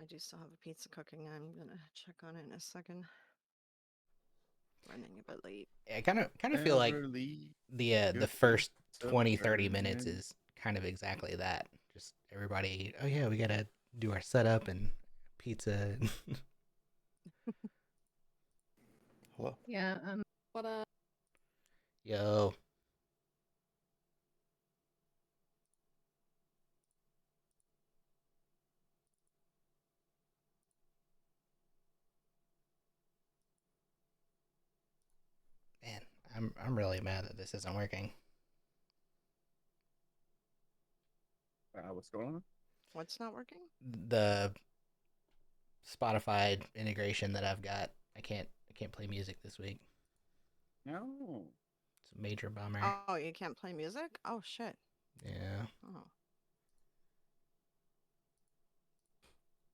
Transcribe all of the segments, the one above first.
I do still have a pizza cooking. I'm gonna check on it in a second. Running a bit late. I kind of feel like the first 20-30 minutes burning. is kind of exactly that. Just everybody, oh yeah, we gotta do our setup and pizza. Hello. Yeah. What Yo, man, I'm really mad that this isn't working. What's going on? What's not working? The Spotify integration that I've got, I can't play music this week. No. It's a major bummer. Oh, you can't play music? Oh shit. Yeah. Oh.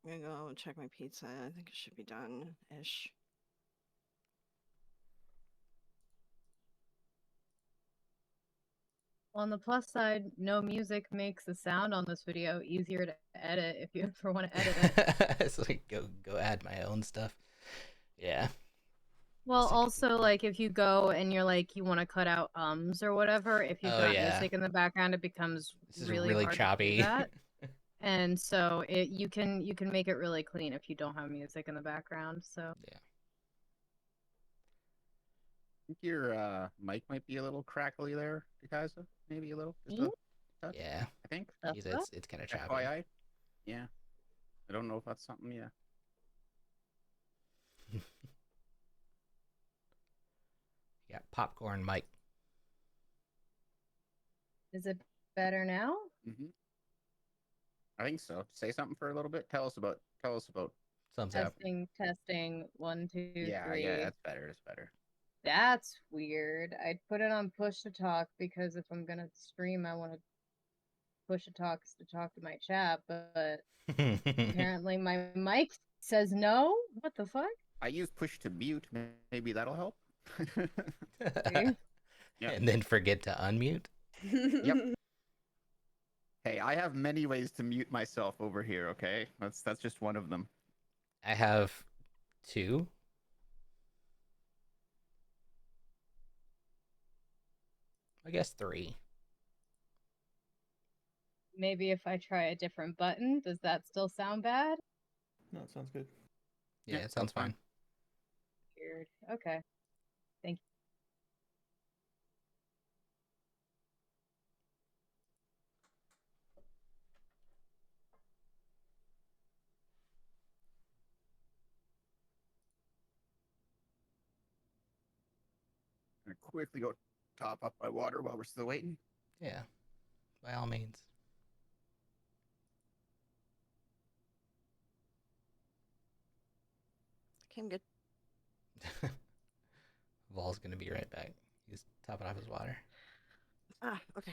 I'm gonna go check my pizza. I think it should be done-ish. On the plus side, no music makes the sound on this video easier to edit if you ever want to edit it. It's like go add my own stuff. Yeah. Well, also, like, if you go and you're like, you want to cut out ums or whatever, if you've got music in the background, it becomes really hard choppy. to do that. And so you can make it really clean if you don't have music in the background. So yeah. I think your mic might be a little crackly there, Kaisa. Maybe a little. Just a touch. Yeah. I think. It's kind of choppy. FYI. Yeah. I don't know if that's something. Yeah. Yeah, popcorn mic. is it better now? Mm-hmm. I think so. Say something for a little bit. Tell us about. Thumbs up. Testing. 1, 2, 3. Yeah. That's better. It's better. That's weird. I'd put it on push to talk because if I'm gonna stream, I want to push to talk to my chat, but apparently my mic says no. What the fuck? I use push to mute. Maybe that'll help. Yep. And then forget to unmute. Yep. Hey, I have many ways to mute myself over here. Okay, that's just one of them. I have 2. I guess 3. Maybe if I try a different button, does that still sound bad? No, it sounds good. Yeah, it sounds fine. Weird. Okay. Thank you. I'm gonna quickly go top up my water while we're still waiting. Yeah, by all means. Okay, I'm good. Vol's gonna be right back. He's topping off his water. Ah, okay.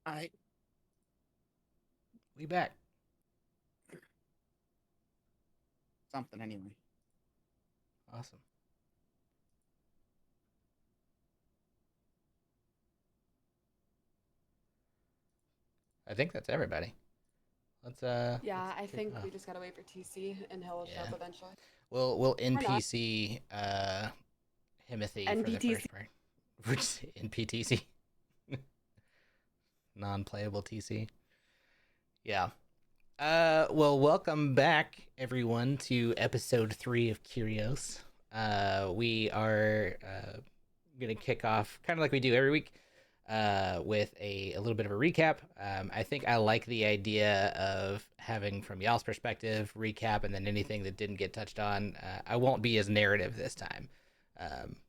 All right. We back. Something anyway. Awesome. I think that's everybody. Let's I think we just gotta wait for TC and he'll show up eventually. We'll NPC Himothy for the NPTC. first part. Which NPTC. Non-playable TC. Yeah. Well, welcome back everyone to episode 3 of Kyrios. We are gonna kick off kind of like we do every week with a little bit of a recap. I think I like the idea of having from y'all's perspective recap and then anything that didn't get touched on. I won't be as narrative this time.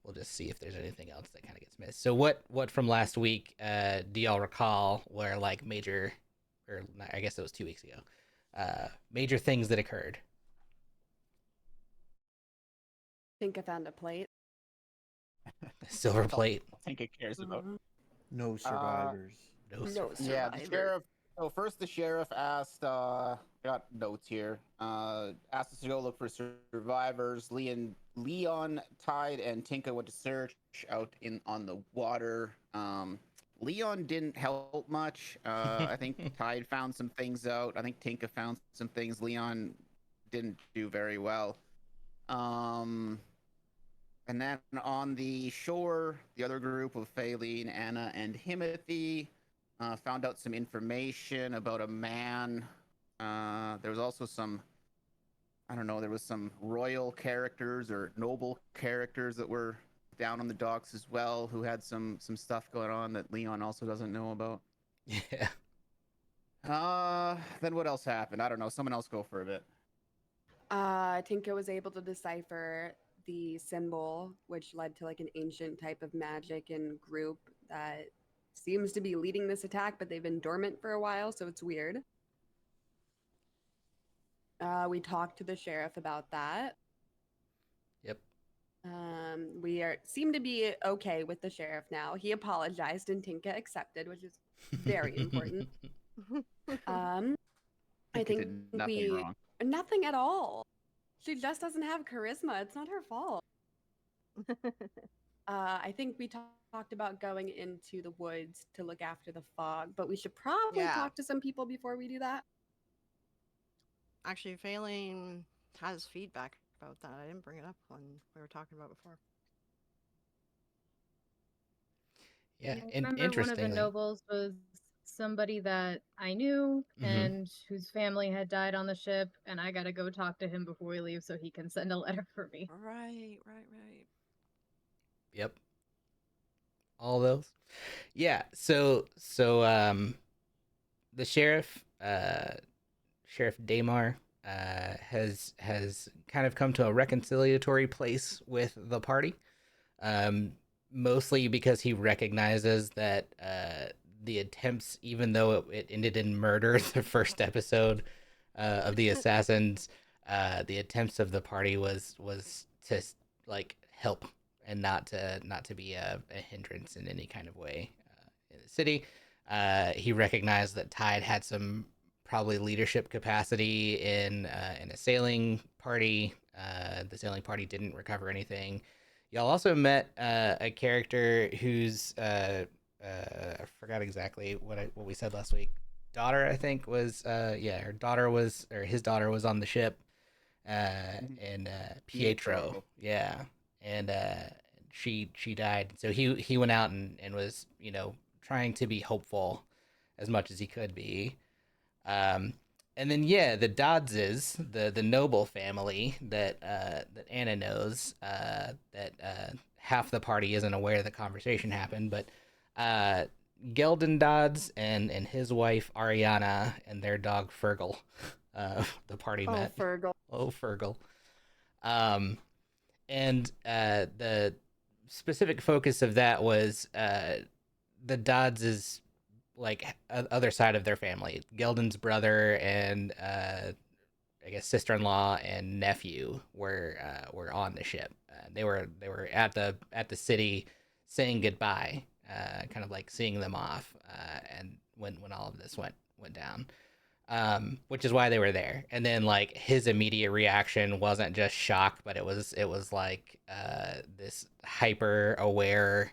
We'll just see if there's anything else that kind of gets missed. So what from last week do y'all recall were like major, or I guess it was 2 weeks ago, major things that occurred? I think I found a plate. Silver plate. I think it cares about. Mhm. No survivors. No No survivors. Yeah, the survivor. sheriff. So first, the sheriff asked. Got notes here. Asked us to go look for survivors. Leon, Tide, and Tinka went to search out on the water. Leon didn't help much. I think Tide found some things out. I think Tinka found some things. Leon didn't do very well. And then on the shore, the other group of Faline, Anna, and Himothy found out some information about a man. There was also some, I don't know, there was some royal characters or noble characters that were down on the docks as well, who had some stuff going on that Leon also doesn't know about. Yeah. Then what else happened? I don't know. Someone else go for a bit. Tinka was able to decipher the symbol, which led to like an ancient type of magic and group that seems to be leading this attack, but they've been dormant for a while, so it's weird. We talked to the sheriff about that. Yep. We seem to be okay with the sheriff now. He apologized and Tinka accepted, which is very important. I Tinka think did nothing wrong. nothing at all. She just doesn't have charisma. It's not her fault. I think we talked about going into the woods to look after the fog, but we should probably Yeah. talk to some people before we do that. Actually, Failing has feedback about that. I didn't bring it up when we were talking about before. Yeah, I remember one of the interestingly. nobles was somebody that I knew Mhm. and whose family had died on the ship, and I gotta go talk to him before we leave so he can send a letter for me. Right. Yep. All those. Yeah. So the sheriff, Sheriff Damar, has kind of come to a reconciliatory place with the party. Mostly because he recognizes that the attempts, even though it ended in murder, the first episode of the assassins, the attempts of the party was to like help and not to be a hindrance in any kind of way in the city. He recognized that Tide had some probably leadership capacity in a sailing party. The sailing party didn't recover anything. Y'all also met a character whose I forgot exactly what we said last week. Daughter, I think, was her daughter was, or his daughter was on the ship, and Pietro, yeah, and she died. So he went out and was trying to be hopeful as much as he could be. And then the Doddses, the noble family that Anna knows, that half the party isn't aware the conversation happened, but Geldon Dodds and his wife Ariana and their dog Fergal, the party met. Fergal. Oh, Fergal. And the specific focus of that was the Doddses, like other side of their family. Geldon's brother and I guess sister-in-law and nephew were on the ship. They were at the city saying goodbye, kind of like seeing them off, and when all of this went down. Which is why they were there. And then like his immediate reaction wasn't just shock, but it was like this hyper aware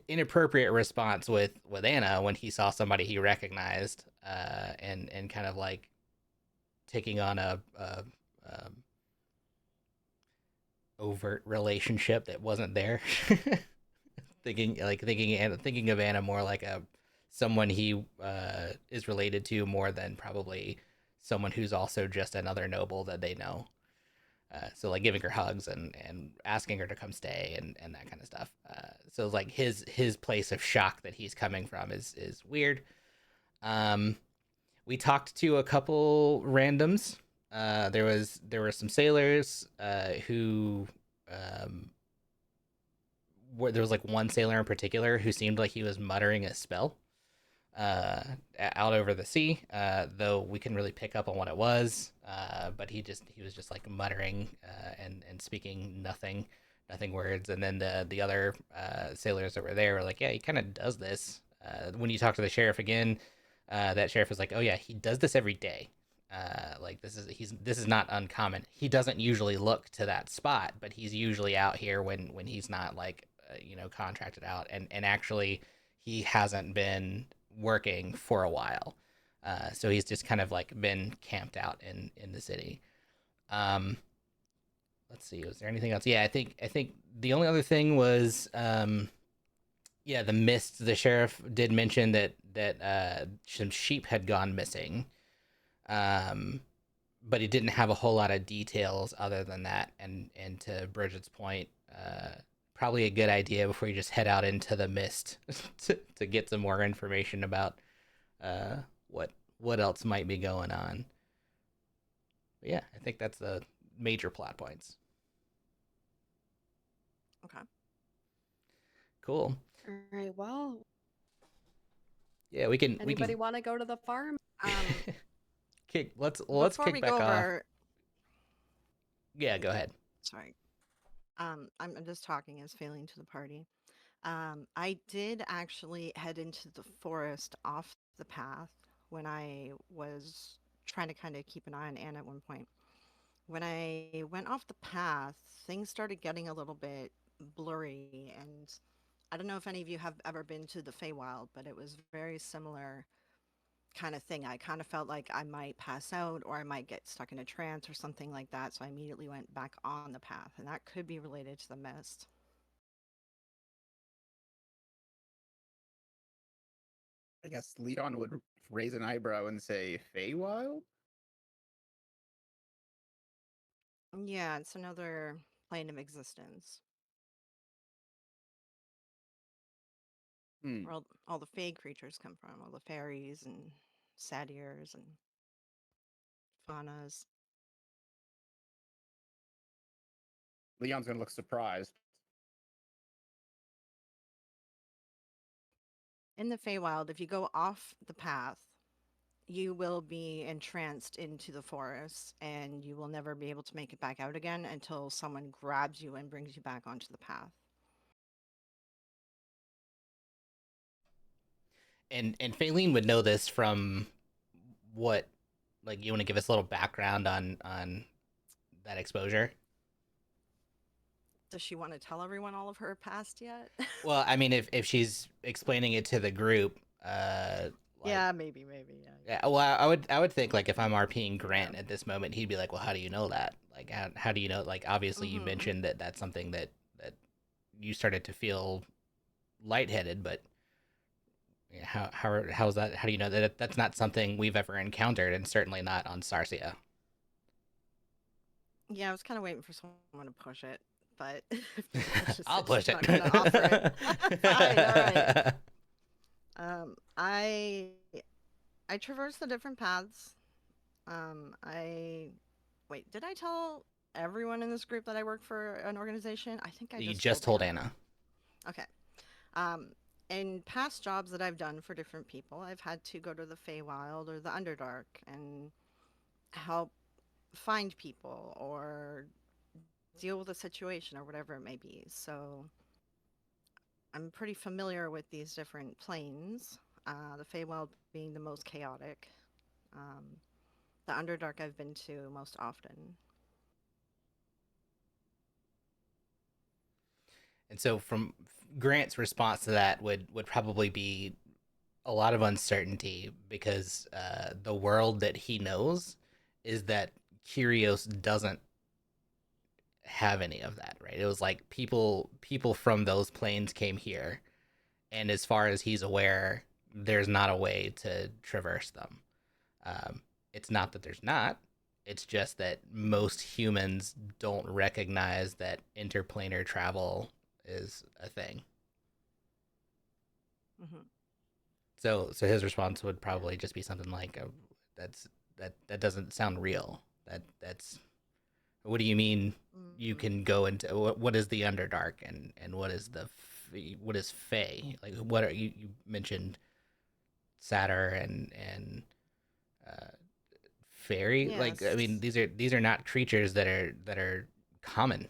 inappropriate response with Anna when he saw somebody he recognized, and kind of like taking on a overt relationship that wasn't there. thinking of Anna more like someone he is related to more than probably someone who's also just another noble that they know. So like giving her hugs and asking her to come stay and that kind of stuff. So like his place of shock that he's coming from is weird. We talked to a couple randoms. There were some sailors who there was like one sailor in particular who seemed like he was muttering a spell out over the sea, though we couldn't really pick up on what it was. But he was just like muttering and speaking nothing nothing words. And then the other sailors that were there were like, yeah, he kind of does this. When you talk to the sheriff again, that sheriff was like, oh yeah, he does this every day. Like this is not uncommon. He doesn't usually look to that spot, but he's usually out here when he's not like contracted out, and actually he hasn't been working for a while. So he's just kind of like been camped out in the city. Um, let's see, was there anything else? Yeah, I think the only other thing was yeah, the mist. The sheriff did mention that some sheep had gone missing. Um, but he didn't have a whole lot of details other than that. And to Bridget's point, probably a good idea before you just head out into the mist to get some more information about uh, what else might be going on. But yeah, I think that's the major plot points. Okay. Cool. All right. Well, Yeah, we can. anybody want to go to the farm? Let's Before kick we back go off. over, Yeah, go ahead. sorry. I'm just talking as failing to the party. I did actually head into the forest off the path when I was trying to kind of keep an eye on Anne at one point. When I went off the path, things started getting a little bit blurry, and I don't know if any of you have ever been to the Feywild, but it was very similar kind of thing. I kind of felt like I might pass out or I might get stuck in a trance or something like that, so I immediately went back on the path, and that could be related to the mist. I guess Leon would raise an eyebrow and say, Feywild? Yeah, it's another plane of existence Hmm. where all the Fey creatures come from, all the fairies and satyrs and faunas. Leon's gonna look surprised. In the Feywild, if you go off the path, you will be entranced into the forest and you will never be able to make it back out again until someone grabs you and brings you back onto the path. And Faylene would know this from what, like, you want to give us a little background on that exposure? Does she want to tell everyone all of her past yet? Well, I mean, if she's explaining it to the group, like, Yeah, maybe, yeah. yeah. Well, I would think, like, if I'm RPing Grant at this moment, he'd be like, well, how do you know that? Like, how do you know? Like, obviously, you mentioned that that's something that you started to feel lightheaded, but how's that? How do you know that that's not something we've ever encountered, and certainly not on Sarsia? Yeah, I was kind of waiting for someone to push it, but I'll push it. Not gonna offer it. Fine, all right. I traverse the different paths. I wait. Did I tell everyone in this group that I work for an organization? I think I You just just told Anna. Okay. Um, in past jobs that I've done for different people, I've had to go to the Feywild or the Underdark and help find people or deal with a situation or whatever it may be. So I'm pretty familiar with these different planes, the Feywild being the most chaotic. Um, the Underdark I've been to most often. And so, from Grant's response to that would probably be a lot of uncertainty, because the world that he knows is that Kyrios doesn't have any of that, right? It was like people from those planes came here, and as far as he's aware, there's not a way to traverse them. It's not that there's not. It's just that most humans don't recognize that interplanar travel is a thing. Mm-hmm. So his response would probably just be something like, that doesn't sound real. That's what do you mean you can go into what is the Underdark, and what is Fey? Like, what are you mentioned Satyr and uh, fairy? Like, I mean, Yes. these are not creatures that are common.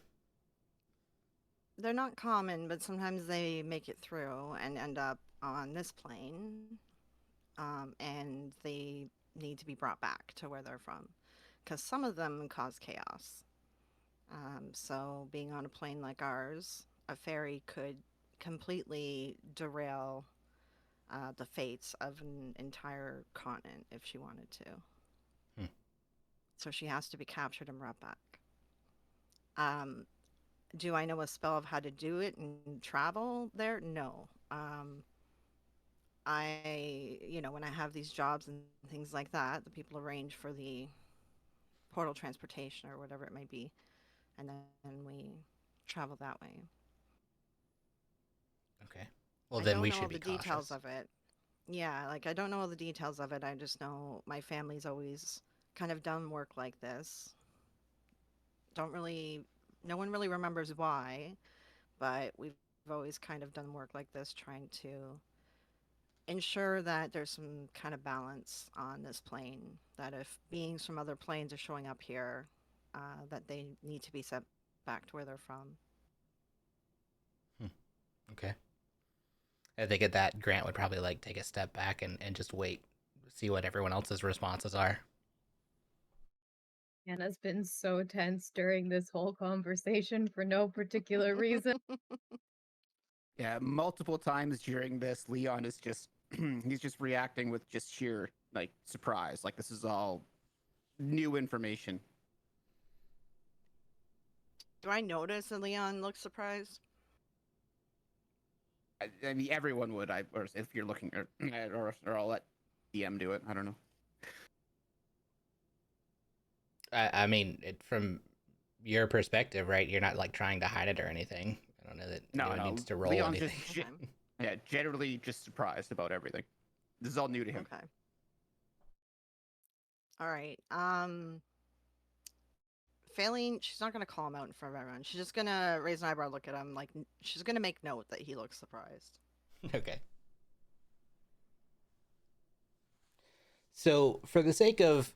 they're not common, but sometimes they make it through and end up on this plane, and they need to be brought back to where they're from, because some of them cause chaos. So being on a plane like ours, a ferry could completely derail the fates of an entire continent if she wanted to. Hmm. So she has to be captured and brought back. Um, do I know a spell of how to do it and travel there? No. When I have these jobs and things like that, the people arrange for the portal transportation or whatever it may be, and then we travel that way. Okay. Well, I then don't we know all should be the details cautious. of it. Yeah, like I don't know all the details of it. I just know my family's always kind of done work like this. Don't really, no one really remembers why, but we've always kind of done work like this trying to ensure that there's some kind of balance on this plane. That if beings from other planes are showing up here, that they need to be sent back to where they're from. Hmm. Okay. I think at that, Grant would probably like take a step back and just wait, see what everyone else's responses are. Anna's been so tense during this whole conversation for no particular reason. Yeah, multiple times during this, Leon is just he's just reacting with just sheer like surprise. Like this is all new information. Do I notice that Leon looks surprised? I mean, everyone would. Or if you're looking, or I'll let DM do it. I don't know. I mean, from your perspective, right? You're not like trying to hide it or anything. I don't know that No, anyone no. needs to roll Leon's anything. just Okay. yeah, generally just surprised about everything. This is all new to him. Okay. All right. Failing, she's not gonna call him out in front of everyone. She's just gonna raise an eyebrow, look at him, like she's gonna make note that he looks surprised. Okay. So, for the sake of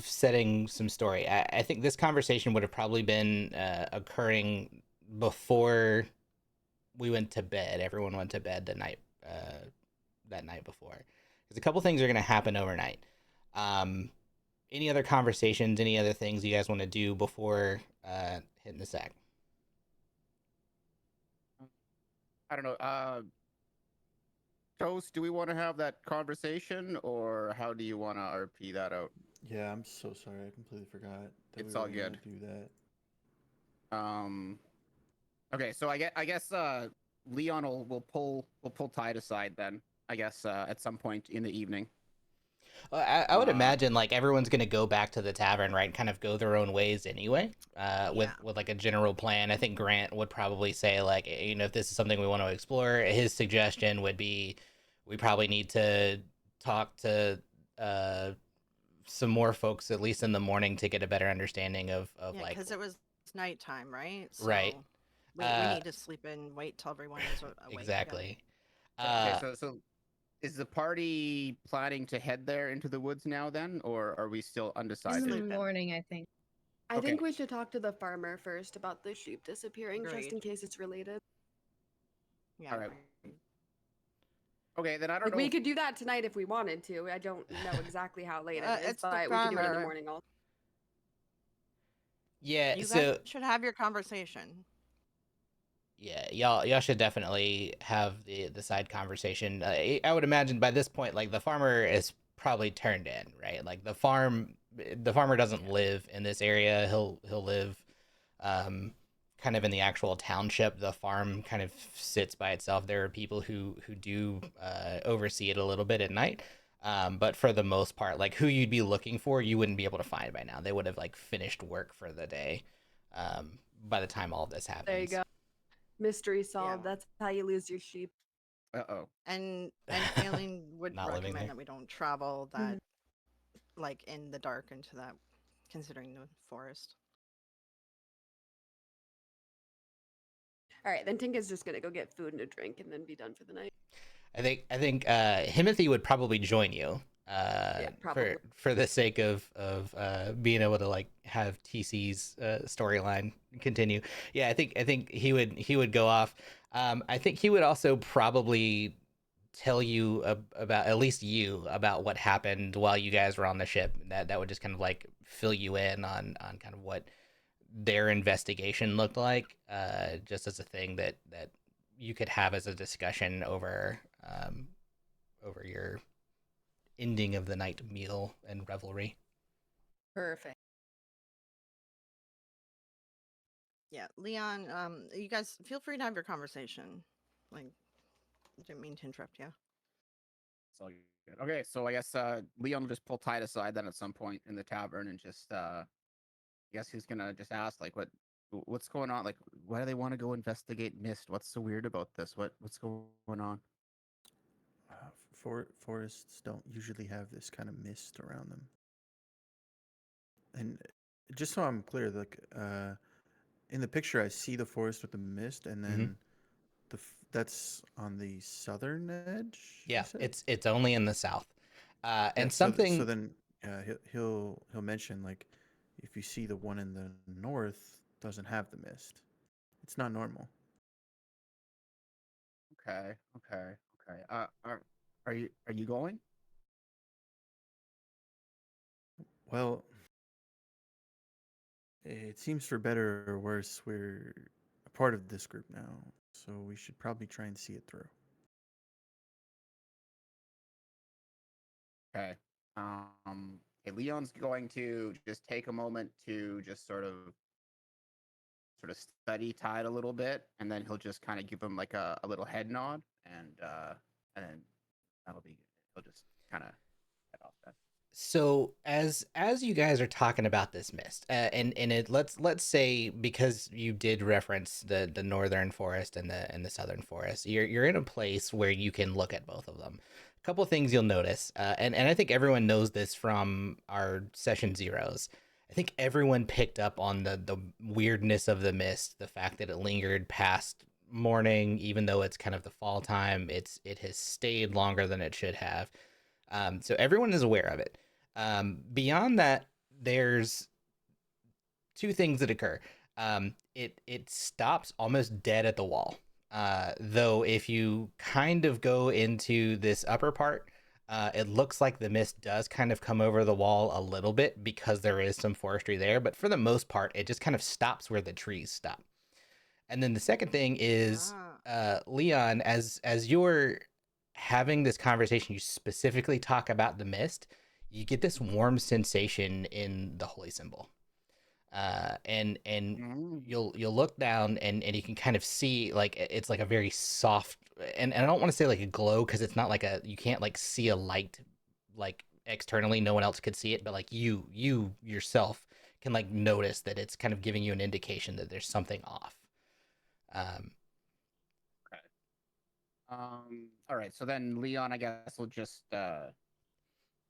setting some story, I think this conversation would have probably been occurring before we went to bed. Everyone went to bed the night that night before, because a couple things are going to happen overnight. Um, any other conversations? Any other things you guys want to do before hitting the sack? I don't know. Toast, do we want to have that conversation, or how do you want to RP that out? Yeah, I'm so sorry. I completely forgot that It's we all were gonna good. do that. Okay, so I guess Leon will pull Tide aside then. I guess at some point in the evening. I would imagine like everyone's gonna go back to the tavern, right? Kind of go their own ways anyway. With Yeah. like a general plan. I think Grant would probably say like, if this is something we want to explore, his suggestion would be we probably need to talk to uh some more folks at least in the morning to get a better understanding of Yeah, like because it was nighttime, right? right. So we Uh, need to sleep and wait till everyone is awake again. exactly. Okay, Uh, so is the party planning to head there into the woods now then, or are we still In undecided? the Sleeping. morning, I think. I think Okay. we should talk to the farmer first about the sheep disappearing, just Agreed. in case it's related. Yeah. All right. Agreed. Okay, then I don't Like know. we could do that tonight if we wanted to. I don't know exactly how late it is, It's the but we could do it in the farmer. morning. Also, yeah. You guys So should have your conversation. yeah, y'all should definitely have the side conversation. I would imagine by this point, like the farmer is probably turned in, right? Like the farmer doesn't Yeah. live in this area. He'll live, um, kind of in the actual township. The farm kind of sits by itself. There are people who do oversee it a little bit at night. But for the most part, like who you'd be looking for, you wouldn't be able to find by now. They would have like finished work for the day, by the time all of this there you happens. go. Mystery Yeah. solved. That's how you lose your sheep. Uh-oh. And failing would Not living recommend there. that we don't travel that Mhm. like in the dark into that, considering the forest. All right, then Tinka's just gonna go get food and a drink and then be done for the night. I think Himothy would probably join you. Yeah, probably. for the sake of being able to like have TC's storyline continue. Yeah, I think he would go off. I think he would also probably tell you about, at least you, about what happened while you guys were on the ship. That would just kind of like fill you in on kind of what their investigation looked like, just as a thing that you could have as a discussion over your ending of the night meal and revelry. Perfect. Yeah, Leon, you guys feel free to have your conversation. Like, didn't mean to interrupt you. It's all good. Okay, so I guess Leon will just pull Tide aside then at some point in the tavern and just I guess he's gonna just ask like what's going on? Like why do they want to go investigate Mist? What's so weird about this? What's going on? Forests don't usually have this kind of mist around them. And just so I'm clear, like in the picture, I see the forest with the mist, and then that's on the southern edge. Yeah, you said? it's only in the south. Yeah, And so something then he'll mention like if you see the one in the north doesn't have the mist, it's not normal. Okay. Are you going? Well, it seems for better or worse, we're a part of this group now, so we should probably try and see it through. Okay. Leon's going to just take a moment to just sort of study Tide a little bit, and then he'll just kind of give him like a little head nod, and then that'll be good. He'll just kind of head off then. So as you guys are talking about this mist, and it let's say, because you did reference the northern forest and the southern forest, you're in a place where you can look at both of them. A couple of things you'll notice, and I think everyone knows this from our session zeros. I think everyone picked up on the weirdness of the mist, the fact that it lingered past morning, even though it's kind of the fall time. It has stayed longer than it should have. So everyone is aware of it. Beyond that, there's two things that occur. It stops almost dead at the wall. Though if you kind of go into this upper part, it looks like the mist does kind of come over the wall a little bit because there is some forestry there. But for the most part, it just kind of stops where the trees stop. And then the second thing is, Leon, as you're having this conversation, you specifically talk about the mist. You get this warm sensation in the holy symbol, and you'll look down, and you can kind of see like it's like a very soft, and I don't want to say like a glow, because it's not like you can't like see a light like externally, no one else could see it, but like you yourself can like notice that it's kind of giving you an indication that there's something off. Um, Okay. All right. So then Leon, I guess, will just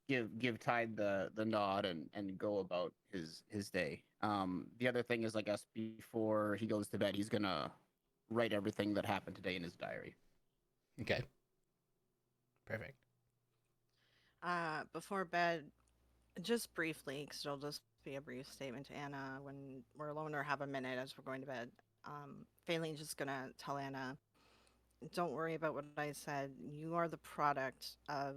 give Tide the nod and go about his day. The other thing is, I guess, before he goes to bed, he's gonna write everything that happened today in his diary. okay, perfect. Before bed, just briefly, because it'll just be a brief statement to Anna when we're alone or have a minute as we're going to bed. Fayling's just gonna tell Anna, don't worry about what I said. You are the product of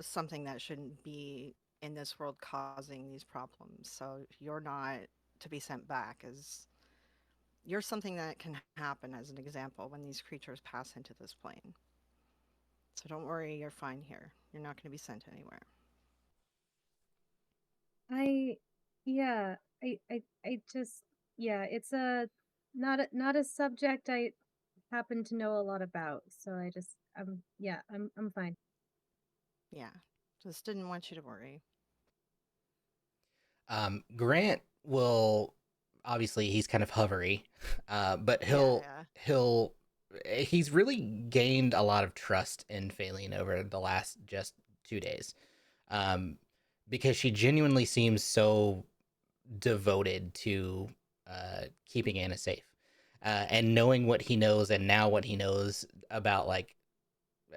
something that shouldn't be in this world causing these problems. So you're not to be sent back as you're something that can happen as an example when these creatures pass into this plane. So don't worry, you're fine here. You're not going to be sent anywhere. I yeah, I just yeah, it's a not a subject I happen to know a lot about. So I just yeah, I'm fine. Yeah, just didn't want you to worry. Grant will, obviously he's kind of hovery, but Yeah. he's really gained a lot of trust in Faline over the last just 2 days, um, because she genuinely seems so devoted to keeping Anna safe, and knowing what he knows, and now what he knows about, like,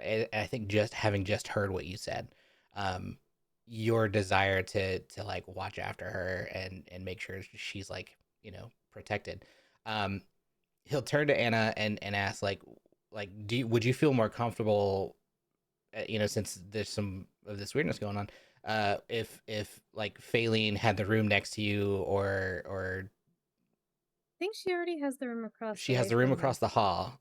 I think just having just heard what you said, your desire to like watch after her and make sure she's like, protected. Um, he'll turn to Anna and ask like would you feel more comfortable, since there's some of this weirdness going on, if like Faline had the room next to you, or I think she already has the room across she the has way the room from me. across the hall.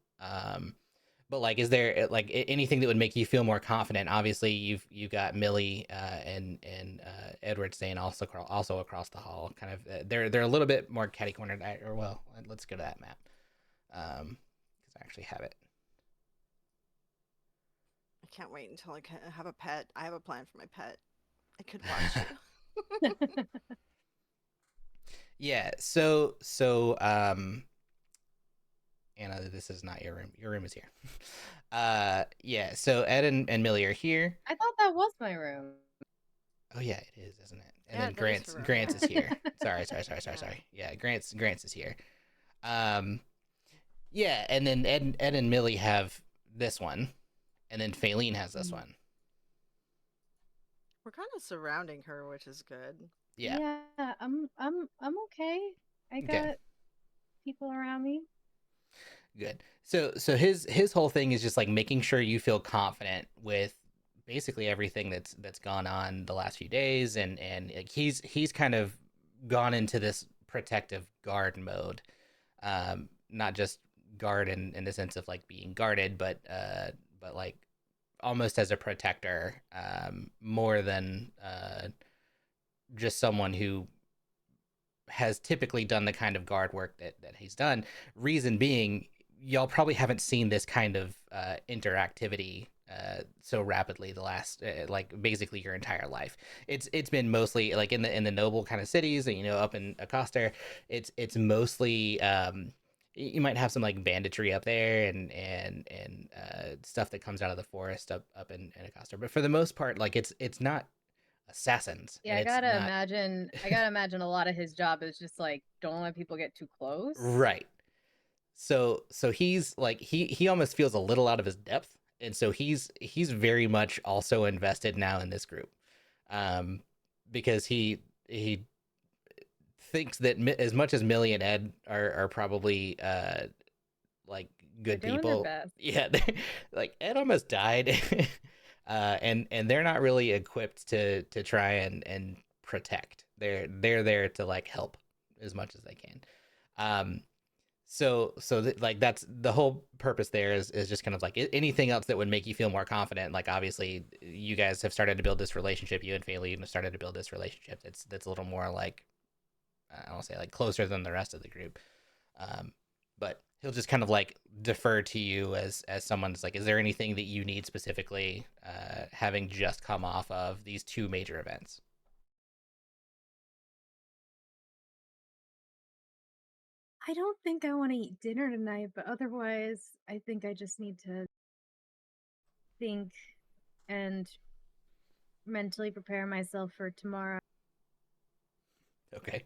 But like, is there like anything that would make you feel more confident? Obviously, you've got Millie and Edward staying also across the hall. Kind of, they're a little bit more catty cornered. Or well, let's go to that map, because I actually have it. I can't wait until I have a pet. I have a plan for my pet. I could watch you. Yeah. So Anna, this is not your room. Your room is here. Yeah. So Ed and Millie are here. I thought that was my room. Oh yeah, it is, isn't it? And Yeah, then that is her room, Grants yeah. is here. Sorry. Yeah. Yeah, Grants is here. Um, yeah, and then Ed and Millie have this one, and then Faline has this one. We're kind of surrounding her, which is good. Yeah. Yeah, I'm okay. I Okay. got people around me. Good. So his whole thing is just like making sure you feel confident with basically everything that's gone on the last few days, and like he's kind of gone into this protective guard mode, not just guard in the sense of like being guarded, but like almost as a protector, more than just someone who has typically done the kind of guard work that he's done. Reason being, y'all probably haven't seen this kind of interactivity so rapidly the last like basically your entire life. It's been mostly like in the noble kind of cities, up in Acosta. It's mostly you might have some like banditry up there and stuff that comes out of the forest up in Acosta, but for the most part, like it's not assassins, Yeah, and I it's gotta not imagine. I gotta imagine a lot of his job is just like don't let people get too close. right. So he's like he almost feels a little out of his depth, and so he's very much also invested now in this group, um because he thinks that as much as Millie and Ed are probably like They're good doing their people, best. yeah, like Ed almost died, and they're not really equipped to try and protect. They're there to like help as much as they can. um like that's the whole purpose there is just kind of like anything else that would make you feel more confident. Like obviously you guys have started to build this relationship, you and Fayle have started to build this relationship that's a little more like, I don't say like closer than the rest of the group. But he'll just kind of like defer to you as someone's like, is there anything that you need specifically, having just come off of these two major events? I don't think I want to eat dinner tonight, but otherwise, I think I just need to think and mentally prepare myself for tomorrow. Okay.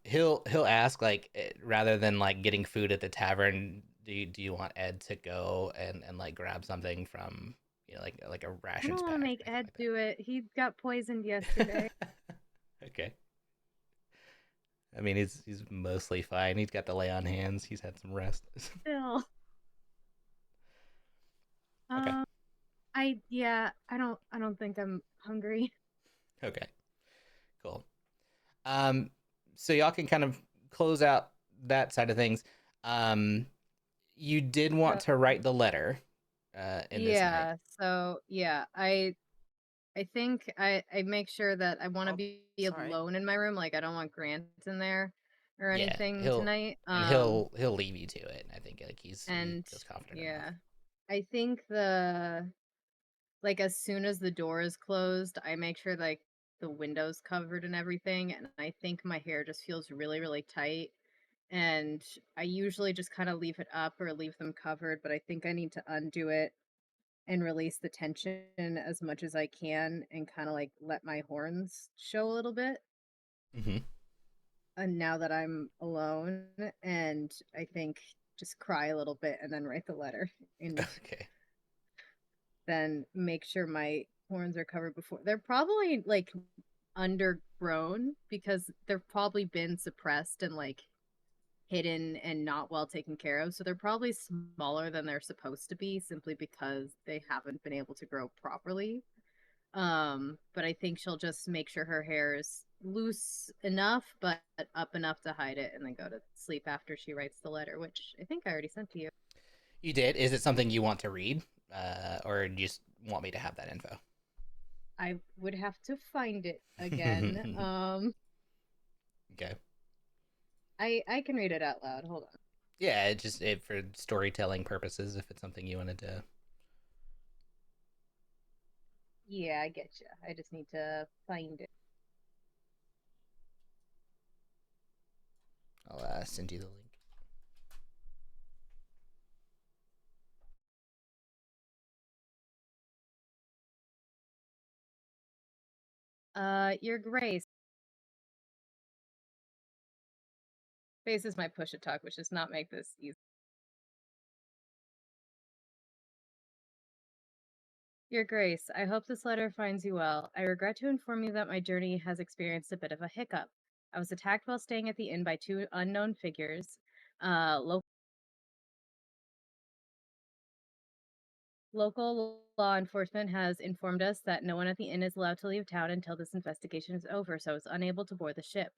He'll ask like, rather than like getting food at the tavern, do you want Ed to go and like grab something from, like a I rations don't want to pack make or anything Ed like do it. He got poisoned yesterday. that? Okay. I mean, he's mostly fine. He's got the lay on hands. He's had some rest. Still. Okay. I don't think I'm hungry. Okay. Cool. Um, so y'all can kind of close out that side of things. Um, you did want to write the letter, in this night. Yeah, so yeah, I think I make sure that I want to Oh, be sorry. alone in my room. Like I don't want Grant in there or Yeah, anything tonight. he'll leave you to it. I think like he And feels confident enough. yeah, I think like as soon as the door is closed, I make sure like the windows covered and everything. And I think my hair just feels really, really tight. And I usually just kind of leave it up or leave them covered, but I think I need to undo it and release the tension as much as I can and kind of like let my horns show a little bit. Mm-hmm. And now that I'm alone, and I think just cry a little bit and then write the letter. And Okay. then make sure my horns are covered before. They're probably like undergrown because they've probably been suppressed and like hidden and not well taken care of. So they're probably smaller than they're supposed to be simply because they haven't been able to grow properly. But I think she'll just make sure her hair is loose enough but up enough to hide it and then go to sleep after she writes the letter, which I think I already sent to you. You did. Is it something you want to read, or do you just want me to have that info? I would have to find it again. Okay. I can read it out loud. Hold on. Yeah, it for storytelling purposes. If it's something you wanted to. Yeah, I get you. I just need to find it. I'll send you the link. Your Grace. Face is my push it talk, which does not make this easy. Your Grace, I hope this letter finds you well. I regret to inform you that my journey has experienced a bit of a hiccup. I was attacked while staying at the inn by two unknown figures. Local law enforcement has informed us that no one at the inn is allowed to leave town until this investigation is over, so I was unable to board the ship.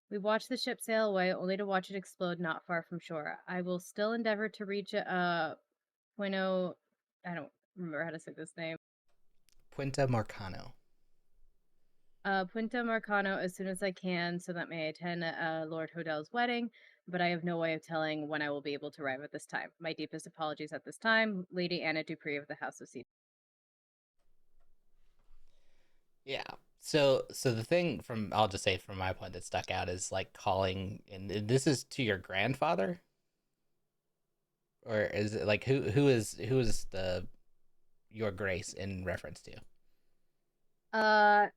We watched the ship sail away, only to watch it explode not far from shore. I will still endeavor to reach Pueno. I don't remember how to say this name. Puente Marcano. Punta Marcano as soon as I can, so that may attend Lord Hodell's wedding, but I have no way of telling when I will be able to arrive at this time. My deepest apologies at this time, Lady Anna Dupree of the House of Seat. Yeah. So the thing I'll just say from my point that stuck out is like calling, and this is to your grandfather, or is it like who is the your Grace in reference to?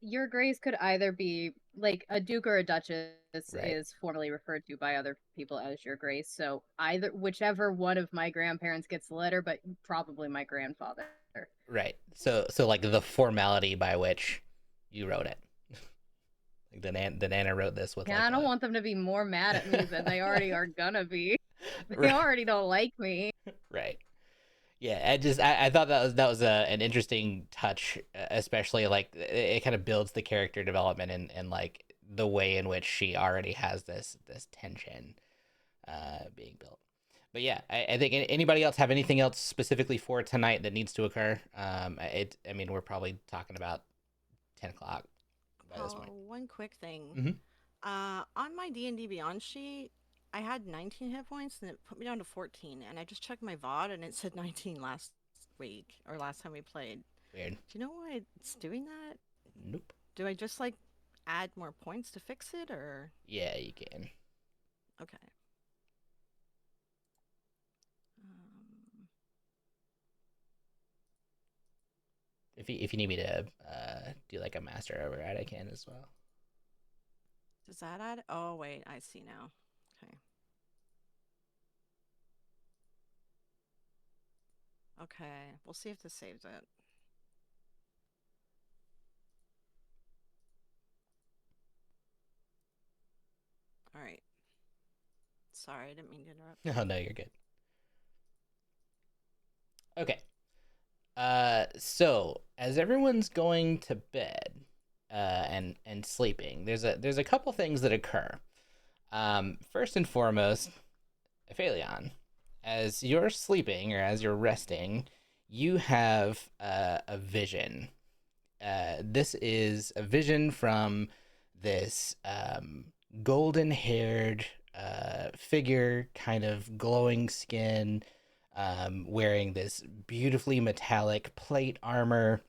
Your Grace could either be like a duke or a duchess Right. is formally referred to by other people as Your Grace. So either whichever one of my grandparents gets the letter, but probably my grandfather. Right. So like the formality by which you wrote it. Like the Nana wrote this with Yeah, like I don't want them to be more mad at me than they already are gonna be. They Right. already don't like me. Right. Yeah, I thought that was an interesting touch, especially like it kind of builds the character development and like the way in which she already has this tension being built. But yeah, I think anybody else have anything else specifically for tonight that needs to occur? I mean, we're probably talking about 10 o'clock by this point. One quick thing. Mhm. On my D&D Beyond sheet, I had 19 hit points and it put me down to 14. And I just checked my VOD and it said 19 last week or last time we played. Weird. Do you know why it's doing that? Nope. Do I just like add more points to fix it or? Yeah, you can. Okay. Um, If you need me to do like a master override, I can as well. does that add? Oh, wait, I see now. Okay. Okay, we'll see if this saves it. All right. Sorry, I didn't mean to interrupt. Oh no, you're good. Okay. So as everyone's going to bed, and sleeping, there's a couple things that occur. First and foremost, Aphelion, as you're sleeping or as you're resting, you have a vision. This is a vision from this golden-haired figure, kind of glowing skin, wearing this beautifully metallic plate armor,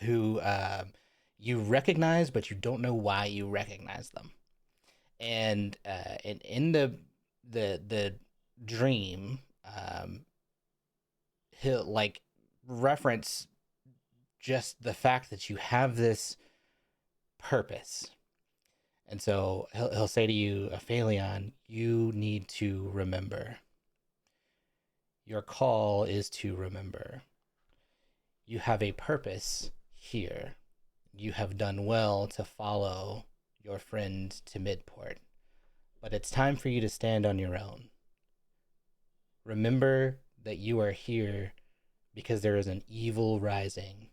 who you recognize, but you don't know why you recognize them. And in the dream, he'll like reference just the fact that you have this purpose. And so he'll say to you, Aphelion, you need to remember. Your call is to remember. You have a purpose here. You have done well to follow your friend to Midport, but it's time for you to stand on your own. Remember that you are here because there is an evil rising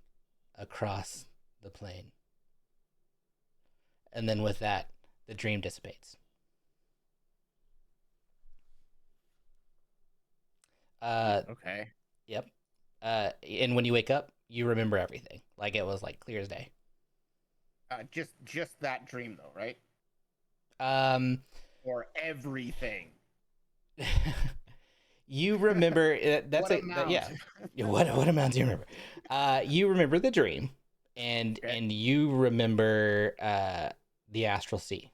across the plain. And then with that, the dream dissipates. Okay. Yep. And when you wake up, you remember everything, like it was like clear as day. Just that dream though, right? Um, Or everything. you remember that's What it. amount? Yeah. What amount do you remember? You remember the dream, and Okay. and you remember the astral sea.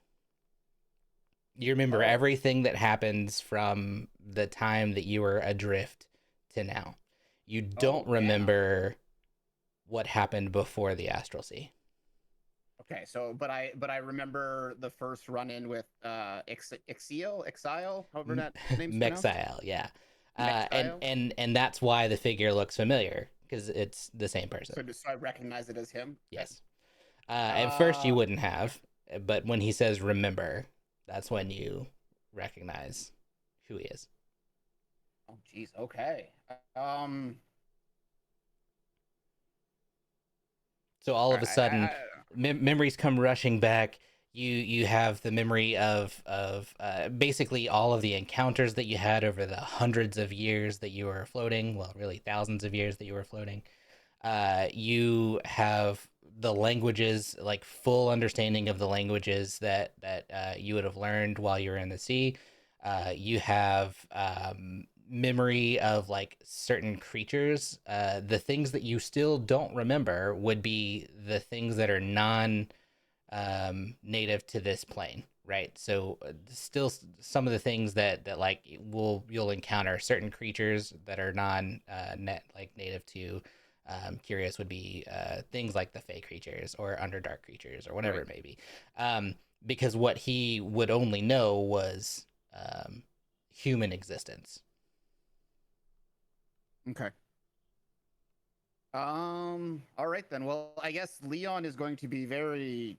You remember Oh. everything that happens from the time that you were adrift to now. You don't Oh, damn. remember what happened before the astral sea. Okay, so but I remember the first run in with Exile, however that name's pronounced. Mexile, yeah. And Mexile. and that's why the figure looks familiar, because it's the same person. So I recognize it as him. Yes. At first you Ah. wouldn't have, but when he says remember, that's when you recognize who he is. Oh, jeez. Okay. Um. So all of a sudden, I memories come rushing back. You have the memory of basically all of the encounters that you had over the hundreds of years that you were floating. Well, really thousands of years that you were floating. You have the languages, like full understanding of the languages that you would have learned while you were in the sea. You have memory of like certain creatures. The things that you still don't remember would be the things that are non native to this plane, right? So still some of the things that like you'll encounter certain creatures that are non net like native to Kyrios would be things like the Fey creatures or Underdark creatures or whatever Right. it may be. Because what he would only know was human existence. Okay. All right then. Well, I guess Leon is going to be very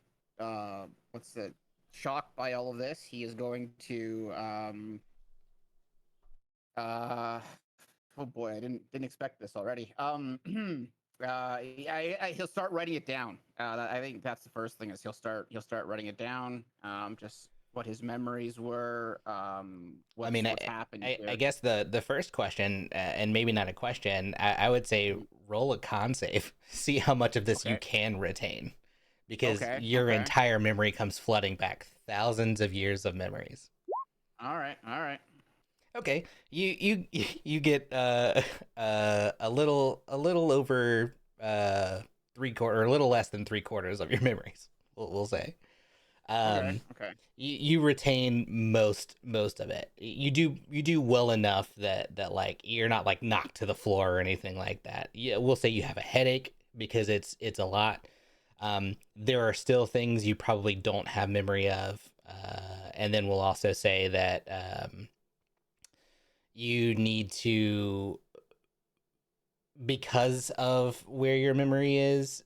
what's the shocked by all of this. He is going to uh oh boy, I didn't expect this already. He'll start writing it down. I think that's the first thing is he'll start writing it down. Just what his memories were. I mean, What's happened I here. guess the first question, and maybe not a question, I would say roll a con save, see how much of this you Okay. can retain, because Okay. your Okay. entire memory comes flooding back, thousands of years of memories. All right. All right. Okay, you get a little over 3/4, or a little less than 3/4 of your memories. We'll say. Okay. Um, Okay. you retain most of it. You do well enough that like you're not like knocked to the floor or anything like that. Yeah, we'll say you have a headache because it's a lot. There are still things you probably don't have memory of, and then we'll also say that you need to, because of where your memory is,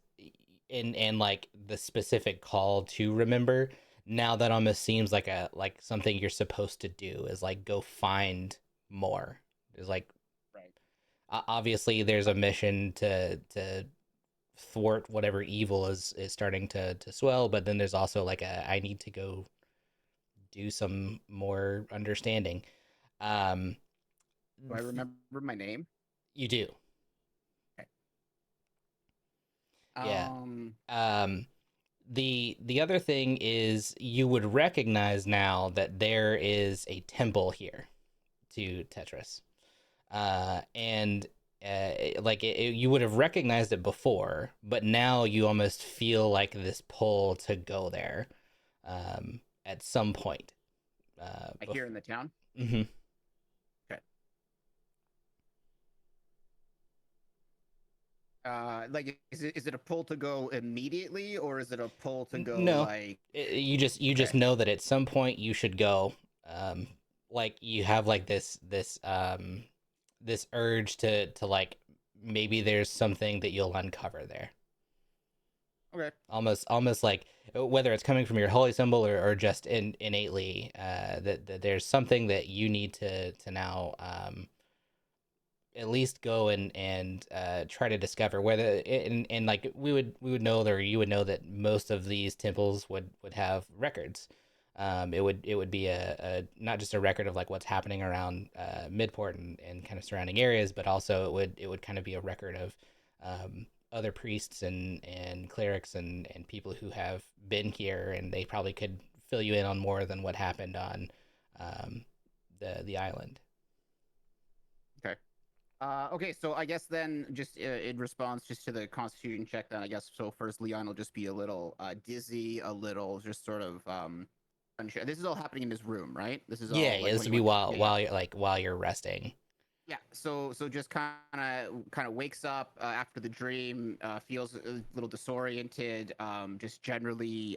and like the specific call to remember, now that almost seems like a like something you're supposed to do is like go find more. There's like Right. obviously there's a mission to thwart whatever evil is starting to swell, but then there's also like a I need to go do some more understanding. um Do I remember my name? you do. Okay. Yeah. Um. um the other thing is you would recognize now that there is a temple here to Tetris. And like you would have recognized it before, but now you almost feel like this pull to go there at some point. Here in the town. Mm-hmm. Okay. Like, is it a pull to go immediately, or is it a pull to go No, like? you just Okay. know that at some point you should go. Um, like you have like this this urge to like maybe there's something that you'll uncover there. Okay. Almost like whether it's coming from your holy symbol or just innately, that there's something that you need to now at least go and try to discover whether and like we would know, or you would know, that most of these temples would have records. It would be a not just a record of like what's happening around Midport and kind of surrounding areas, but also it would kind of be a record of other priests and clerics and people who have been here, and they probably could fill you in on more than what happened on um, the island. Okay. Okay, so I guess then, just in response, just to the Constitution check, then I guess so. First, Leon will just be a little dizzy, a little just sort of unsure. This is all happening in his room, right? This is Yeah, all yeah. like This when would he be went. while Yeah, yeah, while you're resting. yeah. So just kind of wakes up after the dream, feels a little disoriented, just generally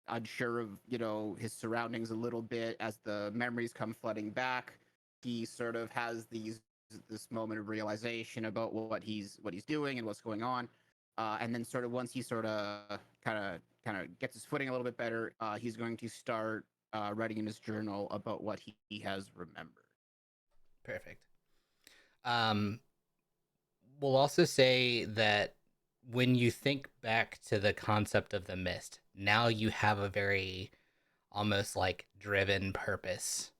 unsure of his surroundings a little bit as the memories come flooding back. He sort of has this moment of realization about what he's doing and what's going on, and then sort of once he sort of kind of gets his footing a little bit better, he's going to start writing in his journal about what he has remembered. Perfect. Um, we'll also say that when you think back to the concept of the mist, now you have a very almost like driven purpose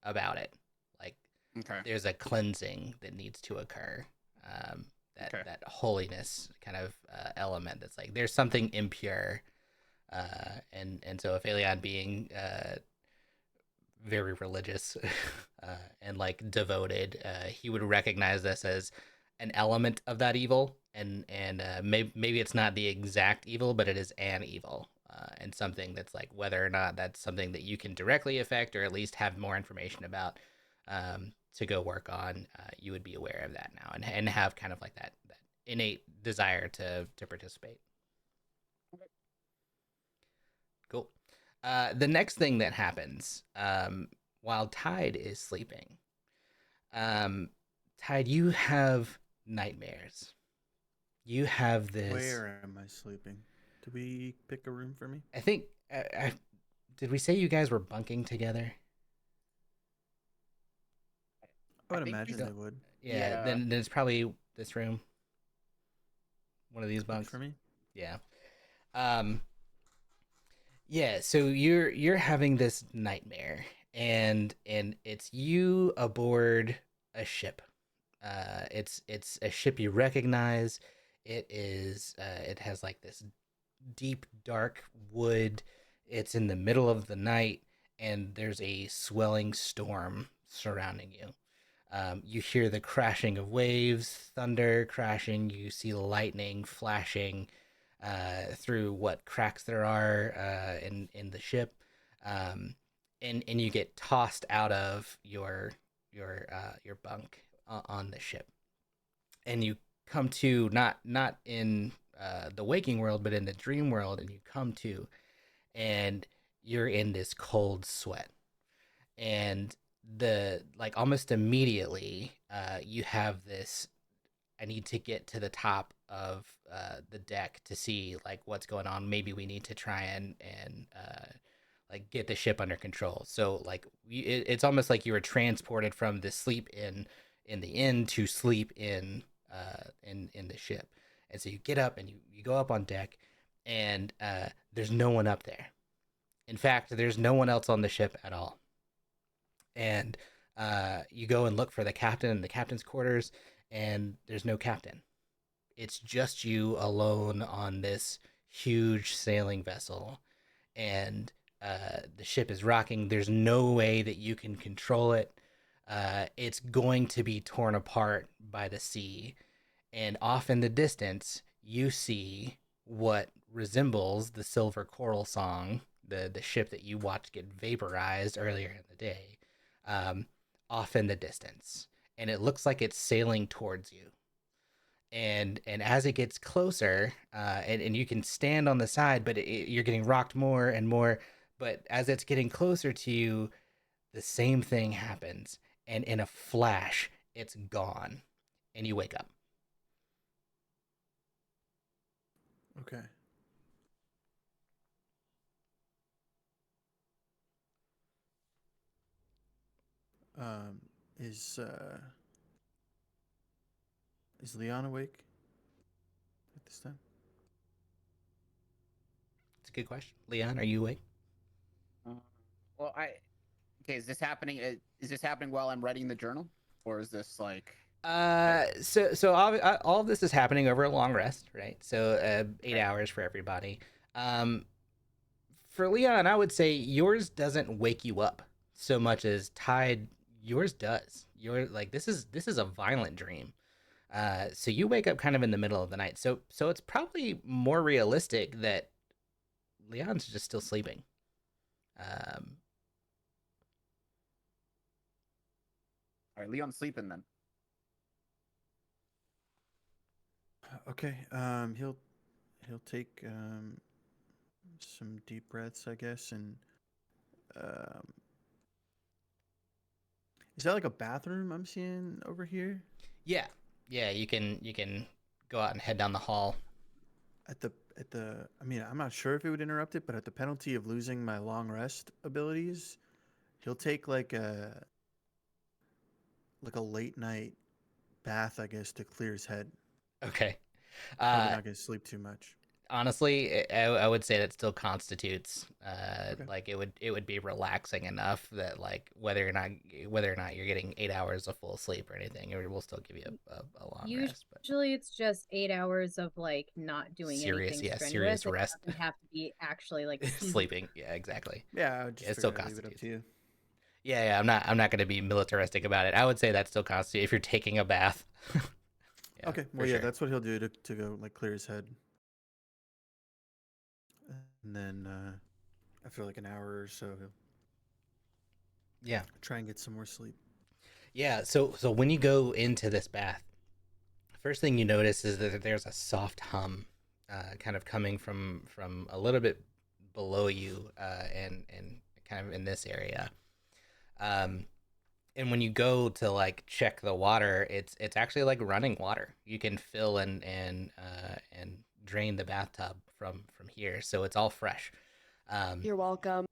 about it. Like Okay. there's a cleansing that needs to occur. That Okay. that holiness kind of element. That's like there's something impure, and so if Aelion being very religious and like devoted, he would recognize this as an element of that evil, and maybe it's not the exact evil, but it is an evil, and something that's like whether or not that's something that you can directly affect or at least have more information about to go work on. You would be aware of that now and have kind of like that innate desire to participate. Cool. The next thing that happens while Tide is sleeping, um, Tide, you have nightmares. You have this. Where am I sleeping? Did we pick a room for me? I think. Did we say you guys were bunking together? I would think imagine so. they would. Yeah. Yeah. Then it's probably this room. One of these Works bunks. for me. Yeah. Um. Yeah. So you're having this nightmare, and it's you aboard a ship. It's a ship you recognize. It has like this deep dark wood. It's in the middle of the night, and there's a swelling storm surrounding you. You hear the crashing of waves, thunder crashing. You see lightning flashing through what cracks there are in the ship, um, and you get tossed out of your bunk on the ship, and you come to not in the waking world, but in the dream world, and you come to, and you're in this cold sweat, and the like almost immediately you have this, I need to get to the top of the deck to see like what's going on. Maybe we need to try and like get the ship under control. So like it's almost like you were transported from the sleep in the inn to sleep in the ship. And so you get up and you go up on deck, and there's no one up there. In fact, there's no one else on the ship at all. And you go and look for the captain in the captain's quarters, and there's no captain. It's just you alone on this huge sailing vessel, and the ship is rocking. There's no way that you can control it. It's going to be torn apart by the sea, and off in the distance, you see what resembles the Silver Coral song, the ship that you watched get vaporized earlier in the day, um, off in the distance, and it looks like it's sailing towards you. And as it gets closer, and you can stand on the side, but you're getting rocked more and more. But as it's getting closer to you, the same thing happens, and in a flash, it's gone, and you wake up. Okay. Um, is Leon awake at this time? It's a good question. Leon, are you awake? Uh, well, okay. Is this happening? Is this happening while I'm writing the journal, or is this like? So all of this is happening over a long rest, right? So 8 hours for everybody. Um, for Leon, I would say yours doesn't wake you up so much as Tide. Yours does. You're like this is a violent dream. So you wake up kind of in the middle of the night. So it's probably more realistic that Leon's just still sleeping. Um, All right, Leon's sleeping then. Okay. He'll take some deep breaths, I guess, and um, is that like a bathroom I'm seeing over here? yeah, yeah. You can go out and head down the hall. At the I mean, I'm not sure if it would interrupt it, but at the penalty of losing my long rest abilities, he'll take like a late night bath, I guess, to clear his head. Okay. Probably Uh, not gonna sleep too much. honestly, I would say that still constitutes Okay. like it would be relaxing enough that like whether or not you're getting 8 hours of full sleep or anything, it will still give you a long rest. But Usually it's just 8 hours of like not doing anything serious strenuous. It rest, doesn't have to be actually like sleep. sleeping. Yeah, exactly. Yeah, I would just It still figure I'd leave it up constitutes. to you. Yeah, I'm not going to be militaristic about it. I would say that still constitutes if you're taking a bath. Yeah, Okay. for Well, yeah, sure. that's what he'll do to go like clear his head, and then after like an hour or so, he'll Yeah. try and get some more sleep. Yeah, so when you go into this bath, first thing you notice is that there's a soft hum, kind of coming from a little bit below you, and kind of in this area. Um, and when you go to like check the water, it's actually like running water. You can fill and drain the bathtub from here, so it's all fresh. Um, You're welcome.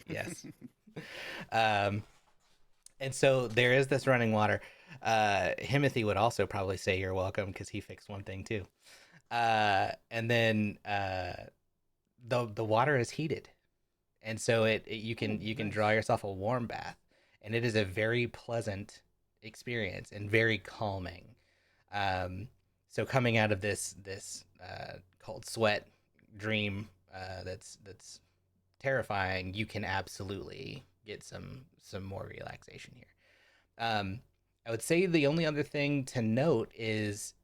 yes. Um, and so there is this running water. Himothy would also probably say you're welcome because he fixed one thing too. And then the water is heated, and so you can draw Nice. yourself a warm bath, and it is a very pleasant experience and very calming. Um, so coming out of this cold sweat dream, that's terrifying, you can absolutely get some more relaxation here. Um, I would say the only other thing to note is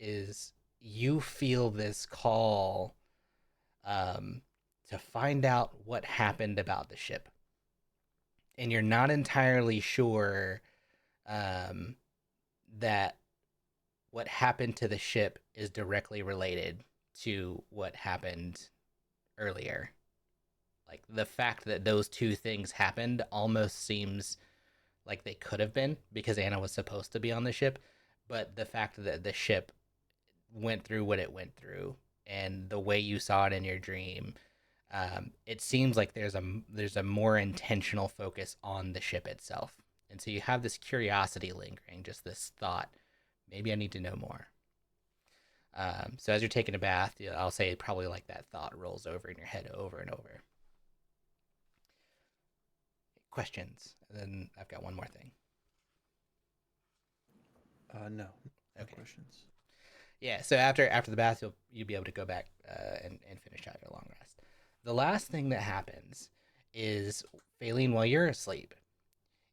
you feel this call, um, to find out what happened about the ship, and you're not entirely sure, um, that what happened to the ship is directly related to what happened earlier. Like the fact that those two things happened almost seems like they could have been because Anna was supposed to be on the ship, but the fact that the ship went through what it went through and the way you saw it in your dream, it seems like there's a more intentional focus on the ship itself, and so you have this curiosity lingering, just this thought, maybe I need to know more. So as you're taking a bath, I'll say probably like that thought rolls over in your head over and over. Questions? And then I've got one more thing. No, no Okay. questions. Yeah. So after the bath, you'll be able to go back, and finish out your long rest. The last thing that happens is, Faylene, while you're asleep,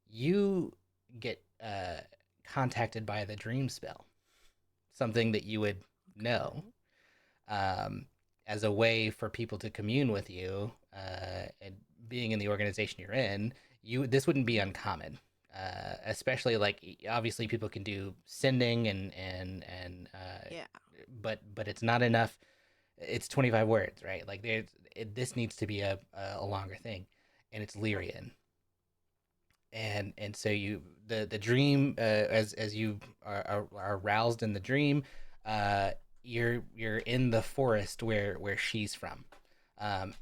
you get contacted by the dream spell, something that you would know, um, as a way for people to commune with you, and being in the organization you're in, this wouldn't be uncommon. Especially like obviously people can do sending and Yeah. but it's not enough. It's 25 words, right? Like this needs to be a longer thing, and it's Lyrian, and so the dream, as you are roused in the dream, you're in the forest where she's from,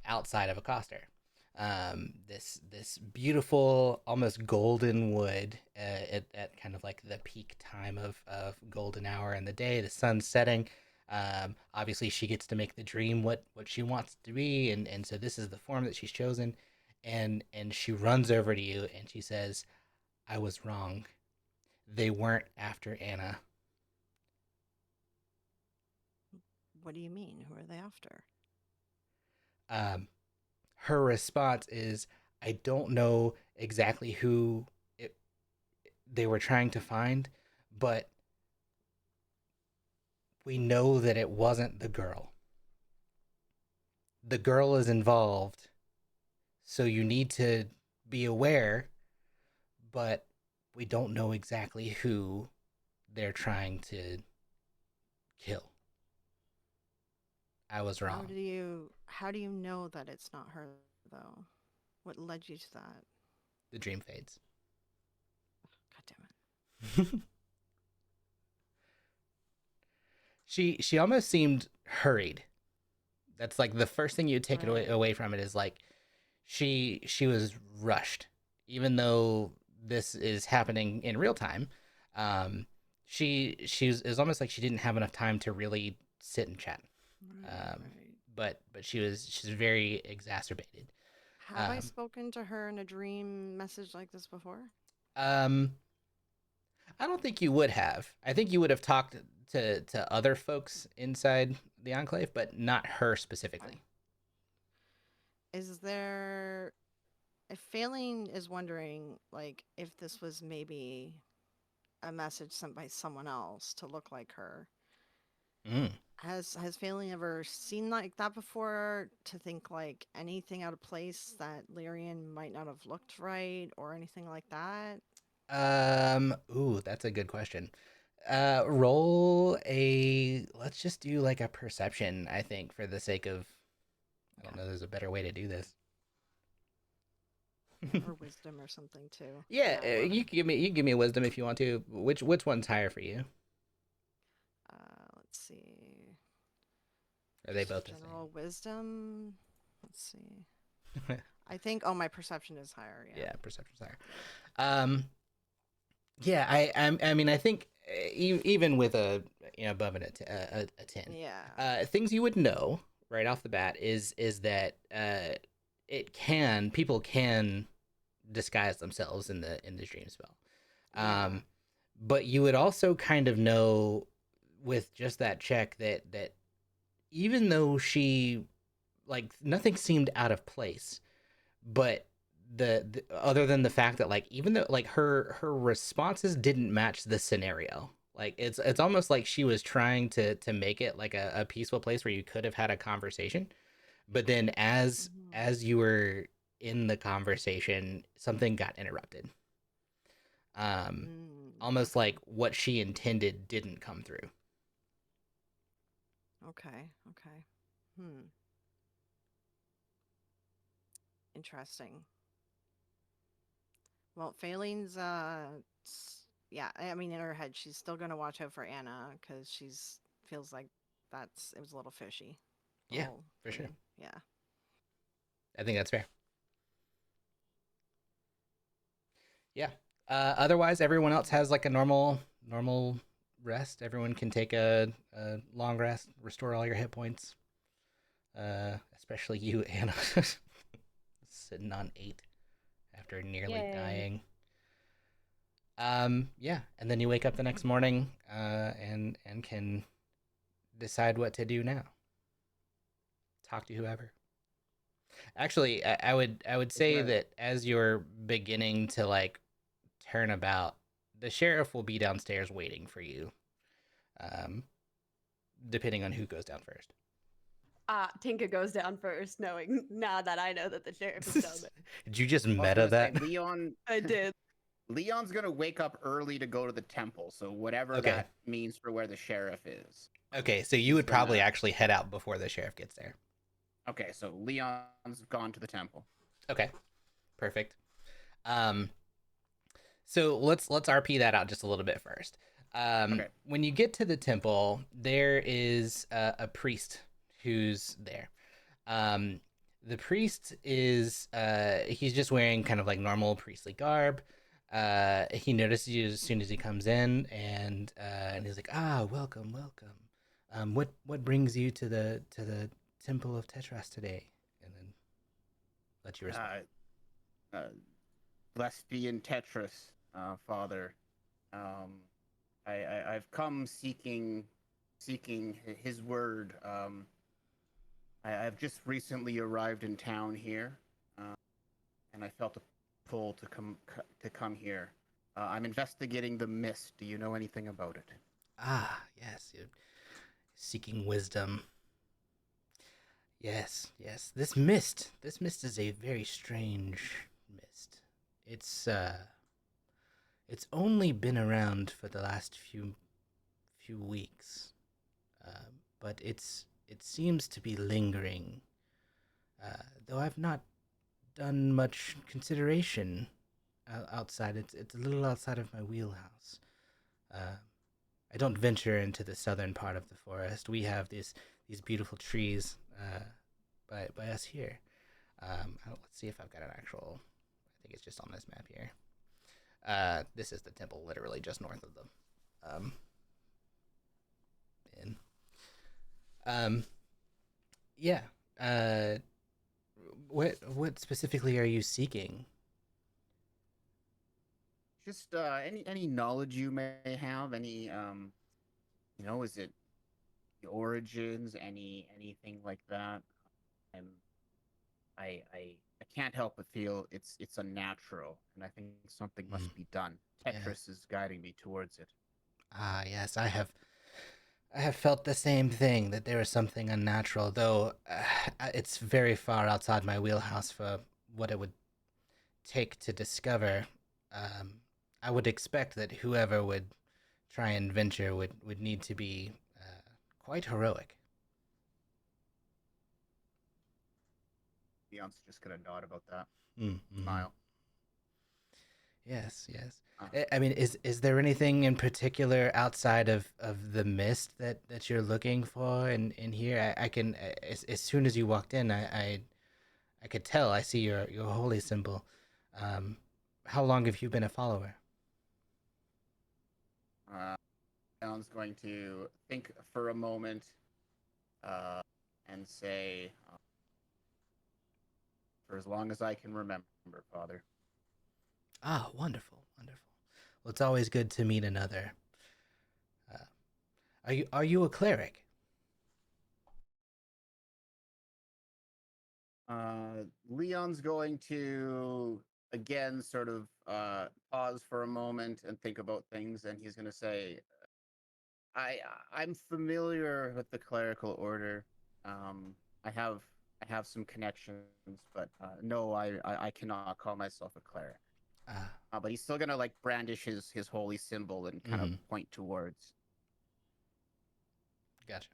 outside of Acoster. This beautiful, almost golden wood, at kind of like the peak time of golden hour in the day, the sun's setting. Obviously, she gets to make the dream what she wants it to be, and so this is the form that she's chosen, and she runs over to you and she says, "I was wrong. They weren't after Anna." What do you mean? Who are they after? Um, Her response is, "I don't know exactly who they were trying to find, but we know that it wasn't the girl. The girl is involved, so you need to be aware, but we don't know exactly who they're trying to kill. I was wrong." How do you know that it's not her though? What led you to that? The dream fades. God damn it. She almost seemed hurried. That's like the first thing you take it away from it is like she was rushed, even though this is happening in real time. It was almost like she didn't have enough time to really sit and chat. Right. But she's very exacerbated. Have I spoken to her in a dream message like this before? I don't think you would have. I think you would have talked to other folks inside the Enclave, but not her specifically. Is there... If Failing is wondering, like, if this was maybe a message sent by someone else to look like her. Has Failing ever seen like that before, to think like anything out of place that Lyrian might not have looked right or anything like that? Ooh, that's a good question. Roll a, let's just do like a perception, I think, for the sake of, I don't know, there's a better way to do this. Or wisdom or something too. Yeah, you can give me a wisdom if you want to. Which one's higher for you? Let's see. Are they both the General wisdom. Let's see. I think my perception is higher. Yeah, perception's higher. Yeah, I mean, I think even with a above a 10, yeah, things you would know right off the bat is that people can disguise themselves in the dream spell. But you would also kind of know with just that check that even though she, like, nothing seemed out of place, but the other than the fact that, like, even though, like, her responses didn't match the scenario, like it's almost like she was trying to make it like a peaceful place where you could have had a conversation, but then as you were in the conversation, something got interrupted. Almost like what she intended didn't come through. Okay. Interesting. Well, Failing's yeah, I mean, in her head she's still gonna watch out for Anna because she's feels like it was a little fishy. Yeah, for sure. Yeah. I think that's fair. Yeah. Otherwise, everyone else has like a normal rest. Everyone can take a long rest, restore all your hit points. Especially you, Anna, sitting on 8 after nearly dying. Yeah, and then you wake up the next morning, and can decide what to do now. Talk to whoever. Actually, I would say that as you're beginning to like turn about, the sheriff will be downstairs waiting for you. Depending on who goes down first. Tinka goes down first, knowing now that I know that the sheriff is down there. Did you just meta that? Leon. I did. Leon's gonna wake up early to go to the temple, so whatever that means for where the sheriff is. Okay, so you would probably actually head out before the sheriff gets there. Okay, so Leon's gone to the temple. Okay, perfect. So let's RP that out just a little bit first. Okay. When you get to the temple, there is a priest who's there. Um, the priest is he's just wearing kind of like normal priestly garb. He notices you as soon as he comes in, and he's like, "Ah, welcome, welcome. What brings you to the temple of Tetras today?" And then let you respond. Uh, Blessed be in Tetris, Father. Um, I've come seeking His word. I've just recently arrived in town here, uh, and I felt a pull to come here. I'm investigating the mist. Do you know anything about it? Ah, yes, you're seeking wisdom. Yes, yes. This mist is a very strange mist. It's it's only been around for the last few weeks, but it seems to be lingering. Though I've not done much consideration outside. It's a little outside of my wheelhouse. Uh, I don't venture into the southern part of the forest. We have these beautiful trees by us here. Let's see if I've got an actual. I think it's just on this map here. This is the temple, literally just north of the inn. Yeah. Uh, what specifically are you seeking? Just any knowledge you may have, any is it the origins, anything like that? I'm I can't help but feel it's unnatural, and I think something Mm, must be done. yeah. Tetris is guiding me towards it. Ah, yes, I have. I have felt the same thing that there is something unnatural, though it's very far outside my wheelhouse for what it would take to discover. Um, I would expect that whoever would try and venture would need to be quite heroic. Leon's just gonna nod about that, Mm-hmm. smile. Yes, yes. Uh, I mean, is there anything in particular outside of the mist that you're looking for in here? I can as soon as you walked in, I could tell. I see your holy symbol. Um, how long have you been a follower? uh, Leon's going to think for a moment, uh, and say, "For as long as I can remember, Father." Ah, wonderful, wonderful. Well, it's always good to meet another. Uh, are you a cleric? Leon's going to again sort of pause for a moment and think about things, and he's going to say, "I I'm familiar with the clerical order. Um, I have I have some connections, but no, I cannot call myself a cleric." Ah, But he's still gonna like brandish his holy symbol and kind of mm-hmm. point towards. Gotcha.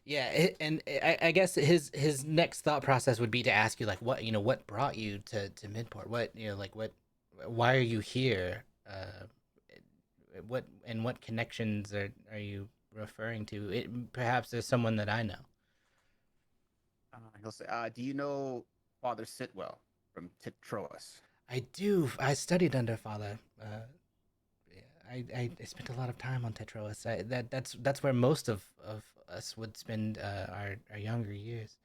Yeah, and I guess his next thought process would be to ask you like what brought you to Midport? What like why are you here? What connections are you referring to? Perhaps there's someone that I know. He'll say, "Do you know Father Sitwell from Troas?" I do. I studied under Father. I spent a lot of time on Tetroas. That's where most of us would spend our younger years.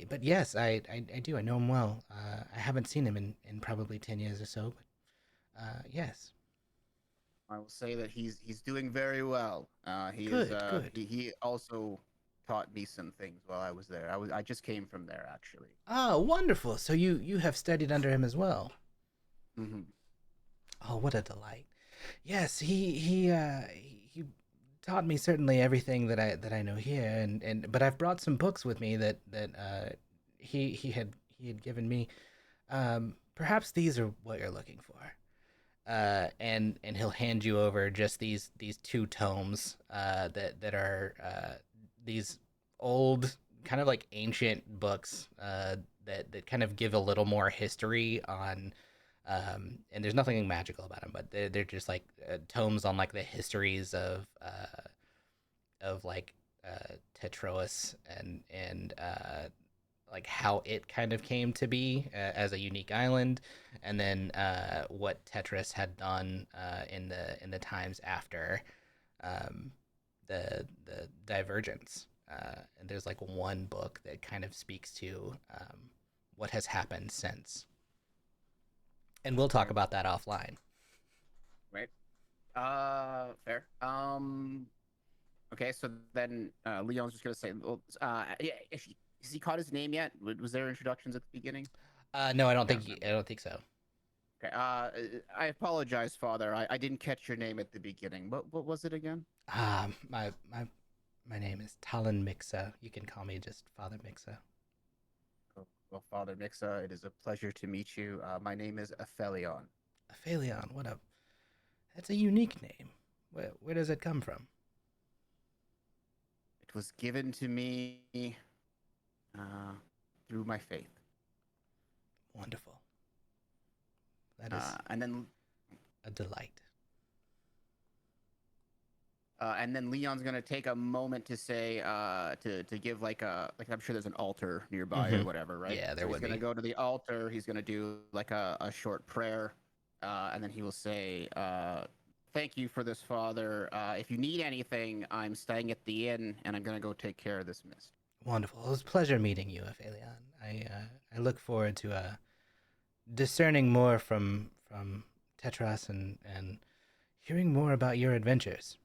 But yes, I do. I know him well. I haven't seen him in probably 10 years or so. But yes, I will say that he's doing very well. He is good, good. he also taught me some things while I was there. I just came from there actually. Oh, wonderful. So you have studied under him as well. Hmm. Oh, what a delight. Yes, he taught me certainly everything that I know here, and but I've brought some books with me that he had given me. Perhaps these are what you're looking for. And he'll hand you over just these two tomes that are these old kind of like ancient books that kind of give a little more history on And there's nothing magical about them, but they're just like tomes on like the histories of like Tetroas and like how it kind of came to be as a unique island, and then what Tetris had done in the times after um, the divergence. And there's like one book that kind of speaks to what has happened since, and we'll talk Right. about that offline. Right. Fair. Okay, so then Leon's just gonna say, well, yeah, has he caught his name yet? Was there introductions at the beginning? No, I don't Can't think remember. I don't think so. Okay. I apologize, Father. I didn't catch your name at the beginning. What was it again? My name is Talon Mixa. You can call me just Father Mixa. Oh, well, Father Mixa, it is a pleasure to meet you. My name is Aphelion. Aphelion, that's a unique name. Where does it come from? It was given to me uh, through my faith. Wonderful. That is And then a delight. And then Leon's gonna take a moment to say, to give like I'm sure there's an altar nearby or whatever, right? Yeah, there So he's would gonna be. go to the altar. He's gonna do like a short prayer, and then he will say, "Thank you for this, Father. If you need anything, I'm staying at the inn, and I'm gonna go take care of this mist." Wonderful. It was a pleasure meeting you, Aphelion. I look forward to discerning more from Tetras and hearing more about your adventures.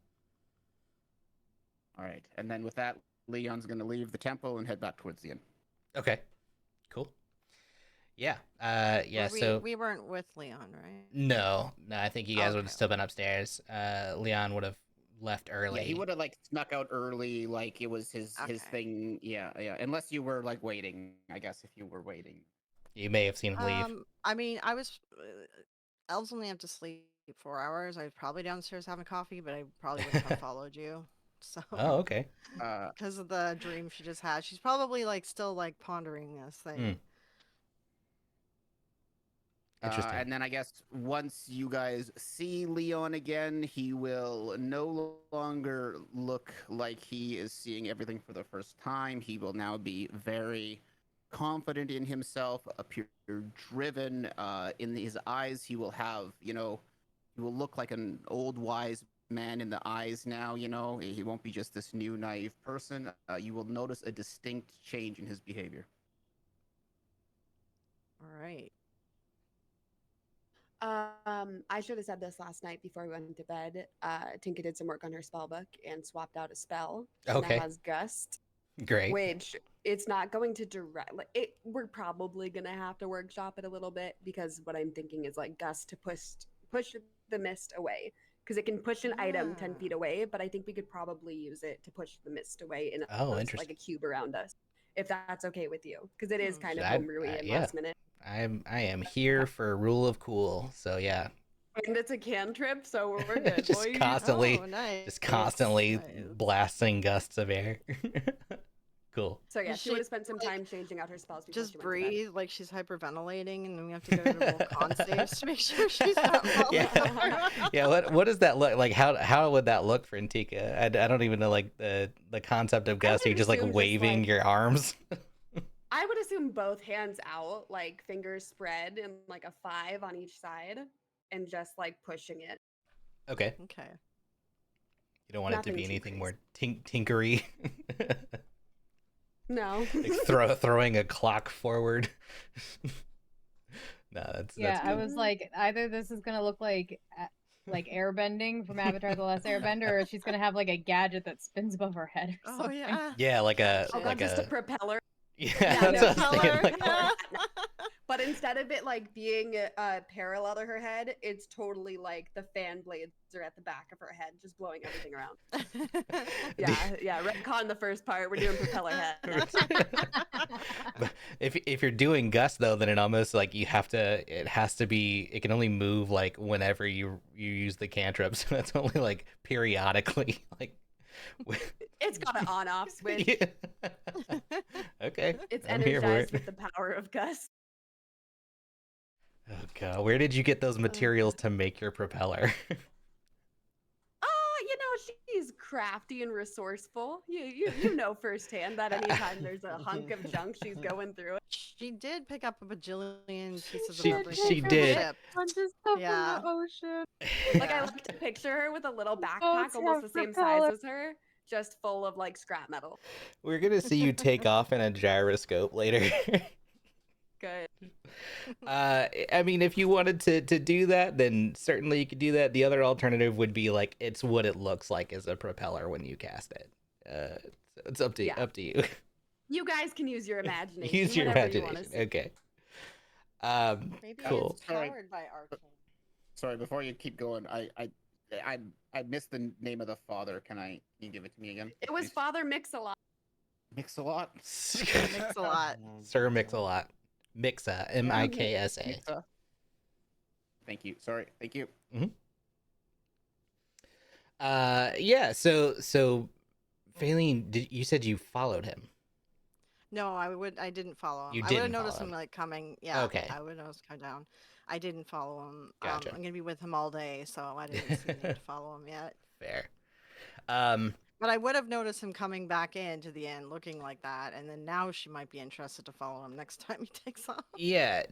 All right, and then with that, Leon's gonna leave the temple and head back towards the inn. Okay. Cool. Yeah. Yeah. Were So we weren't with Leon, right? no, I think you guys would have Okay. still been upstairs. Leon would have left early. Yeah, he would have like snuck out early, like it was his Okay. thing. Yeah, yeah. Unless you were like waiting, I guess if you were waiting. You may have seen him leave. I mean, I was elves only have to sleep 4 hours. I was probably downstairs having coffee, but I probably wouldn't have followed you. So, Oh, okay. because of the dream she just had, she's probably like still like pondering this thing. Interesting. And then I guess once you guys see Leon again, he will no longer look like he is seeing everything for the first time. He will now be very confident in himself, appear driven. In his eyes, he will have, he will look like an old wise man in the eyes now. He won't be just this new naive person. You will notice a distinct change in his behavior. All right. I should have said this last night before we went to bed. Tinka did some work on her spell book and swapped out a spell. She Okay. now has Gust, Great. which it's not going to direct. We're probably gonna have to workshop it a little bit because what I'm thinking is like Gust to push the mist away because it can push an item 10 feet away. But I think we could probably use it to push the mist away in Interesting. like a cube around us, if that's okay with you, because it is kind of I- homebrewy and yeah. last minute. I am here for rule of cool. So yeah. And it's a cantrip, so we're good. Just boys. constantly, Oh, nice. just constantly Nice. blasting gusts of air. Cool. So yeah, Is she she, would have spent some like, time changing out her spells before Just she went to bed. breathe like she's hyperventilating, and then we have to go to roll con saves to make sure she's not falling Yeah. over. Yeah. What does that look like? How would that look for Antika? I don't even know like the concept of gust. would You're just like assume just, waving like- your arms. I would assume both hands out, like fingers spread and like a 5 on each side, and just like pushing it. Okay. Okay. You don't want it to Nothing be too anything more crazy. tinkery. No. Like throwing a clock forward. No, that's Yeah, I good. was like, either this is gonna look like airbending from Avatar: The Last Airbender, or she's gonna have like a gadget that spins above her head. Or Oh something. yeah. Yeah, like a Oh god, like just a a propeller. yeah. Yeah, That's no, what I was thinking. propeller. But instead of it like being parallel to her head, it's totally like the fan blades are at the back of her head, just blowing everything around. Yeah, retcon the first part. We're doing propeller head. But if you're doing gust though, then it almost like it has to be, it can only move like whenever you use the cantrip, so that's only like periodically like It's got an on-off switch. Yeah. Okay, It's I'm here for energized it. with the power of Gus. Oh god, where did you get those materials to make your propeller? She's crafty and resourceful. You know firsthand that anytime there's a hunk of junk, she's going through it. She did pick up a bajillion pieces of She rubber she from the did. ship. bunch of stuff Yeah. from the ocean. Like I Yeah. like to picture her with a little backpack, Boats almost have the same size propellers. as her, just full of like scrap metal. We're gonna see you take off in a gyroscope later. Good. I mean, if you wanted to do that, then certainly you could do that. The other alternative would be like it's what it looks like as a propeller when you cast it. So it's up to Yeah. you. You guys can use your imagination. Use your whatever you wanna imagination. see. Okay. Maybe Cool. it's powered by Arcane. Sorry, before you keep going, I missed the name of the father. Can you give it to me again? It was please? Father Mix-a-Lot. Mix-a-Lot. Mix a lot. Sir Mix-a-Lot. Mixa. Miksa. Mixa. Thank you. Sorry. Thank you. Yeah. So, Faylene, you said you followed him? No, I didn't follow him. You I would have didn't noticed follow him him. like coming. Yeah. Okay. I would have noticed him come down. I didn't follow him. Gotcha. I'm gonna be with him all day, so I didn't see the need to follow him yet. Fair. But I would have noticed him coming back into the end looking like that, and then now she might be interested to follow him next time he takes off. Yeah.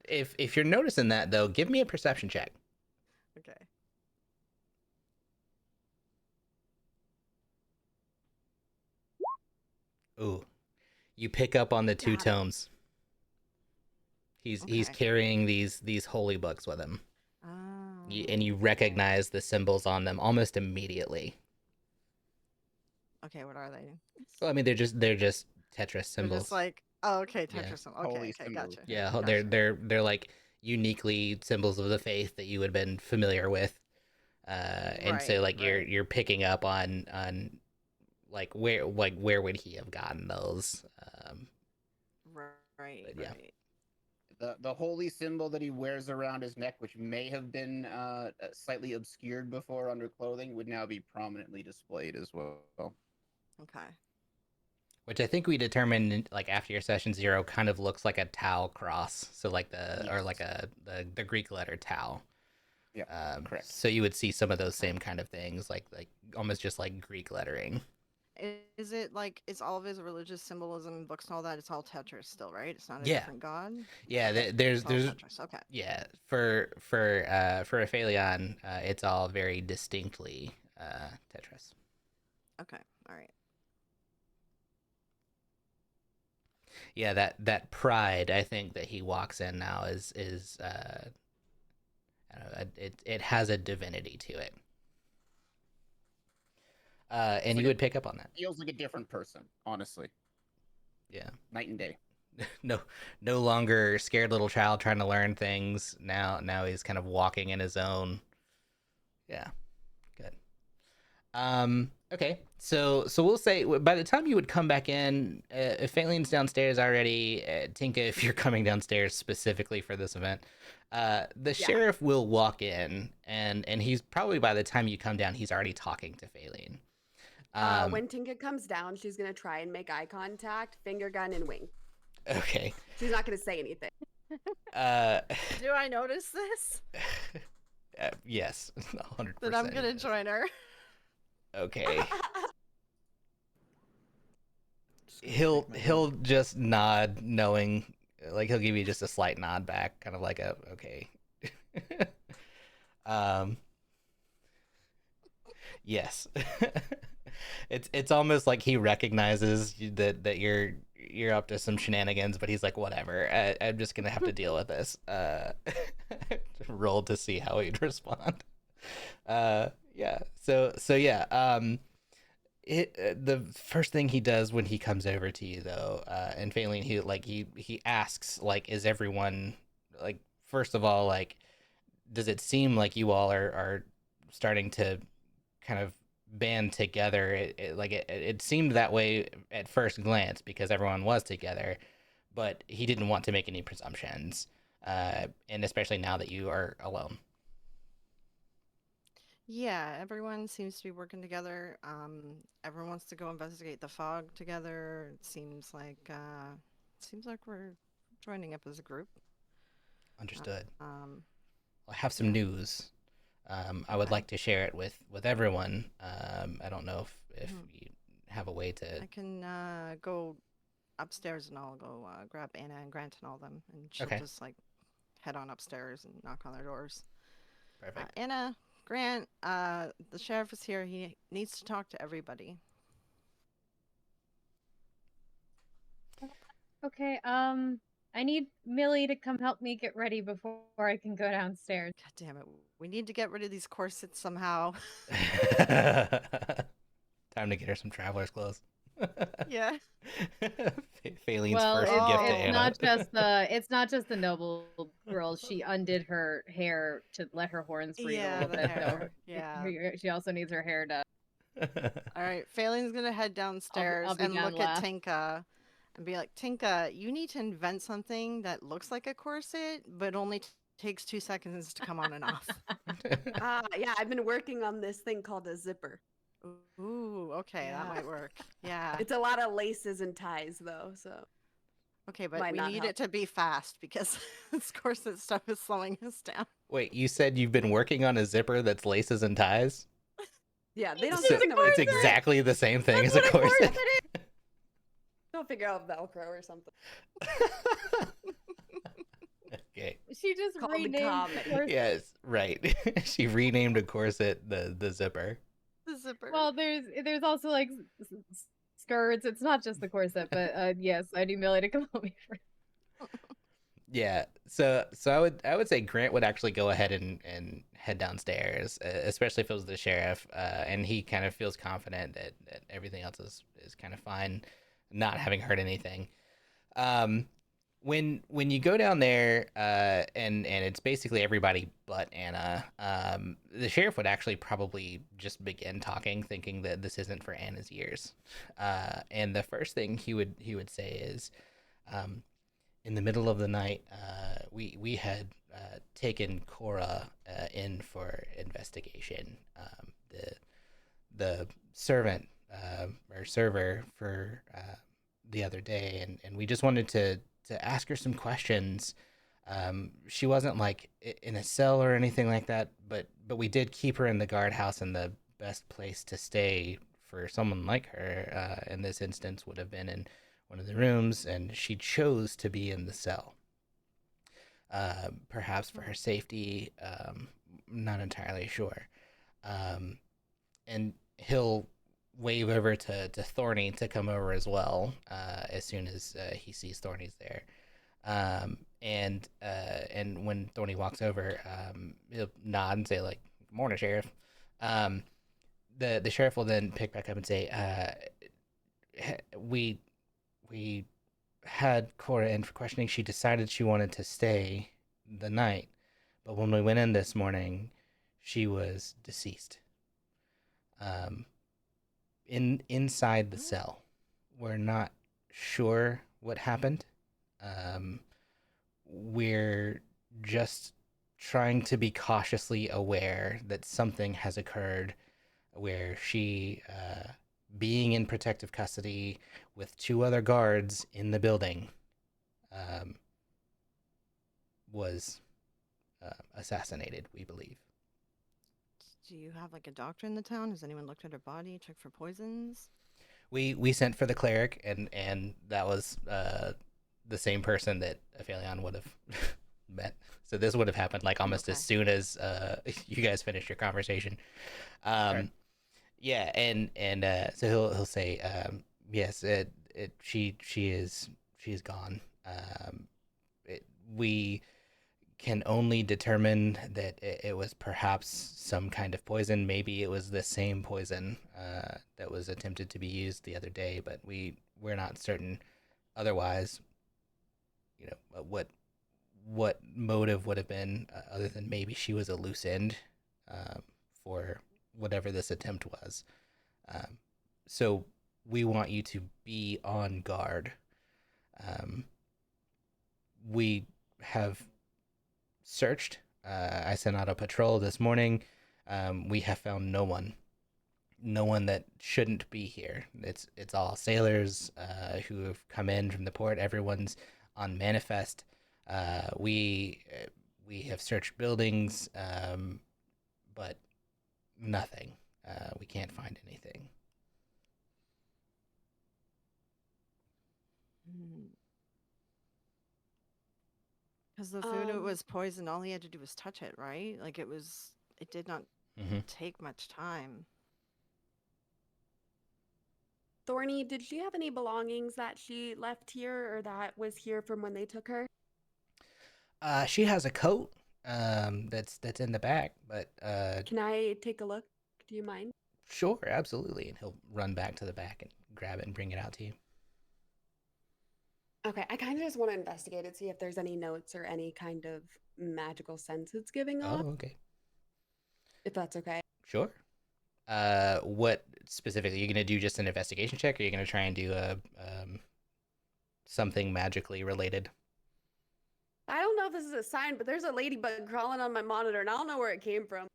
If you're noticing that though, give me a perception check. Okay. Ooh. You pick up on the two Got it. tomes. He's Okay. carrying these holy books with him. Oh. And you recognize the symbols on them almost immediately. Okay, what are they? Well, I mean, they're just Tetris They're symbols. just like, oh, okay, Yeah. Tetris. Okay, Holy okay, symbols. gotcha. Yeah, Gotcha. they're like uniquely symbols of the faith that you would have been familiar with. And so Right, like right. you're picking up on like where would he have gotten those? Right, But yeah. right. The holy symbol that he wears around his neck, which may have been slightly obscured before under clothing, would now be prominently displayed as well. Okay. Which I think we determined like after your session 0 kind of looks like a tau cross. So like or like the Greek letter tau. Yeah, correct. So you would see some of those Okay. same kind of things, like almost just like Greek lettering. Is it like, is all of his religious symbolism and books and all that? It's all Tetris still, right? It's not a Yeah. different god. Yeah, there's It's all Tetris. Okay. yeah for a Phaleon, it's all very distinctly Tetris. Okay. All right. Yeah, that pride I think that he walks in now is I don't know, it has a divinity to it. And you would pick up on that. Feels like a different person, honestly. Yeah. Night and day. No longer scared little child trying to learn things. Now he's kind of walking in his own. Yeah. Good. Okay. So we'll say by the time you would come back in, if Faylene's downstairs already, Tinka, if you're coming downstairs specifically for this event, the sheriff will walk in, and he's probably by the time you come down, he's already talking to Faylene. When Tinka comes down, she's gonna try and make eye contact, finger gun, and wink. Okay. She's not gonna say anything. Do I notice this? Yes, 100%. Then I'm gonna join her. Okay. He'll just nod, knowing, like he'll give you just a slight nod back, kind of like a okay. Yes. It's almost like he recognizes that you're up to some shenanigans, but he's like, whatever. I'm just gonna have to deal with this. Roll to see how he'd respond. Yeah. So yeah. The first thing he does when he comes over to you though, and Faylene, he asks like, is everyone like, first of all, like, does it seem like you all are starting to kind of band together? It seemed that way at first glance because everyone was together, but he didn't want to make any presumptions, and especially now that you are alone. Yeah, everyone seems to be working together. Everyone wants to go investigate the fog together. It seems like we're joining up as a group. Understood. Um, I have some yeah. news. I would Okay. like to share it with everyone. I don't know if Mhm. you have a way to. I can go upstairs and I'll go grab Anna and Grant and all them, and she'll Okay, just like head on upstairs and knock on their doors. perfect. Anna, Grant, the sheriff is here. He needs to talk to everybody. Okay, I need Millie to come help me get ready before I can go downstairs. God damn it. We need to get rid of these corsets somehow. Time to get her some traveler's clothes. Yeah. Phalene's Well, first it's gift to Oh. it's Anna. not just the noble girl. She undid her hair to let her horns breathe a Yeah, little the bit, so hair. Yeah. she also needs her hair done. All right. Phalene's going to head I'll downstairs be and down look at last. Tinka and be like, Tinka, you need to invent something that looks like a corset, but only takes 2 seconds to come on and off. Yeah, I've been working on this thing called a zipper. Ooh, okay. That Yeah. might work. Yeah. It's a lot of laces and ties though, so Okay, but might we not need help. it to be fast because this corset stuff is slowing us down. Wait, you said you've been working on a zipper that's laces and ties? Yeah, they don't It's So just a seem to work. it's corset! exactly the same thing That's as a what a corset. corset is! Don't figure out Velcro or something. Okay. She just Called the renamed comedy. corset. Yes, right. She renamed a corset the zipper. The zipper. Well, there's also like skirts. It's not just the corset, but yes, I need Millie to come help me for. Yeah. So I would say Grant would actually go ahead and head downstairs, especially if it was the sheriff, and he kind of feels confident that everything else is kind of fine, not having heard anything. Um, when you go down there, and it's basically everybody but Anna, the sheriff would actually probably just begin talking, thinking that this isn't for Anna's ears. And the first thing he would say is, um, in the middle of the night, we had taken Cora in for investigation. The servant or server for the other day, and we just wanted to ask her some questions. She wasn't like in a cell or anything like that, but we did keep her in the guardhouse, and the best place to stay for someone like her in this instance would have been in one of the rooms, and she chose to be in the cell. Perhaps for her safety, not entirely sure. Um, and he'll wave over to Thorny to come over as well as soon as he sees Thorny's there. And when Thorny walks over, he'll nod and say like, "Morning, Sheriff." Um, the sheriff will then pick back up and say, "We had Cora in for questioning. She decided she wanted to stay the night, but when we went in this morning, she was deceased. Um, inside the What? cell, we're not sure what happened. We're just trying to be cautiously aware that something has occurred where she, being in protective custody with two other guards in the building, um, was assassinated, we believe." Do you have like a doctor in the town? Has anyone looked at her body, checked for poisons? We sent for the cleric, and that was the same person that Aphelion would have met. So this would have happened like almost as Okay. soon as you guys finished your conversation. Okay. Yeah, and so he'll say, yes, she's gone. We can only determine that it was perhaps some kind of poison. Maybe it was the same poison that was attempted to be used the other day, but we're not certain. Otherwise, what motive would have been other than maybe she was a loose end for whatever this attempt was. Um, so we want you to be on guard. We have searched. I sent out a patrol this morning. We have found no one that shouldn't be here. It's all sailors who have come in from the port. Everyone's on manifest. We have searched buildings, but nothing. We can't find anything. Because the food it was poisoned, all he had to do was touch it, right? Like it did not take much time. Thorny, did she have any belongings that she left here or that was here from when they took her? She has a coat that's in the back, but Can I take a look? Do you mind? sure, absolutely. And he'll run back to the back and grab it and bring it out to you. Okay, I kind of just want to investigate it, see if there's any notes or any kind of magical sense it's giving off. Oh, okay. If that's okay. Sure. What specifically? Are you gonna do just an investigation check, or are you gonna try and do a something magically related? I don't know if this is a sign, but there's a ladybug crawling on my monitor, and I don't know where it came from.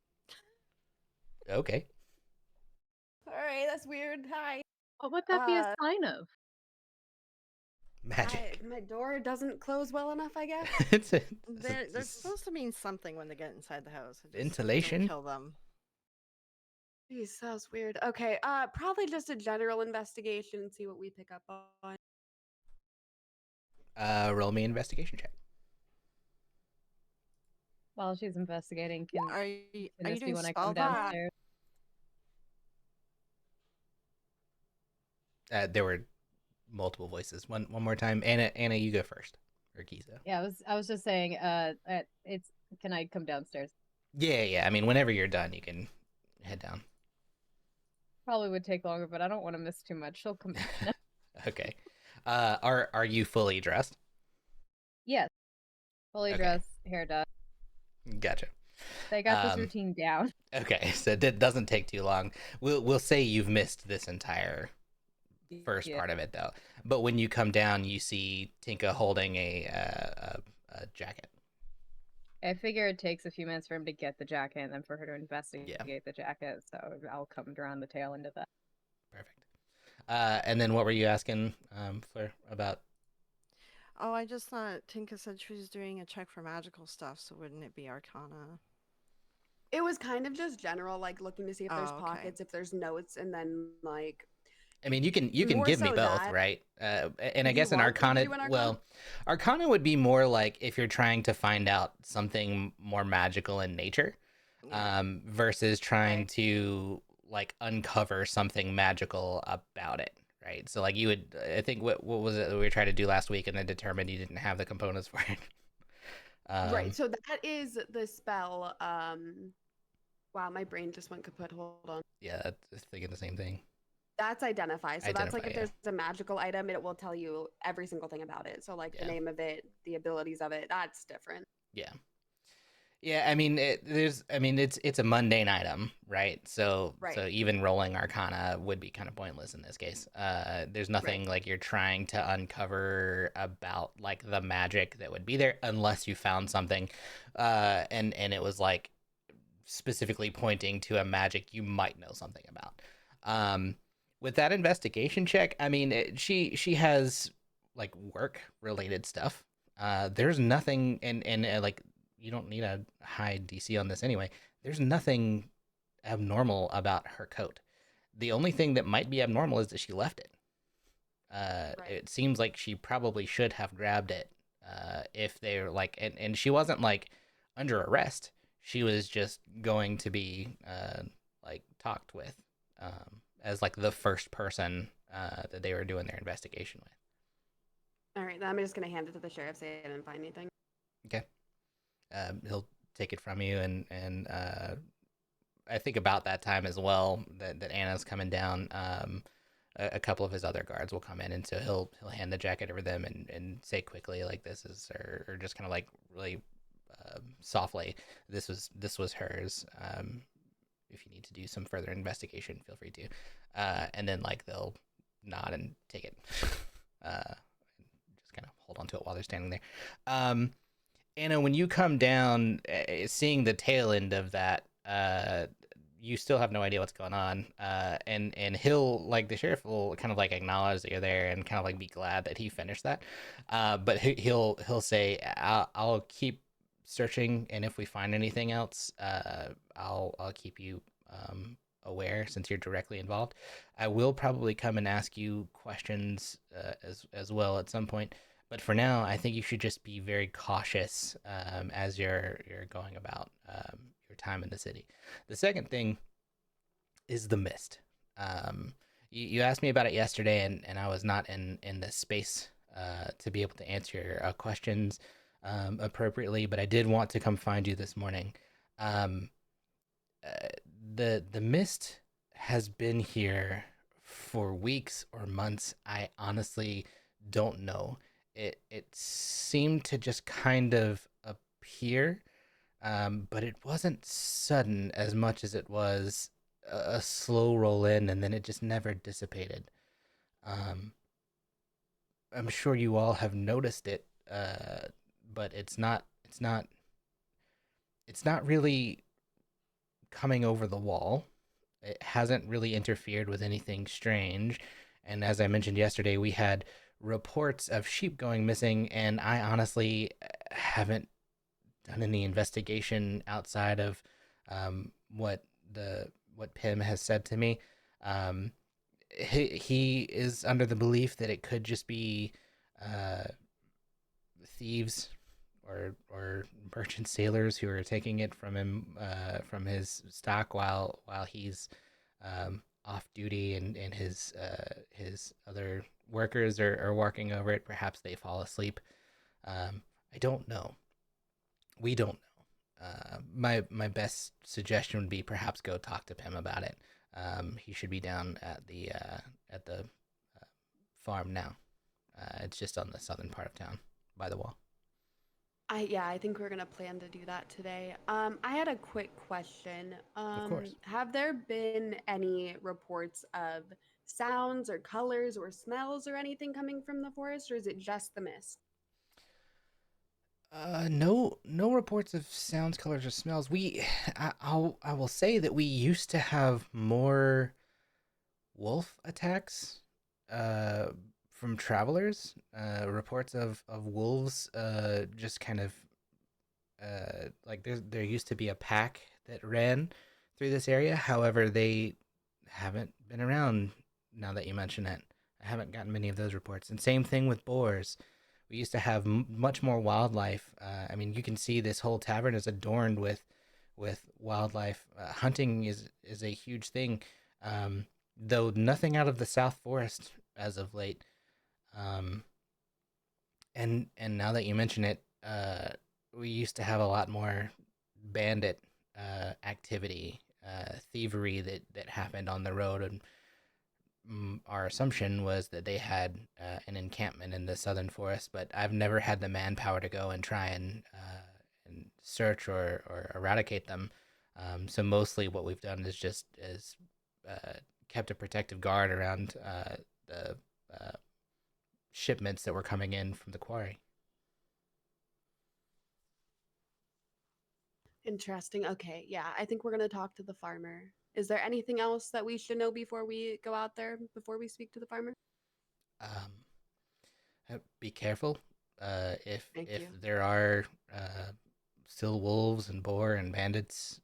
Okay. All right, that's weird. Hi. What would that be a sign of? Magic. My door doesn't close well enough, I guess. They're supposed to mean something when they get inside the house. It just Ventilation? don't kill them. Jeez, that was weird. Okay, probably just a general investigation and see what we pick up on. Roll me an investigation check. While she's investigating, can Are you this be doing when I come spell downstairs? There were multiple voices. One more time. Anna, you go first. Or Giza. Yeah, I was just saying, it's can I come downstairs? Yeah. I mean, whenever you're done, you can head down. Probably would take longer, but I don't want to miss too much. She'll come in. Okay. Are you fully dressed? Yes. Fully Okay. dressed, hair done. Gotcha. They got this routine down. Okay, so it doesn't take too long. We'll say you've missed this entire first part of it though. But when you come down, you see Tinka holding a jacket. I figure it takes a few minutes for him to get the jacket and then for her to investigate the jacket. So I'll come around the tail end of that. Perfect. And then what were you asking for about? Oh, I just thought Tinka said she was doing a check for magical stuff, so wouldn't it be Arcana? It was kind of just general, like looking to see if there's okay. pockets, if there's notes, and then like. I mean, you can More give me so both, that. right? And I You guess an want me to Arcana, do an Arcana? well, Arcana would be more like if you're trying to find out something more magical in nature, versus trying to like uncover something magical about it, right? So like you would, I think what was it that we were trying to do last week, and then determined you didn't have the components for it. Right. So that is the spell. Wow, my brain just went kaput. Hold on. Yeah, I was thinking the same thing. That's identify. So that's like Identify, if there's a magical item, it will tell you every single thing about it. So like the name of it, the abilities of it, that's different. Yeah, I mean, it's a mundane item, right? So even rolling Arcana would be kind of pointless in this case. There's nothing like you're trying to uncover about like the magic that would be there unless you found something, and it was like specifically pointing to a magic you might know something about. With that investigation check, I mean, she has like work related stuff. There's nothing, and like you don't need a high DC on this anyway. There's nothing abnormal about her coat. The only thing that might be abnormal is that she left it. It seems like she probably should have grabbed it if they're like, and she wasn't like under arrest. She was just going to be like talked with as like the first person that they were doing their investigation with. All right, then I'm just gonna hand it to the sheriff. Say I didn't find anything. Okay. He'll take it from you, and I think about that time as well that Anna's coming down. A couple of his other guards will come in, and so he'll hand the jacket over them and say quickly like this is, or just kind of like really softly, this was hers. If you need to do some further investigation, feel free to. And then like they'll nod and take it. Just kind of hold on to it while they're standing there. Anna, when you come down, seeing the tail end of that, you still have no idea what's going on. And he'll like the sheriff will kind of like acknowledge that you're there and kind of like be glad that he finished that. But he'll say, I'll keep searching, and if we find anything else, I'll keep you aware since you're directly involved. I will probably come and ask you questions as well at some point. But for now, I think you should just be very cautious as you're going about your time in the city. The second thing is the mist. You asked me about it yesterday, and I was not in the space to be able to answer your questions appropriately, but I did want to come find you this morning. Um, uh, the mist has been here for weeks or months. I honestly don't know. It seemed to just kind of appear, but it wasn't sudden as much as it was a slow roll in, and then it just never dissipated. Um, I'm sure you all have noticed it, but it's not really coming over the wall. It hasn't really interfered with anything strange. And as I mentioned yesterday, we had reports of sheep going missing, and I honestly haven't done any investigation outside of what Pim has said to me. Um, he is under the belief that it could just be uh, thieves or merchant sailors who are taking it from him from his stock while he's off duty, and his other workers are walking over it. Perhaps they fall asleep. I don't know. We don't know. My best suggestion would be perhaps go talk to Pim about it. He should be down at the farm now. It's just on the southern part of town by the wall. I think we're gonna plan to do that today. I had a quick question. Of course. Have there been any reports of sounds or colors or smells or anything coming from the forest, or is it just the mist? No reports of sounds, colors, or smells. I will say that we used to have more wolf attacks, uh, from travelers. Reports of wolves, just kind of, like there used to be a pack that ran through this area. However, they haven't been around now that you mention it. I haven't gotten many of those reports. And same thing with boars. We used to have much more wildlife. I mean, you can see this whole tavern is adorned with wildlife. Hunting is a huge thing, though nothing out of the South Forest as of late. Um, and now that you mention it, we used to have a lot more bandit activity, thievery that happened on the road, and our assumption was that they had an encampment in the southern forest, but I've never had the manpower to go and try and search or eradicate them. So mostly what we've done is just kept a protective guard around the shipments that were coming in from the quarry. Interesting. Okay, yeah, I think we're gonna talk to the farmer. Is there anything else that we should know before we go out there, before we speak to the farmer? Um, be careful. Thank If you. there are still wolves and boar and bandits,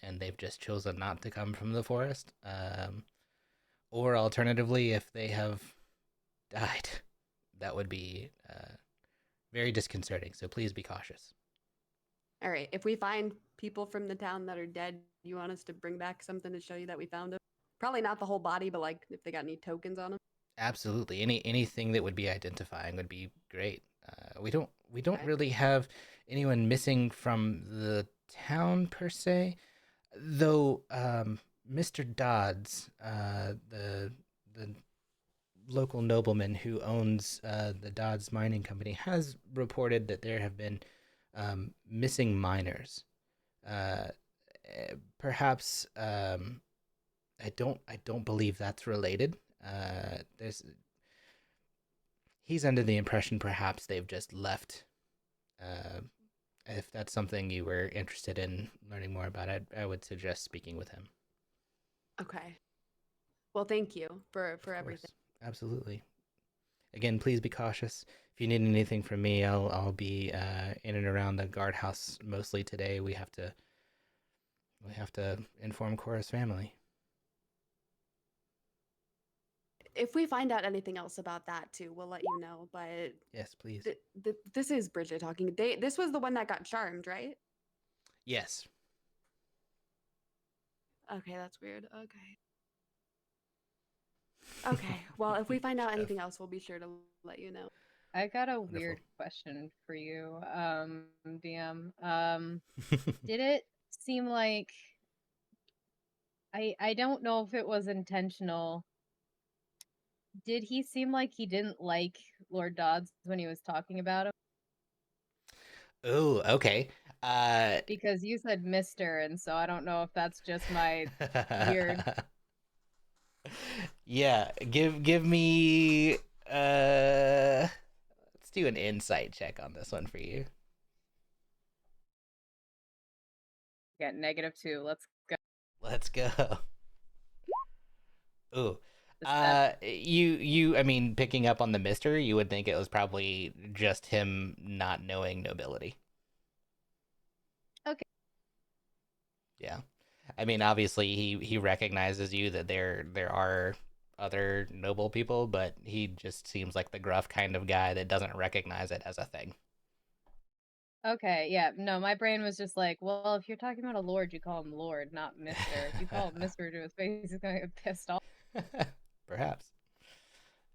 and they've just chosen not to come from the forest, or alternatively, if they have died, that would be very disconcerting. So please be cautious. All right, if we find people from the town that are dead, you want us to bring back something to show you that we found them? Probably not the whole body, but like if they got any tokens on them. Absolutely, anything that would be identifying would be great. We don't Okay. really have anyone missing from the town per se, though. Mr. Dodds, the local nobleman who owns the Dodds Mining Company, has reported that there have been missing miners. Uh, Perhaps I don't believe that's related. There's He's under the impression perhaps they've just left. Uh, if that's something you were interested in learning more about, I would suggest speaking with him. Okay. Well, thank you for Of course. everything. Absolutely. Again, please be cautious. If you need anything from me, I'll be in and around the guardhouse mostly today. We have to inform Cora's family. If we find out anything else about that too, we'll let you know. But Yes, please. this is Bridget talking. This was the one that got charmed, right? Yes. Okay, that's weird. Okay. Well, if we find out Chef. anything else, we'll be sure to let you know. I got a Wonderful. weird question for you, DM. Did it seem like I don't know if it was intentional. Did he seem like he didn't like Lord Dodds when he was talking about him? Oh, okay. Because you said Mister, and so I don't know if that's just my weird. Yeah, give me let's do an insight check on this one for you. Yeah, -2. Let's go. Let's go. Ooh. Just I mean, picking up on the mister, you would think it was probably just him not knowing nobility. Okay. Yeah. I mean, obviously he recognizes you that there are other noble people, but he just seems like the gruff kind of guy that doesn't recognize it as a thing. Okay, yeah. No, my brain was just like, well, if you're talking about a lord, you call him Lord, not Mister. If you call him Mister to his face, he's gonna get pissed off. Perhaps.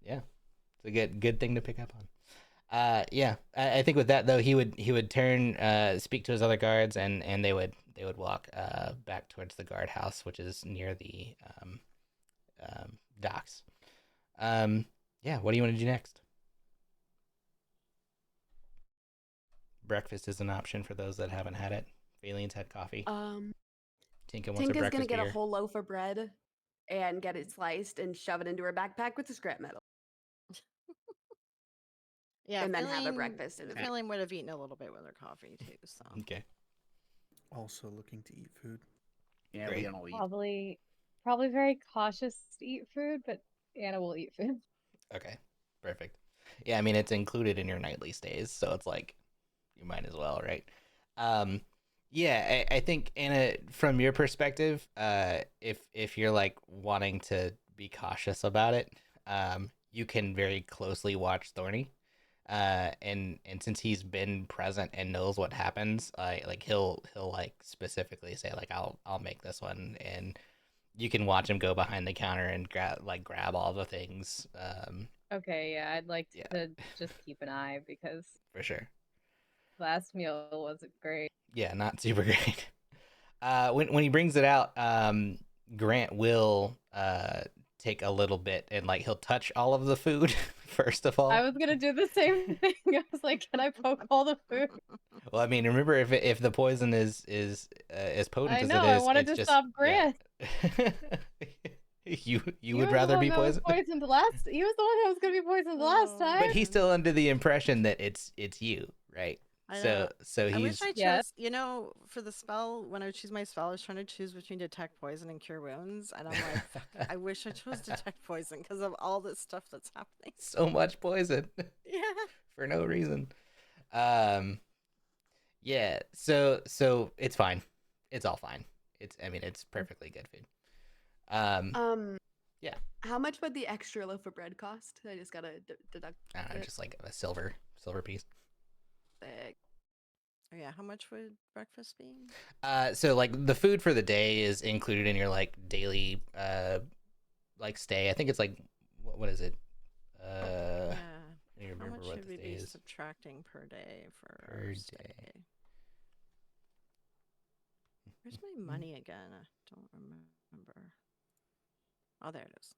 Yeah. It's a good thing to pick up on. Yeah. I think with that though, he would turn, speak to his other guards, and they would walk back towards the guardhouse, which is near the docks. Yeah. What do you want to do next? Breakfast is an option for those that haven't had it. Phalene's had coffee. Tinka wants a Tinka's gonna breakfast get beer. a whole loaf of bread and get it sliced and shove it into her backpack with the scrap metal. Yeah, And then have a breakfast in the morning. Feeling would have eaten a little bit with her coffee too. So Okay. Also looking to eat food. Yeah, Great. we don't eat. Probably very cautious to eat food, but Anna will eat food. Okay. Perfect. Yeah, I mean it's included in your nightly stays, so it's like you might as well, right? Um, yeah, I think Anna, from your perspective, if you're like wanting to be cautious about it, you can very closely watch Thorny, and since he's been present and knows what happens, like he'll like specifically say like I'll make this one, and you can watch him go behind the counter and grab all the things. Okay, yeah, I'd like Yeah. to just keep an eye because For sure. last meal wasn't great. Yeah, not super great. When he brings it out, Grant will take a little bit and like he'll touch all of the food first of I all. was gonna do the same thing. I was like, can I poke all the food? Well, I mean, remember if the poison is as potent I as know, it I is, wanted it's to just stop Grant. Yeah. you He would was the rather one be that was poisoned, poisoned last. He was the one that was gonna be poisoned last time. but he's still under the impression that it's you, right? I know. So I wish he's I chose. Yeah. You know, for the spell, when I would choose my spell, I was trying to choose between detect poison and cure wounds, and I'm like, fuck, I wish I chose detect poison because of all this stuff that's happening. so much poison Yeah. for no reason. Yeah, so it's fine. It's all fine. I mean it's perfectly good food. Yeah. How much would the extra loaf of bread cost? I just gotta deduct I don't know, it. just like a silver piece. Oh, yeah. How much would breakfast be? So like the food for the day is included in your like daily like stay. I think it's like what is it? Yeah. I don't How remember much what should the we day be is. subtracting per day for Per our day. stay? Where's my money again? I don't remember. Oh, there it is.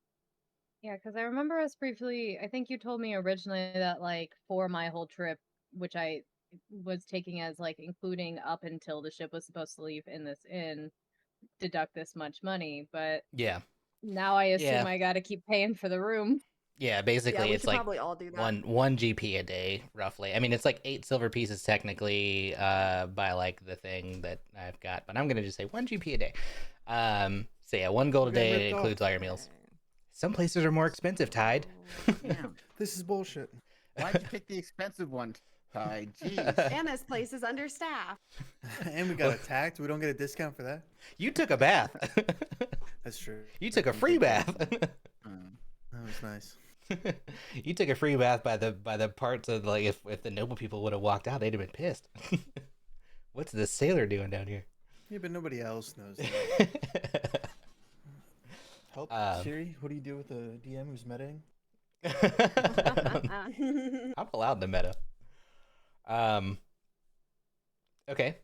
Yeah, because I remember us briefly. I think you told me originally that like for my whole trip, which I was taking as like including up until the ship was supposed to leave in this inn, deduct this much money. But Yeah. now I assume Yeah. I got to keep paying for the room. Yeah, Yeah, basically we it's should like probably all do that. one GP a day, roughly. I mean, it's like 8 silver pieces technically by like the thing that I've got, but I'm gonna just say 1 GP a day. So yeah, 1 gold a We got day ripped off. includes all your meals. Some places are more expensive, Tide. Damn. This is bullshit. Why'd you pick the expensive one, Ty? Jeez. And this place is understaffed. And we got attacked. We don't get a discount for that. You took a bath. That's true. You took a We free did bath. that was nice. You took a free bath by the parts of like if the noble people would have walked out, they'd have been pissed. What's this sailor doing down here? Yeah, but nobody else knows that. Help, Siri. What do you do with a DM who's metaing? I'm allowed to meta. Okay.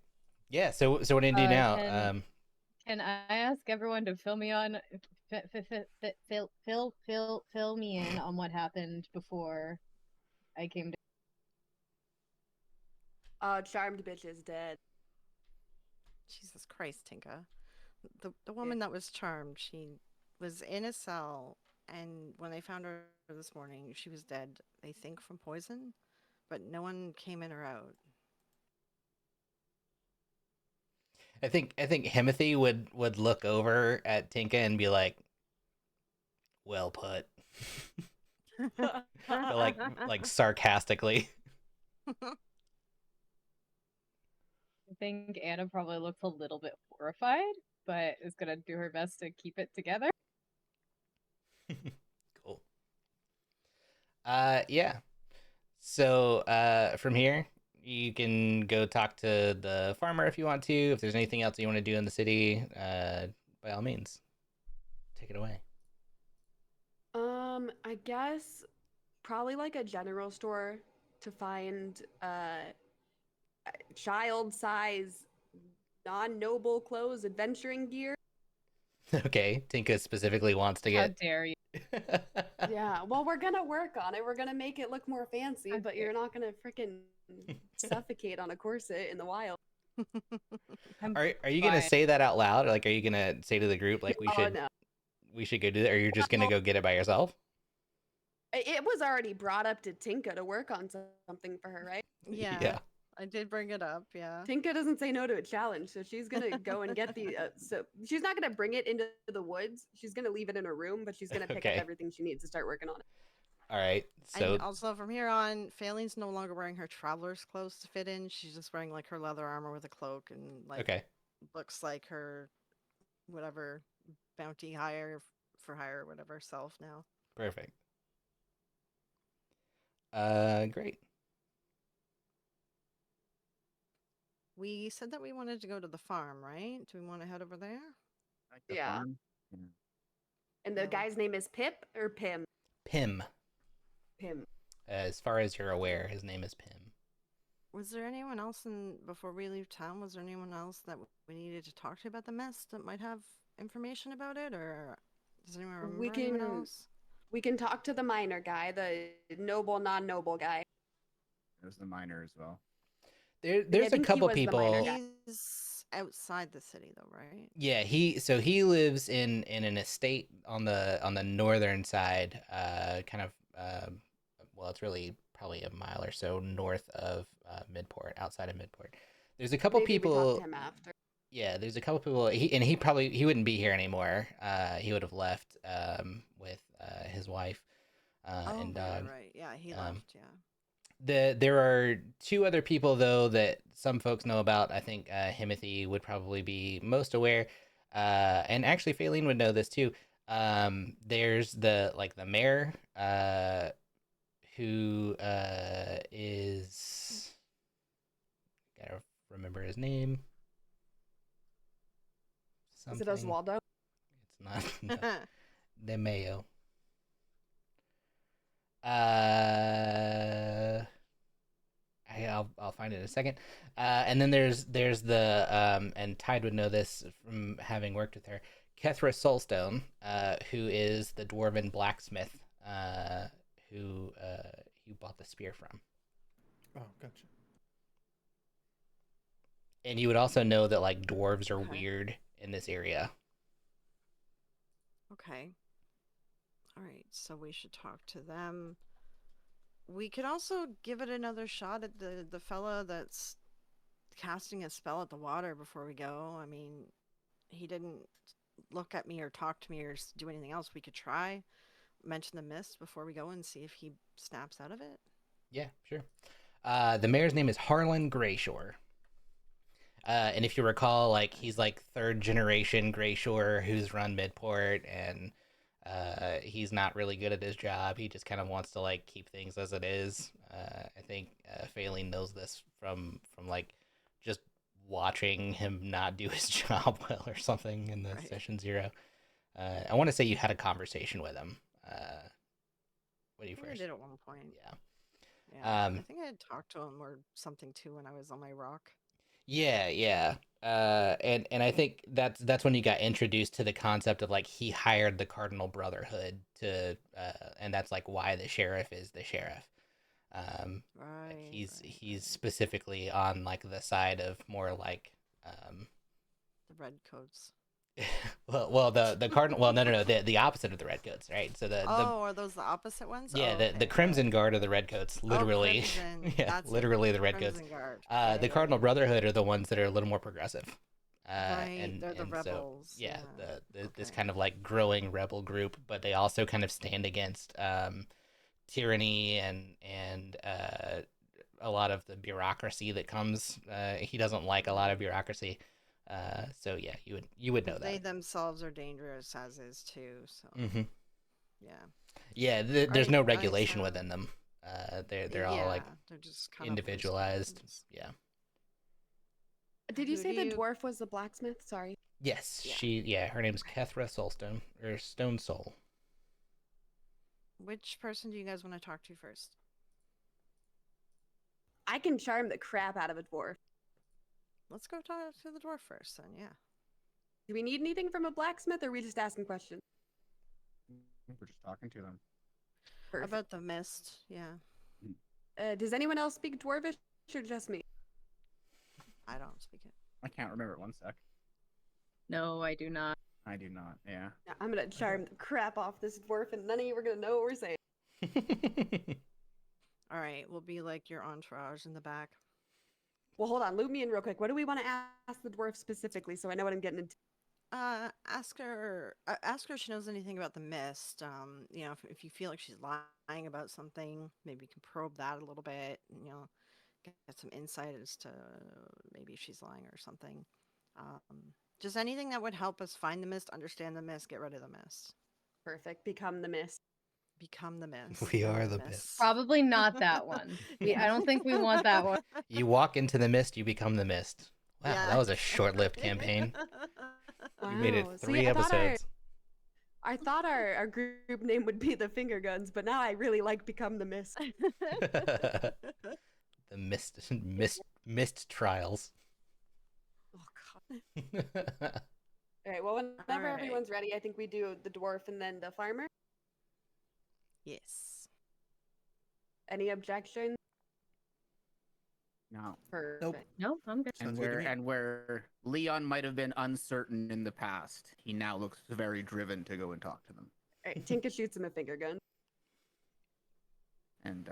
Yeah. So what do you do now? Can I ask everyone to fill me on, fill me in on what happened before I came to. Charmed bitch is dead. Jesus Christ, Tinka. The woman that was charmed, she was in a cell, and when they found her this morning, she was dead, they think from poison, but no one came in or out. I think Himothy would look over at Tinka and be like, "Well put," but like sarcastically. I think Anna probably looks a little bit horrified, but is gonna do her best to keep it together. Cool. Yeah. So from here, you can go talk to the farmer if you want to. If there's anything else you want to do in the city, by all means, take it away. I guess probably like a general store to find child-size, non-noble clothes, adventuring gear. Okay, Tinka specifically wants to How get. dare you? Yeah, well, we're gonna work on it. We're gonna make it look more fancy, but you're not gonna freaking suffocate on a corset in the wild. Are you gonna say that out loud? Like, are you gonna say to the group like Oh, no. we should go do that, or you're just gonna go get it by yourself? It was already brought up to Tinka to work on something for her, right? Yeah. Yeah. I did bring it up, yeah. Tinka doesn't say no to a challenge, so she's gonna go and get the. So she's not gonna bring it into the woods. She's gonna leave it in her room, but she's gonna pick Okay. up everything she needs to start working on it. All right. So And also from here on, Failing's no longer wearing her traveler's clothes to fit in. She's just wearing like her leather armor with a cloak and like okay. looks like her whatever bounty hire for hire or whatever self now. Perfect. Great. We said that we wanted to go to the farm, right? Do we want to head over there? Like the Yeah. farm? And the No. guy's name is Pip or Pim? Pim. Pim. As far as you're aware, his name is Pim. Was there anyone else before we leave town? Was there anyone else that we needed to talk to about the mess that might have information about it, or does anyone remember We anyone can- else? We can talk to the miner guy, the noble, non-noble guy. There's the miner as well. There's I a think he couple was the people. miner guy. He's outside the city, though, right? Yeah, he lives in an estate on the northern side, kind of well, it's really probably a mile or so north of Midport, outside of Midport. There's a couple Maybe we talk people. to him after. Yeah, there's a couple people. He wouldn't be here anymore. He would have left with his wife and dog. right. Yeah, he Um, left. Yeah. There are two other people though that some folks know about. I think Himothy would probably be most aware, and actually Faylene would know this too. There's the mayor, who is, gotta remember his name. Is it Something. Oswaldo? It's not. No. De Mayo. I'll find it in a second. And then there's the and Tide would know this from having worked with her, Kethra Soulstone, who is the dwarven blacksmith, who you bought the spear from. Oh, gotcha. And you would also know that like dwarves are Okay. weird in this area. Okay. All right. So we should talk to them. We could also give it another shot at the fella that's casting a spell at the water before we go. I mean, he didn't look at me or talk to me or do anything else, we could try mention the mist before we go and see if he snaps out of it. Yeah, sure. The mayor's name is Harlan Grayshore. And if you recall, like he's like third generation Grayshore who's run Midport, and he's not really good at his job. He just kind of wants to like keep things as it is. I think Phelan knows this from like just watching him not do his job well or something in the Right. session 0. I want to say you had a conversation with him when you I think I first. did at one point. Yeah. Yeah. I think I had talked to him or something too when I was on my rock. Yeah, yeah. And I think that's when you got introduced to the concept of like he hired the Cardinal Brotherhood to and that's like why the sheriff is the sheriff. Like Right. he's specifically on like the side of more like um The redcoats. well the cardinal well no the opposite of the redcoats, right? So the Are those the opposite ones? yeah, Oh, the okay. Crimson Guard are the redcoats, Oh, literally. Crimson. Yeah, That's it. literally the redcoats. Crimson Guard. Yeah, The yeah, Cardinal yeah. Brotherhood are the ones that are a little more progressive. Right. They're the And so rebels. yeah, Yeah. this Okay. kind of like growing rebel group, but they also kind of stand against tyranny and a lot of the bureaucracy that comes. He doesn't like a lot of Right. bureaucracy. So yeah, you would know They that. themselves are dangerous, as is too. So Hmm. yeah. Yeah, All there's right, no guys. regulation within them. They're all Yeah, like they're just kind of loose individualized. cannons. Yeah. Did you Who say do the you? dwarf was the blacksmith? Sorry. Yes, Yeah. her name's Kethra Soulstone or Stone Soul. Which person do you guys want to talk to first? I can charm the crap out of a dwarf. Let's go talk to the dwarf first, then. Yeah. Do we need anything from a blacksmith, or are we just asking questions? We're just talking to them. Perfect. About the mist. Yeah. Does anyone else speak dwarvish, or just me? I don't speak it. I can't remember. 1 sec. No, I do not. I do not. Yeah. Yeah, I'm gonna charm the crap off this dwarf, and none of you are gonna know what we're saying. All right. We'll be like your entourage in the back. Well, hold on, loop me in real quick. What do we want to ask the dwarf specifically, so I know what I'm getting into? Ask her. Ask her if she knows anything about the mist. If you feel like she's lying about something, maybe you can probe that a little bit. Get some insight as to maybe if she's lying or something. Just anything that would help us find the mist, understand the mist, get rid of the mist. Perfect. Become the mist. Become the mist. We You're are the the mist. Probably not that one. I don't think we want that one. You walk into the mist, you become the mist. Wow, Yeah. that was a short-lived campaign. You made it Wow. 3 See, episodes. I thought our group name would be the Finger Guns, but now I really like Become the Mist. The mist trials. Oh god. All right. Well, whenever right. everyone's ready, I think we do the dwarf and then the farmer. Yes. Any objections? No. Perfect. No, I'm good. Sounds good to me. Where Leon might have been uncertain in the past, he now looks very driven to go and talk to them. All right. Tinka shoots him a finger gun. And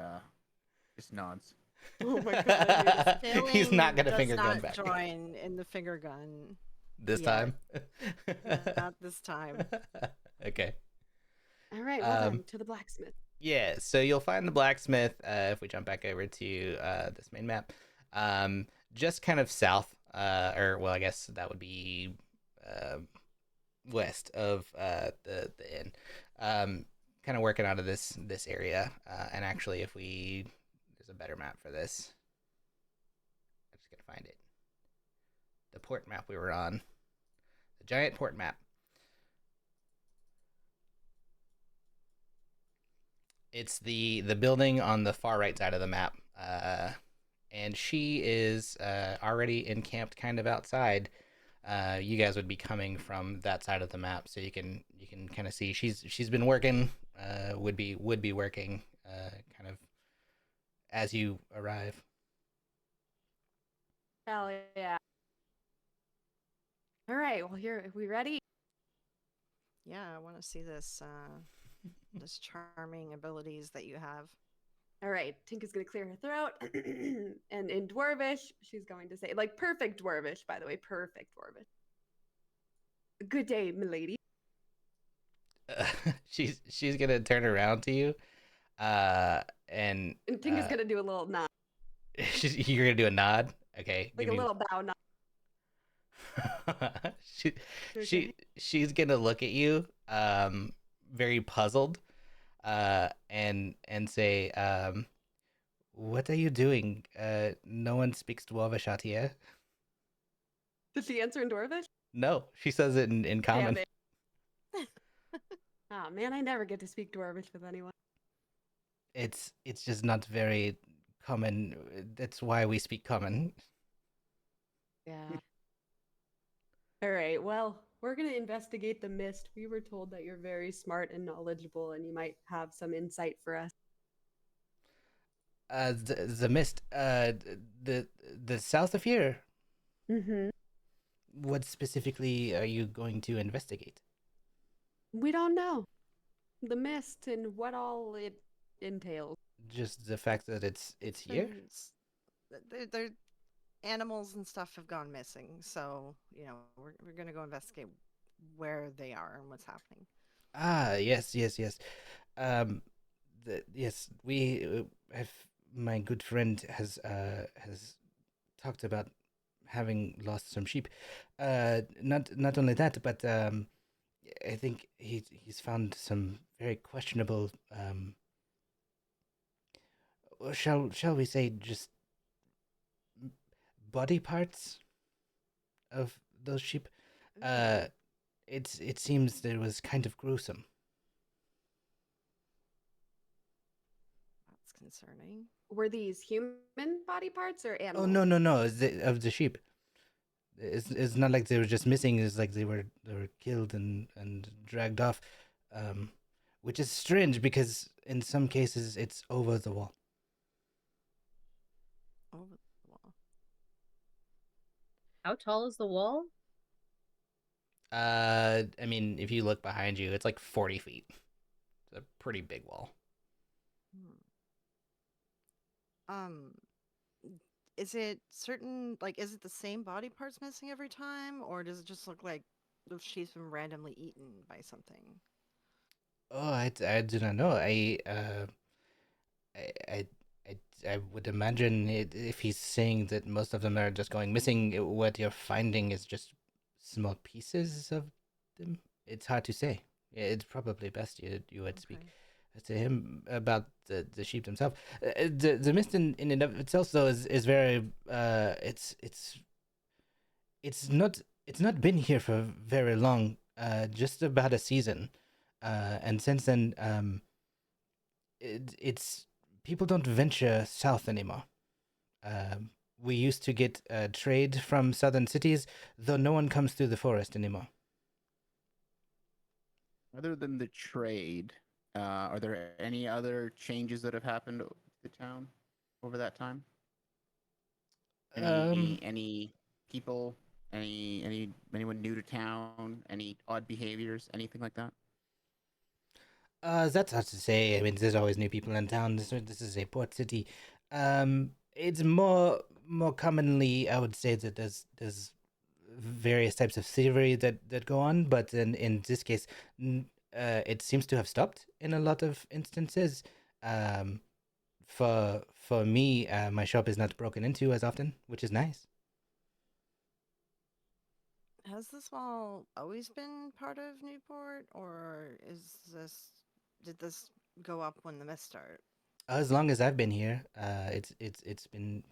just nods. Oh my god. He's not gonna does finger gun not back join in the finger gun. this Yeah. time. Not this time. Okay. All right. Well done. To the blacksmith. Yeah, so you'll find the blacksmith if we jump back over to this main map. Just kind of south, or well, I guess that would be west of the inn. Kind of working out of this area, and actually, if there's a better map for this. I'm just gonna find it. The port map we were on, the giant port map. It's the building on the far right side of the map, and she is already encamped kind of outside. You guys would be coming from that side of the map, so you can kind of see she's been working. Would be working kind of as you arrive. Hell yeah. All right. Well, here, are we ready? Yeah, I want to see this this charming abilities that you have. All right. Tinka's going to clear her throat. And in Dwarvish, she's going to say, like, perfect Dwarvish, by the way, perfect Dwarvish. Good day, milady. She's gonna turn around to you, and And Tinka's gonna do a little nod, you're gonna do a nod. Okay, like give a me. little bow nod. she Okay. she's gonna look at you, very puzzled, and say, what are you doing? No one speaks Dwarvish out here. Did she answer in Dwarvish? No, she says it in Damn common. it. Oh man, I never get to speak Dwarvish with anyone. It's just not very common. That's why we speak common. Yeah. All right. Well, we're gonna investigate the mist. We were told that you're very smart and knowledgeable, and you might have some insight for us. The mist. The the south of here. Mm-hmm. What specifically are you going to investigate? We don't know the mist and what all it entails. Just the fact that it's here. been s- they're animals and stuff have gone missing, so we're gonna go investigate where they are and what's happening. Ah, yes, yes, yes. Um, yes, we have. My good friend has talked about having lost some sheep. Not only that, but I think he's found some very questionable. Shall we say just body parts of those sheep? Uh, it seems that it was kind of gruesome. That's concerning. Were these human body parts or Oh animal? no! Of the sheep. It's not like they were just missing. It's like they were killed and dragged off, um, which is strange because in some cases it's over the wall. Over the wall. How tall is the wall? I mean, if you look behind you, it's like 40 feet. It's a pretty big wall. Um, is it certain, like, is it the same body parts missing every time, or does it just look like the sheep's been randomly eaten by something? Oh, I do not know. I, I, I, I would imagine if he's saying that most of them are just going missing, what you're finding is just small pieces of them. It's hard to say. It's probably best you would speak to him about the sheep themselves. The mist in and of itself though is very it's not been here for very long. Just about a season, and since then it's people don't venture south anymore. We used to get trade from southern cities, though no one comes through the forest anymore. Other than the trade, are there any other changes that have happened to the town over that time? Any people, anyone new to town, any odd behaviors, anything like that? That's hard to say. I mean, there's always new people in town. This is a port city. It's more commonly, I would say that there's various types of thievery that go on, but in this case, it seems to have stopped in a lot of instances. Um, for me, my shop is not broken into as often, which is nice. Has this wall always been part of Newport, or did this go up when the mist started? As long as I've been here, it's been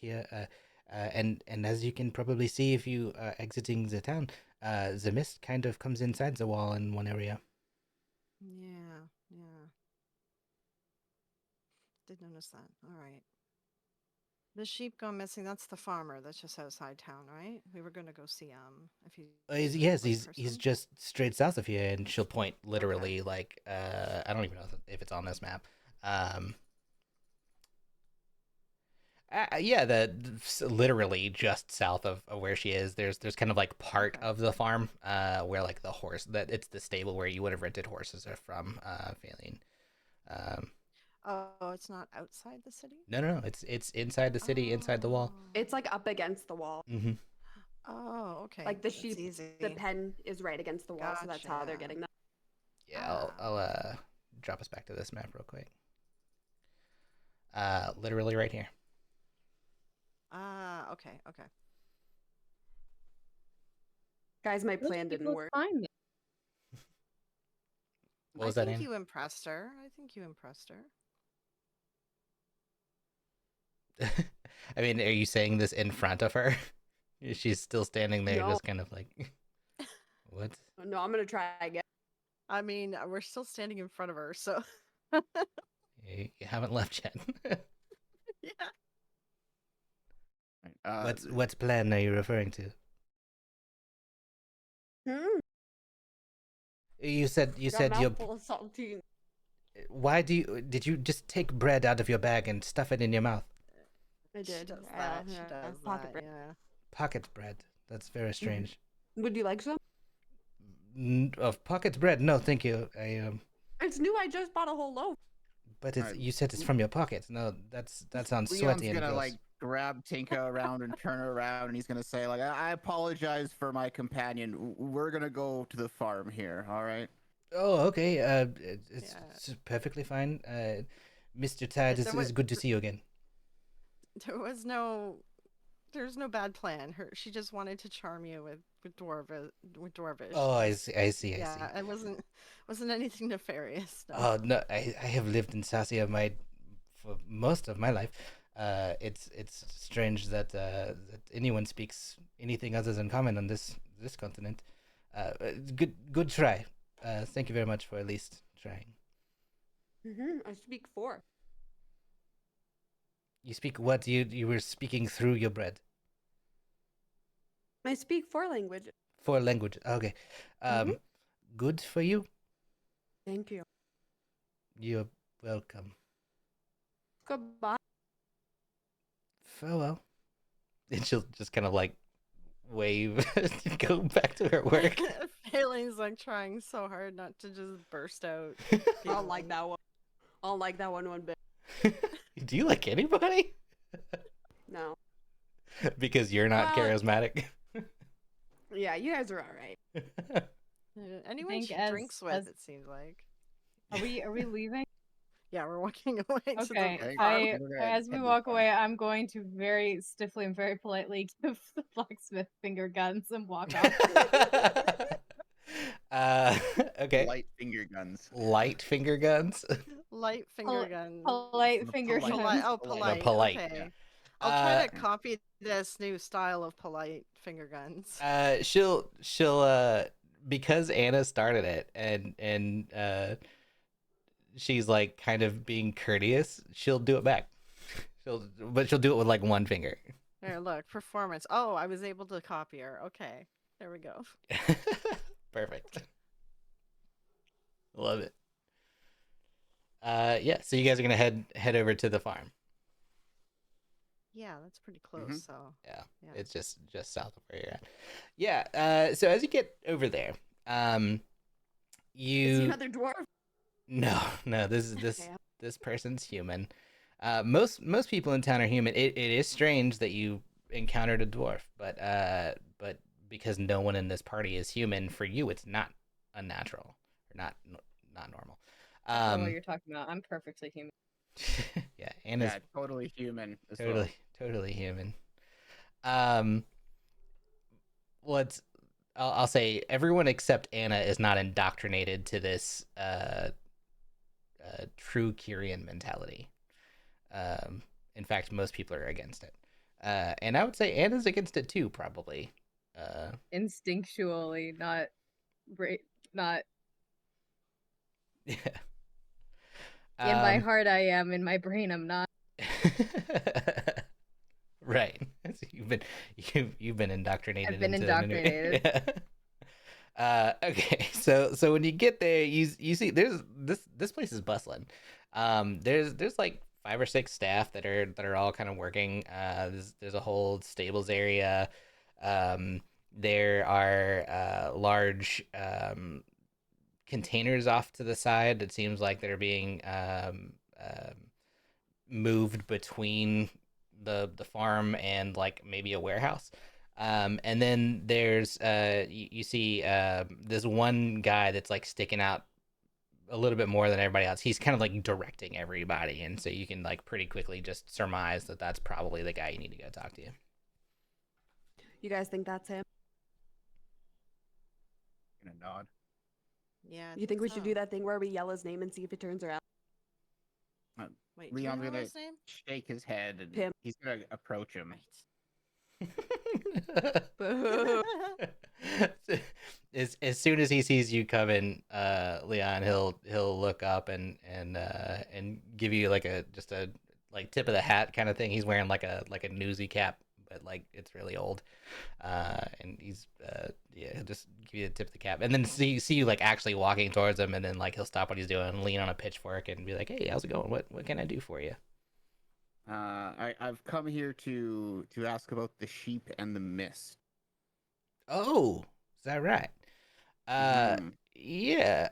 here. And as you can probably see if you are exiting the town, the mist kind of comes inside the wall in one area. Yeah, yeah. Did notice that. All right. The sheep gone missing. That's the farmer that's just outside town, right? We were gonna go see if he's the Yes, right he's person. just straight south of here, and she'll point literally Okay. like I don't even know if it's on this map. Um, yeah, literally just south of where she is. There's kind of like part Okay. of the farm where like the horse that it's the stable where you would have rented horses are from Faline. Um, Oh, it's not outside the city? no, it's inside the city, inside the wall. Oh. It's like up against the wall. Mm-hmm. Oh, okay. Like the That's sheep, easy. the pen is right against the wall, so that's how they're Gotcha. getting that. Yeah, Ah. I'll drop us back to this map real quick. Literally right here. Ah, okay, okay. Guys, my Those plan didn't people work. find me. What I was that, think Anna? you impressed her. I think you impressed her. I mean, are you saying this in front of her? She's still standing there, No. just kind of like, what? No, I'm gonna try again. I mean, we're still standing in front of her, so You haven't left yet. yeah. Right, What plan are you referring to? Hmm. You said Got a your. mouthful of saltine. Why did you just take bread out of your bag and stuff it in your mouth? I She did. does that. She does Pocket that. bread. Yeah. Pocket bread. That's very strange. Would you like some? Of pocket bread? No, thank you. It's new. I just bought a whole loaf. But it's Alright. you said it's from your pocket. No, that sounds Leon's sweaty and gonna gross. like grab Tinka around and turn her around, and he's gonna say like, I apologize for my companion. We're gonna go to the farm here. All right. Oh, okay. It's, Yeah. it's perfectly fine. Mr. Tide, There was it's good to see you again. there was no there's no bad plan. She just wanted to charm you with dwarvish. Oh, I see. I see. Yeah, it wasn't anything nefarious. No. Oh no, I have lived in Sasia for most of my life. It's strange that that anyone speaks anything other than common on this continent. Good try. Thank you very much for at least trying. I speak 4. You speak what? You were speaking through your bread. I speak 4 languages. 4 language. Okay. Mhm. Good for you. Thank you. You're welcome. Goodbye. Farewell. And she'll just kind of like wave and go back to her work. Failing's like trying so hard not to just burst out. I don't like that one. I don't like that one bit. Do you like anybody? No. Because you're not Well- charismatic. Yeah, you guys are all right. Anyone think she as- drinks with, as- it seems like. Are we leaving? Yeah, we're walking away. To Okay. the Okay. I We're gonna as we head to the walk farm. away, I'm going to very stiffly and very politely give the blacksmith finger guns and walk off. Okay. Light finger guns. Light finger guns. light finger gun. Polite The finger polite- Polite. guns. Oh, polite. polite. The polite, Okay. yeah. I'll try Uh, to copy this new style of polite finger guns. She'll because Anna started it and she's like kind of being courteous, she'll do it back. She'll do it with like one finger. There, look, performance. Oh, I was able to copy her. Okay, there we go. Perfect. Love it. Yeah, so you guys are gonna head over to the farm. Yeah, that's pretty close. Mhm. So Yeah, Yeah. it's just south of where you're at. Yeah. So as you get over there, Is he you another dwarf? no, this Okay. this person's human. Most people in town are human. It is strange that you encountered a dwarf, but because no one in this party is human, for you it's not unnatural or not normal. I don't know what you're talking about. I'm perfectly human. Yeah, Anna's Yeah, totally human. As totally human. What's I'll say everyone except Anna is not indoctrinated to this true Kyrian mentality. In fact, most people are against it. And I would say Anna's against it too, probably. Instinctually, not not Yeah. in my heart I am, in my brain I'm not. Right. So you've been indoctrinated. I've been into it anyway. indoctrinated. Yeah. Okay. So when you get there, you see there's this place is bustling. There's like 5 or 6 staff that are all kind of working. There's a whole stables area. There are large containers off to the side. It seems like they're being moved between the farm and like maybe a warehouse. And then there's you see this one guy that's like sticking out a little bit more than everybody else. He's kind of like directing everybody, and so you can like pretty quickly just surmise that that's probably the guy you need to go talk to. You guys think that's him? Gonna nod. Yeah. I You think we should so. do that thing where we yell his name and see if it turns around? Wait, do we Leon's know gonna his name? shake his head and Him. he's gonna approach him. Boo. As soon as he sees you coming, Leon, he'll look up and give you like a just a like tip of the hat kind of thing. He's wearing like a newsy cap, but like it's really old. And he's yeah, he'll just give you a tip of the cap, and then see you like actually walking towards him, and then like he'll stop what he's doing, and lean on a pitchfork, and be like, "Hey, how's it going? What can I do for you?" I've come here to ask about the sheep and the mist. Oh, is that right? Mhm. Yeah.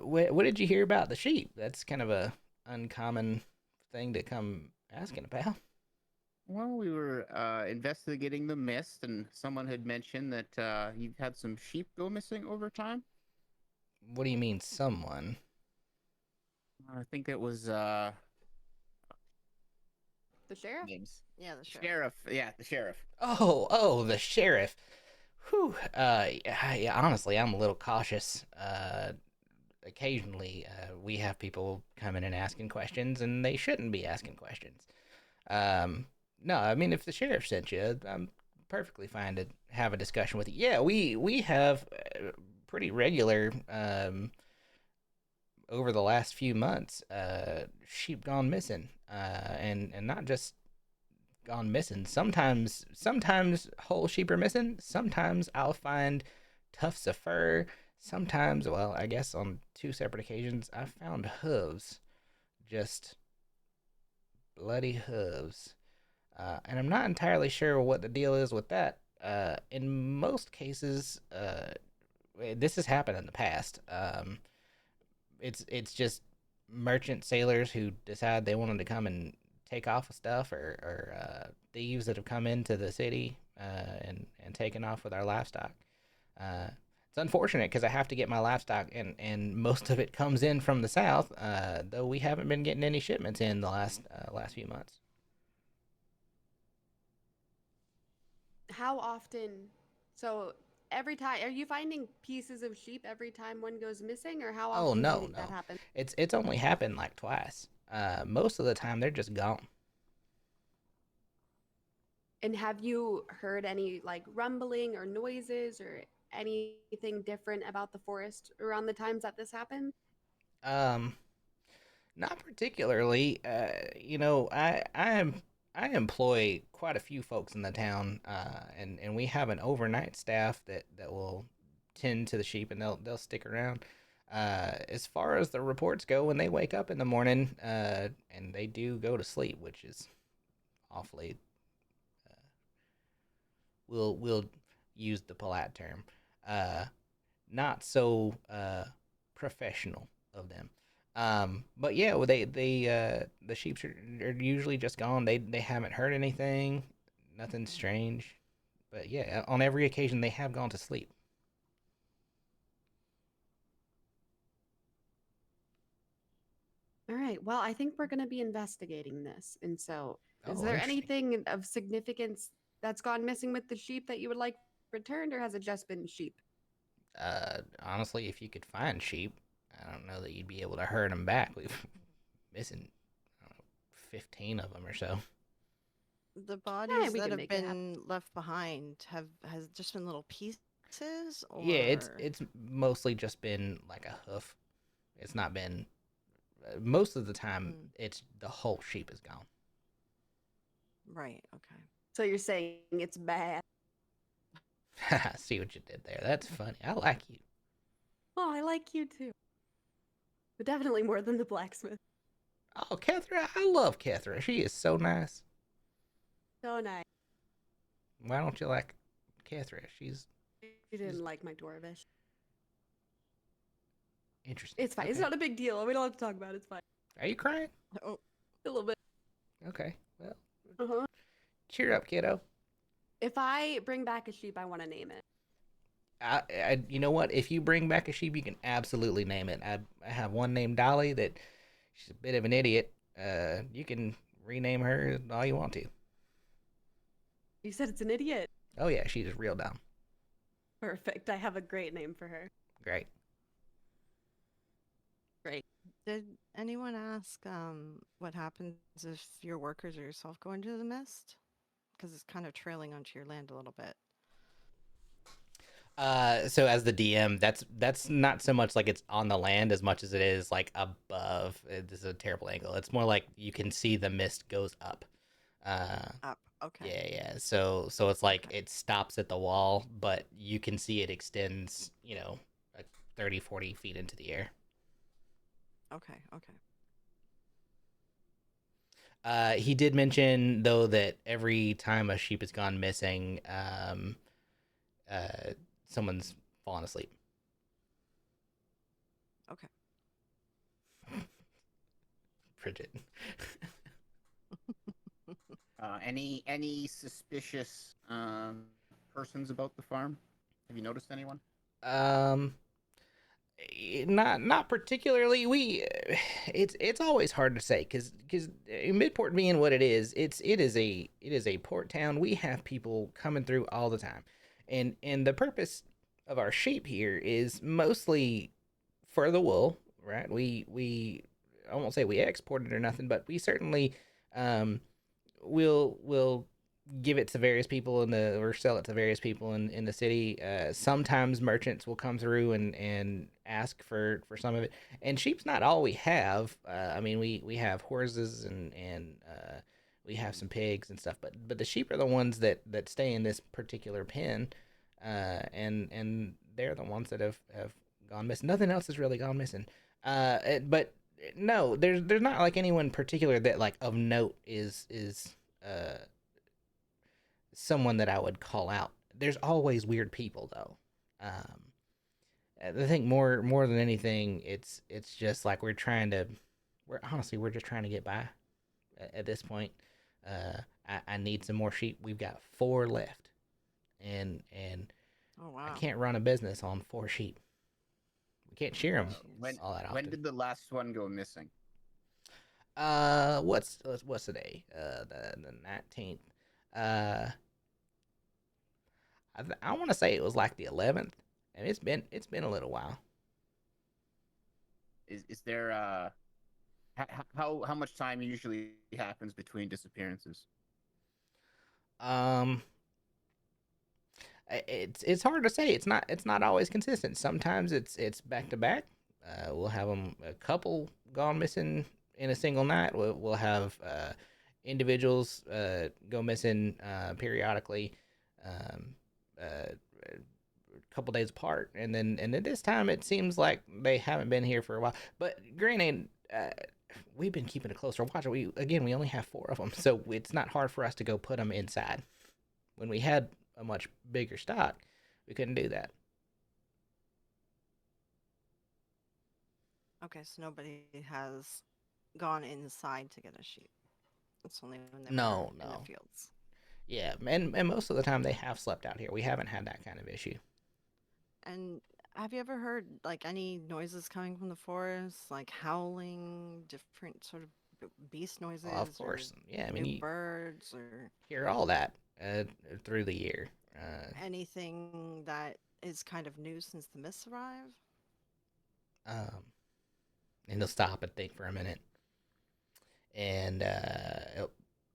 What did you hear about the sheep? That's kind of a uncommon thing to come asking about. Well, we were investigating the mist, and someone had mentioned that you've had some sheep go missing over time. What do you mean, someone? I think it was The sheriff? names. Yeah, the sheriff. Sheriff. Yeah, the sheriff. Oh, the sheriff. Whew. Yeah, honestly, I'm a little cautious. Occasionally, we have people come in and asking questions, and they shouldn't be asking questions. Um, no, I mean, if the sheriff sent you, I'm perfectly fine to have a discussion with you. Yeah, we have pretty regular over the last few months, sheep gone missing, and not just gone missing. Sometimes whole sheep are missing. Sometimes I'll find tufts of fur. Sometimes, well, I guess on two separate occasions, I found hooves, just bloody hooves. And I'm not entirely sure what the deal is with that. In most cases, this has happened in the past. It's just merchant sailors who decide they wanted to come and take off with stuff, or thieves that have come into the city and taken off with our livestock. It's unfortunate because I have to get my livestock, and most of it comes in from the south. Though we haven't been getting any shipments in the last few months. How often? So every time, are you finding pieces of sheep every time one goes missing, or how Oh, often do you no, think that no. happens? It's only happened like twice. Most of the time they're just gone. And have you heard any like rumbling or noises or anything different about the forest around the times that this happened? Um, Not particularly. I employ quite a few folks in the town, and we have an overnight staff that will tend to the sheep, and they'll stick around. As far as the reports go, when they wake up in the morning, and they do go to sleep, which is awfully, uh, we'll use the polite term, uh, not so professional of them. But yeah, well, the sheep are usually just gone. They haven't heard anything, nothing strange. But yeah, on every occasion they have gone to sleep. All right. Well, I think we're going to be investigating this. And so, is Oh, there interesting. anything of significance that's gone missing with the sheep that you would like returned, or has it just been sheep? Honestly, if you could find sheep, I don't know that you'd be able to herd them back. We've missing, I don't know, 15 of them or so. The Yeah, bodies we that can have make it happen. been left behind has just been little pieces, Yeah, or it's mostly just been like a hoof. It's not been most of the time. mm, It's the whole sheep is gone. right? Okay. So you're saying it's bad? See what you did there. That's funny. I like you. Oh, I like you too. But definitely more than the blacksmith. Oh, Kethra, I love Kethra. She is so nice. So nice. Why don't you like Kethra? She's You didn't like my Dwarvish. interesting. It's fine. It's Okay. not a big deal. We don't have to talk about it. It's fine. Are you crying? Oh, A little bit. Okay. Well, Uh huh. cheer up, kiddo. If I bring back a sheep, I want to name it. You know what? If you bring back a sheep, you can absolutely name it. I have one named Dolly that she's a bit of an idiot. You can rename her all you want to. You said it's an idiot. Oh yeah, she's just real dumb. Perfect. I have a great name for her. Great. Great. Did anyone ask what happens if your workers or yourself go into the mist? Because it's kind of trailing onto your land a little bit. So as the DM, that's not so much like it's on the land as much as it is like above. This is a terrible angle. It's more like you can see the mist goes up. Up. Okay. Yeah. So it's like Okay. it stops at the wall, but you can see it extends, like 30, 40 feet into the air. Okay. Okay. He did mention though that every time a sheep has gone missing, uh, someone's fallen asleep. Okay. Bridget. Any suspicious persons about the farm? Have you noticed anyone? um, not particularly. It's always hard to say because Midport being what it is a port town. We have people coming through all the time, and the purpose of our sheep here is mostly for the wool, right? We I won't say we export it or nothing, but we certainly um will give it to various people or sell it to various people in the city. Sometimes merchants will come through and ask for some of it. And sheep's not all we have. I mean, we have horses and we have some pigs and stuff, but the sheep are the ones that stay in this particular pen, and they're the ones that have gone missing. Nothing else has really gone missing. But no, there's not like anyone particular that like of note is uh someone that I would call out. There's always weird people though. I think more than anything, it's just like we're just trying to get by at this point. I need some more sheep. We've got 4 left, and Oh I wow. can't run a business on 4 sheep. We can't shear them When all that when often. did the last one go missing? What's today? The 19th. Uh, I want to say it was like the 11th, and it's been a little while. Is there how much time usually happens between disappearances? Um, it's hard to say. It's not always consistent. Sometimes it's back to back. We'll have them a couple gone missing in a single night. We'll have individuals go missing periodically, um, a couple days apart, and then this time it seems like they haven't been here for a while. But granted, we've been keeping a closer watch. We only have 4 of them, so it's not hard for us to go put them inside. When we had a much bigger stock, we couldn't do that. Okay, so nobody has gone inside to get a sheep. It's only when they were No, in the no. fields. Yeah, and most of the time they have slept out here. We haven't had that kind of issue. And have you ever heard like any noises coming from the forest, like howling, different sort of beast Of noises, or course, yeah. I mean, new you birds, or hear all that through the year. Uh, anything that is kind of new since the mists arrived? um, and he'll stop and think for a minute, and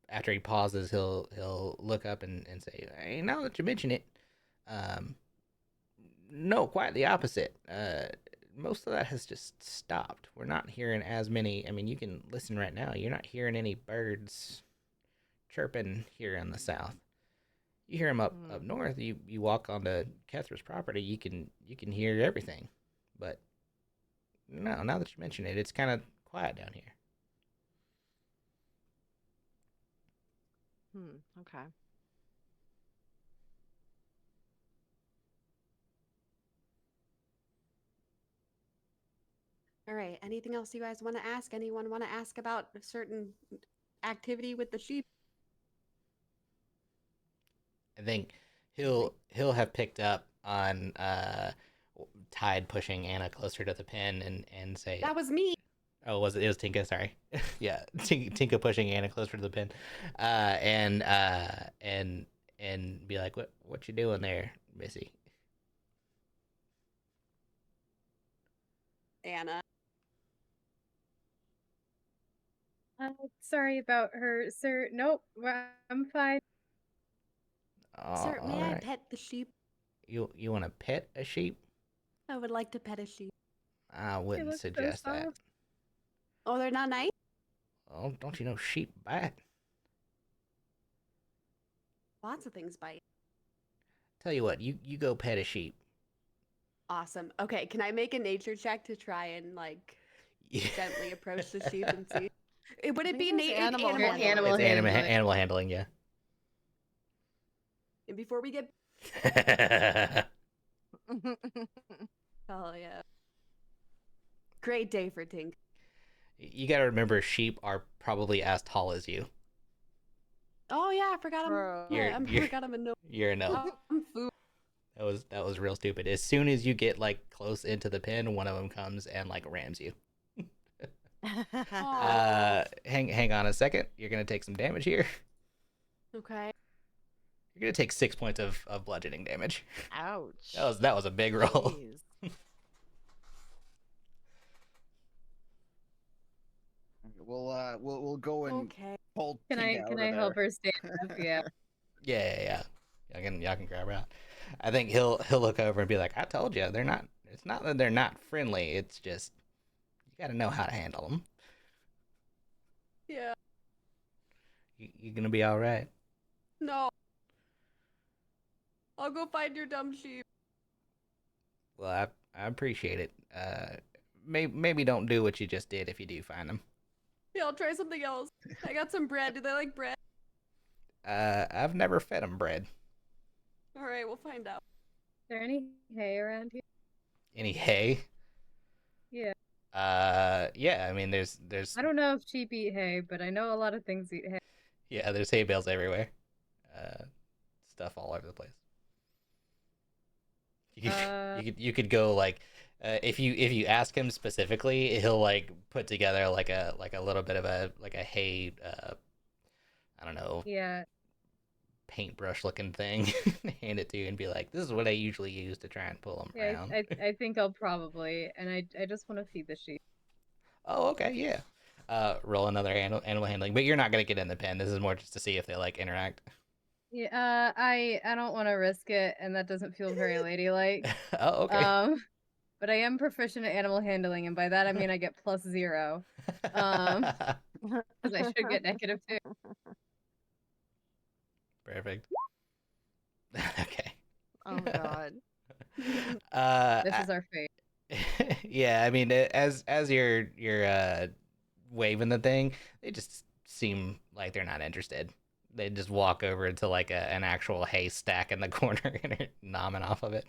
after he pauses, he'll look up and say, "Hey, now that you mention it, um, no, quite the opposite. Most of that has just stopped. We're not hearing as many. I mean, you can listen right now. You're not hearing any birds chirping here in the south. You hear them up Hmm. north. You walk onto Kethra's property. You can hear everything. But no, now that you mention it, it's kind of quiet down here. Hmm. Okay. All right. Anything else you guys want to ask? Anyone want to ask about a certain activity with the sheep? I think he'll have picked up on Tide pushing Anna closer to the pin and say, That was me. "Oh, was it? It was Tinka. Sorry, yeah, Tinka pushing Anna closer to the pin, and be like, what you doing there, Missy?" Anna. Sorry about her, sir. Nope, I'm fine. Sir, All may I right. pet the sheep? You want to pet a sheep? I would like to pet a sheep. I They wouldn't look so suggest that. soft. Oh, they're not nice? Oh, don't you know sheep bite? Lots of things bite. Tell you what, you go pet a sheep. Awesome. Okay, can I make a nature check to try and like gently approach the sheep and see? Would I it be think it's animal handling. Animal It's handling. animal handling, yeah. And before we get, oh yeah, great day for Tink. You gotta remember, sheep are probably as tall as you. Oh yeah, I forgot I'm. Bro. I forgot I'm a no. You're an elf. I'm food. That was real stupid. As soon as you get like close into the pin, one of them comes and like rams you. Aw. Hang on a second. You're gonna take some damage here. Okay. You're gonna take 6 points of bludgeoning damage. Ouch. That was a big roll. Jeez. We'll go and Okay. pull Can Tinka I out of help there. her stand up? Yeah. Yeah. Y'all can grab her out. I think he'll look over and be like, "I told you, they're not. It's not that they're not friendly. It's just you got to know how to handle them. Yeah. You're gonna be all right." No. I'll go find your dumb sheep. Well, I appreciate it. Maybe don't do what you just did if you do find them. Yeah, I'll try something else. I got some bread. Do they like bread? I've never fed them bread. All right, we'll find out. Is there any hay around here? Any hay? Yeah. Yeah. I mean, there's I don't know if sheep eat hay, but I know a lot of things eat hay. yeah, there's hay bales everywhere. Stuff all over the place. You could go like if you ask him specifically, he'll like put together like a little bit of a hay I don't know, Yeah. paintbrush looking thing, hand it to you and be like, "This is what I usually use to try and pull them Yeah, around." I think I'll probably, and I just want to feed the sheep. Oh, okay, yeah. Roll another animal handling, but you're not gonna get in the pen. This is more just to see if they like interact. Yeah, I don't want to risk it, and that doesn't feel very ladylike. Oh, okay. But I am proficient at animal handling, and by that I mean I get +0. Because I should get -2. Perfect. Okay. Oh God. This is our fate. Yeah, I mean, as you're waving the thing, they just seem like they're not interested. They just walk over to like an actual hay stack in the corner and are nomming off of it.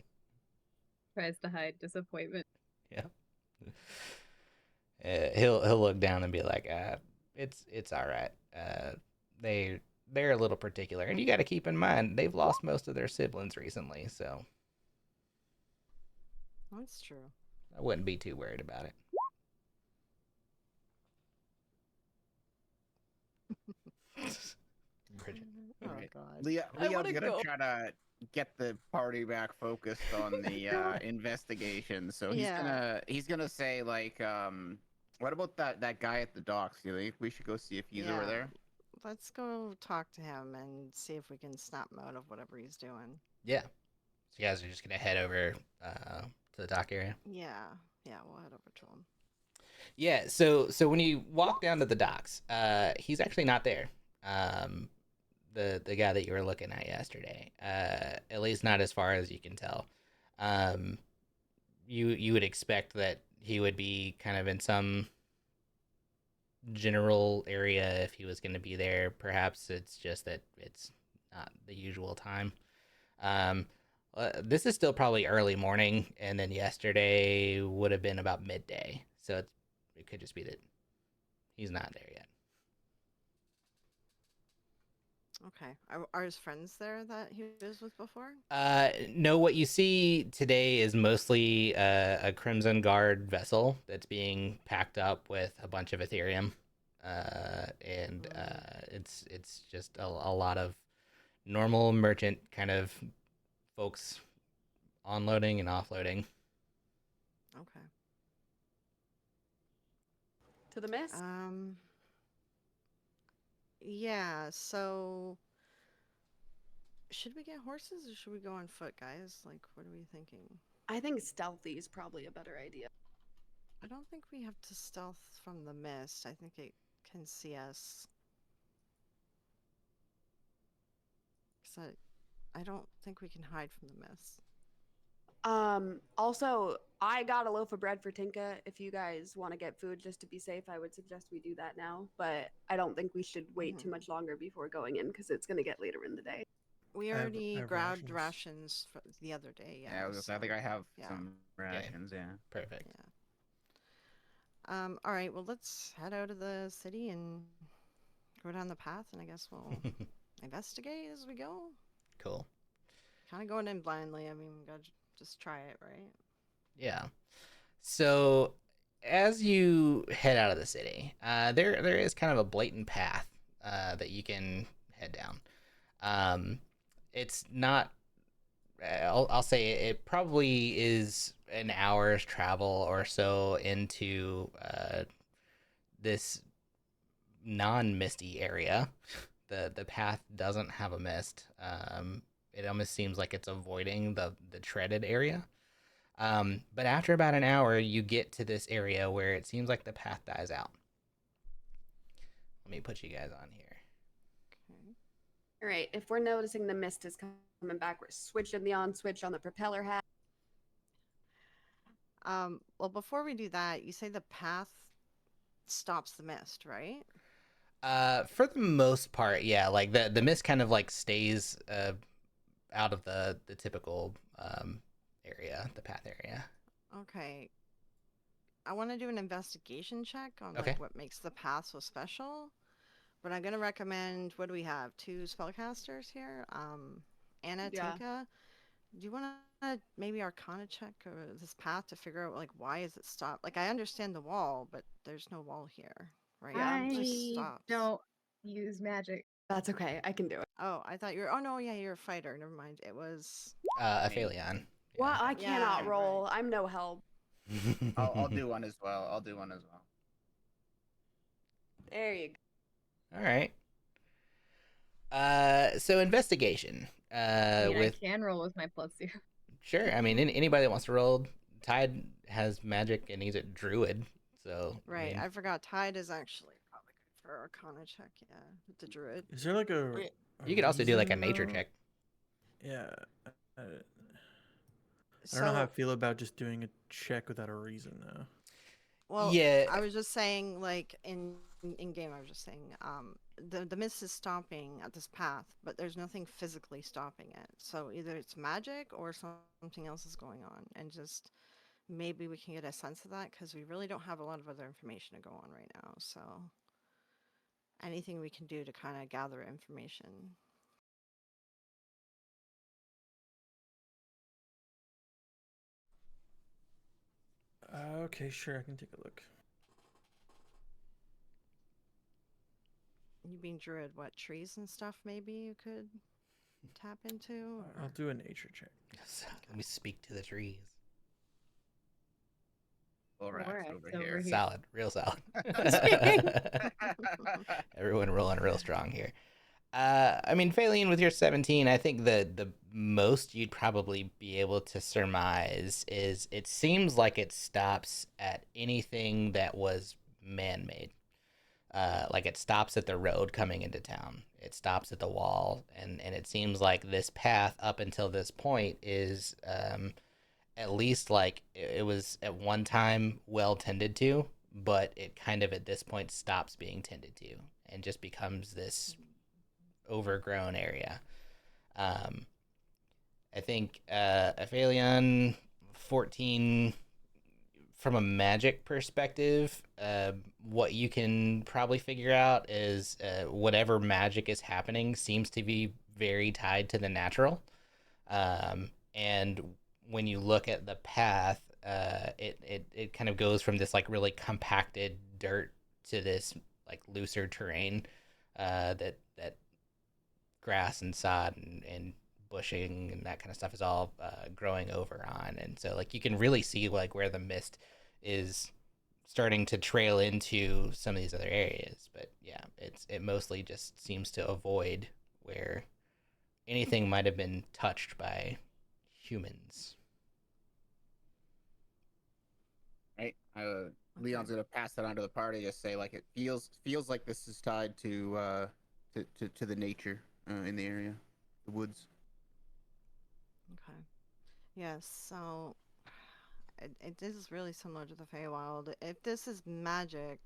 Tries to hide disappointment. Yeah. He'll look down and be like, it's all right. They're a little particular, and you got to keep in mind they've lost most of their siblings recently, so That's true. I wouldn't be too worried about it. Bridget. Oh Right. God. Leon's wanna gonna go. try to get the party back focused on the investigation. So Yeah. he's gonna say like, what about that guy at the docks? You think we should go see if he's over Yeah. there? Let's go talk to him and see if we can snap him out of whatever he's doing. Yeah. So you guys are just gonna head over to the dock area. Yeah. Yeah, we'll head over to him. Yeah. So when you walk down to the docks, he's actually not there. The guy that you were looking at yesterday. At least not as far as you can tell. You would expect that he would be kind of in some general area if he was going to be there. Perhaps it's just that it's not the usual time. This is still probably early morning, and then yesterday would have been about midday. So it could just be that he's not there yet. Okay. Are his friends there that he was with before? No, what you see today is mostly a Crimson Guard vessel that's being packed up with a bunch of Ethereum, and it's just a lot of normal merchant kind of folks onloading and offloading. Okay. To the mist. Yeah, so should we get horses or should we go on foot, guys? Like, what are we thinking? I think stealthy is probably a better idea. I don't think we have to stealth from the mist. I think it can see us. 'Cause I don't think we can hide from the mist. Also, I got a loaf of bread for Tinka. If you guys want to get food just to be safe, I would suggest we do that now. But I don't think we should wait too much longer before going in because it's going to get later in the day. We I already have grabbed rations. rations for the other day. Yeah. I think I have yeah. some rations. Yeah. Perfect. Yeah. All right. Well, let's head out of the city and go down the path, and I guess we'll investigate as we go. Cool. Kind of going in blindly. I mean, we gotta just try it, right? Yeah. So as you head out of the city, there is kind of a blatant path that you can head down. It's not. I'll say it probably is an hour's travel or so into this non-misty area. The path doesn't have a mist. It almost seems like it's avoiding the treaded area. But after about an hour, you get to this area where it seems like the path dies out. Let me put you guys on here. Okay. All right. If we're noticing the mist is coming back, we're switching the on switch on the propeller hat. Well, before we do that, you say the path stops the mist, right? For the most part, yeah. Like the mist kind of like stays out of the typical area, the path area. Okay. I want to do an investigation check on Okay. like what makes the path so special. But I'm gonna recommend. What do we have? Two spellcasters here. Anna, Yeah. Tinka. Do you want to maybe Arcana check this path to figure out like why is it stopped? Like I understand the wall, but there's no wall here, right? Yeah. It just I stops. don't use magic. That's okay. I can do it. Oh, I thought you were. Oh no, yeah, you're a fighter. Never mind. It was. Aphelion. Well, I Yeah, cannot roll. right. I'm no help. I'll do one as well. I'll do one as well. There you go. All right. So investigation. I mean, With I can roll with my +0. sure. I mean, anybody that wants to roll. Tide has magic and he's a druid, so Right. I I mean, forgot. Tide is actually probably good for Arcana check. Yeah, with the druid. Is there like a? you could also do like a reason, nature though? check. Yeah. I don't know how I So, feel about just doing a check without a reason though. well, Yeah. I was just saying, like in game, I was just saying, the mist is stopping at this path, but there's nothing physically stopping it. So either it's magic or something else is going on, and just maybe we can get a sense of that because we really don't have a lot of other information to go on right now. So anything we can do to kind of gather information. Okay, sure, I can take a look. You being druid, what trees and stuff? Maybe you could tap into. Or... I'll do a nature check. Let me speak to the trees. Borax over over here. here. Solid, real solid. Everyone rolling real strong here. I mean, Faline, with your 17, I think the most you'd probably be able to surmise is it seems like it stops at anything that was man-made. Like it stops at the road coming into town. It stops at the wall, and it seems like this path up until this point is at least like it was at one time well tended to, but it kind of at this point stops being tended to and just becomes this overgrown area. I think Aphelion 14 from a magic perspective, what you can probably figure out is whatever magic is happening seems to be very tied to the natural. And when you look at the path, it kind of goes from this like really compacted dirt to this like looser terrain, that grass and sod and bushing and that kind of stuff is all growing over on. And so like you can really see like where the mist is starting to trail into some of these other areas. But yeah, it mostly just seems to avoid where anything might have been touched by humans. Right. Leon's gonna pass that on to the party. Just say like it feels like this is tied to the nature in the area, the woods. Okay. Yes, so it is really similar to the Feywild. If this is magic,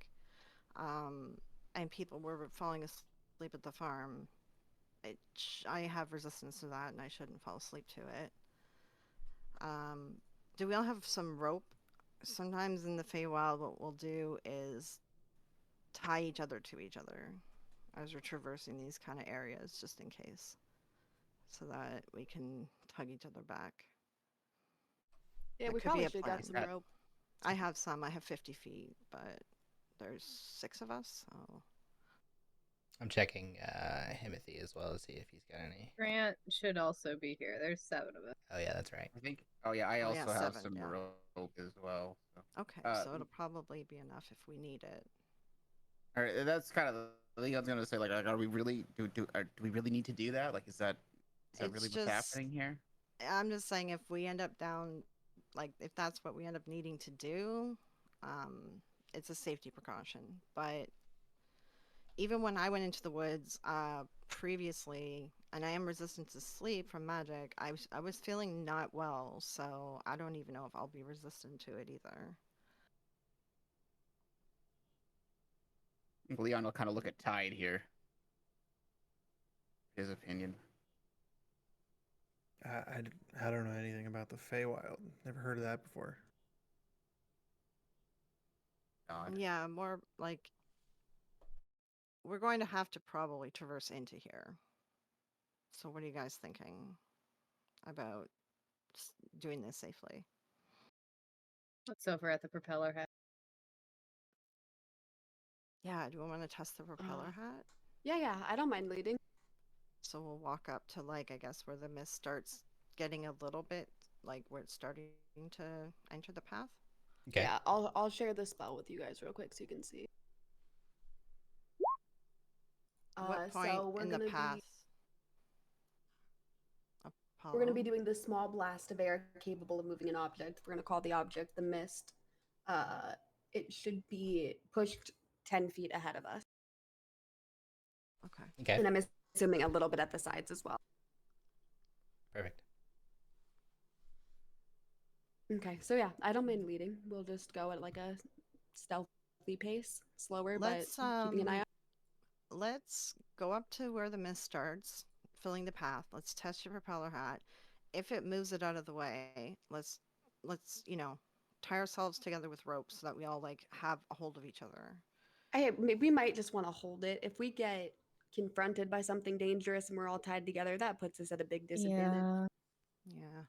um, and people were falling asleep at the farm, I have resistance to that, and I shouldn't fall asleep to it. Um, do we all have some rope? Sometimes in the Feywild, what we'll do is tie each other to each other as we're traversing these kind of areas, just in case, so that we can tug each other back. Yeah, That we could be probably a should have got plan. some rope. I have some. I have 50 feet, but there's 6 of us, so I'm checking Himothy as well to see if he's got any. Grant should also be here. There's 7 of us. Oh yeah, that's right. I think. Oh yeah, I Oh, yeah, also have 7, some yeah. rope as well. So. Okay, so it'll probably be enough if we need it. All right, that's kind of the thing I was gonna say. Like, are we really do we really need to do that? Like, is that really It's what's just, happening here? I'm just saying if we end up down, like if that's what we end up needing to do, it's a safety precaution. But even when I went into the woods previously, and I am resistant to sleep from magic, I was feeling not well, so I don't even know if I'll be resistant to it either. I think Leon will kind of look at Tide here. His opinion. I don't know anything about the Feywild. Never heard of that before. God. Yeah, more like we're going to have to probably traverse into here. So what are you guys thinking about doing this safely? What's over at the propeller head? Yeah, do we want to test the propeller hat? Yeah, I don't mind leading. So we'll walk up to like I guess where the mist starts getting a little bit like where it's starting to enter the path. Okay. Yeah, I'll share the spell with you guys real quick so you can see. What point So we're in the gonna path? we're gonna be Apollo? doing this small blast of air capable of moving an object. We're gonna call the object the mist. It should be pushed 10 feet ahead of us, Okay. Okay. and I'm assuming a little bit at the sides as well. Perfect. Okay, so yeah, I don't mind leading. We'll just go at like a stealthy pace, slower, Let's but keeping an eye out. let's go up to where the mist starts, filling the path. Let's test your propeller hat. If it moves it out of the way, let's tie ourselves together with ropes so that we all like have a hold of each other. We might just want to hold it. If we get confronted by something dangerous and we're all tied together, that puts us at a big disadvantage. Yeah.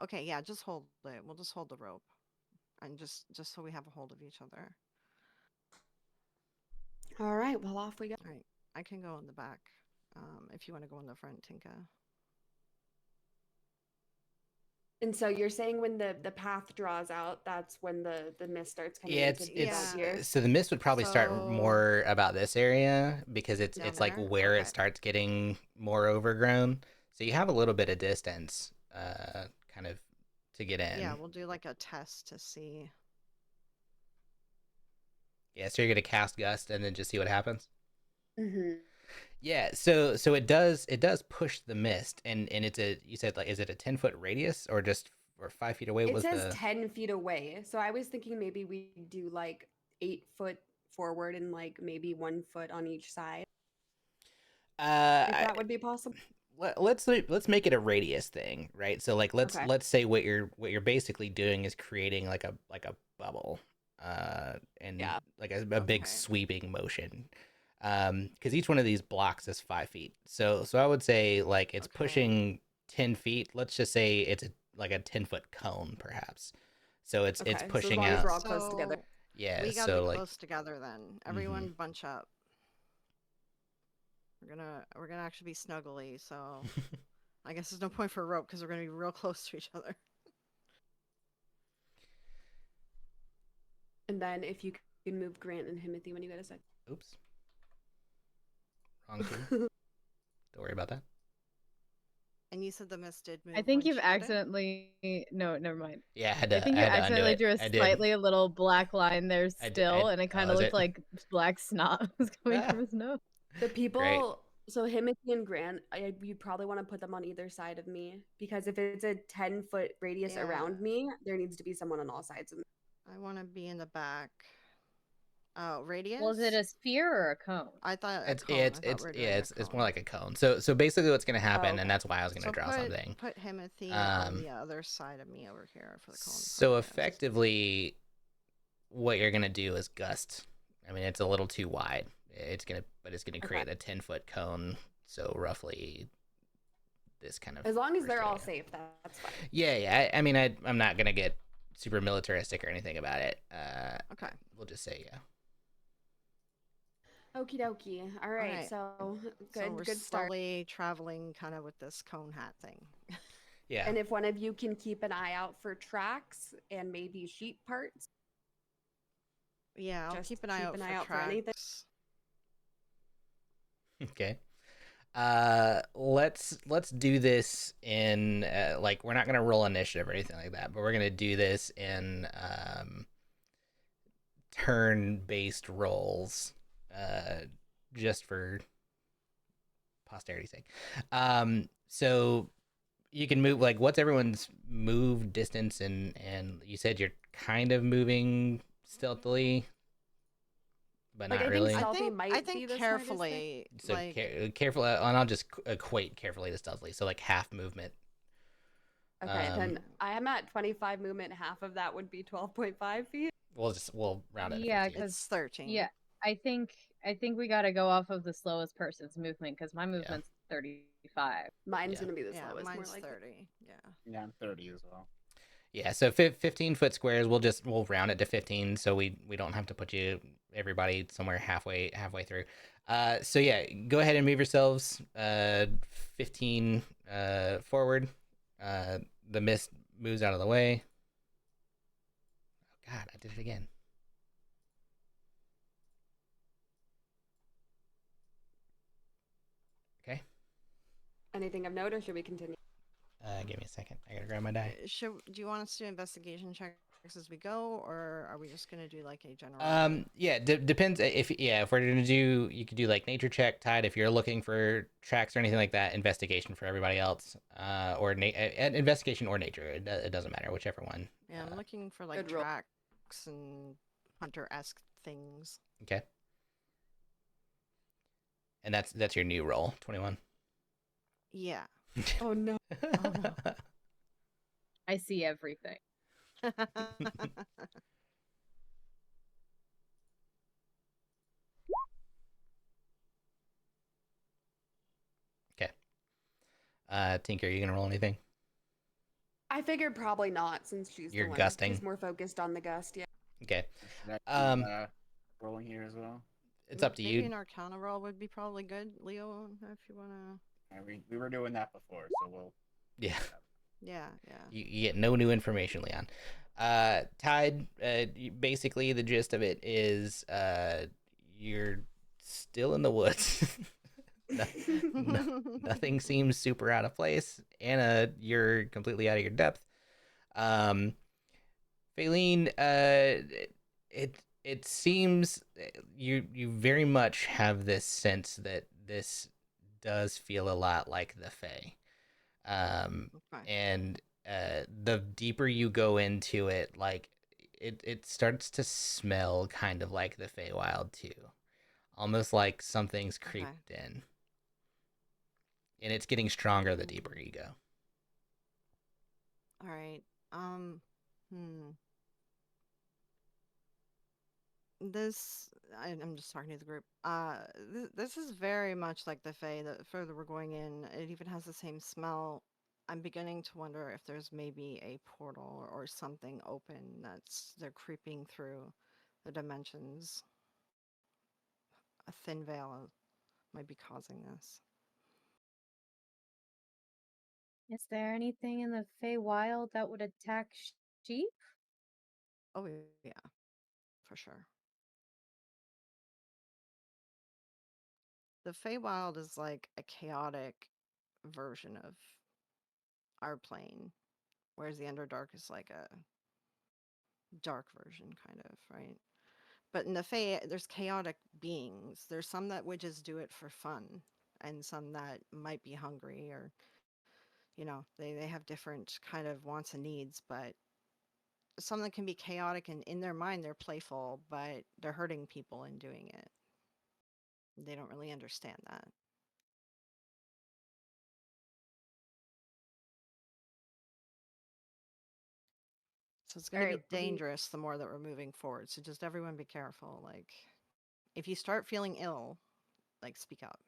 Okay, yeah, just hold it. We'll just hold the rope. And just so we have a hold of each other. All right, well, off we go. All right. I can go in the back. If you want to go in the front, Tinka. And so you're saying when the path draws out, that's when the mist starts coming Yeah, into it's here. so the mist would probably start So- more about this area because it's Down like there? where Okay. it starts getting more overgrown. So you have a little bit of distance, kind of to get in. Yeah, we'll do like a test to see. Yeah, so you're gonna cast gust and then just see what happens. Mm-hmm. Yeah, so it does push the mist, and it's you said like is it a 10-foot radius or just or 5 feet away? It Was says the 10 feet away. So I was thinking maybe we do like 8 foot forward and like maybe 1 foot on each side. If that would be possible. let's make it a radius thing, right? So like let's Okay. let's say what you're basically doing is creating like a bubble, and Yeah. like a big Okay. sweeping motion. Because each one of these blocks is 5 feet. So I would say like it's Okay. pushing 10 feet. Let's just say it's like a 10-foot cone, perhaps. So it's Okay, so as pushing long as out. we're all close together. So Yeah. we gotta So be like close together then. Everyone bunch up. We're gonna actually be snuggly, so I guess there's no point for a rope because we're gonna be real close to each other. And then if you can move Grant and Himothy when you get a sec. oops, wrong key. Don't worry about that. And you said the mist did move I think when you've she did it? accidentally. No, never mind. Yeah, I think I you had to undo accidentally it. drew a I did. slightly a little black line there I still, and it oh, kind of is looked it? like black snot was coming Ah, from his nose. The great. people, so Himothy and Grant, you'd probably want to put them on either side of me because if it's a 10-foot radius Yeah. around me, there needs to be someone on all sides of me. I want to be in the back. Oh, radius? Well, is it a sphere or a cone? I thought a It's cone. I thought we were doing a it's more cone. like a cone. So basically, what's gonna happen, okay. and that's why I was gonna So draw something. put Himothy on Um, the other side of me over here for the cone. so purpose. effectively, what you're gonna do is gust. I mean, it's a little too wide. It's gonna create a 10-foot cone. So roughly this kind of. As long as first they're all area. safe, that's fine. Yeah. I mean, I'm not gonna get super militaristic or anything about it. Okay. We'll just say yeah. Okie dokie. All right, Alright. so So we're good start. slowly traveling kind of with this cone hat thing. Yeah. And if one of you can keep an eye out for tracks and maybe sheep parts, Yeah, I'll Just keep an eye out for anything. tracks. Okay. Let's do this in like we're not gonna roll initiative or anything like that, but we're gonna do this in turn-based rolls, just for posterity's sake. So you can move like what's everyone's move distance and you said you're kind of moving stealthily, but Like, not I think really. stealthy might I be think the smartest thing. carefully, So like careful, and I'll just equate carefully to stealthily. So like half movement. Okay, then I am at 25 movement. Half of that would be 12.5 feet. We'll round it to Yeah, 15. it's 13. Yeah, I think we got to go off of the slowest person's movement because my movement's 35. Mine's Yeah. gonna be the Yeah, slowest, more mine's like 30. Yeah. Yeah, I'm 30 as well. Yeah, so 15-foot squares. We'll round it to 15, so we don't have to put everybody somewhere halfway through. So yeah, go ahead and move yourselves 15 forward. The mist moves out of the way. Oh God, I did it again. Okay. Anything of note, or should we continue? Give me a second. I gotta grab my die. Do you want us to do investigation checks as we go, or are we just gonna do like a general? Yeah, depends if we're gonna do, you could do like nature check, Tide, if you're looking for tracks or anything like that. Investigation for everybody else, or investigation or nature. It doesn't matter, whichever one. Yeah, I'm looking for like Good roll. tracks and hunter-esque things. Okay. And that's your new roll, 21. Yeah. Oh no. I see everything. Okay. Tinker, are you gonna roll anything? I figured probably not, since she's You're the one. gusting. She's more focused on the gust. Yeah. Okay. Should I Um, keep, rolling here as well? It's up to Maybe you. an Arcana roll would be probably good, Leo, if you wanna. We were doing that before, so we'll. Yeah. Yeah. You get no new information, Leon. Tide, basically the gist of it is you're still in the woods. Nothing seems super out of place. Anna, you're completely out of your depth. Faylene, it seems you very much have this sense that this does feel a lot like the Fae. Okay. And the deeper you go into it, like it starts to smell kind of like the Feywild too, almost like something's creeped in, and it's getting stronger the deeper you go. All right. this I'm just talking to the group. This is very much like the Fae. The further we're going in, it even has the same smell. I'm beginning to wonder if there's maybe a portal or something open that's they're creeping through the dimensions. A thin veil might be causing this. Is there anything in the Feywild that would attack sheep? Oh yeah, for sure. The Feywild is like a chaotic version of our plane, whereas the Underdark is like a dark version, kind of, right? But in the Fae, there's chaotic beings. There's some that would just do it for fun, and some that might be hungry, or they have different kind of wants and needs. But some that can be chaotic, and in their mind they're playful, but they're hurting people in doing it. They don't really understand that. So it's All going to right, be dangerous the more that we're moving forward. So just everyone be careful. Like, if you start feeling ill, like, speak up.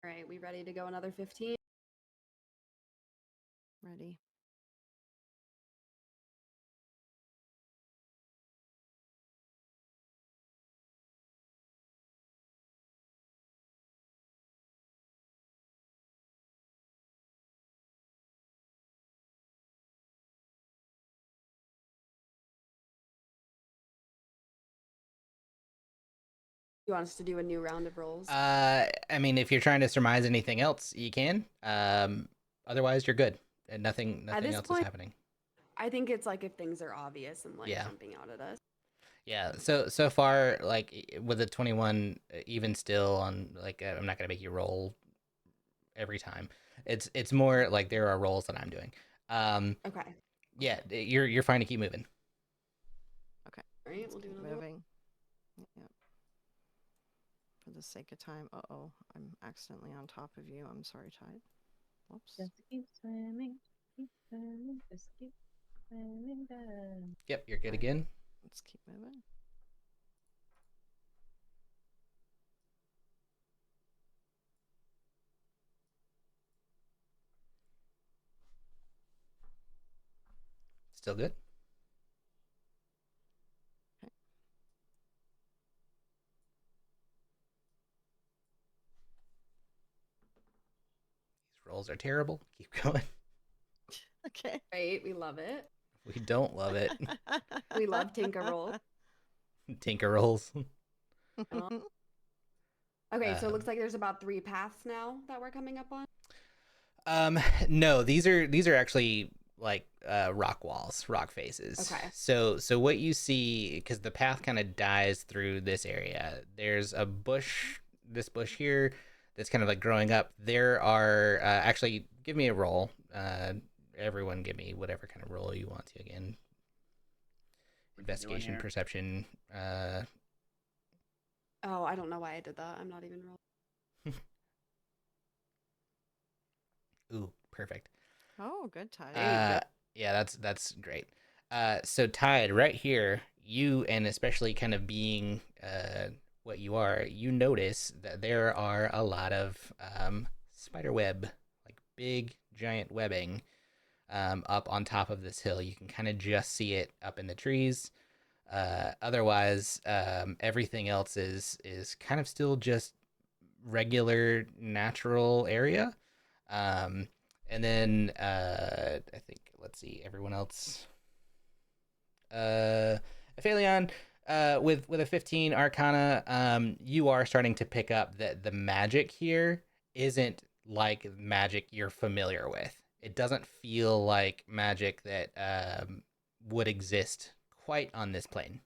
all right, we ready to go another 15? Ready? You want us to do a new round of rolls? I mean, if you're trying to surmise anything else, you can. Otherwise, you're good, and nothing At this else is point, happening. I think it's like if things are obvious and like Yeah. jumping out at us. Yeah. So far, like with the 21, even still on like I'm not gonna make you roll every time. It's more like there are rolls that I'm doing. Okay. Yeah, you're fine to keep moving. Okay. All right, Let's we'll do keep another one. moving. Yeah. For the sake of time. Uh-oh. I'm accidentally on top of you. I'm sorry, Tide. Whoops. Just keep swimming, just keep swimming down. Yep, you're good All right. again. Let's keep moving. Still good. Okay. These rolls are terrible. Keep going. Okay. Right, we love it. We don't love it. We love Tinker rolls. Tinker rolls. Okay, so it looks like there's about 3 paths now that we're coming up on. No, these are actually like rock walls, rock faces. Okay. So what you see, because the path kind of dies through this area. There's a bush, this bush here, that's kind of like growing up. There are actually, give me a roll. Everyone, give me whatever kind of roll you want to again. Investigation, perception. Oh, I don't know why I did that. I'm not even rolling. Ooh, perfect. Oh, good, Tide. Yeah, that's great. So Tide, right here, you and especially kind of being what you are, you notice that there are a lot of spider web, like big giant webbing, up on top of this hill. You can kind of just see it up in the trees. Otherwise, everything else is kind of still just regular natural area. Um, and then I think, let's see, everyone else. Aphelion, with a 15 Arcana, you are starting to pick up that the magic here isn't like magic you're familiar with. It doesn't feel like magic that would exist quite on this plane.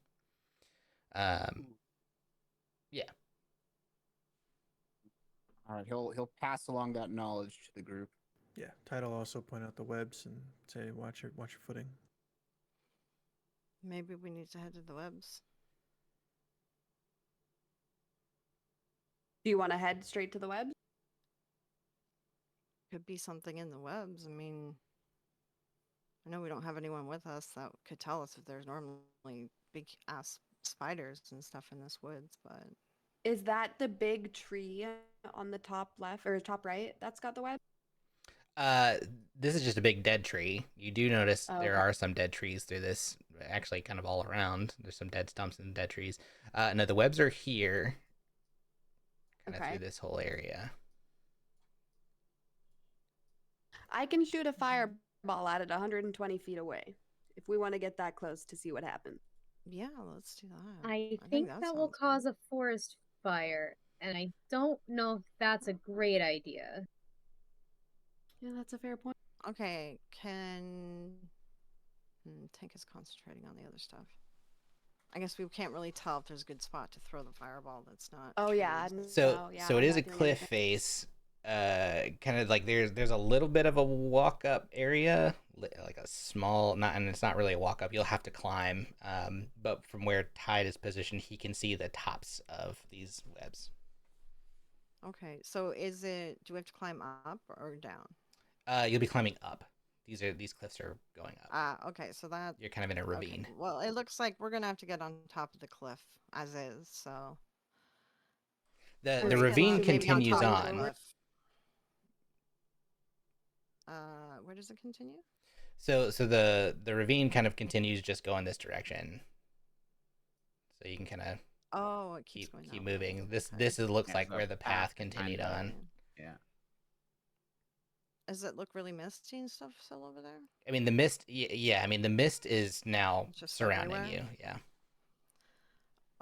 Yeah. All right, he'll pass along that knowledge to the group. Yeah, Tide will also point out the webs and say, watch your footing. Maybe we need to head to the webs. Do you want to head straight to the webs? Could be something in the webs. I mean, I know we don't have anyone with us that could tell us if there's normally big ass spiders and stuff in this woods, but Is that the big tree on the top left or top right that's got the web? Uh, this is just a big dead tree. You do notice Oh, there okay. are some dead trees through this, actually, kind of all around. There's some dead stumps and dead trees. No, the webs are here, kind of through Okay. this whole area. I can shoot a fireball at it 120 feet away if we want to get that close to see what happens. yeah, let's do that. I think think that will sounds good. cause a forest fire, and I don't know if that's a great idea. Yeah, that's a fair point. Okay, can Tank is concentrating on the other stuff. I guess we can't really tell if there's a good spot to throw the fireball that's not Oh yeah, trees. So, no, yeah, so it I'm is a not doing cliff anything. face. Kind of like there's a little bit of a walk up area, like a small, not, and it's not really a walk up. You'll have to climb. But from where Tide is positioned, he can see the tops of these webs. Okay, so is it, do we have to climb up or down? You'll be climbing up. These cliffs are going up. Ah, okay, so that, You're kind of in a okay. ravine. Well, it looks like we're gonna have to get on top of the cliff as is, so. The Alright, ravine should we maybe on continues top of the on. cliff. Where does it continue? So the ravine kind of continues just going this direction. So you can kind of Oh, it keeps going keep that way. moving. This Okay. looks Yeah, like so where the path kinda- continued on. Okay. Yeah. Does it look really misty and stuff still over there? I mean the mist. Yeah, I mean the mist is now Just surrounding everywhere? you. Yeah.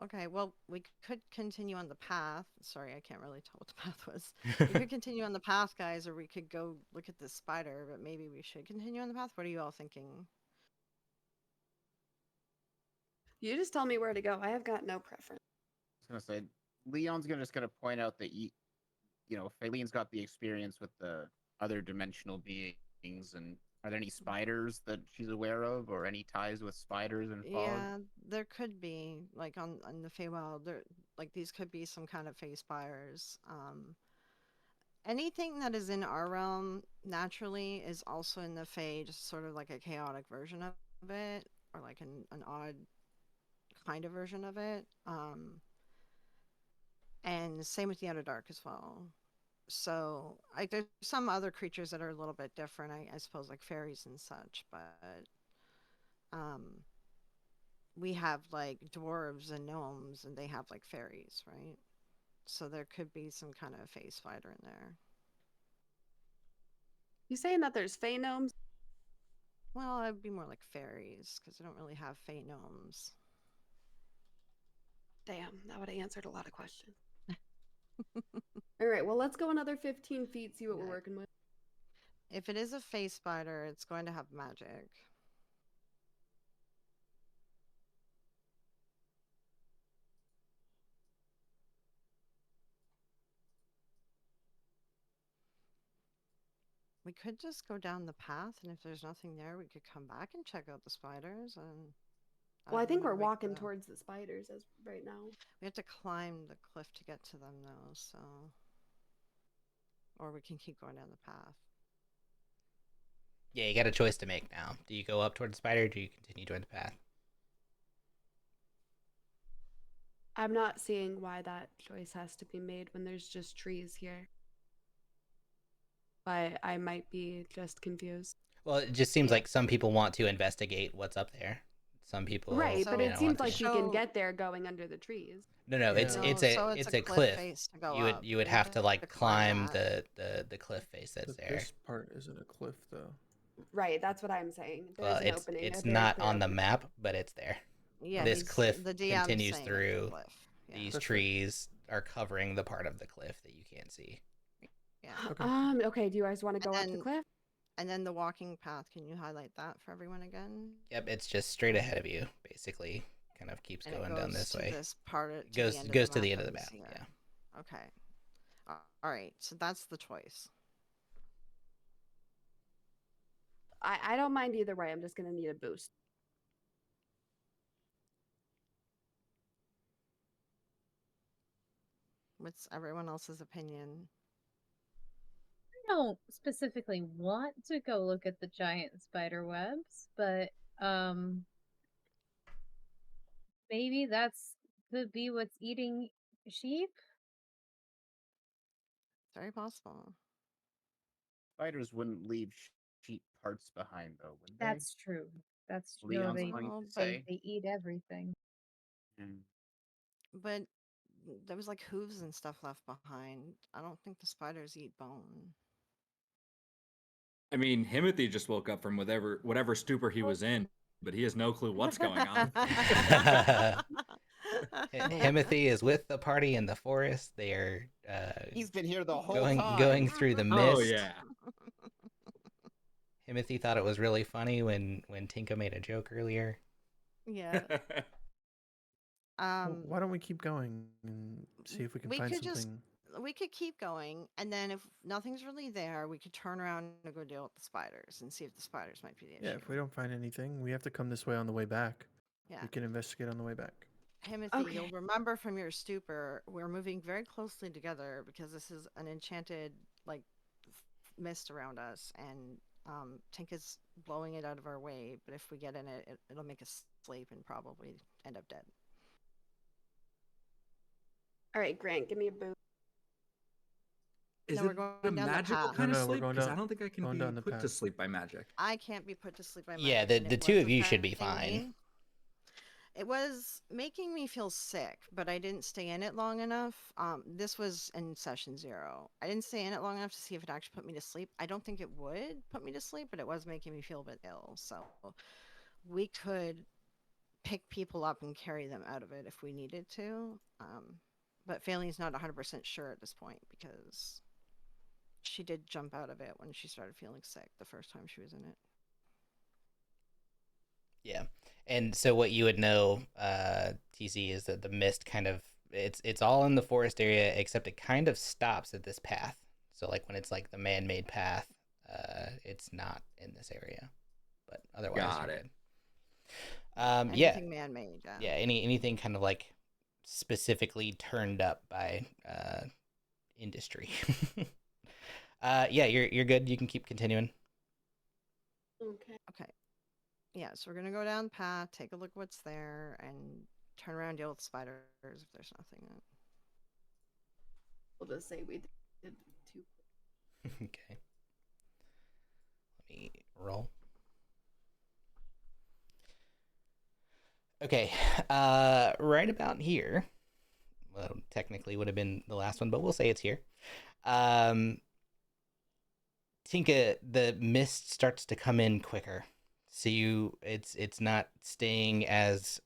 Okay, well, we could continue on the path. Sorry, I can't really tell what the path was. We could continue on the path, guys, or we could go look at this spider, but maybe we should continue on the path. What are you all thinking? You just tell me where to go. I have got no preference. I was gonna say, Leon's just gonna point out that Fayleen's got the experience with the other dimensional beings, and are there any spiders that she's aware of, or any ties with spiders and fog? Yeah, there could be, like on the Feywild, there, like these could be some kind of Fey spires. Anything that is in our realm naturally is also in the Fey, just sort of like a chaotic version of it, or like an odd kind of version of it. And same with the Underdark as well. So there's some other creatures that are a little bit different, I suppose, like fairies and such, but um, we have like dwarves and gnomes, and they have like fairies, right? So there could be some kind of Fey spider in there. You saying that there's Fey gnomes? Well, it'd be more like fairies because I don't really have Fey gnomes. Damn, that would have answered a lot of questions. All right, well, let's go another 15 feet, see what we're Okay. working with. If it is a Fey spider, it's going to have magic. We could just go down the path, and if there's nothing there, we could come back and check out the spiders. And Well, I don't think wanna we're wake walking the- towards the spiders as right now. We have to climb the cliff to get to them, though. So, or we can keep going down the path. Yeah, you got a choice to make now. Do you go up toward the spider, or do you continue toward the path? I'm not seeing why that choice has to be made when there's just trees here. But I might be just confused. Well, it just seems Yeah. like some people want to investigate what's up there. Some people, Right, but So- it want seems to- like we can So- get there going under the trees. No, Yeah. it's No, it's so a it's it's a cliff cliff. face to go You up. would We have to like climb that. the cliff face that's But there. this part isn't a cliff, though. Right, that's what I'm saying. There's Well, an opening. it's a very not clear on the opening. map, but it's there. Yeah, This cliff the DM continues saying through it's a cliff. Yeah. These That's fair. trees are covering the part of the cliff that you can't see. Yeah. Okay. Okay, do you guys want to go up the then- cliff? And then the walking path, can you highlight that for everyone again? Yep, it's just straight ahead of you, basically. Kind of keeps And it going down goes this to way. this part It goes to the end of the that map. we see Yeah. there. Okay. All right. So that's the choice. I don't mind either way. I'm just gonna need a boost. What's everyone else's opinion? I don't specifically want to go look at the giant spider webs, but maybe that's could be what's eating sheep. Very possible. Spiders wouldn't leave sheep parts behind, though, would they? That's true. That's true. No, Leon's they going Well, to but say. eat everything. Mm. but there was like hooves and stuff left behind. I don't think the spiders eat bone. I mean, Himothy just woke up from whatever stupor he was in, but he has no clue what's going on. Himothy is with the party in the forest. They are He's been here the whole going time. through the mist. Oh yeah. Himothy thought it was really funny when Tinka made a joke earlier. Yeah. Well, why don't we keep going and see if we can we find could just- something? We could keep going, and then if nothing's really there, we could turn around and go deal with the spiders and see if the spiders might be the issue. Yeah, if we don't find anything, we have to come this way on the way back. Yeah. We can investigate on the way back. Himothy, you'll Okay. remember from your stupor, we're moving very closely together because this is an enchanted like mist around us, and Tinka's blowing it out of our way. But if we get in it, it'll make us sleep and probably end up dead. All right, Grant, give me a boost. Is No, it we're going a down the magical path. kind No, of we're sleep? going Because down- I don't think I can going be down the put to path. sleep by magic. I can't be put to sleep by Yeah, magic, and the it two was of you should be affecting fine. me. It was making me feel sick, but I didn't stay in it long enough. This was in session 0. I didn't stay in it long enough to see if it actually put me to sleep. I don't think it would put me to sleep, but it was making me feel a bit ill. So we could pick people up and carry them out of it if we needed to. But Failing's not 100% sure at this point because she did jump out of it when she started feeling sick the first time she was in it. Yeah. And so what you would know, TC, is that the mist kind of it's all in the forest area except it kind of stops at this path. So like when it's like the man-made path, it's not in this area. But otherwise, Got you're it. good. Yeah. Anything man-made. Yeah, anything kind of like specifically turned up by industry. Yeah, you're good. You can keep continuing. Okay. Okay. Yeah, so we're gonna go down the path, take a look what's there, and turn around and deal with spiders if there's nothing. We'll just say we did 2. Okay. Let me roll. Okay. Right about here. Well, technically would have been the last one, but we'll say it's here. Tinka, the mist starts to come in quicker. So it's not staying as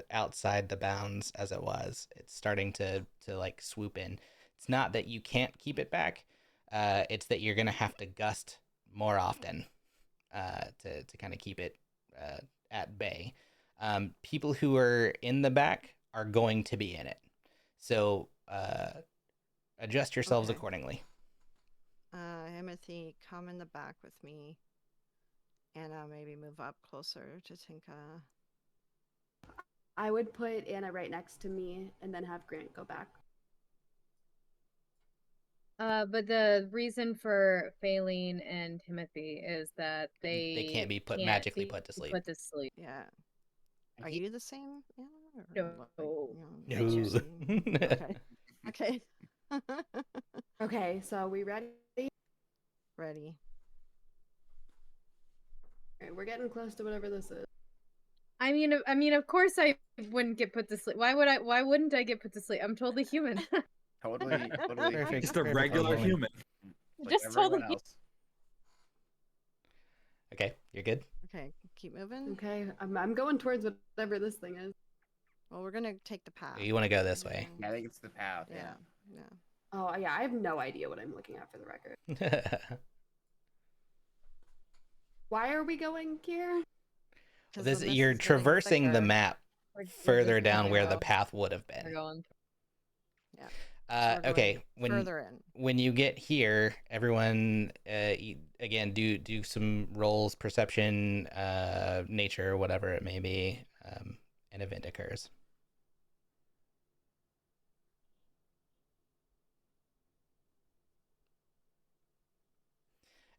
outside the bounds as it was. It's starting to like swoop in. It's not that you can't keep it back. It's that you're gonna have to gust more often to kind of keep it at bay. People who are in the back are going to be in it. So adjust yourselves Okay. accordingly. Himothy, come in the back with me. Anna, maybe move up closer to Tinka. I would put Anna right next to me and then have Grant go back. But the reason for Faline and Himothy is that They can't be magically put to sleep. Put to sleep. Yeah. Are He- you the same? Anna, or No. what? No. Okay. Okay. Okay, so we ready? Ready. All right, we're getting close to whatever this is. I mean, of course I wouldn't get put to sleep. Why wouldn't I get put to sleep? I'm totally human. Totally. Perfect. Just a Perfect regular rolling. human. Like Just everyone totally. else. Okay, you're good. Okay, keep moving. Okay, I'm going towards whatever this thing is. Well, we're gonna take the path. You want to go this way. I think it's the path. Yeah. Yeah. Yeah. Oh yeah, I have no idea what I'm looking at for the record. Why are we going here? 'Cause This the mist you're is getting traversing the thicker. map We're further just down gonna where the go. path would have We're been. going. Yeah. So we're going Okay, further in. when you get here, everyone again do some rolls, perception, nature, whatever it may be. An event occurs.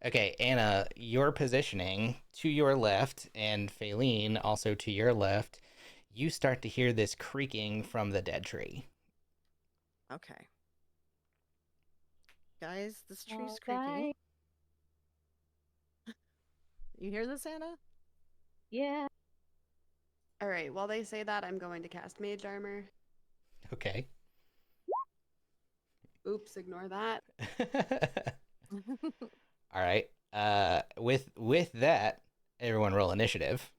Okay, Anna, your positioning to your left and Faline also to your left, you start to hear this creaking from the dead tree. Okay. Guys, this tree's I'll creaking. die. You hear this, Anna? Yeah. All right. While they say that, I'm going to cast Mage Armor. Okay. Oops, ignore that. All right. With that, everyone roll initiative.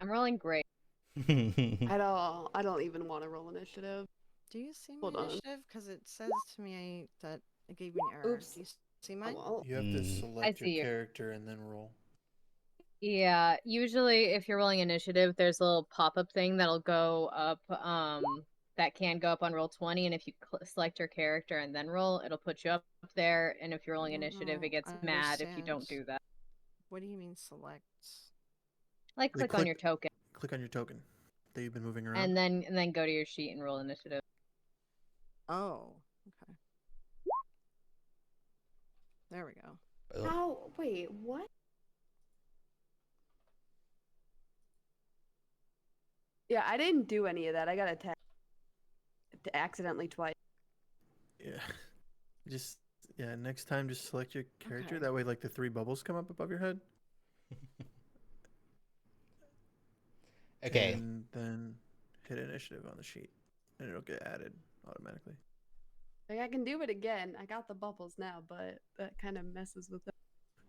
I'm rolling great. I don't even want to roll initiative. Do you see my Hold on. initiative? Because it says to me that it gave me an error. Oops. Do you see Oh, mine? well. You have to Mm. select your see you. character and then roll. Yeah, usually if you're rolling initiative, there's a little pop-up thing that'll go up, that can go up on roll 20, and if you select your character and then roll, it'll put you up there, and if you're rolling don't initiative, know. it gets I mad if you don't understand. do that. What do you mean select? Like, They click on your token, Click on your token that you've been moving around. and then go to your sheet and roll initiative. Oh, okay. There we go. Boom. Oh, wait, what? Yeah, I didn't do any of that. I got attacked accidentally twice. Yeah. Just next time just select your character. Okay. That way like the 3 bubbles come up above your head. Okay. And then hit initiative on the sheet. And it'll get added automatically. Like, I can do it again. I got the bubbles now, but that kind of messes with it.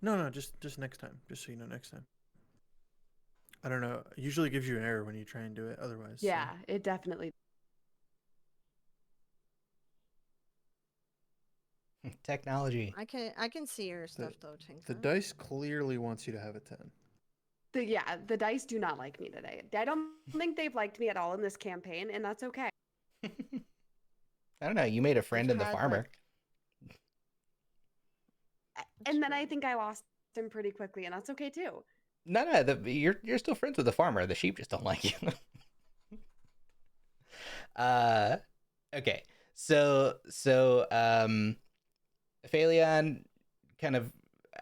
No, just next time. Just so you know next time. I don't know. It usually gives you an error when you try and do it otherwise. Yeah, it definitely. Technology. I can see your stuff though, Tinka. The dice clearly wants you to have a 10. The dice do not like me today. I don't think they've liked me at all in this campaign, and that's okay. I don't know. You made a friend I've in the had, farmer. like- And then I true. think I lost him pretty quickly, and that's okay too. No, you're still friends with the farmer. The sheep just don't like you. Okay. So Phaleon, kind of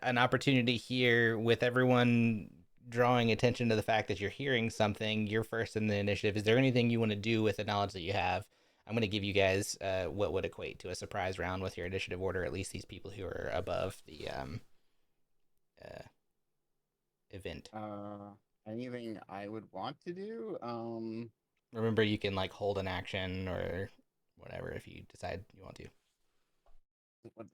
an opportunity here with everyone drawing attention to the fact that you're hearing something. You're first in the initiative. Is there anything you want to do with the knowledge that you have? I'm going to give you guys what would equate to a surprise round with your initiative order. At least these people who are above the event. Anything I would want to do? Remember, you can like hold an action or whatever if you decide you want to. What,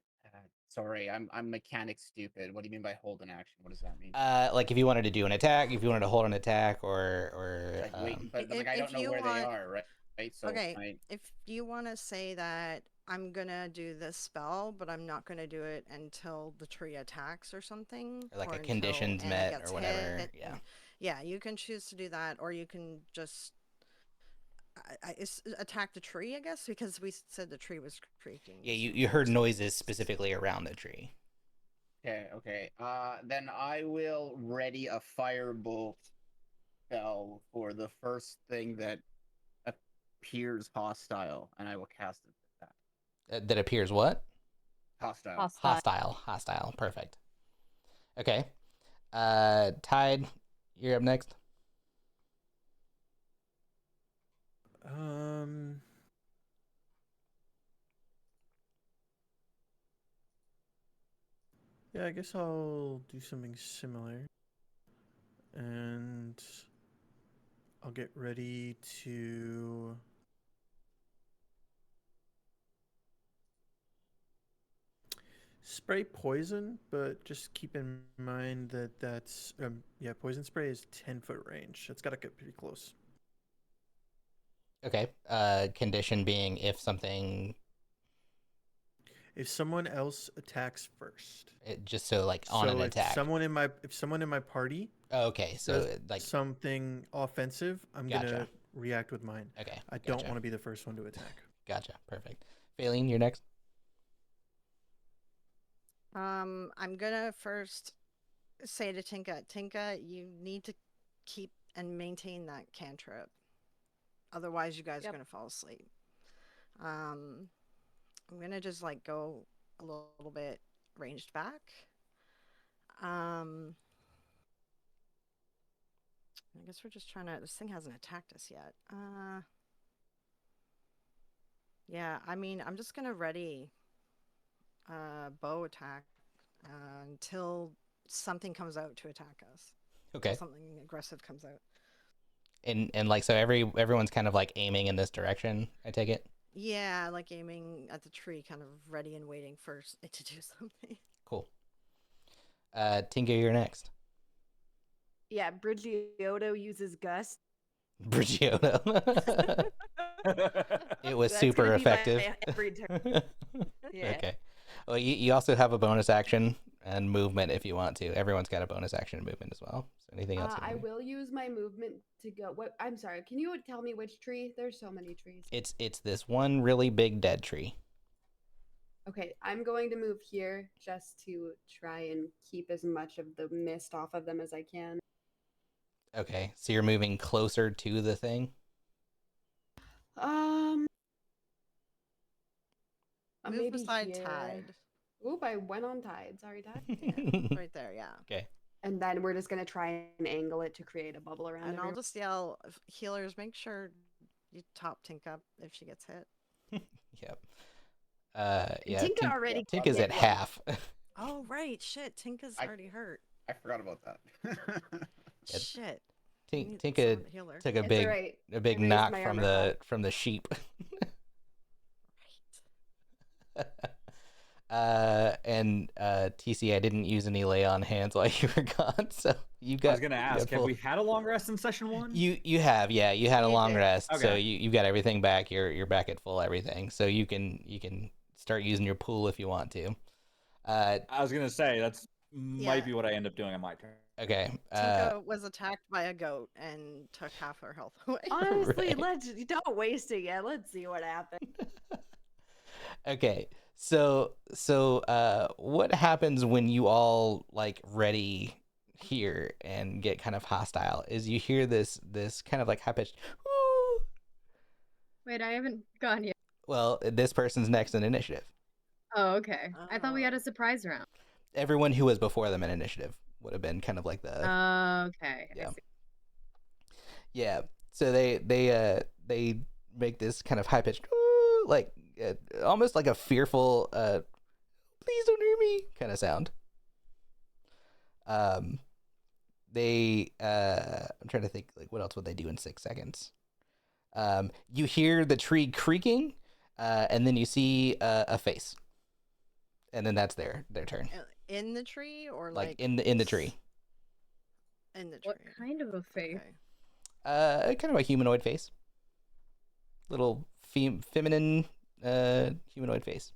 sorry, I'm mechanic stupid. What do you mean by hold an action? What does that mean? Like if you wanted to do an attack, if you wanted to hold an attack, or Like wait, but like I If don't know you where they want- are, right? Right. So Okay, if you want to say that I'm gonna do this spell, but I'm not gonna do it until the tree attacks or something, or like or a until conditions Anna met gets or whatever. hit, Yeah. yeah, you can choose to do that, or you can just attack the tree, I guess, because we said the tree was creaking. Yeah, you heard noises specifically around the tree. Okay. Then I will ready a firebolt spell for the first thing that appears hostile, and I will cast it at that. That appears what? Hostile. Hostile. Perfect. Okay. Tide, you're up next. Yeah, I guess I'll do something similar. And I'll get ready to spray poison, but just keep in mind that that's poison spray is 10-foot range. It's got to get pretty close. Okay. Condition being if something. If someone else attacks first, Just so like on an attack. If someone in my party Okay, so does like something offensive, I'm gonna react with mine. Okay. I don't want to be the first one to attack. Gotcha. Perfect. Phaleen, you're next. I'm gonna first say to Tinka, you need to keep and maintain that cantrip. Otherwise, you guys are gonna fall asleep. I'm gonna just like go a little bit ranged back. I guess we're just trying to. This thing hasn't attacked us yet. Yeah. I mean, I'm just gonna ready bow attack until something comes out to attack us. Okay. Until something aggressive comes out. And like so everyone's kind of like aiming in this direction, I take it. Yeah, like aiming at the tree, kind of ready and waiting for it to do something. Cool. Tinka, you're next. Yeah, Brigioto uses Gust. Brigioto. It was That's super gonna be my effective. every turn. Yeah. Okay. Well, you also have a bonus action and movement if you want to. Everyone's got a bonus action and movement as well. So anything else? I will use my movement to go. What? I'm sorry. Can you tell me which tree? There's so many trees. It's this one really big dead tree. Okay, I'm going to move here just to try and keep as much of the mist off of them as I can. Okay, so you're moving closer to the thing. Um, Move maybe beside here. Tide. Oop! I went on Tide. Sorry, Tide. Yeah, right there. Yeah. Okay. And then we're just gonna try and angle it to create a bubble around. And I'll everyone. just yell, healers, make sure you top Tink up if she gets hit. Yep. Yeah. Tinka already Tinka's hit at one. half. Oh, right. Shit. Tinka's already hurt. I forgot about that. Yeah. Shit. We need Tinka someone to heal her. took a It's big alright. a big I raised knock my from armor the sheep. Right. And TC, I didn't use any lay on hands while you were gone, so you got. I was gonna ask, have we had a long rest in session 1? You have, yeah, you had a You long did. rest, so Okay. you got everything back. You're back at full everything, so you can start using your pool if you want to. I was gonna say that's might Yeah. be what I end up doing on my turn. Okay. Tinka was attacked by a goat and took half her health away. Honestly, Right. don't waste it yet. Let's see what happens. Okay. So what happens when you all like ready here and get kind of hostile is you hear this kind of like high pitched woo. Wait, I haven't gone yet. Well, this person's next in initiative. Oh, okay. I thought we had Oh. a surprise round. Everyone who was before them in initiative would have been kind of like the Okay. yeah. I see. Yeah. So they make this kind of high pitched like almost like a fearful please don't hear me kind of sound. They I'm trying to think like what else would they do in 6 seconds. You hear the tree creaking, and then you see a face, and then that's their turn. In the tree or Like in the tree. In the tree. What kind of a face? Okay. Kind of a humanoid face. Little feminine humanoid face.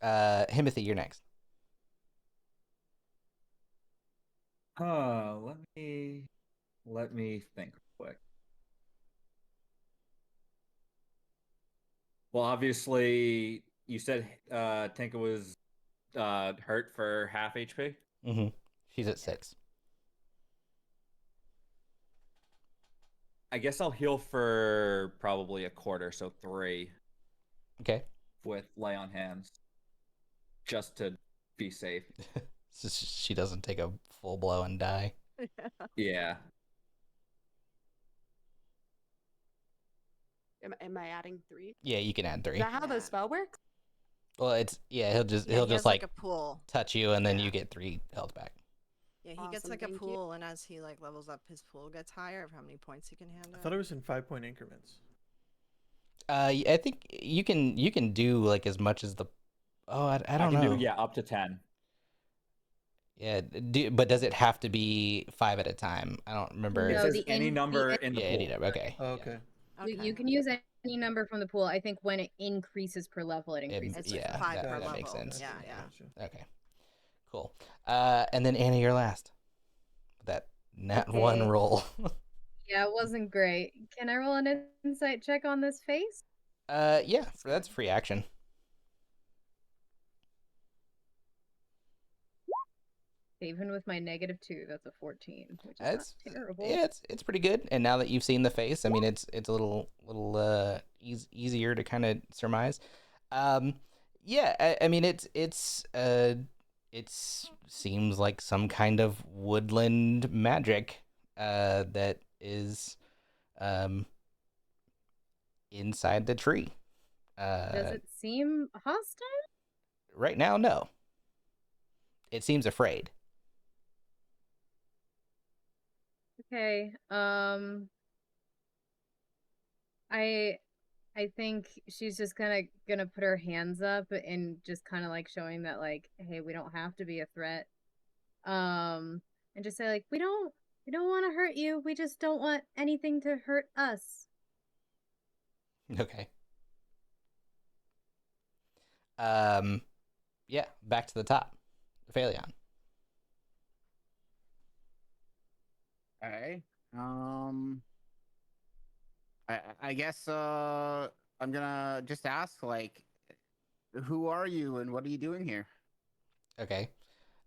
Himothy, you're next. Let me think quick. Well, obviously, you said Tinka was hurt for half HP. Mm-hmm. She's at 6. I guess I'll heal for probably a quarter, so 3 Okay. with lay on hands, just to be safe. So she doesn't take a full blow and die. Yeah. Am I adding 3? Yeah, you can add 3. Is that how Yeah. the spell works? Well, it's he'll just Yeah, he'll he just has like a pool. touch you and then Yeah. you get 3 health back. Yeah, he gets Awesome, like a thank you. pool, and as he like levels up, his pool gets higher of how many points he can hand I out. thought it was in 5-point increments. I think you can do like as much as the I don't can know. do up to 10. Yeah, but does it have to be 5 at a time? I don't remember. It No, says the any in- number the in the Yeah, pool. any number. Okay. Oh, yeah. okay. You can use any number from the pool. I think when it increases per level, it increases. It's yeah, like 5 per that makes level. sense. Yeah, yeah. Gotcha. Okay. Cool. And then Anna, you're last. That nat 1 Okay. roll. Yeah, it wasn't great. Can I roll an insight check on this face? Yeah, that's free action. Even with my -2, that's a 14, which is That's not terrible. yeah, it's pretty good. And now that you've seen the face, I mean, it's a little easier to kind of surmise. Um, yeah, I mean, it seems like some kind of woodland magic that is inside the tree. Does it seem hostile? Right now, no. It seems afraid. Okay. I think she's just gonna put her hands up and just kind of like showing that like, hey, we don't have to be a threat. And just say like, we don't want to hurt you. We just don't want anything to hurt us. Okay. Yeah, back to the top. Phaleon. Okay. I guess I'm gonna just ask like, who are you and what are you doing here? Okay.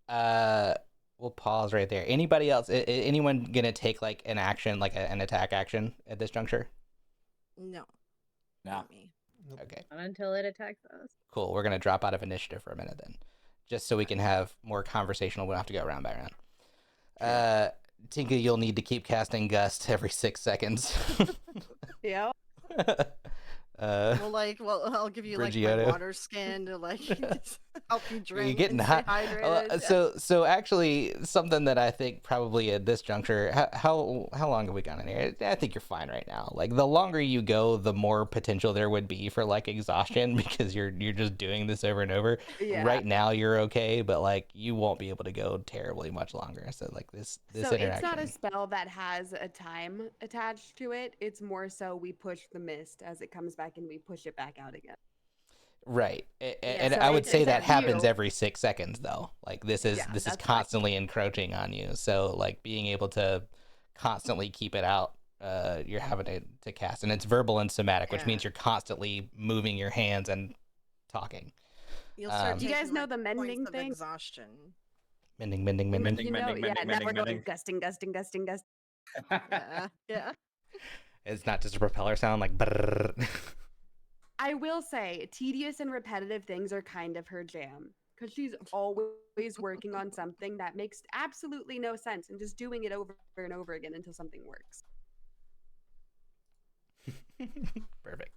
Uh, we'll pause right there. Anybody else? Anyone gonna take like an action, like an attack action at this juncture? No, No. not me. Okay. Not until it attacks us. Cool. We're gonna drop out of initiative for a minute then, just so we can have more conversational. We don't have to go round by round. Sure. Tinka, you'll need to keep casting Gust every 6 seconds. Yeah. Well, I'll give you like my Brigiotto. water skin to like help you drink. You're getting and stay hot. hydrated. So actually, something that I think probably at this juncture, how long have we gone in here? I think you're fine right now. Like the longer you go, the more potential there would be for like exhaustion because you're just doing this over and over. Yeah. Right now you're okay, but like you won't be able to go terribly much longer. So like this So interaction. it's not a spell that has a time attached to it. It's more so we push the mist as it comes back and we push it back out again. Right. And so I would it's say that up to happens you. every 6 seconds though. Like this is Yeah, this is that's fine. constantly encroaching on you. So like being able to constantly keep it out, you're having to cast. And it's verbal and somatic, which Yeah. means you're constantly moving your hands and talking. You'll start Do you taking guys know like the mending points of thing? exhaustion. Mending. Mending, Yeah, mending, now mending, we're going mending. gusting. Yeah. It's not just a propeller sound like brrr. I will say, tedious and repetitive things are kind of her jam because she's always working on something that makes absolutely no sense and just doing it over and over again until something works. Perfect.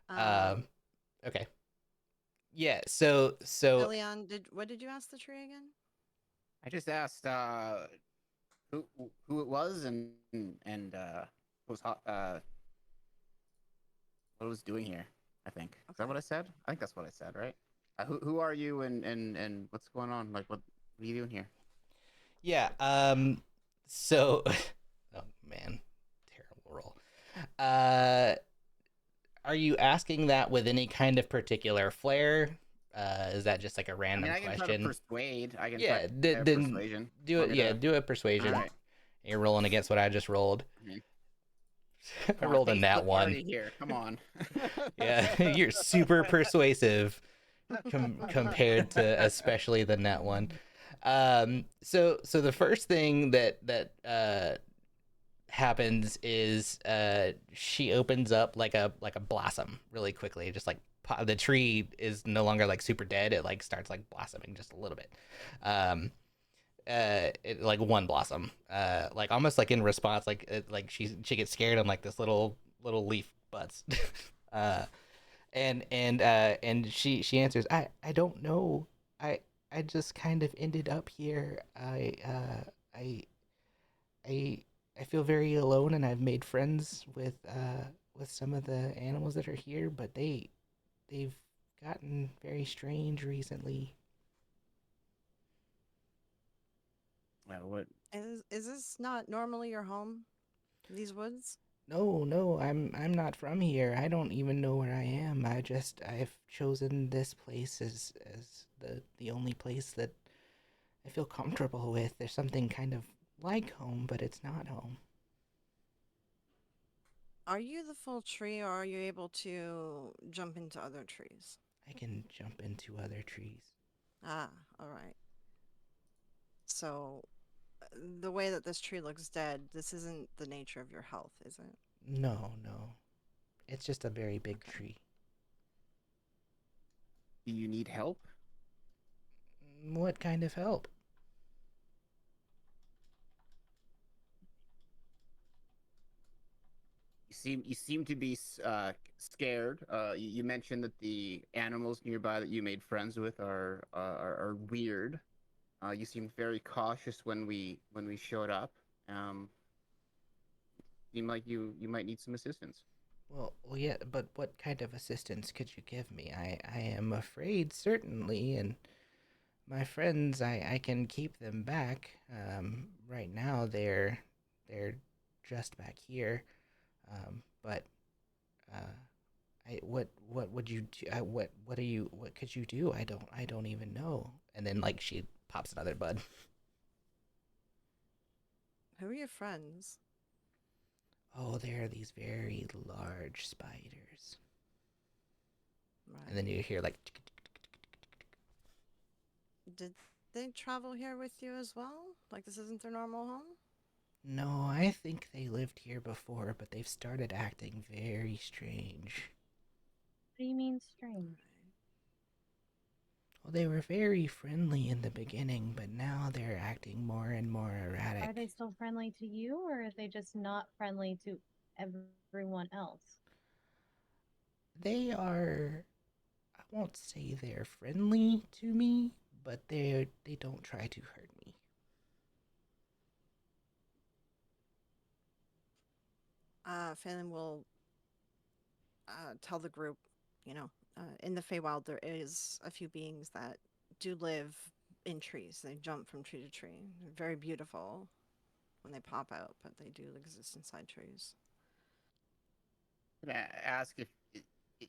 Um, Okay. Yeah, so Leon, what did you ask the tree again? I just asked who it was and what was doing here. I think is that what I said? I think that's what I said, right? Who are you and what's going on? Like what are you doing here? yeah, so oh man, terrible roll. Are you asking that with any kind of particular flair? Is that just like a I random mean, I can try to question? persuade. I can Yeah, try then persuasion. do it. Yeah, do a persuasion. All right. You're rolling against what I just rolled. Mhm. I Come on, rolled a face nat the one. party here. Come on. Yeah, you're super persuasive compared to especially the nat one. So the first thing that happens is she opens up like a blossom really quickly, just like the tree is no longer like super dead. It like starts like blossoming just a little bit. Like one blossom, like almost like in response, like she gets scared and like this little leaf buds. uh and she answers, I don't know. I just kind of ended up here. I I I feel very alone, and I've made friends with some of the animals that are here, but they've gotten very strange recently. What? Is this not normally your home? These woods? No, I'm not from here. I don't even know where I am. I've chosen this place as the only place that I feel comfortable with. There's something kind of like home, but it's not home. Are you the full tree, or are you able to jump into other trees? I can jump into other trees. Ah, all right. So, the way that this tree looks dead, this isn't the nature of your health, is it? No, no. It's just a very big Okay. tree. Do you need help? What kind of help? You seem to be scared. You mentioned that the animals nearby that you made friends with are weird. You seemed very cautious when we showed up. Um, Seemed like you might need some assistance. Well, yeah, but what kind of assistance could you give me? I am afraid, certainly, and my friends, I can keep them back. Right now, they're just back here. But uh, what would you do? What could you do? I don't even know. And then like she pops another bud. Who are your friends? Oh, there are these very large spiders. And then Right. you hear like Did they travel here with you as well? Like this isn't their normal home? no, I think they lived here before, but they've started acting very strange. What do you mean strange? Right. Well, they were very friendly in the beginning, but now they're acting more and more Are they erratic. still friendly to you, or are they just not friendly to everyone else? They are, I won't say they're friendly to me, but they don't try to hurt me. Phelan will tell the group, in the Feywild there is a few beings that do live in trees. They jump from tree to tree. They're very beautiful when they pop out, but they do exist inside trees. Can I ask if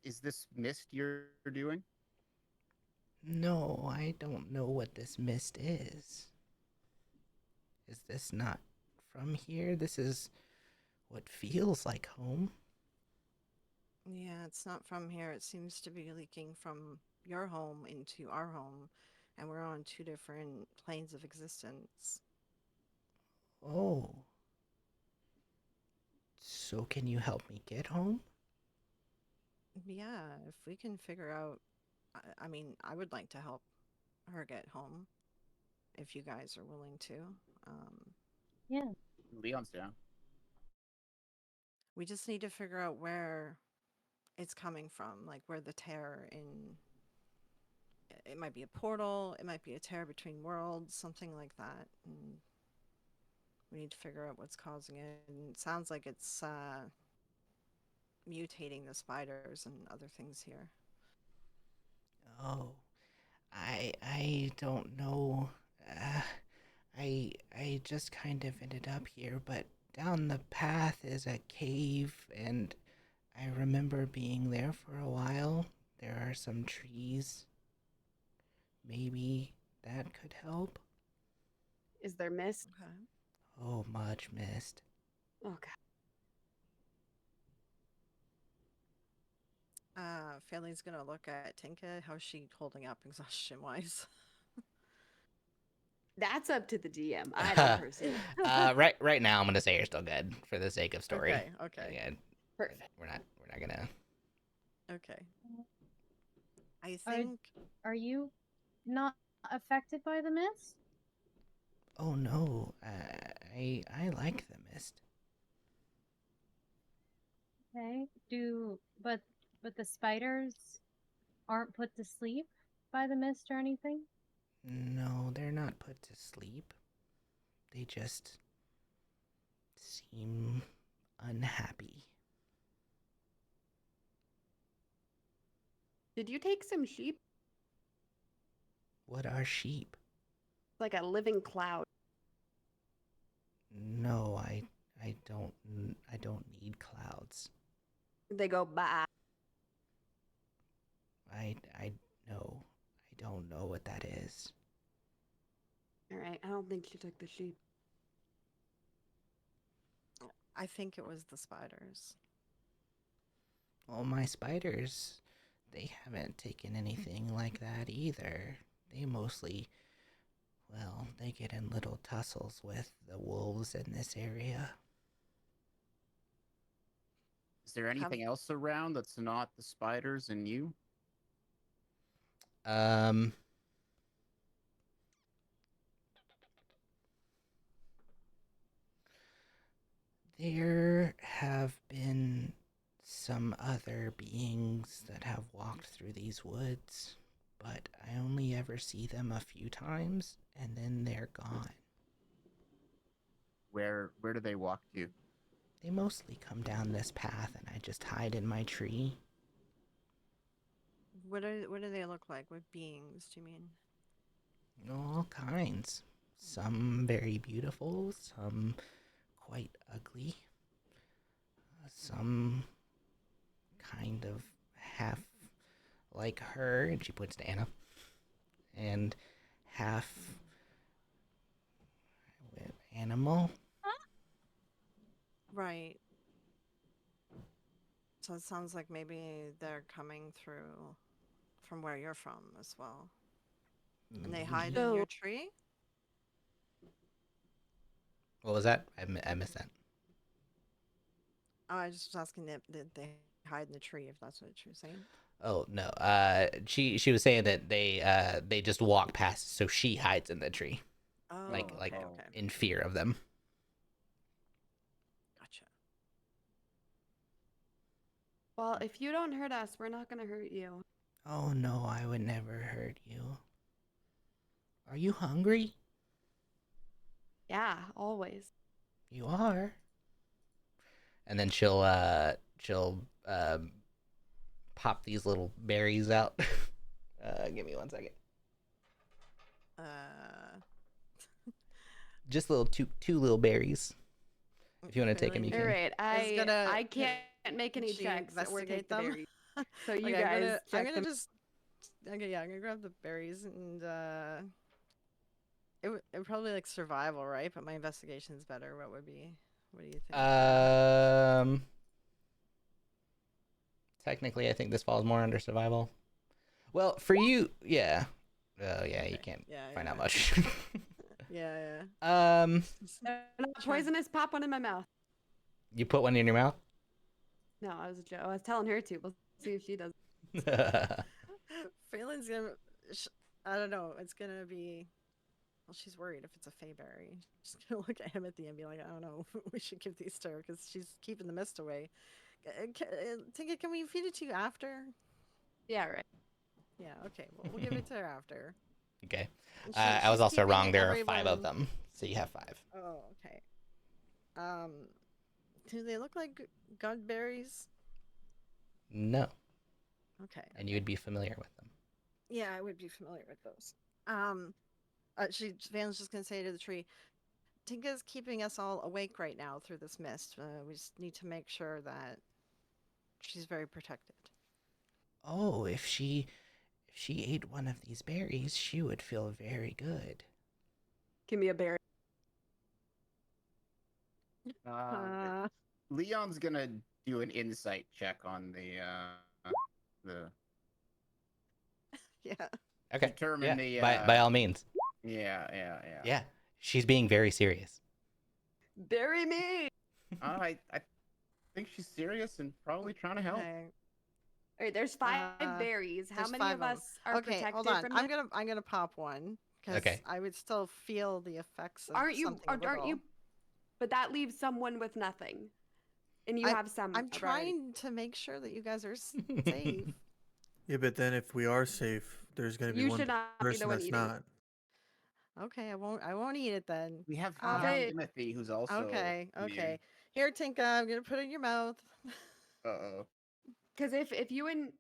is this mist you're doing? No, I don't know what this mist is. Is this not from here? This is what feels like home. Yeah, it's not from here. It seems to be leaking from your home into our home, and we're on two different planes of existence. Oh, so can you help me get home? Yeah, if we can figure out, I mean, I would like to help her get home if you guys are willing to. Um, Yeah. Leon's down. we just need to figure out where it's coming from, like where the tear in. It might be a portal, it might be a tear between worlds, something like that. And we need to figure out what's causing it. And it sounds like it's mutating the spiders and other things here. Oh, I don't know. Uh, I just kind of ended up here, but down the path is a cave, and I remember being there for a while. There are some trees. Maybe that could help. Is there mist? Okay. Oh, much mist. Okay. Fairly's gonna look at Tinka. How's she holding up exhaustion wise? That's up to the DM. I don't personally. Right now I'm gonna say you're still good for the sake of story. Okay, okay, Yeah, Perfect. we're not gonna. okay. I Are think are you not affected by the mist? Oh no, I like the mist. Okay. But the spiders aren't put to sleep by the mist or anything? No, they're not put to sleep. They just seem unhappy. Did you take some sheep? What are sheep? Like a living cloud. No, I don't need clouds. They go by. I no, I don't know what that is. All right. I don't think she took the sheep. it was the spiders. Well, my spiders, they haven't taken anything like that either. They mostly, well, they get in little tussles with the wolves in this area. Is there anything else around that's not the spiders and you? Um, there have been some other beings that have walked through these woods, but I only ever see them a few times, and then they're gone. Where do they walk to? They mostly come down this path, and I just hide in my tree. What do they look like? What beings do you mean? All kinds. Some very beautiful, some quite ugly, some kind of half like her, and she points to Anna, and half animal. Right. So it sounds like maybe they're coming through from where you're from as well. And they hide in So- your tree? What was that? I missed that. Oh, I just was asking that they hide in the tree, if that's what you're saying. Oh no. She was saying that they just walk past, so she hides in the tree, Oh, like okay, oh. okay. in fear of them. Gotcha. Well, if you don't hurt us, we're not gonna hurt you. Oh no, I would never hurt you. Are you hungry? Yeah, always. You are. And then she'll pop these little berries out. Give me 1 second. Just little two little berries. If you want to take them, you All can. right, I can't make any she checks or take investigate the them? berries. So you Okay, guys I'm check gonna them. just. Okay, yeah, I'm gonna grab the berries and it would probably like survival, right? But my investigation's better. What would be? What do you think? Technically, I think this falls more under survival. Well, for you, yeah. Oh, yeah, you Okay. can't Yeah, find yeah. out much. Yeah, They're not poisonous. Pop one in my mouth. You put one in your mouth? No, I was a joke. I was telling her to. We'll see if she does. yeah. Phelan's gonna. I don't know. It's gonna be. Well, she's worried if it's a fey berry. She's gonna look at Himothy and be like, I don't know. We should give these to her because she's keeping the mist away. Tinka, can we feed it to you after? Yeah, right. Yeah. Okay. Well, we'll give it to her after. Okay. And I was she's also wrong. keeping There are 5 of everyone- them, so you have 5. Oh, okay. Do they look like gudberries? No, Okay. and you would be familiar with them. Yeah, I would be familiar with those. Van's just gonna say to the tree, Tinka's keeping us all awake right now through this mist. We just need to make sure that she's very protected. Oh, if she ate one of these berries, she would feel very good. Give me a berry. Leon's gonna do an insight check on the Yeah. Okay. determine yeah. the By all means. yeah. Yeah. She's being very serious. Bury me. I think she's serious and probably trying to help. Okay. All right, there's 5 berries. How there's many 5 of of 'em. us are Okay, protected hold on. from I'm this? gonna pop one because Okay. I would still feel the effects of Aren't you? something a Aren't little. you? But that leaves someone with nothing, and you have some. I'm already. trying to make sure that you guys are safe. Yeah, but then if we are safe, there's going to be You one should not be the person one that's eating. not. Okay, I won't eat it then. We have Okay. Himothy, who's also Okay, immune. okay. Here, Tinka, I'm gonna put it in your mouth. Uh-oh. Because if you and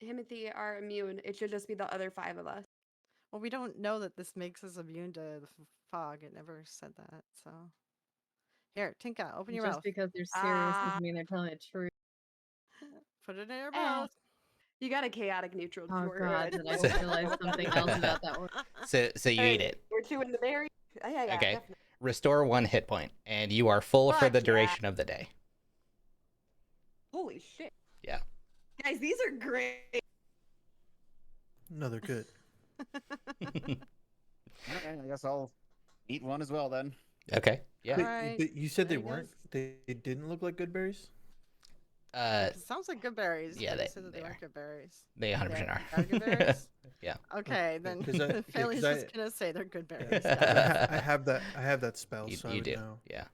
Himothy are immune, it should just be the other 5 of us. Well, we don't know that this makes us immune to the fog. It never said that. So, here, Tinka, open your Just mouth. because they're serious Ah. doesn't mean they're telling the truth. Put it in your Eh. mouth. You got a chaotic neutral. Oh We're god, good. did I So- realize something else about that one? So you eat it. We're chewing the berry. Yeah, Okay. definitely. Restore 1 hit point, and you are full for Fuck the yeah. duration of the day. Holy shit. Yeah. Guys, these are great. No, they're good. Okay, I guess I'll eat one as well then. Okay. Yeah. Alright, You said they there you weren't. go. They didn't look like good berries. It sounds like good berries, yeah, but you said they that they are. weren't good berries. They 100% They are. are good berries? Yeah. Okay, then Because Faily's just gonna say they're good berries. I have that spell, so I You would do. know. Yeah.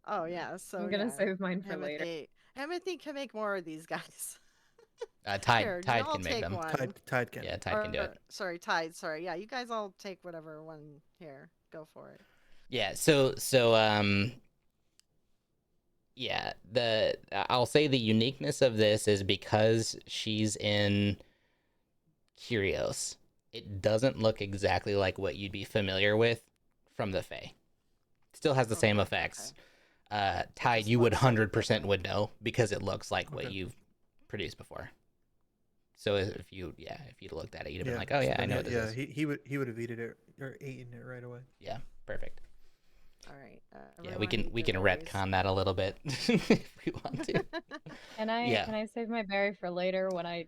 Oh yeah, so I'm gonna yeah. save mine for later. Himothy can make more of these guys. Tide You all can make take them. one. Tide can. Yeah, Tide can do it. Sorry, Tide. Sorry. Yeah, you guys all take whatever one here. Go for it. Yeah. So yeah, I'll say the uniqueness of this is because she's in Kyrios. It doesn't look exactly like what you'd be familiar with from the Fae. Still has the same effects. Tide, just you would looks slightly 100% different. would know because it looks like what Okay. you've produced before. So if you'd looked at it, you'd have been Yeah. like, oh so yeah, I then, know what this is. he would have eaten it or eaten it right away. Yeah, perfect. All right. Yeah, we everyone can eat their berries. retcon that a little bit if we want to. Can Yeah. I save my berry for later when I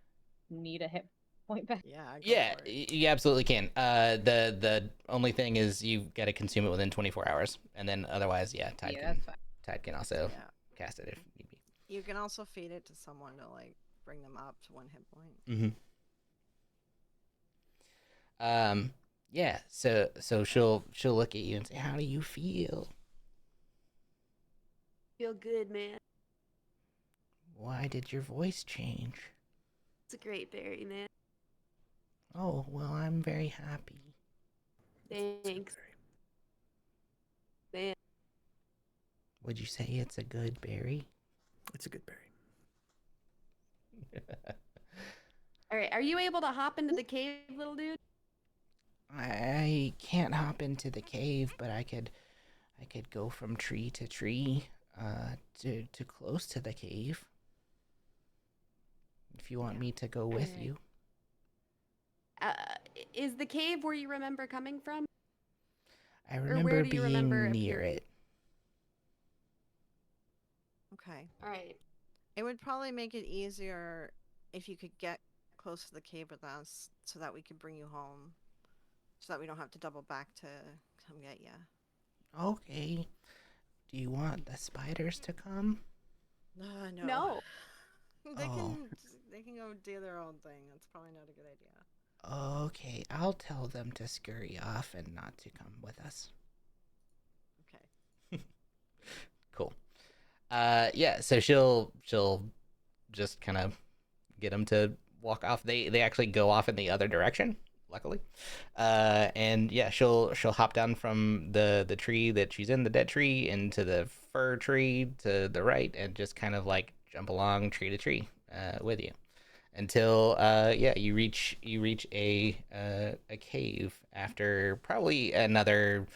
need a hit point back? Yeah. Go Yeah, for it. you absolutely can. The only thing is you got to consume it within 24 hours, and then otherwise, yeah, Tide Yeah, that's fine. can also Yeah. cast it if need be. You can also feed it to someone to like bring them up to 1 hit point. Yeah. So she'll look at you and say, "How do you feel? Feel good, man. Why did your voice change?" It's a great berry, man. Oh, well, I'm very happy. Thanks, man. Would you say it's a good berry? It's a good berry. All right, are you able to hop into the cave, little dude? I can't hop into the cave, but I could go from tree to tree, to close to the cave. If you want me to go with Alright. you. Is the cave where you remember coming from? I where remember do you being remember near appearing? it. Okay. All right. It would probably make it easier if you could get close to the cave with us so that we could bring you home. So that we don't have to double back to come get you. Okay. Do you want the spiders to come? No. No. They Oh. can go do their own thing. That's probably not a good idea. Okay, I'll tell them to scurry off and not to come with us. Okay. Cool. Yeah, so she'll just kind of get them to walk off. They actually go off in the other direction, luckily. And yeah, she'll hop down from the tree that she's in, the dead tree, into the fir tree to the right, and just kind of like jump along tree to tree with you until you reach a cave after probably another.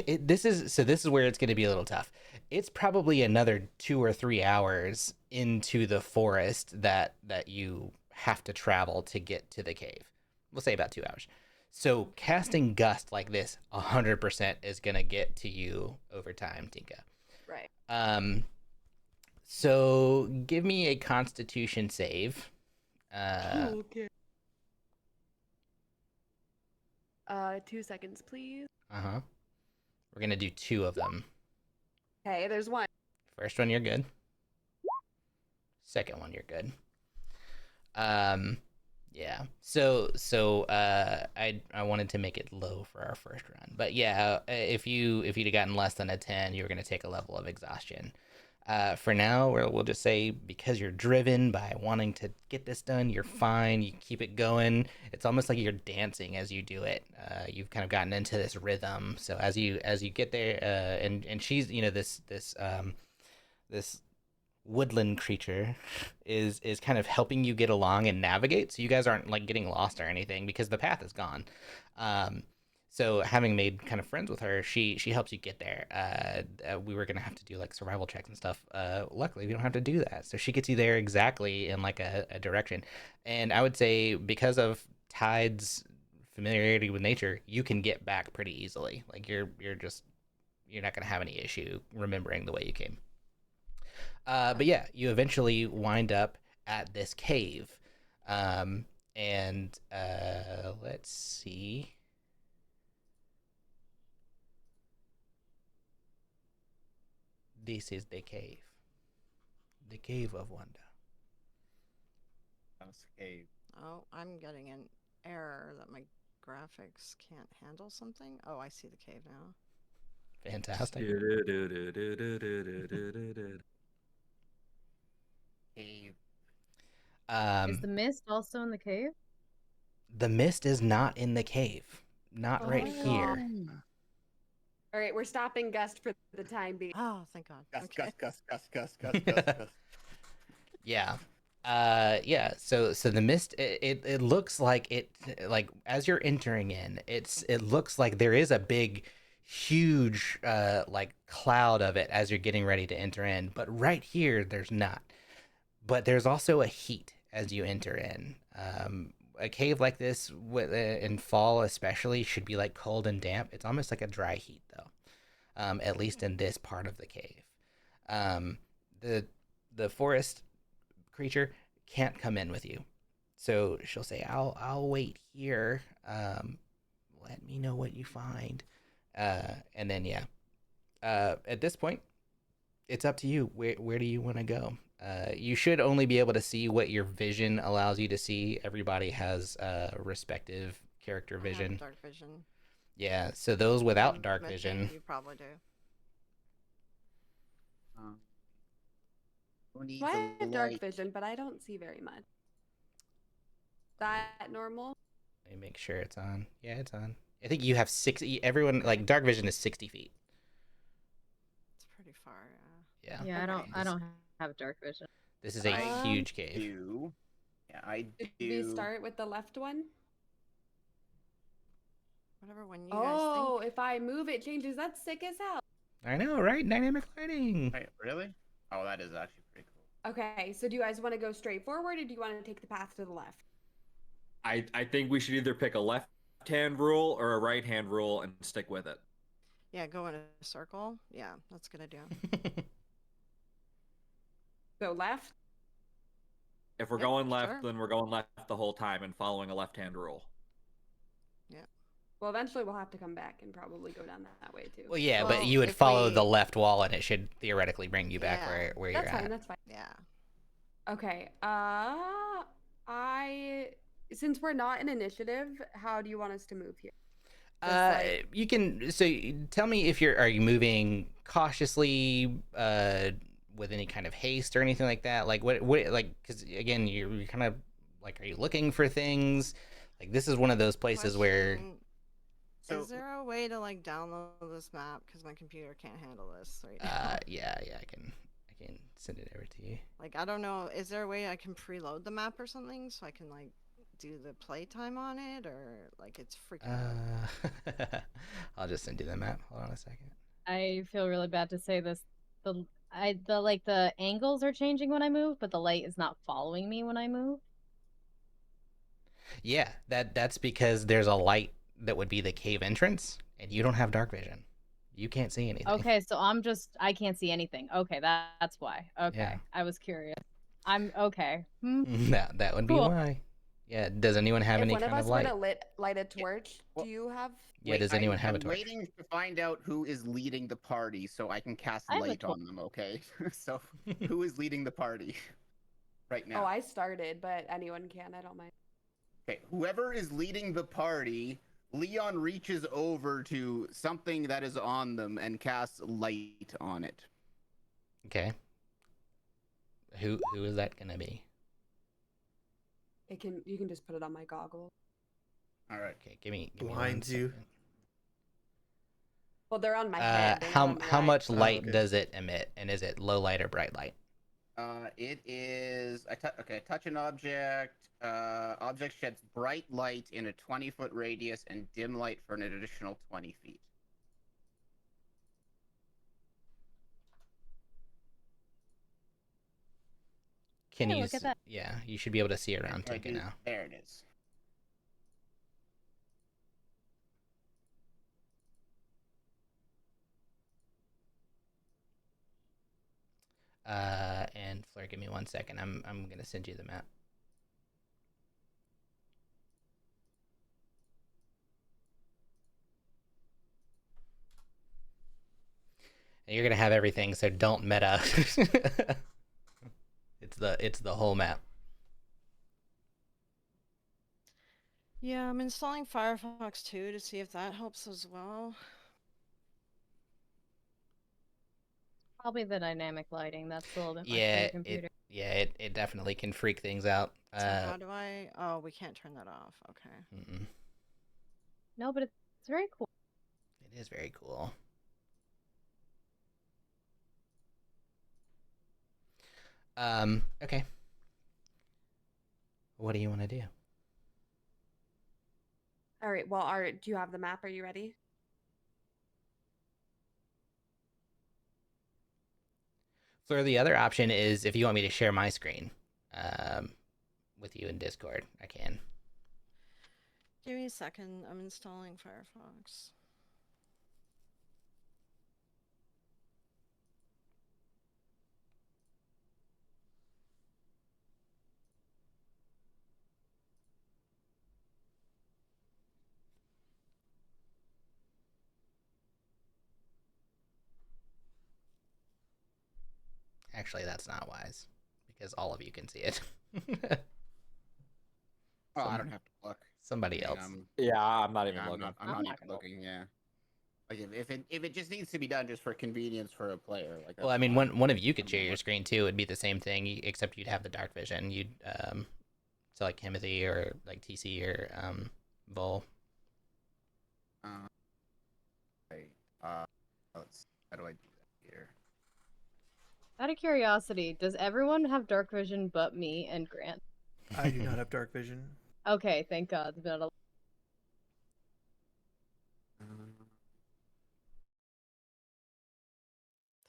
This is where it's going to be a little tough. It's probably another 2 or 3 hours into the forest that you have to travel to get to the cave. We'll say about 2 hours. So casting gust like this 100% is going to get to you over time, Tinka. Right. So give me a Constitution save. Okay. 2 seconds, please. We're gonna do 2 of them. Okay, there's one. First one, you're good. Second one, you're good. Yeah. So I wanted to make it low for our first run, but yeah, if you'd have gotten less than a 10, you were gonna take a level of exhaustion. For now, we'll just say because you're driven by wanting to get this done, you're fine. You keep it going. It's almost like you're dancing as you do it. You've kind of gotten into this rhythm. So as you get there, and she's this woodland creature is kind of helping you get along and navigate, so you guys aren't like getting lost or anything because the path is gone. So having made kind of friends with her, she helps you get there. We were gonna have to do like survival checks and stuff. Luckily, we don't have to do that. So she gets you there exactly in like a direction. And I would say because of Tide's familiarity with nature, you can get back pretty easily. Like you're not gonna have any issue remembering the way you came. But yeah, you eventually wind up at this cave. And let's see. This is the cave. The cave of wonder. That's cave. Oh, I'm getting an error that my graphics can't handle something. Oh, I see the cave now. Fantastic. Cave. Is the mist also in the cave? The mist is not in the cave. Not Oh right my here. God. All right, we're stopping Gust for the time being. Oh, thank God. Gus, Okay. Gus. Yeah. Yeah, so the mist, it looks like like as you're entering in, it looks like there is a big huge like cloud of it as you're getting ready to enter in, but right here there's not. But there's also a heat as you enter in. A cave like this in fall especially should be like cold and damp. It's almost like a dry heat though. At least in this part of the cave. Um, the forest creature can't come in with you. So she'll say, I'll wait here. Let me know what you find. And then yeah. At this point, it's up to you. Where do you want to go? You should only be able to see what your vision allows you to see. Everybody has respective character I have vision. dark vision. Yeah, so those without And dark Mithy, vision. You probably do. Who needs Well, I a have dark light? vision, but I don't see very much. That normal? Let me make sure it's on. Yeah, it's on. I think you have 60. Everyone, like, dark vision is 60 feet. It's pretty far. Yeah. Yeah, Okay. I don't have dark vision. This is a I huge cave. do. Yeah, I Did do. we start with the left one? Whatever one you Oh, guys think. if I move, it changes. That's sick as hell. I know, right? Dynamic lighting. Wait, really? Oh, that is actually pretty cool. Okay, so do you guys want to go straight forward or do you want to take the path to the left? I think we should either pick a left-hand rule or a right-hand rule and stick with it. Yeah, go in a circle. Yeah, that's a good idea. So left? If we're Yep, going left, sure. then we're going left the whole time and following a left-hand rule. Well, eventually we'll have to come back and probably go down that way too. Well, yeah, Well, but you would if follow we- the left wall, and it should theoretically bring you back Yeah. where you're That's fine, at. that's fine. Yeah. Okay. Since we're not in initiative, how do you want us to move here? Just like- You can. So tell me if are you moving cautiously, with any kind of haste or anything like that? Like what like because again you're kind of like, are you looking for things? Like this is one of those places where. Question, So, is there a way to like download this map? Because my computer can't handle this right now. Yeah, I can send it over to you. Like, I don't know. Is there a way I can preload the map or something so I can like do the playtime on it, or like it's freaking out? I'll just send you the map. Hold on a second. I feel really bad to say this. The angles are changing when I move, but the light is not following me when I move. Yeah, that's because there's a light that would be the cave entrance, and you don't have dark vision. You can't see anything. Okay, so I can't see anything. Okay, that's why. Okay, Yeah. I was curious. I'm okay. That would be Cool. why. Yeah. Does anyone have if any one kind of of us light? were to light a torch, Well- do you have? Yeah. Does anyone have a I'm torch? waiting to find out who is leading the party so I can cast I have a light torch. on them, okay? So, who is leading the party right now? Oh, I started, but anyone can. I don't mind. Okay, whoever is leading the party, Leon reaches over to something that is on them and casts light on it. Okay. Who is that gonna be? You can just put it on my goggles. All right. Okay, give me Blinds 1 you. second. Well, they're on my head. they're not How on my how eyes. much Oh, light okay. does it emit, and is it low light or bright light? It is touch an object. Object sheds bright light in a 20-foot radius and dim light for an additional 20 feet. Can Yeah, you? look at that. Yeah, you should be able to see around I Tinka do- now. There it is. And Fleur, give me 1 second. I'm gonna send you the map. You're gonna have everything, so don't meta. it's the whole map. Yeah, I'm installing Firefox 2 to see if that helps as well. Probably the dynamic lighting. That's a little bit much for Yeah, your computer. it definitely can freak things out. So how do I? Oh, we can't turn that off. Okay. Mm-mm. No, but it's very cool. It is very cool. Okay. What do you want to do? All right. Well, Art, do you have the map? Are you ready? Fleur, the other option is if you want me to share my screen with you in Discord, I can. Give me a second. I'm installing Firefox. Actually, that's not wise because all of you can see it. Oh, I don't have to look. Somebody I mean, else. Yeah, I'm not even I'm looking. not. I'm I'm not not even gonna looking. Yeah. Like if it just needs to be done just for convenience for a player, like Well, that's I mean, fine. one of you could I'm share not your looking. screen too. It'd be the same thing, except you'd have the dark vision. You'd so like Himothy or like TC or Vol. Okay. Let's. How do I do that here? Out of curiosity, does everyone have dark vision but me and Grant? I do not have dark vision. Okay, thank God. It's been a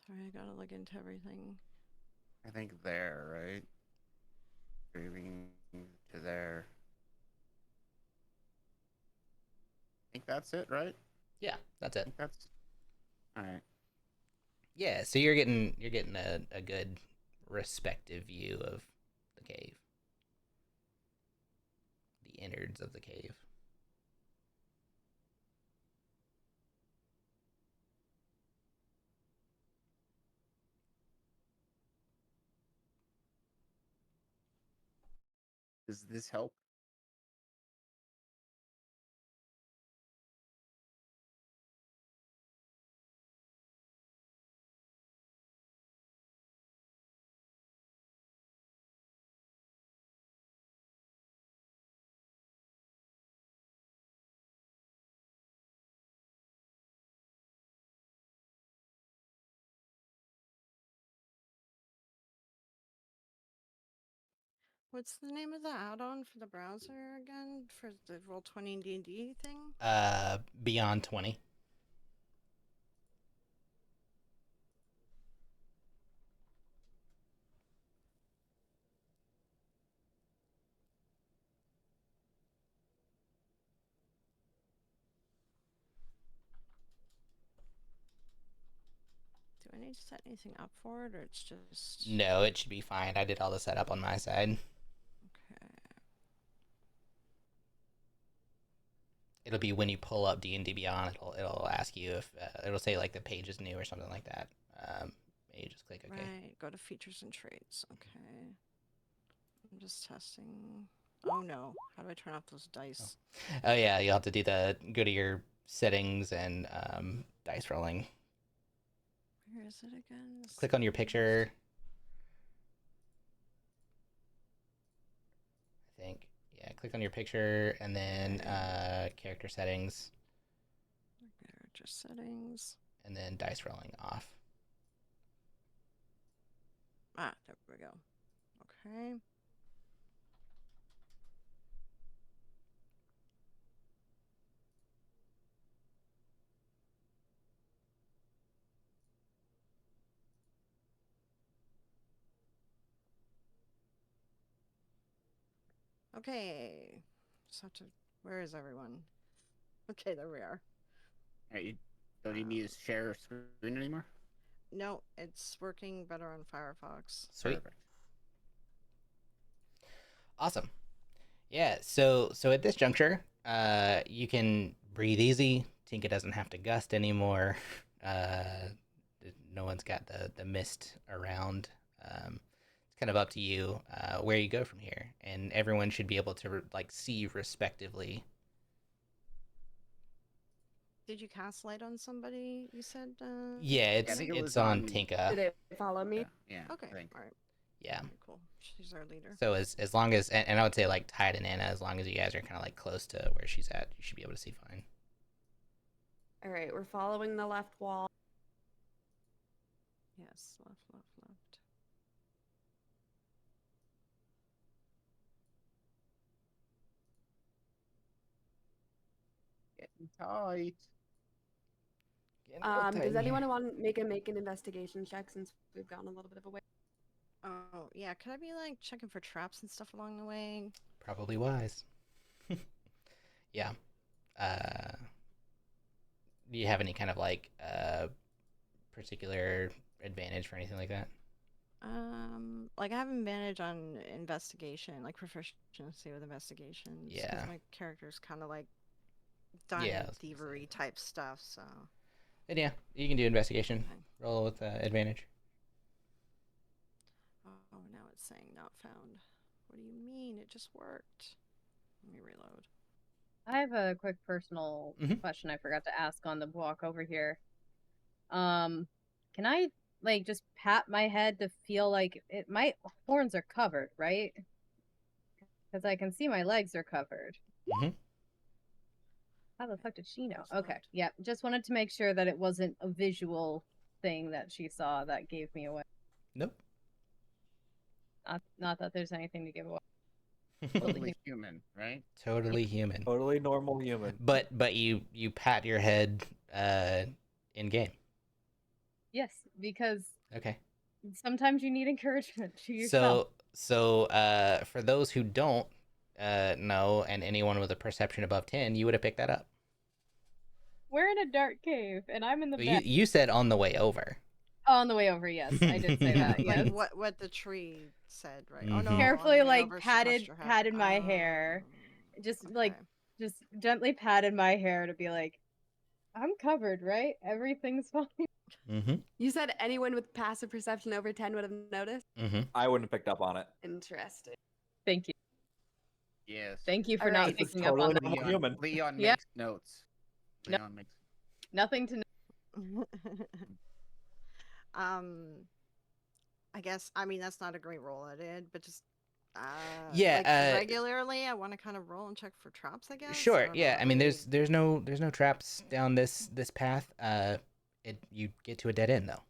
Sorry, I gotta look into everything. I think there, right? Moving to there. I think that's it, right? Yeah, that's I it. think that's. All right. Yeah, so you're getting a good respective view of the cave, the innards of the cave. Does this help? What's the name of the add-on for the browser again? For the Roll20 D&D thing? Beyond 20. Do I need to set anything up for it, or it's just... No, it should be fine. I did all the setup on my side. Okay. It'll be when you pull up D&D Beyond, it'll ask you if it'll say like the page is new or something like that. You just click OK. Right, go to features and traits. Okay. I'm just testing. Oh no, how do I turn off those dice? Oh yeah, you'll have to do go to your settings and dice rolling. Where is it again? Click on your picture. I think. Yeah, click on your picture and then character settings. Character settings. And then dice rolling off. Ah, there we go. Okay. Okay. So to, where is everyone? Okay, there we are. All right. You don't need me to share screen anymore. No, it's working better on Firefox. Sweet. Perfect. Awesome. Yeah, so at this juncture, you can breathe easy. Tinka doesn't have to gust anymore. no one's got the mist around. It's kind of up to you where you go from here, and everyone should be able to like see respectively. Did you cast light on somebody? You said. Yeah, I it's think it it's was on on- Tinka. Did it follow me? Yeah. Okay. I think. All right. Yeah. Okay, cool. She's our leader. So as long as and I would say like Tide and Anna, as long as you guys are kind of like close to where she's at, you should be able to see fine. All right, we're following the left wall. Yes. Left. Left. Left. Getting tight. Does anyone want to make an investigation check since we've gone a little bit of a way? Oh yeah. Could I be like checking for traps and stuff along the way? Probably wise. Yeah. Uh, do you have any kind of like particular advantage for anything like that? Like I have advantage on investigation, like proficiency with investigations. 'Cause Yeah. my character's kind of like done Yeah, I was gonna say thievery that. type stuff, so. And yeah, you can do investigation. Okay. Roll with advantage. Oh, now it's saying not found. What do you mean? It just worked. Let me reload. I have a quick personal Mhm. question I forgot to ask on the walk over here. Can I like just pat my head to feel like my horns are covered, right? Because I can see my legs are covered. Mhm. How the fuck did she know? Where's Okay, left? yeah, just wanted to make sure that it wasn't a visual thing that she saw that gave me away. Nope. Not that there's anything to give away. Totally human, right? Totally human. Totally normal human. But you pat your head in game. Yes, because Okay. sometimes you need encouragement to yourself. So for those who don't know, and anyone with a perception above 10, you would have picked that up. We're in a dark cave, and I'm in the Well, back. you said on the way over. On the way over, yes, I did say that. Yes. Like what the tree said, right? Oh no. Mhm. on Carefully, the way like over, she touched her head. patted my hair, just like Okay. just gently patted my hair to be like, I'm covered, right? Everything's fine. Mm-hmm. You said anyone with passive perception over 10 would have noticed? Mm-hmm. I wouldn't have picked up on it. Interesting. Thank you. Yes. Thank you for All not right. It's picking up on totally that. normal. Leon, human. Leon Yeah. makes notes. No. Leon makes. Nothing to know. I guess I mean that's not a great roll I did, but just Yeah, like regularly I want to kind of roll and check for traps, I guess. Sure. don't Yeah. know, I mean, maybe- there's no traps down this path. You get to a dead end though.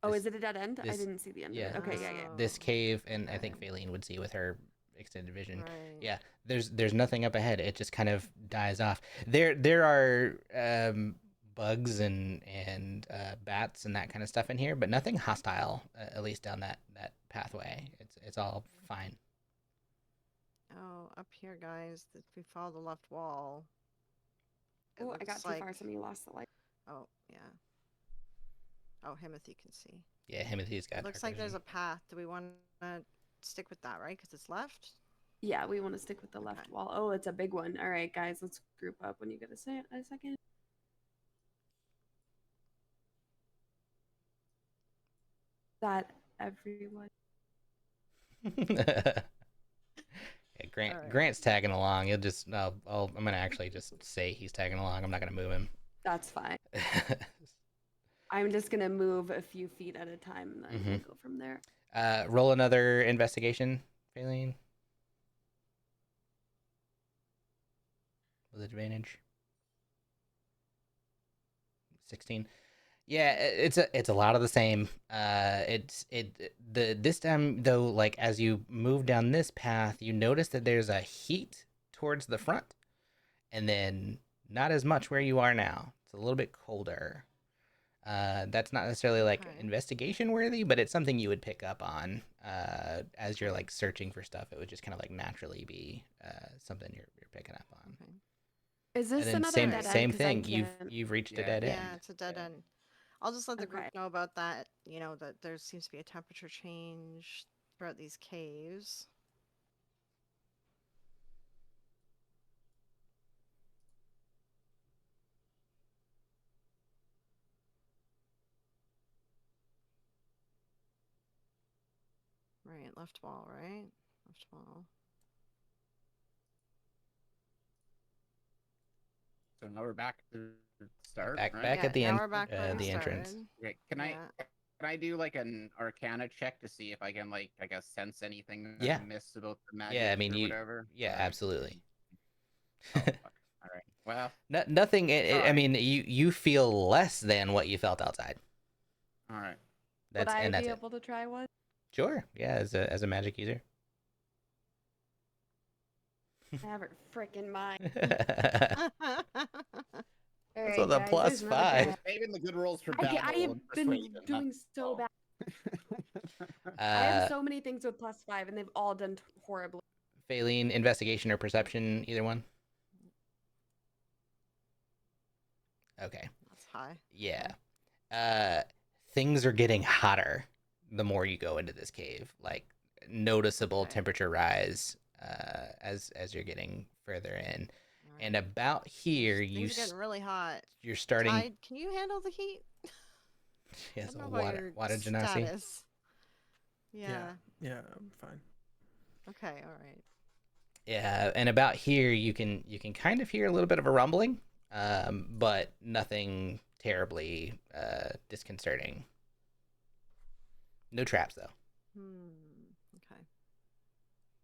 Oh, This- is it a dead end? I this- didn't see the end yeah, of it. Okay, this, yeah. This cave, and I think Okay. Faylene would see with her extended vision. Right. Yeah, there's nothing up ahead. It just kind of dies off. There are bugs and bats and that kind of stuff in here, but nothing hostile. At least down that pathway, it's all fine. Oh, up here, guys. If we follow the left wall. it Oh, I got looks too far. Somebody lost the light. Oh, yeah. Oh, Himothy can see. Yeah, Himothy's got. It looks like there's a path. Do we want to stick with that, right? Because it's left. Yeah, we want to stick with the left Okay. wall. Oh, it's a big one. All right, guys, let's group up when you get a second. That everyone. Yeah, Grant. All right. Grant's tagging along. He'll just. I'm gonna actually just say he's tagging along. I'm not gonna move him. That's fine. I'm just gonna move a few feet at a time, and then we'll go from there. Roll another investigation, Faylene. With advantage. 16. Yeah, it's a lot of the same. This time though, like as you move down this path, you notice that there's a heat towards the front, and then not as much where you are now. It's a little bit colder. That's not necessarily like Okay. investigation worthy, but it's something you would pick up on as you're like searching for stuff. It would just kind of like naturally be something you're picking up on. Okay. Is this And then another same dead end? same 'Cause I thing. can't- You've reached a Yeah. dead end. Yeah, it's a dead Yeah. end. I'll just let the group Okay. know about that. You know that there seems to be a temperature change throughout these caves. Right, left wall, right? Left wall. So now we're back to start, Back right? back Yeah, at the now end, we're back where we the started. entrance. Okay, Yeah. can I do like an Arcana check to see if I can like I guess sense anything Yeah. amiss about the magic Yeah, I mean or whatever? Yeah, Alright. absolutely. Oh, fuck. All right. Well, Nothing. I Sorry. mean, you feel less than what you felt outside. all right. Would I That's be it. able to try one? Sure. Yeah, as a magic user. Never freaking mind. That's All with a guys, plus there's another 5. guy. Saving the good rolls for I battle. have and been persuasion, huh? doing so Oh. bad. I have so many things with +5, and they've all done horribly. Failing investigation or perception, either one. Okay. That's high. Yeah. Things are getting hotter the more you go into this cave. Like noticeable Okay. temperature rise as you're getting further in. All And right. about here Things are getting really hot. you're starting. Tide, can you handle the heat? Yes, I don't know about your water genasi. status. Yeah. Yeah, I'm fine. Okay, all right. Yeah, and about here you can kind of hear a little bit of a rumbling, but nothing terribly disconcerting. No traps though. Okay.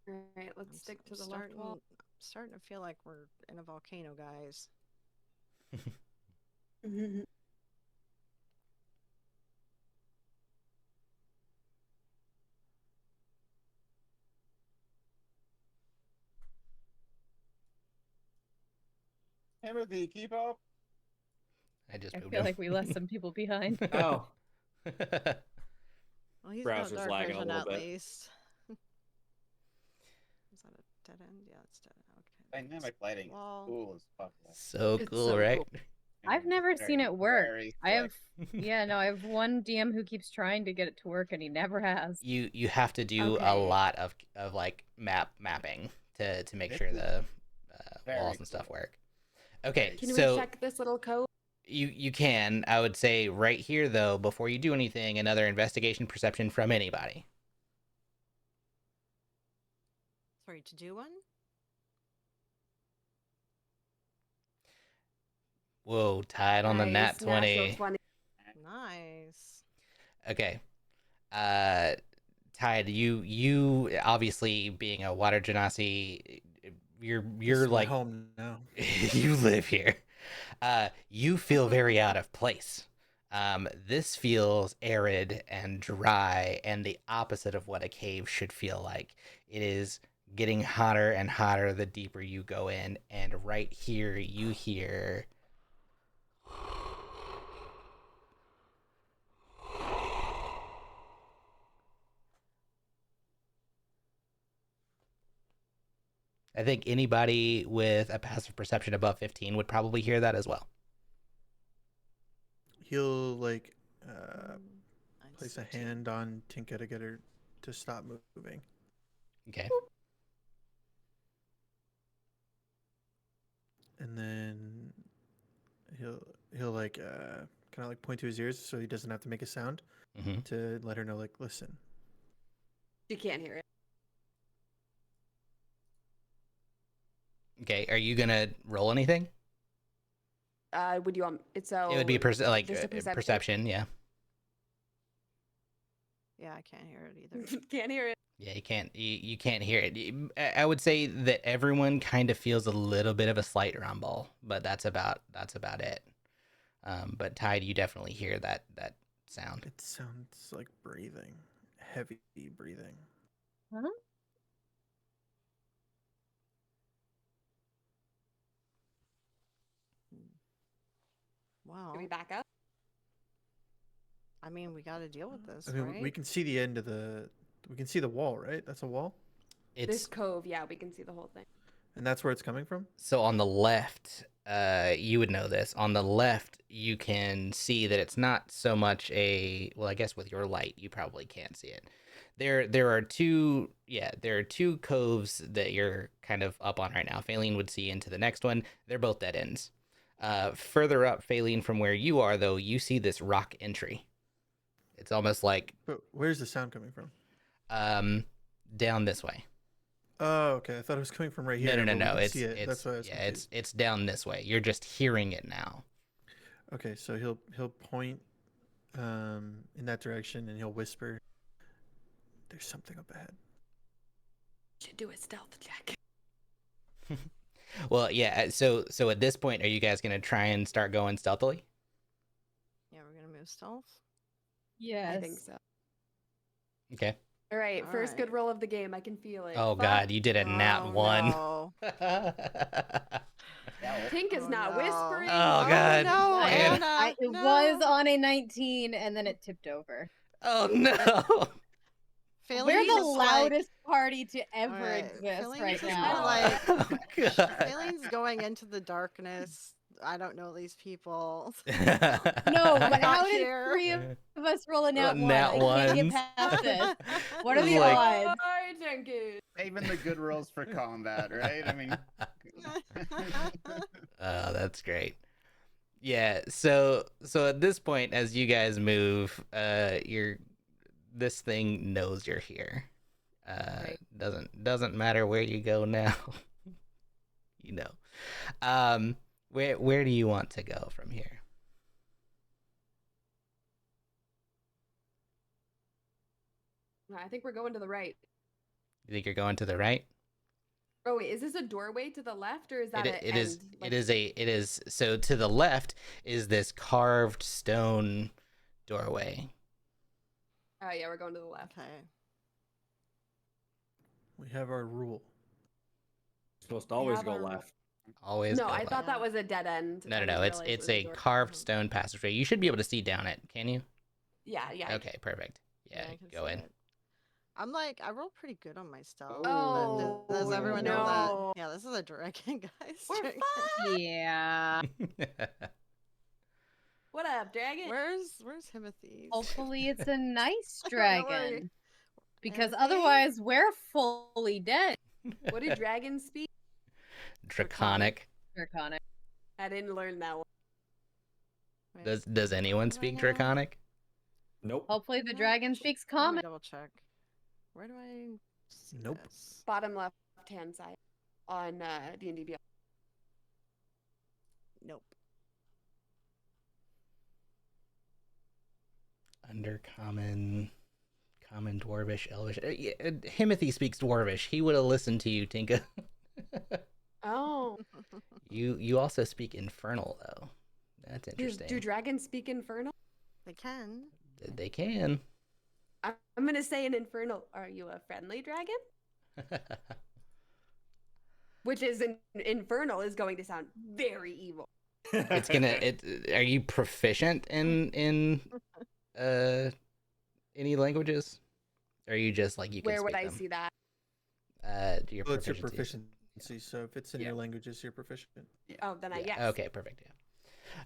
All right, let's stick to the left wall. I'm starting to feel like we're in a volcano, guys. Himothy, keep up. I just I moved feel him. like we left some people behind. Oh, Well, he's Browser's got dark lagging a vision little at bit. least. Is that a dead end? Yeah, it's dead end. Okay. Dynamic lighting. Wall. Cool as fuck. So It's cool, so right? cool. I've never seen it work. Very I have, slick. yeah, no, I have one DM who keeps trying to get it to work, and he never has. You have to do a Okay. lot of like mapping to make This sure is the very walls and stuff cool. work. Okay, Can we so check this little code? you can. I would say right here though, before you do anything, another investigation perception from anybody. Sorry, to do one? Whoa, tied on the nat Nice, natural 20. 20. Nice. Okay. Tide, you obviously being a water genasi, you're This is my like home now. you live here. You feel very out of place. This feels arid and dry and the opposite of what a cave should feel like. It is getting hotter and hotter the deeper you go in, and right here you hear I think anybody with a passive perception above 15 would probably hear that as well. He'll like I'd place say a two. hand on Tinka to get her to stop moving. Okay. And then he'll like kind of like point to his ears so he doesn't have to make a sound Mm-hmm. to let her know like listen. You can't hear it. Okay. Are you gonna roll anything? Would you want it? So It would be just a perception. Yeah. Yeah, I can't hear it either. Can't hear it. Yeah. You can't hear it. I would say that everyone kind of feels a little bit of a slight rumble, but that's about it. But Tide, you definitely hear that sound. It sounds like breathing, heavy breathing. Huh? Wow. Can we back up? I mean, we got to deal with this, I mean, right? we can see the end of the. We can see the wall, right? That's a wall, It's This cove, yeah, we can see the whole thing. and that's where it's coming from. so on the left. You would know this. On the left, you can see that it's not so much a. Well, I guess with your light, you probably can't see it. There are two. Yeah, there are two coves that you're kind of up on right now. Faline would see into the next one. They're both dead ends. Further up, Faline, from where you are, though, you see this rock entry. It's almost like But where's the sound coming from? Down this way. Oh, okay. I thought it was coming from right here. No. but we can It's see it. That's why I was yeah, confused. it's down this way. You're just hearing it now. Okay, so he'll point in that direction and he'll whisper, "There's something up ahead." Should do a stealth check. Well, yeah. So at this point, are you guys gonna try and start going stealthily? Yeah, we're gonna move stealth. Yes. I think so. Okay. All right, All first right. good roll of the game. I can feel it. Oh Fuck. God, you did a nat Oh, 1. no. Tink is Oh, not no. whispering. Oh, God. no, And- Anna, It no. was on a 19 and then it tipped over. Oh no. Feeling We're the just like- loudest party to ever Alright, exist feeling right just now. like- Oh God. Feeling's going into the darkness. I don't know these people. No, I'm but not how did here. 3 of us roll a nat 1? Nat I can't ones. get past this. What are It's the like- odds? Hi, Jenkins. Saving the good rolls for combat, right? I mean, Oh, that's great. Yeah, so at this point, as you guys move, this thing knows you're here. Right. Doesn't matter where you go now. You know. Where do you want to go from here? I think we're going to the right. You think you're going to the right? Oh wait, is this a doorway to the left or is that It is so to the left is this carved stone doorway. Oh yeah, we're going to the left. Okay. We have our rule. Supposed to always have go our- left. Always No, go I left. thought that was a dead end. No. I didn't It's realize it was a door. carved stone passageway. You should be able to see down it, can you? Yeah, yeah. Okay, perfect. Yeah, I can go see in. it. I'm like, I roll pretty good on my stealth. Oh, but does everyone know no. that? Yeah, this is a dragon, guys. We're Dragon. fine. Yeah. What up, dragon? Where's Himothy? Hopefully it's a nice I don't know where dragon. Because Anything? otherwise we're fully dead. What do dragons speak? Draconic. Draconic. I didn't learn that one. Wait, Does anyone Where do I speak go? Draconic? Nope. Hopefully the What? dragon speaks let me common. double check. Where do I see Nope. this? Bottom left hand side on D&D Beyond. Nope. Under common, dwarvish, elvish. Himothy speaks dwarvish. He would have listened to you, Tinka. Oh, You also speak infernal though. That's do interesting. dragons speak infernal? They can. They can. I'm gonna say in infernal. Are you a friendly dragon? Which is infernal is going to sound very evil. It's gonna. Are you proficient in any languages? Or are you just like you can Where would speak I them? see that? Your Well, it's your proficiency. proficiency, so if it's in Yeah. your languages, you're proficient. Oh, then I yes. Okay, perfect.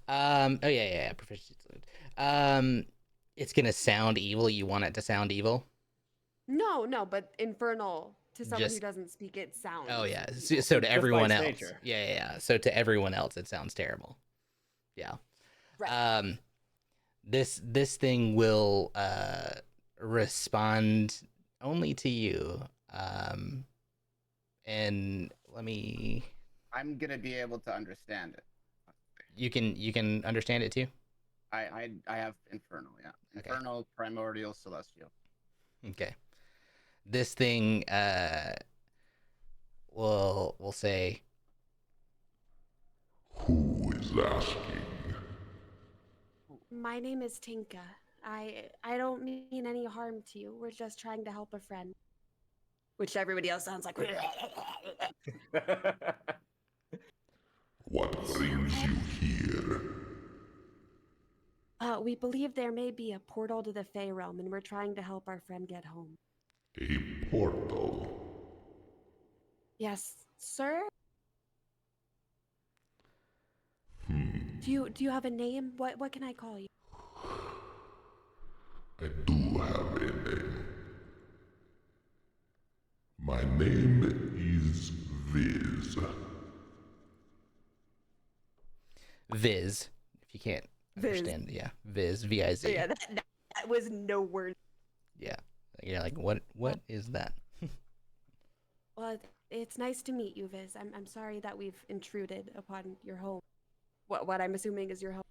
Yeah. Oh yeah. Proficiency. It's gonna sound evil. You want it to sound evil? No, but infernal to someone Just- who doesn't speak it sounds. Oh yeah. evil. So to Just by everyone its else. nature. Yeah. So to everyone else, it sounds terrible. Yeah. Right. This thing will respond only to you. And let me. I'm gonna be able to understand it. You can understand it too. I have infernal, yeah. Okay. Infernal, primordial, celestial. Okay. This thing will say, Who is asking? My name is Tinka. I don't mean any harm to you. We're just trying to help a friend. Which everybody else sounds like. What brings you here? We believe there may be a portal to the Fey realm, and we're trying to help our friend get home. A portal. Yes, sir. Hmm. Do you have a name? What can I call you? I do have a name. My name is Viz. Viz. If you can't Viz. understand, yeah, Viz, VIZ. Yeah, that was no word. Yeah. You're like, what What is that? Well, it's nice to meet you, Viz. I'm sorry that we've intruded upon your home. What I'm assuming is your home.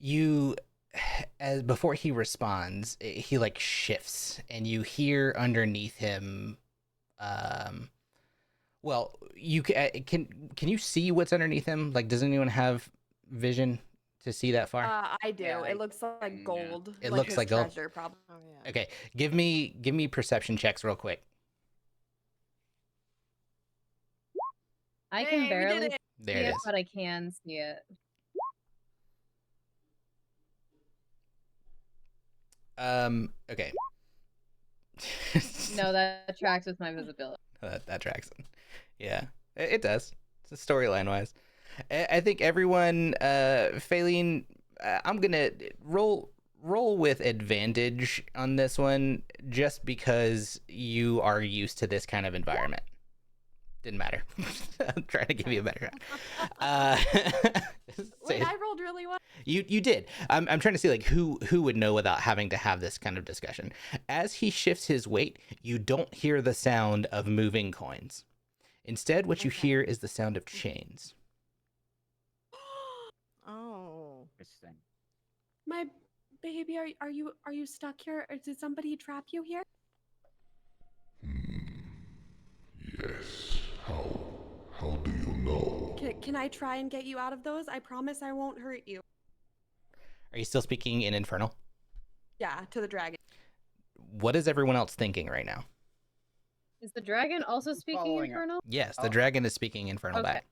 You, as before he responds, he like shifts, and you hear underneath him. Well, you can you see what's underneath him? Like, does anyone have vision to see that far? I do. Yeah, It looks like gold. It like looks his like gold? treasure, probably. Oh yeah. Okay, give me perception checks real quick. I Hey, can we did barely it. see There it it, is. but I can see it. Okay. No, that tracks with my visibility. That tracks. Yeah, it does. It's storyline wise. I think everyone, Faylene, I'm gonna roll with advantage on this one, just because you are used to this kind of environment. Didn't matter. I'm trying to give you a better shot. Wait, I rolled really well. You did. I'm trying to see like who would know without having to have this kind of discussion. As he shifts his weight, you don't hear the sound of moving coins. Instead, what you hear is the sound of chains. Oh. Interesting. My baby, are you stuck here? Or did somebody trap you here? Yes. How do you know? Can I try and get you out of those? I promise I won't hurt you. Are you still speaking in Infernal? Yeah, to the dragon. What is everyone else thinking right now? Is the dragon also speaking Following up. Infernal? Yes, the Oh. dragon is speaking Infernal Okay. back.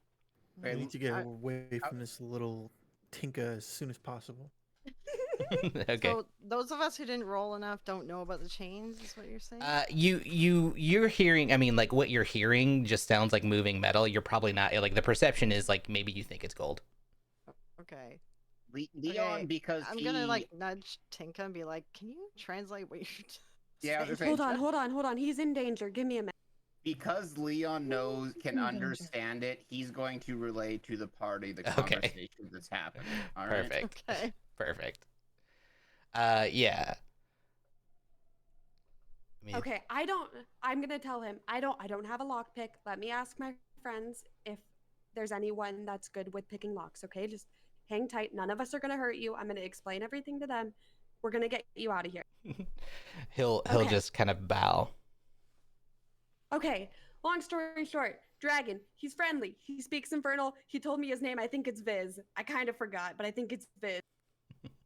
We need to get I- away from this little Tinka as soon as possible. Okay. So those of us who didn't roll enough don't know about the chains, is what you're saying? You're hearing. I mean, like what you're hearing just sounds like moving metal. You're probably not like the perception is like maybe you think it's gold. Okay. Leon, Okay, because I'm gonna like nudge Tinka and be like, "Can you translate what you're?" Yeah, I was saying?" gonna say, Hold on. He's in danger. Give me a minute. because Leon can danger. understand it, he's going to relay to the party the Okay. conversation that's happening. All right. Perfect. Okay. Perfect. Yeah. I mean, Okay, I'm gonna tell him I don't have a lockpick. Let me ask my friends if there's anyone that's good with picking locks. Okay, just hang tight. None of us are gonna hurt you. I'm gonna explain everything to them. We're gonna get you out of here. he'll Okay. just kind of bow. Okay. Long story short, dragon. He's friendly. He speaks Infernal. He told me his name. I think it's Viz. I kind of forgot, but I think it's Viz.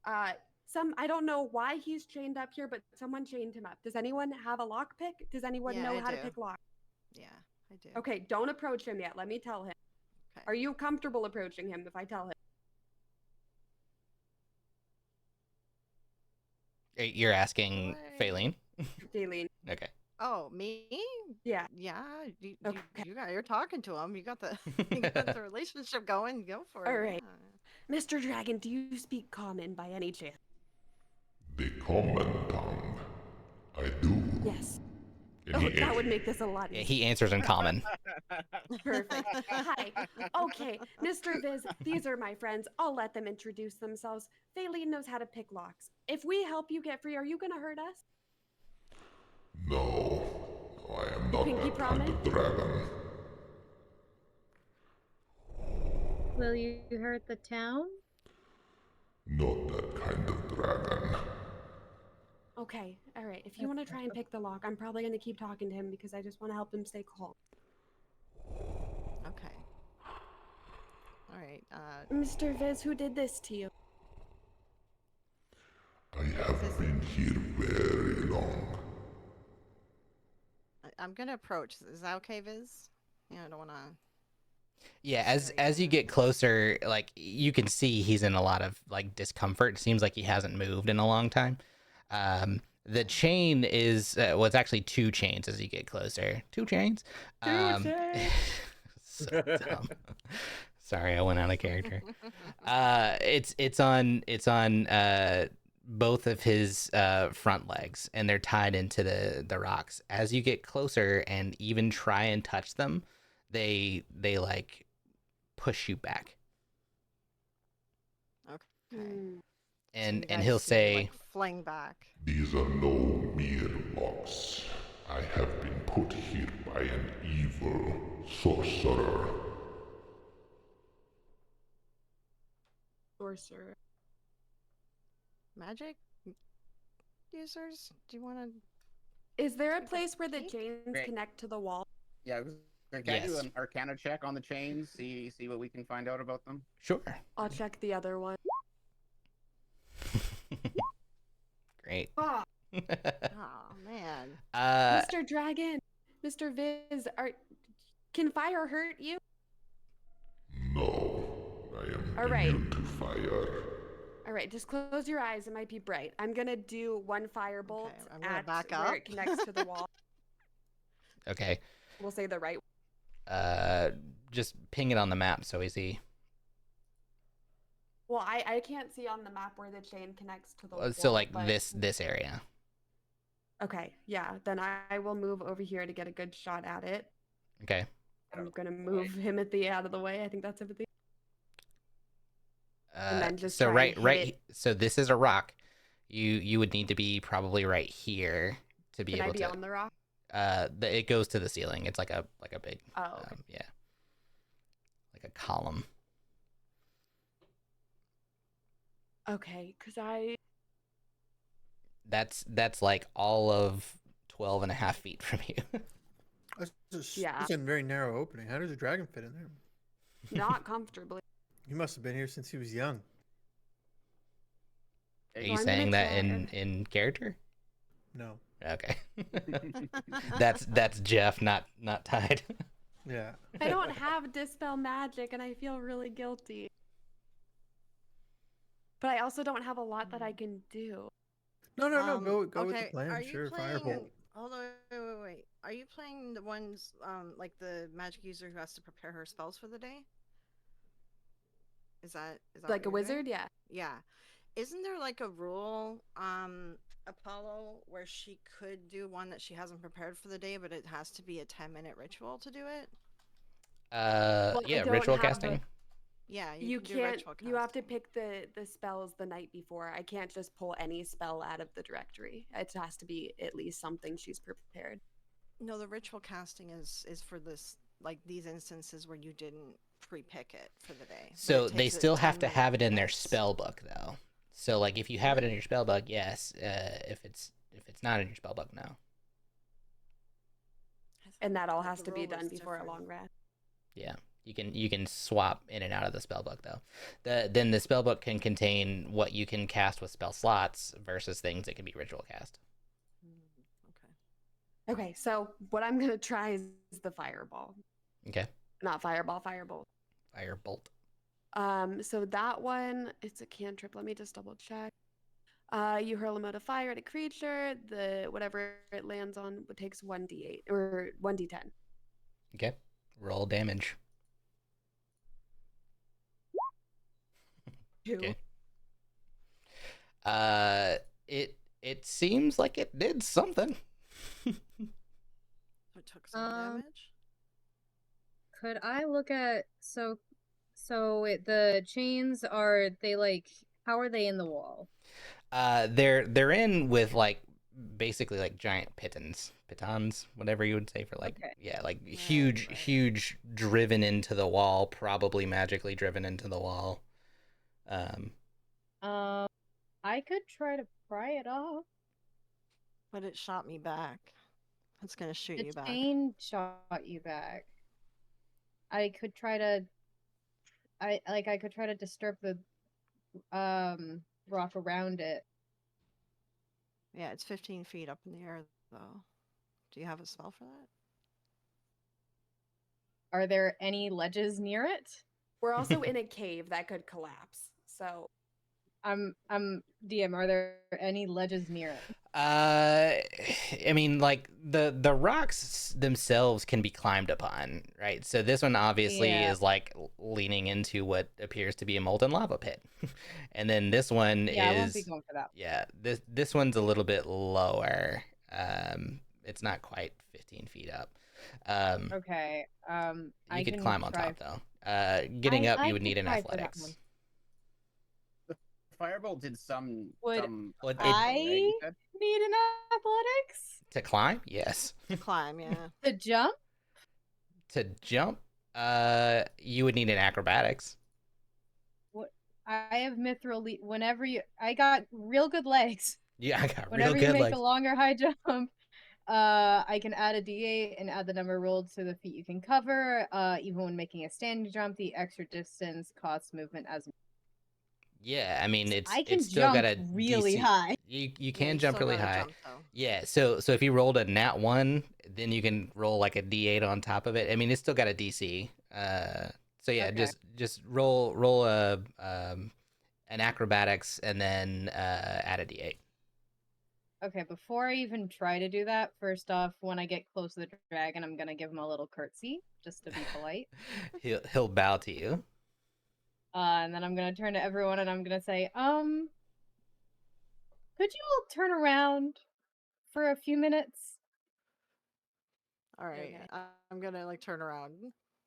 I don't know why he's chained up here, but someone chained him up. Does anyone have a lockpick? Does anyone Yeah, know I how to do. pick locks? Yeah, I do. Okay, don't approach him yet. Let me tell him. Okay. Are you comfortable approaching him if I tell him? You're asking What? Faylene? Daleen. Okay. Oh, me? Yeah. Yeah. Okay. You're talking to him. You got the you got the relationship going. Go for it. All right. Yeah. Mr. Dragon, do you speak common by any chance? The common tongue. I do. Yes. And Oh, he that would make this a lot Yeah, easier. he answers in common. Perfect. Hi. Okay, Mr. Viz, these are my friends. I'll let them introduce themselves. Faylene knows how to pick locks. If we help you get free, are you gonna hurt us? No, I am not Pinky that kind of dragon. Will you hurt the town? Not that kind of dragon. Okay, all right. If you want to try and pick the lock, I'm probably gonna keep talking to him because I just want to help him stay calm. Okay. All right. Mr. Viz, who did this to you? I have been here very long. I'm gonna approach. Is that okay, Viz? Yeah, I don't want to. Yeah, as Scary you guy. get closer, like you can see he's in a lot of like discomfort. Seems like he hasn't moved in a long time. The chain is well, it's actually two chains as you get closer. Two chains. So dumb. Sorry, I went out of character. It's on both of his front legs, and they're tied into the rocks. As you get closer and even try and touch them, they like push you back. Okay. Hmm. So And you guys he'll see me, say, like, fling back. These are no mere rocks. I have been put here by an evil sorcerer. Sorcerer. Magic users, do you want to? Is there a Take a place where the peek? chains Great. connect to the wall? Yeah, can I do Yes. an Arcana check on the chains? See what we can find out about them. Sure. I'll check the other one. Great. Ah, Oh man. Mr. Dragon, Mr. Viz, can fire hurt you? No, I am All right. immune to fire. All right, just close your eyes. It might be bright. I'm gonna do one firebolt Okay, I'm gonna at back where up. it connects to the wall. Okay. We'll say the right. Just ping it on the map so we see. Well, I can't see on the map where the chain connects to the wall. So like but- this area. Okay, yeah. Then I will move over here to get a good shot at it. Okay. I'm gonna move Himothy out of the way. I think that's Himothy. And then just so try right and hit right it. so this is a rock. You would need to be probably right here to be Can I able be to on the rock? it goes to the ceiling. It's like a big Oh, okay. yeah. Like a column. Okay, because That's like all of 12 and a half feet from you. Yeah. It's a very narrow opening. How does a dragon fit in there? not comfortably. He must have been here since he was young. Are Well, you I'm gonna saying that try- in character? No. Okay. that's Jeff, not Tide. Yeah. I don't have dispel magic, and I feel really guilty. But I also don't have a lot that I can do. No. Go with the Okay, plan. are you Sure, playing? firebolt. Hold on, wait. Are you playing the ones like the magic user who has to prepare her spells for the day? Is that Like what a you're wizard, doing? yeah. Yeah. Isn't there like a rule, Apollo, where she could do one that she hasn't prepared for the day, but it has to be a 10-minute ritual to do it? Well, I Yeah, don't ritual have the- casting. Yeah, You can do can't. ritual You have to casting. pick the spells the night before. I can't just pull any spell out of the directory. It has to be at least something she's prepared. No, the ritual casting is for this, like these instances where you didn't pre-pick it for the day. But So it they takes a still have to 10-minute have it in their fix. spell book though. So like if you have it in your spell book, yes. If it's not in your spell book, no. And that all Like, has the to be rule done is before a different. long rest. Yeah. You can swap in and out of the spell book though. Then the spell book can contain what you can cast with spell slots versus things that can be ritual cast. Okay. Okay, so what I'm gonna try is the fireball, Okay. not fireball, firebolt. Firebolt. So that one, it's a cantrip. Let me just double check. You hurl a mode of fire at a creature. The whatever it lands on takes 1d8 or 1d10. Okay. Roll damage. Two. Okay. It seems like it did something. So it took some damage. Could I look at the chains are they like how are they in the wall? They're in with like basically like giant pitons, whatever you would say for like Okay. yeah, like Right, huge right. huge driven into the wall, probably magically driven into the wall. I could try to pry it off. But it shot me back. It's gonna shoot The you back. chain shot you back. I could try to disturb the rock around it. Yeah, it's 15 feet up in the air though. Do you have a spell for that? Are there any ledges near it? We're also in a cave that could collapse. So I'm DM, are there any ledges near it? I mean, like the rocks themselves can be climbed upon, right? So this one obviously Yeah. is like leaning into what appears to be a molten lava pit, and then this one Yeah, I won't is be going for that. yeah. This one's a little bit lower. It's not quite 15 feet up. Okay. You could can climb on try top though. Getting up, I you would could need an try for that athletics. one. firebolt did some Would Well, effect, I right? You said? need an athletics to climb, yes. To climb, yeah. to jump? To jump, you would need an acrobatics. What I have mithril. Whenever I got real good legs. Yeah, I got Whenever real you good make legs. a longer high jump, I can add a d8 and add the number rolled to the feet you can cover. Even when making a standing jump, the extra distance costs movement as. Yeah, I mean I can it's still got jump a really DC. high. You Yeah, can you jump still really gotta high. jump, though. Yeah, so if you rolled a nat 1, then you can roll like a d8 on top of it. I mean, it's still got a DC. So yeah, Okay. just roll a an acrobatics and then add a d8. Okay, before I even try to do that, first off, when I get close to the dragon, I'm gonna give him a little curtsy just to be polite. He'll bow to you. And then I'm gonna turn to everyone and I'm gonna say, could you all turn around for a few minutes? All right, Okay. I'm gonna like turn around.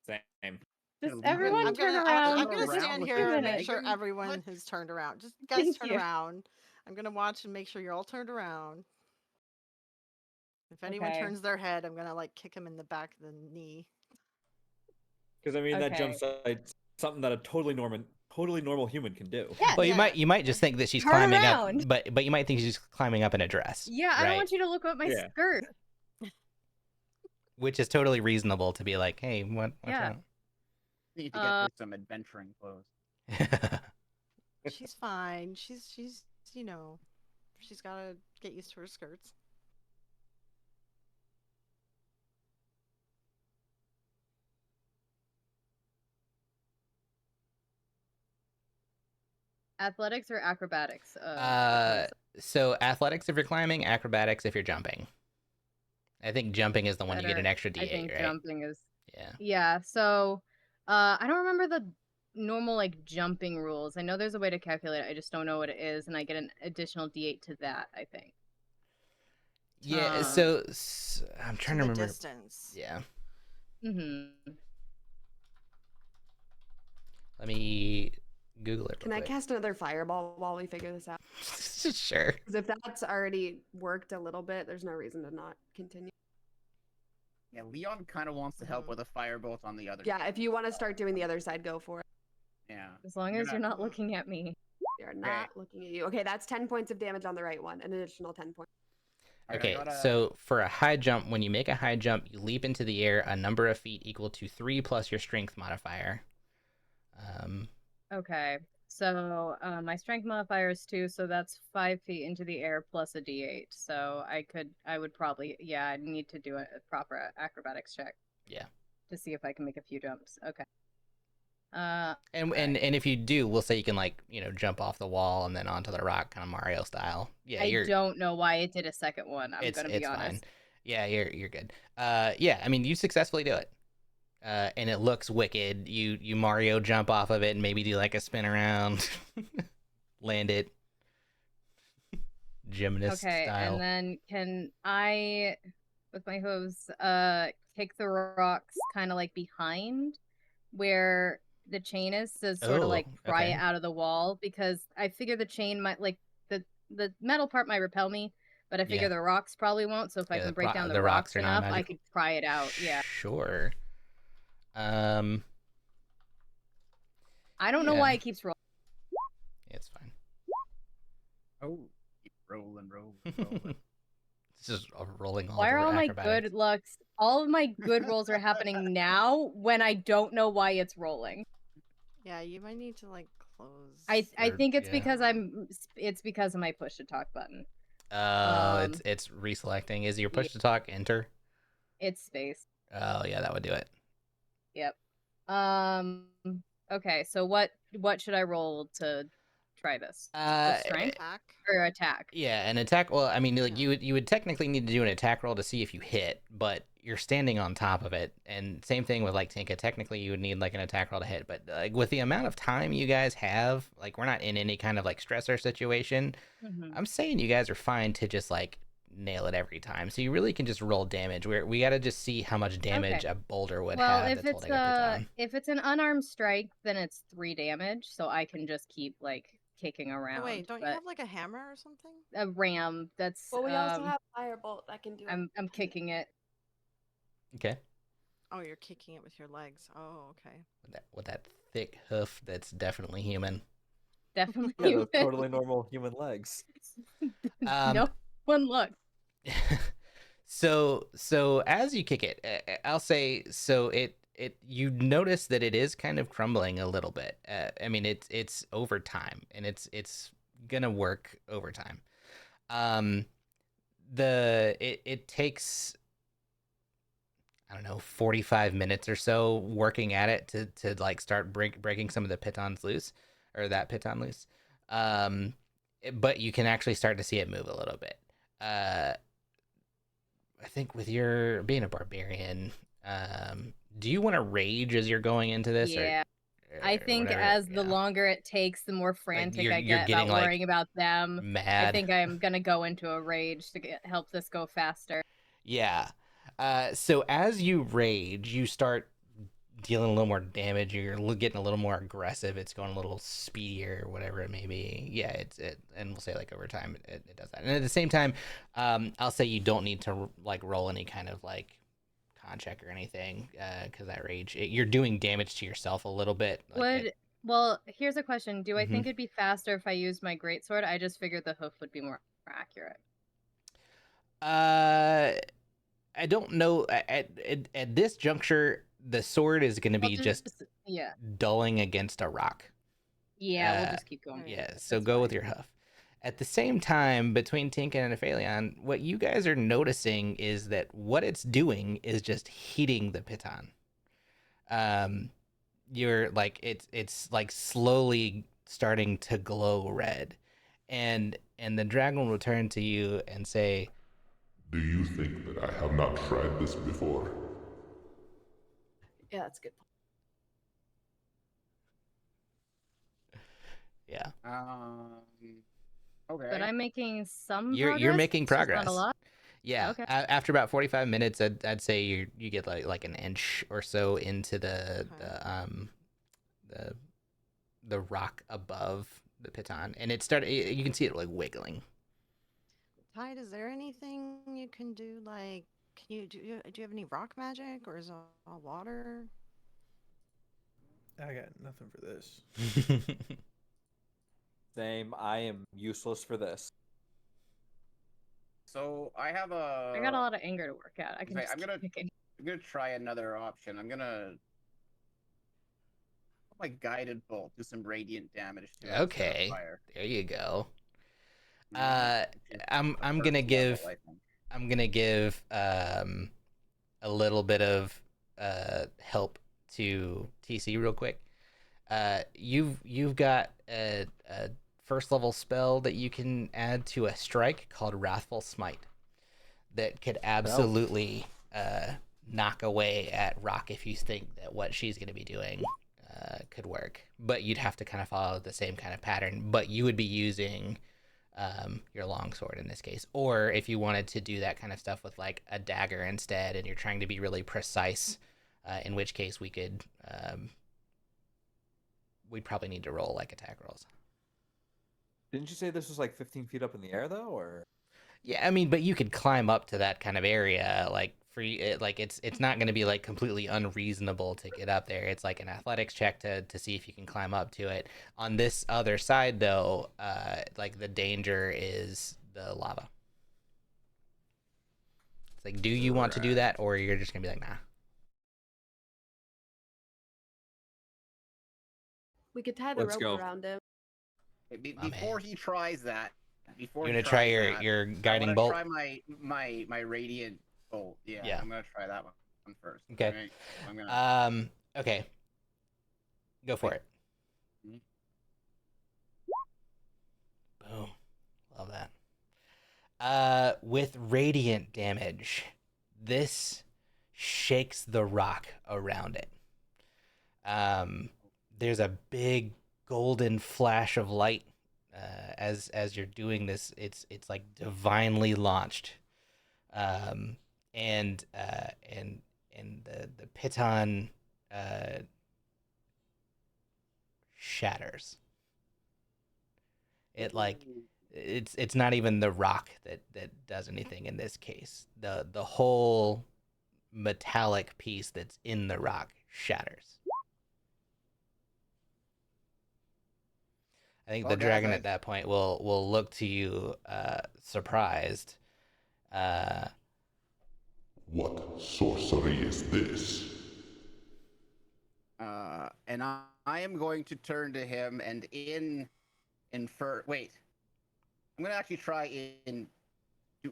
Same. Just leave everyone I'm turn gonna around I'm gonna for around stand with here the and make sure dragon? everyone What? has turned around. Just guys Thank turn you. around. I'm gonna watch and make sure you're all turned around. If anyone Okay. turns their head, I'm gonna like kick them in the back of the knee. Because I mean, that jump Okay. site's something that a totally normal human can do. Yeah. Well, Yeah. you might just think that she's Turn climbing around. up, but you might think she's climbing up in a dress. Yeah, I don't right? want you to look at my Yeah. skirt. Which is totally reasonable to be like, hey, what's Yeah. Need to get her some adventuring clothes. wrong? She's fine. She's you know, she's gotta get used to her skirts. Athletics or acrobatics? So athletics if you're climbing, acrobatics if you're jumping. I think jumping is the one you get an extra I d8, think right? jumping is. Yeah. Yeah. So, I don't remember the normal like jumping rules. I know there's a way to calculate it. I just don't know what it is, and I get an additional d8 to that. I think. Yeah. Um, So I'm To trying to the remember. distance. Yeah. Mm-hmm. Let me Google it. Can I cast another fireball while we figure this out? Sure. Because if that's already worked a little bit, there's no reason to not continue. Yeah, Leon kind of wants to help with a firebolt on the other. Yeah, if you want to start doing the other side, go for it. Yeah. As long as you're not looking at me. They are not looking at you. Okay, that's 10 points of damage on the right one, an additional 10 points. Okay, so for a high jump, when you make a high jump, you leap into the air a number of feet equal to 3 plus your strength modifier. Okay. So my strength modifier is 2, so that's 5 feet into the air plus a d8. So I would probably, yeah, I need to do a proper acrobatics check. Yeah. To see if I can make a few jumps. Okay. And if you do, we'll say you can like jump off the wall and then onto the rock, kind of Mario style. Yeah, I don't know why it did a second one. I'm gonna be honest. Fine. Yeah, you're good. Yeah, I mean you successfully do it. And it looks wicked. You Mario jump off of it and maybe do like a spin around, land it, gymnast Okay, style. and then can I, with my hooves, kick the rocks kind of like behind where the chain is to sort of like pry it out of the wall, because I figure the chain might like the metal part might repel me, but I figure the rocks probably won't. So if I can break down the rocks enough, I could pry it out. Yeah. Sure. I don't know why it keeps rolling. It's fine. Oh, keep rolling. It's just rolling all Why are over all my acrobatics. good lucks? All of my good rolls are happening now when I don't know why it's rolling. Yeah, you might need to like close. I think it's because it's because of my push to talk button. Oh, it's reselecting. Is your push to talk enter? It's space. Oh yeah, that would do it. Yep. Okay, so what should I roll to try this? Strength or attack? Yeah, an attack. Well, I mean, like you would technically need to do an attack roll to see if you hit, but you're standing on top of it. And same thing with like Tinka. Technically, you would need like an attack roll to hit, but like with the amount of time you guys have, like we're not in any kind of like stressor situation. I'm saying you guys are fine to just like nail it every time. So you really can just roll damage. We got to just see how much damage a boulder would have. If it's an unarmed strike, then it's 3 damage. So I can just keep like kicking Oh, around. wait, don't you but have like a hammer or something? a ram that's Well, we also have firebolt that can do it. I'm kicking it. Okay. Oh, you're kicking it with your legs. Oh, okay. With that thick hoof, that's definitely human. Definitely. Yeah, those totally normal human legs. No one look. So as you kick it, I'll say so you notice that it is kind of crumbling a little bit. I mean it's over time, and it's gonna work over time. It takes, I don't know, 45 minutes or so working at it to like start breaking some of the pitons loose, or that piton loose. But you can actually start to see it move a little bit. I think with your being a barbarian, do you want to rage as you're going into this? Yeah. I Or think whatever? as the Yeah. longer it takes, the more frantic you're I get getting, about like, worrying about them. I mad. think I'm gonna go into a rage to help this go faster. Yeah. So as you rage, you start dealing a little more damage. You're getting a little more aggressive. It's going a little speedier, or whatever it may be. Yeah, and we'll say like over time it does that. And at the same time, I'll say you don't need to like roll any kind of like con check or anything, because that rage, you're doing damage to yourself a little bit. Like Well, here's a question. Do I Mhm. think it'd be faster if I used my greatsword? I just figured the hoof would be more accurate. I don't know. At this juncture, the sword is going to be just yeah. dulling against a rock. Yeah, we'll just keep going. Yeah, so go with your hoof. At the same time, between Tinkin and Aphelion, what you guys are noticing is that what it's doing is just heating the piton. You're like it's like slowly starting to glow red, and the dragon will turn to you and say, Do you think that I have not tried this before? Yeah, that's good. "Yeah, Okay. But I'm making some you're progress. making It's just progress." not a lot. Yeah. Okay. After about 45 minutes, I'd say you get like an inch or so into the rock above the piton, and it started. You can see it like wiggling. Tide, is there anything you can do? Like, do you have any rock magic, or is it all water? I got nothing for this. Same. I am useless for this. So I have I got a lot of anger to work at. I can just I'm gonna keep kicking. I'm gonna try another option. I'm gonna put my guided bolt, do some radiant damage to it instead of Okay, fire. there you go. Which is I'm the I'm first gonna give level, I think. I'm gonna give a little bit of help to TC real quick. You've got a first level spell that you can add to a strike called Wrathful Smite that could absolutely knock away at Rock if you think that what she's going to be doing could work. But you'd have to kind of follow the same kind of pattern. But you would be using your longsword in this case. Or if you wanted to do that kind of stuff with like a dagger instead, and you're trying to be really precise, in which case we could we'd probably need to roll like attack rolls. Didn't you say this was like 15 feet up in the air though, or? Yeah, I mean, but you could climb up to that kind of area, like free. Like it's not going to be like completely unreasonable to get up there. It's like an athletics check to see if you can climb up to it. On this other side, though, like the danger is the lava. It's like, do you want to do that, or you're just gonna be like, nah? We could tie the Let's rope go. around him. Before he tries that, before You're he gonna try tries your that, guiding I bolt. want to try my radiant bolt. Yeah, I'm gonna try that one first. Okay. Right? So I'm gonna... Okay. Go for it. Mhm. Boom. Love that. With radiant damage, this shakes the rock around it. There's a big golden flash of light as you're doing this. It's like divinely launched, and the piton shatters. It like it's not even the rock that does anything in this case. The whole metallic piece that's in the rock shatters. I think the Well, guys, dragon at that point will look to you surprised. What sorcery is this? And I am going to turn to him and infer. Wait, I'm gonna actually try in.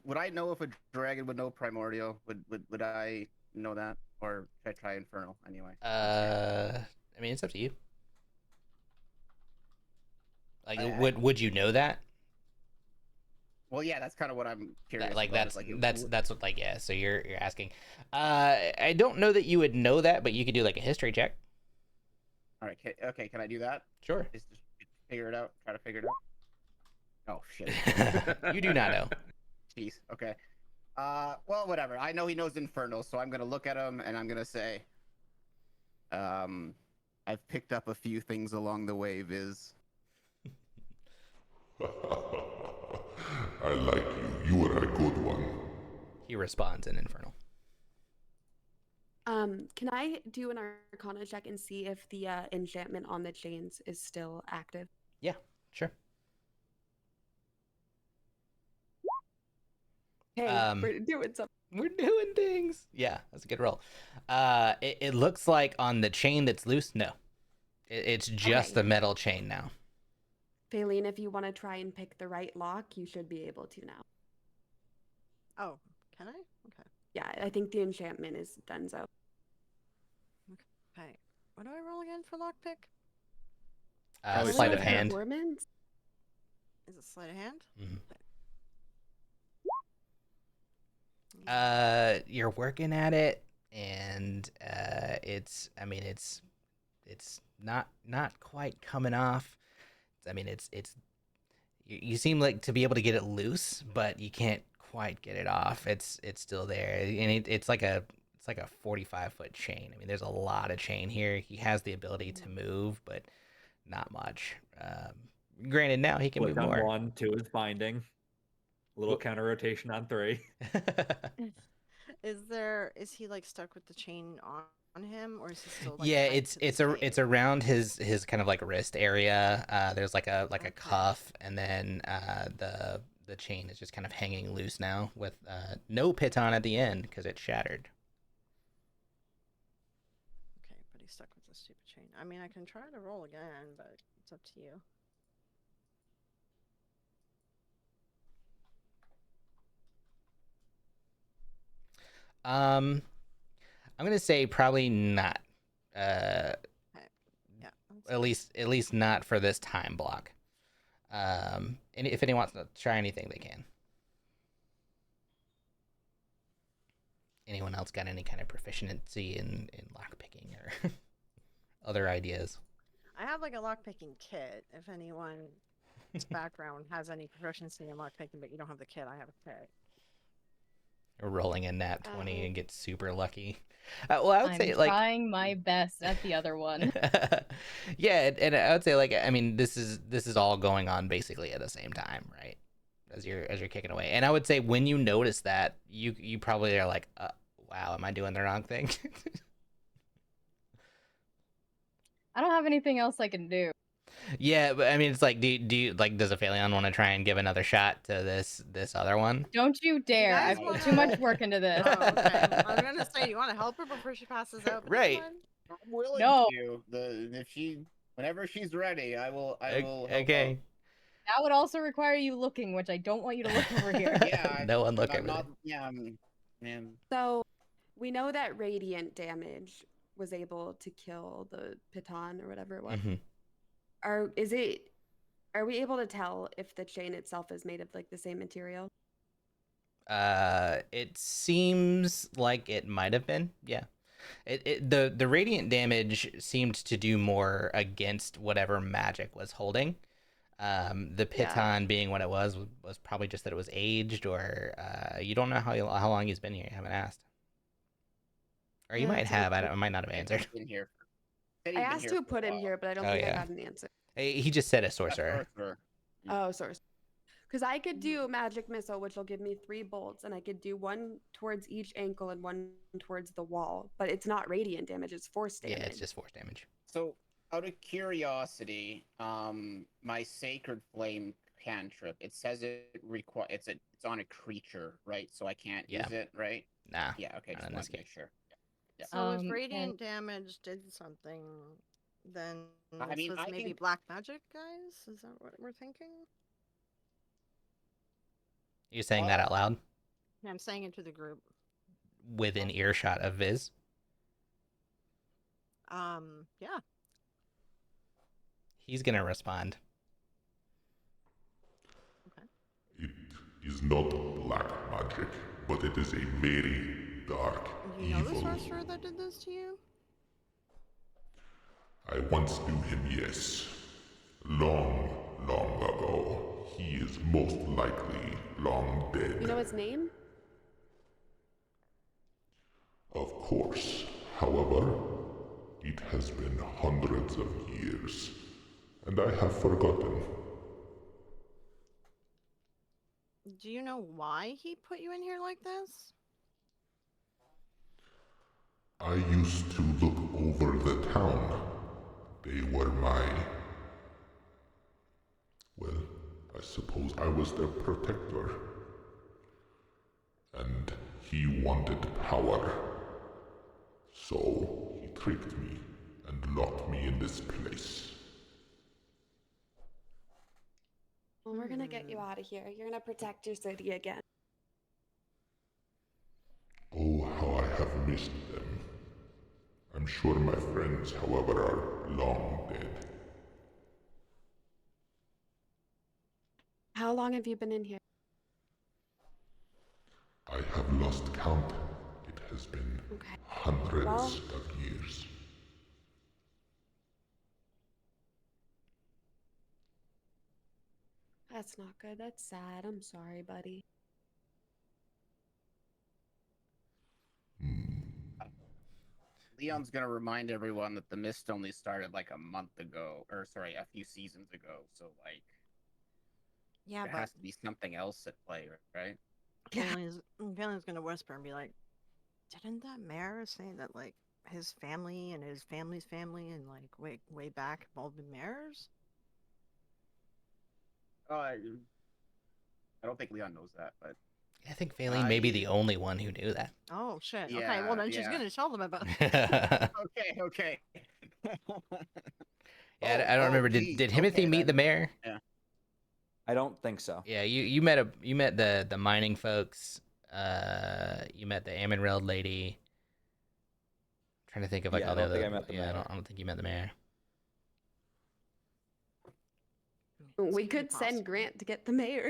Would I know if a dragon would know primordial? Would I know that, or should I try infernal anyway? I mean, it's up to you. Like, I- would you know that? Well, yeah, that's kind of what I'm curious That, like about. that's is, like, that's what like yeah. So you're asking. I don't know that you would know that, but you could do like a history check. All right, okay, can I do that? Sure. Just figure it out. Try to figure it out. Oh shit. You do not know. Jeez. Okay. Well, whatever. I know he knows infernal, so I'm gonna look at him and I'm gonna say, I've picked up a few things along the way, Viz. I like you. You are a good one. He responds in infernal. Can I do an Arcana check and see if the enchantment on the chains is still active? Yeah, sure. Hey, we're doing something. We're doing things. Yeah, that's a good roll. It looks like on the chain that's loose, no. It's just Okay. the metal chain now. Faylene, if you want to try and pick the right lock, you should be able to now. Oh, can I? Okay. Yeah, I think the enchantment is done so. Okay. What do I roll again for lockpick? Probably Sleight sleight of of hand. Performance? Is it sleight of hand? Mhm. Okay. You're working at it, and it's not quite coming off. I mean, it's you seem like to be able to get it loose, but you can't quite get it off. It's still there, and it's like a 45-foot chain. I mean, there's a lot of chain here. He has the ability to move, but not much. Granted, now he can Click move on more. 1, 2 is binding. A little counter rotation on 3. Is he like stuck with the chain on him, or is he still like Yeah, tied to the it's chain? around his kind of like wrist area. There's like a Okay. cuff, and then the chain is just kind of hanging loose now with no piton at the end because it shattered. Okay, but he's stuck with the stupid chain. I mean, I can try to roll again, but it's up to you. I'm gonna say probably not. Uh, Yeah. at least not for this time block. And if anyone wants to try anything, they can. Anyone else got any kind of proficiency in lockpicking or other ideas? I have like a lockpicking kit. If anyone's background has any proficiency in lockpicking, but you don't have the kit, I have a kit. Rolling a nat 20 and get super lucky. Well, I would I'm say like trying my best at the other one. yeah, and I would say like I mean this is all going on basically at the same time, right? As you're kicking away, and I would say when you notice that you probably are like, wow, am I doing the wrong thing? I don't have anything else I can do. Yeah, but I mean, it's like, do you like, does Aphelion want to try and give another shot to this other one? Don't you dare. guys I've put wanna- too much work into this. Oh, okay. I was gonna say, you want to help her before she passes out? for this Right. one? I'm willing No. to. Whenever she's ready, I will help Okay. out. That would also require you looking, which I don't want you to look over here. Yeah. No one look I'm over not. there. Yeah. Man. So we know that radiant damage was able to kill the piton or whatever it was. Mhm. Are we able to tell if the chain itself is made of like the same material? It seems like it might have been. Yeah. The radiant damage seemed to do more against whatever magic was holding. The piton being what it was probably just that it was aged, or you don't know how long he's been here. You haven't asked, or you Yeah, might that's a good have. I point. might not have answered. In here. I asked who put him here, but I don't Oh, think I yeah. got an answer. He just said a sorcerer. Oh, sorry. Because I could do magic missile, which will give me 3 bolts, and I could do 1 towards each ankle and 1 towards the wall. But it's not radiant damage; it's force damage. Yeah, it's just force damage. So, out of curiosity, my sacred flame cantrip. It says it's on a creature, right? So I can't use it, right? Nah. Yeah. Okay. not Just in want this to game. make sure. Yeah. So if And radiant damage did something, then I this mean, was I maybe can- black magic, guys? Is that what we're thinking? You saying that out loud Yeah, I'm saying it to the group. within earshot of Viz? Yeah. He's gonna respond. It is not black magic, but it is a very dark Do you know the evil. sorcerer that did this to you? I once knew him, yes. Long, long ago. He is most likely long dead. You know his name? Of course. However, it has been hundreds of years, and I have forgotten. Do you know why he put you in here like this? I used to look over the town. They were my... Well, I suppose I was their protector. And he wanted power. So he tricked me and locked me in this place. Well, we're gonna get you out of here. You're gonna protect your city again. Oh, how I have missed them. I'm sure my friends, however, are long dead. How long have you been in here? I have lost count. It has been Okay. hundreds Well- of years. That's not good. That's sad. I'm sorry, buddy. Leon's gonna remind everyone that the mist only started like a month ago, or sorry, a few seasons ago. So like, Yeah, there but has to be something else at play, right? Valen's gonna whisper and be like, didn't that mayor say that like his family and his family's family and like way back have all been mayors? I don't think Leon knows that, but I think Valine may be the only one who knew that. Oh shit. Okay, Yeah, well then she's yeah. gonna tell them about yeah, okay. I don't remember. Geez. Did Himothy Okay, meet then. the mayor? I don't think so. Yeah, you met the mining folks. You met the Amonreld lady. I'm trying to think of like Yeah, all I the don't think other. I met the yeah, mayor. I don't think you met the mayor. We could send Grant to get the mayor.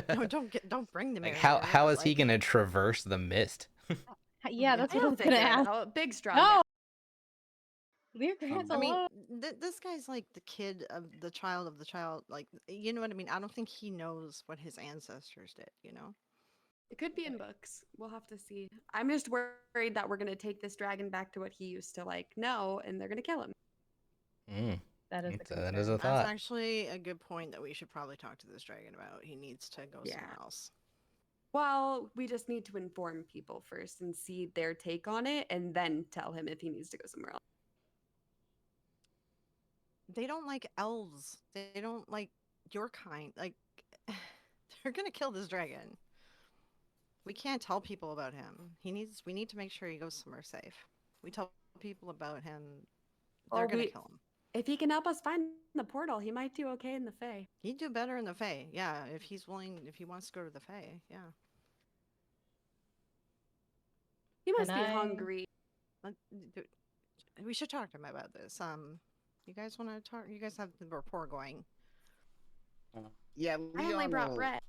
No, don't bring the mayor. Like here, how is he like- gonna traverse the mist? yeah, that's I what I don't was think gonna ask. a big straw. No, leave Grant I mean, alone. this guy's like the kid of the child of the child. Like, you know what I mean? I don't think he knows what his ancestors did. You know? It could be in books. We'll have to see. I'm just worried that we're gonna take this dragon back to what he used to like know, and they're gonna kill him. Mm, That is that is a That's thought. actually a good point that we should probably talk to this dragon about. He needs to go Yeah. somewhere else. Well, we just need to inform people first and see their take on it, and then tell him if he needs to go somewhere else. They don't like elves. They don't like your kind. Like, they're gonna kill this dragon. We can't tell people about him. We need to make sure he goes somewhere safe. We tell people about him, they're Well, gonna kill him. If he can help us find the portal, he might do okay in the Fae. He'd do better in the Fae. Yeah, if he wants to go to the Fae. Yeah. He must Can be I- hungry. We should talk to him about this. You guys want to talk? You guys have the rapport going. Yeah, I only brought will- bread.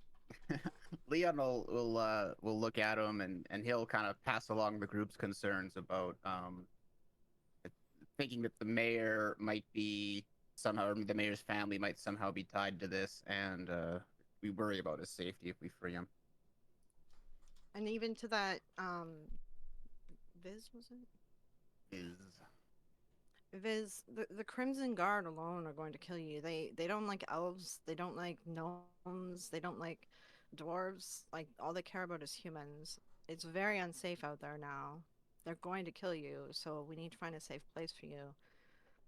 Leon will look at him and he'll kind of pass along the group's concerns about thinking that the mayor might be somehow, or the mayor's family might somehow be tied to this, and we worry about his safety if we free him. And even to that, Viz was it? Is Viz, the Crimson Guard alone are going to kill you. They don't like elves. They don't like gnomes. They don't like dwarves. Like all they care about is humans. It's very unsafe out there now. They're going to kill you, so we need to find a safe place for you.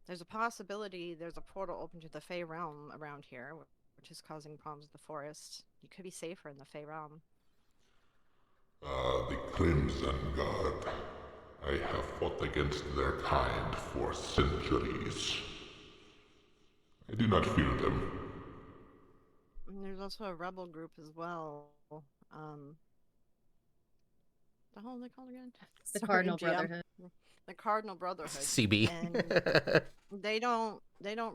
There's a possibility there's a portal open to the Fey realm around here, which is causing problems with the forest. You could be safer in the Fey realm. The Crimson Guard. I have fought against their kind for centuries. I do not fear them. And there's also a rebel group as well. The hell are they called again? The Sorry, Cardinal GM. Brotherhood. The Cardinal Brotherhood. CB. And they don't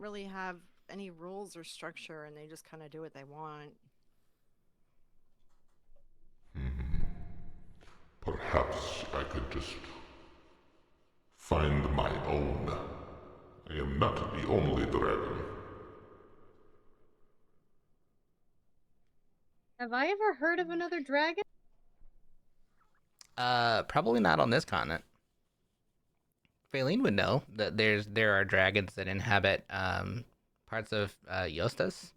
really have any rules or structure, and they just kind of do what they want. Perhaps I could just find my own. I am not the only dragon. Have I ever heard of another dragon? Probably not on this continent. Faylene would know that there are dragons that inhabit parts of Yostas,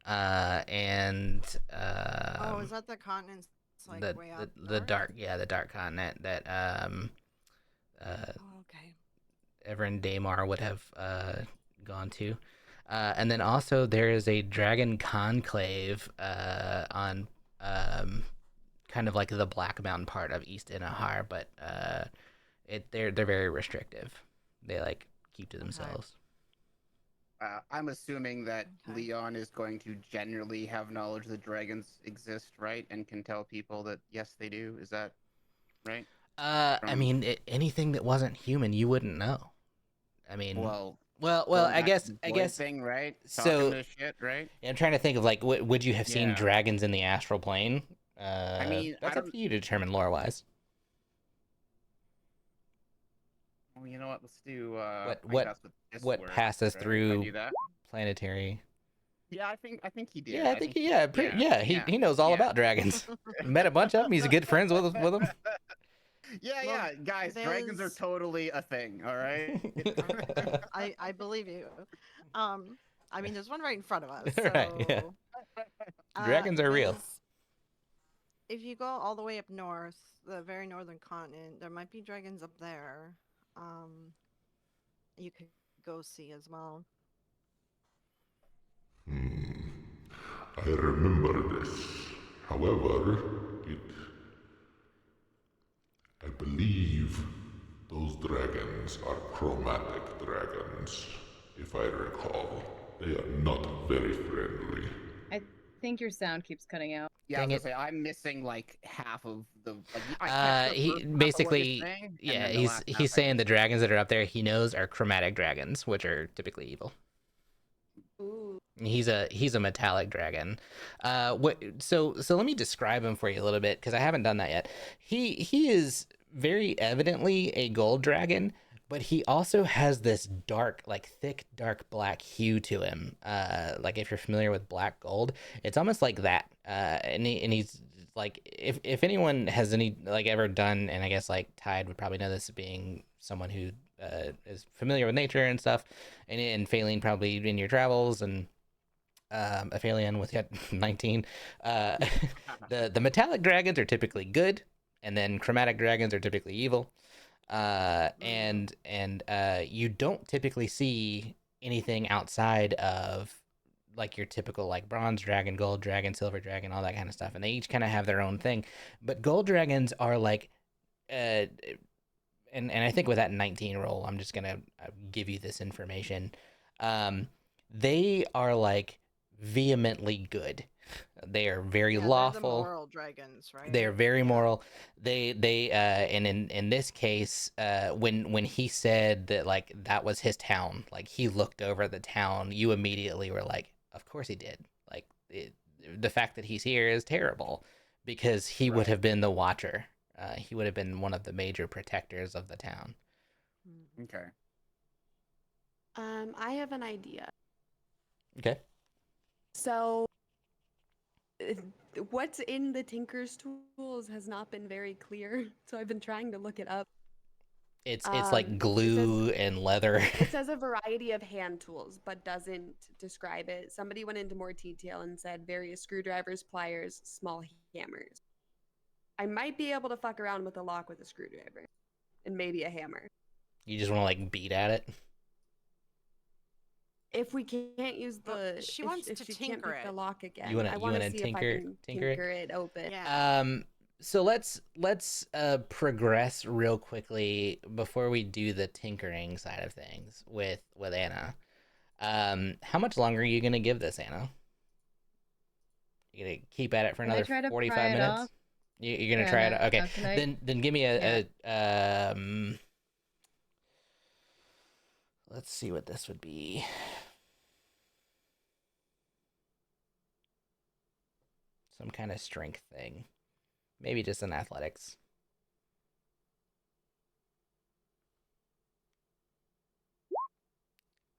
and Oh, is that the continent's like the way up the north? dark continent that Oh, okay. Everin Daymar would have gone to. And then also there is a dragon conclave on kind of like the Black Mountain part of East Inahar, but they're very restrictive. They like keep to themselves. I'm assuming that Okay. Leon is going to generally have knowledge that dragons exist, right? And can tell people that, yes, they do. Is that right? I mean, anything that wasn't human, you wouldn't know. I mean, Well, well, going I back to guess, the droid thing, right? so- Talking to shit, right? I'm trying to think of like, would you have seen Yeah. dragons in the astral plane? I mean, that's I up to you to determine lore-wise. Well, you know what? Let's do. What- I what- guess with this what works, passes right? If I through- do that. Planetary. Yeah, I think he did. Yeah, I think he knows all yeah. about dragons. Met a bunch of them. He's good friends with them. Yeah, Well, guys, dragons are Viz- totally a thing. All right. I believe you. I mean, there's one right in front of us. So, Right, yeah. Dragons are real. Viz, if you go all the way up north, the very northern continent, there might be dragons up there. You could go see as well. I remember this. However, I believe those dragons are chromatic dragons, if I recall. They are not very friendly. I think your sound keeps cutting out. Yeah, I Dang was gonna it. say I'm missing like half of the. Like, I catch the He first half of what basically, you're saying, and yeah, then the last half I he's saying miss. the dragons that are up there he knows are chromatic dragons, which are typically evil. Ooh. He's a metallic dragon. So let me describe him for you a little bit because I haven't done that yet. He is very evidently a gold dragon, but he also has this dark, like thick, dark black hue to him. Like if you're familiar with black gold, it's almost like that. And he's like, if anyone has any like ever done, and I guess like Tide would probably know this, being someone who is familiar with nature and stuff, and Faylene probably in your travels, and Aphelion with 19. The metallic dragons are typically good, and then chromatic dragons are typically evil. And you don't typically see anything outside of like your typical like bronze dragon, gold dragon, silver dragon, all that kind of stuff, and they each kind of have their own thing. But gold dragons are like, and I think with that 19 roll, I'm just gonna give you this information. They are like vehemently good. They are very Yeah, they're the lawful. moral dragons, right? They're very Yeah. moral. And in this case, when he said that like that was his town, like he looked over the town, you immediately were like, of course he did. Like the fact that he's here is terrible because he would Right. have been the watcher. He would have been one of the major protectors of the town. Okay. I have an idea. Okay. So, uh, what's in the Tinker's tools has not been very clear. So I've been trying to look it up. It's It like says glue and leather. it says a variety of hand tools, but doesn't describe it. Somebody went into more detail and said various screwdrivers, pliers, small hammers. I might be able to fuck around with a lock with a screwdriver and maybe a hammer. You just want to like beat at it. If we can't use Well, the, she if, wants if to she can't tinker pick the it. lock again, You wanna I want to see if I tinker can it? tinker it open. Yeah. So let's progress real quickly before we do the tinkering side of things with Anna. How much longer are you gonna give this, Anna? You gonna keep at it for Can I another try to 45 pry it minutes? off? You're gonna Yeah, try no, it? Okay. can I? Then give me let's see what this would be. Some kind of strength thing. Maybe just an athletics.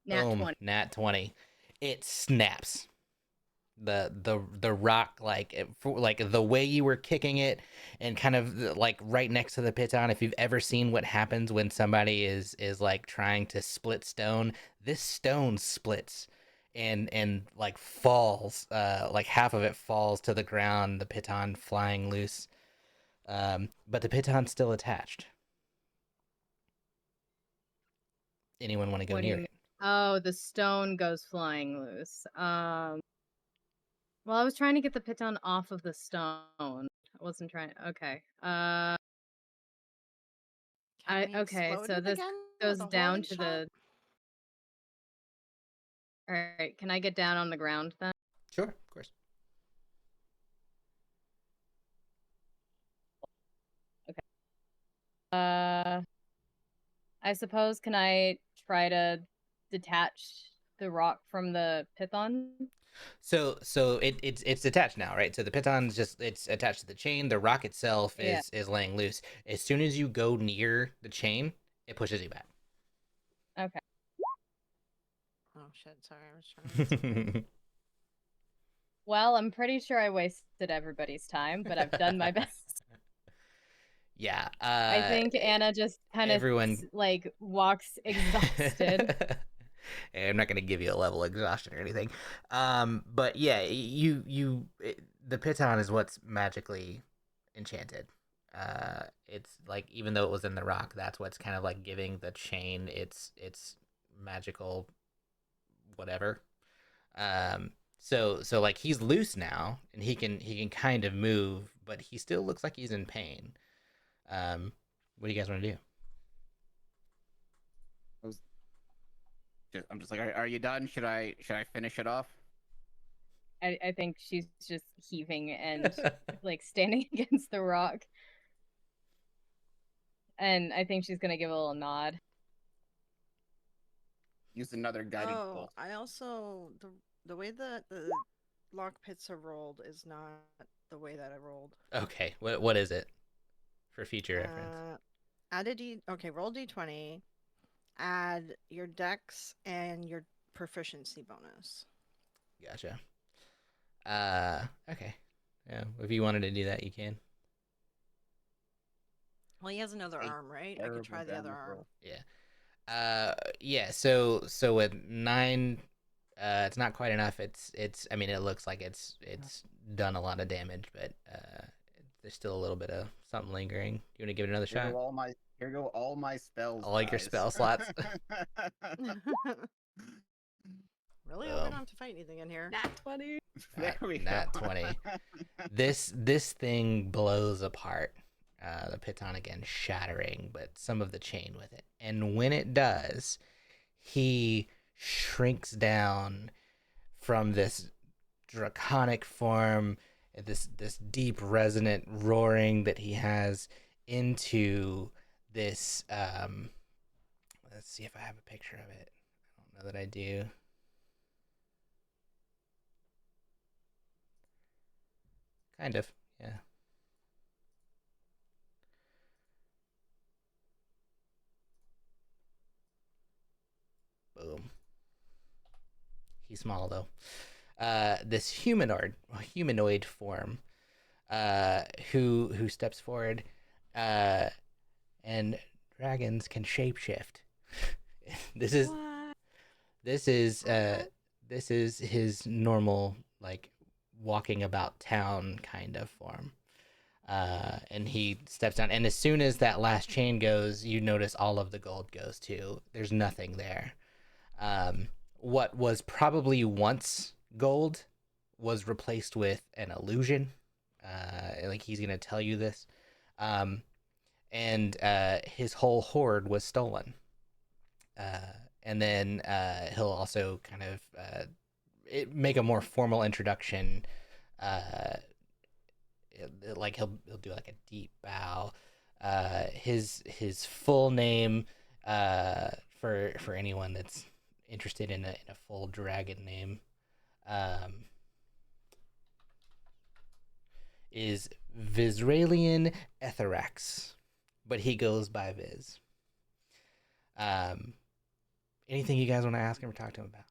Nat Boom, 20. nat 20. It snaps. The rock, like like the way you were kicking it, and kind of like right next to the piton. If you've ever seen what happens when somebody is like trying to split stone, this stone splits and like falls. Like half of it falls to the ground. The piton flying loose. But the piton's still attached. Anyone want to go What do you near mean? it? Oh, the stone goes flying loose. Well, I was trying to get the piton off of the stone. I wasn't trying. Okay. Can we Okay. explode So it this again goes with a down holy to shot? the. All right. Can I get down on the ground then? Sure, of course. I suppose. Can I try to detach the rock from the python? So it's attached now, right? So the piton's just it's attached to the chain. The rock itself Yeah. is laying loose. As soon as you go near the chain, it pushes you back. Okay. Oh shit! Sorry, I was trying to get something. Well, I'm pretty sure I wasted everybody's time, but I've done my best. Yeah. I think Anna just kind of everyone like walks exhausted. I'm not gonna give you a level of exhaustion or anything. But yeah, the piton is what's magically enchanted. It's like even though it was in the rock, that's what's kind of like giving the chain its magical whatever. So like he's loose now and he can kind of move, but he still looks like he's in pain. What do you guys want to do? I'm just like, are you done? Should I finish it off? I think she's just heaving and like standing against the rock. And I think she's gonna give a little nod. Use another guiding Oh, bolt. I also the way that the lock pits are rolled is not the way that I rolled. Okay, what is it for future reference? Add a d. Okay, roll d20. Add your dex and your proficiency bonus. Gotcha. Okay. Yeah, if you wanted to do that, you can. Well, he has another Hey, arm, right? I could try the other arm. Yeah. Yeah. So with 9, it's not quite enough. It's. I mean, it looks like it's done a lot of damage, but there's still a little bit of something lingering. You want to give it another Here shot? go all my spells. I like your guys. spell slots. Really? Oh, we don't have to fight anything in here. Nat 20. There we Nat go. 20. This thing blows apart. The piton again shattering, but some of the chain with it. And when it does, he shrinks down from this draconic form, this deep resonant roaring that he has, into this let's see if I have a picture of it. I don't know that I do. Kind of, yeah. Boom. He's small though. This humanoid form, who steps forward, and dragons can shapeshift. This is What? this is this is his normal like walking about town kind of form. And he steps down, and as soon as that last chain goes, you notice all of the gold goes too. There's nothing there. What was probably once gold was replaced with an illusion. Like he's gonna tell you this. And his whole hoard was stolen. And then he'll also kind of make a more formal introduction. Like he'll do like a deep bow. His full name, for anyone that's interested in a full dragon name, is Vizralian Etherax, but he goes by Viz. Anything you guys want to ask him or talk to him about?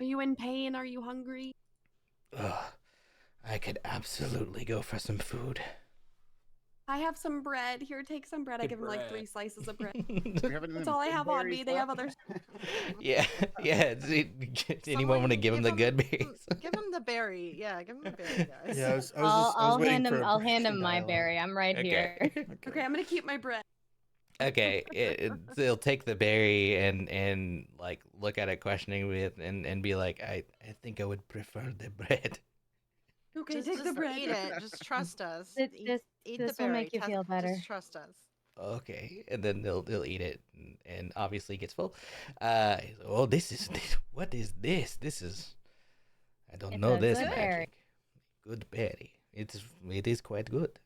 Are you in pain? Are you hungry? Ugh, I could absolutely go for some food. I have some bread. Here, take some bread. I Good give him like 3 bread. slices of bread. We have That's all I have on me. They have other. Yeah. Anyone want to give him the good berries? Give him the berry. Yeah, give him the berry, guys. Yeah, I was I'll waiting hand him. for I'll hand him my dialogue. berry. I'm right here. Okay, I'm gonna keep my bread. Okay, they'll take the berry and like look at it questioningly and be like, I think I would prefer the bread. Okay, Just, take the just bread. eat it. Just trust us. This- Eat this the will berry. make you feel better. Just trust us. Okay, and then they'll eat it and obviously gets full. Oh, what is this? This is, I don't It's know a this good magic. berry. Good berry. It is quite good.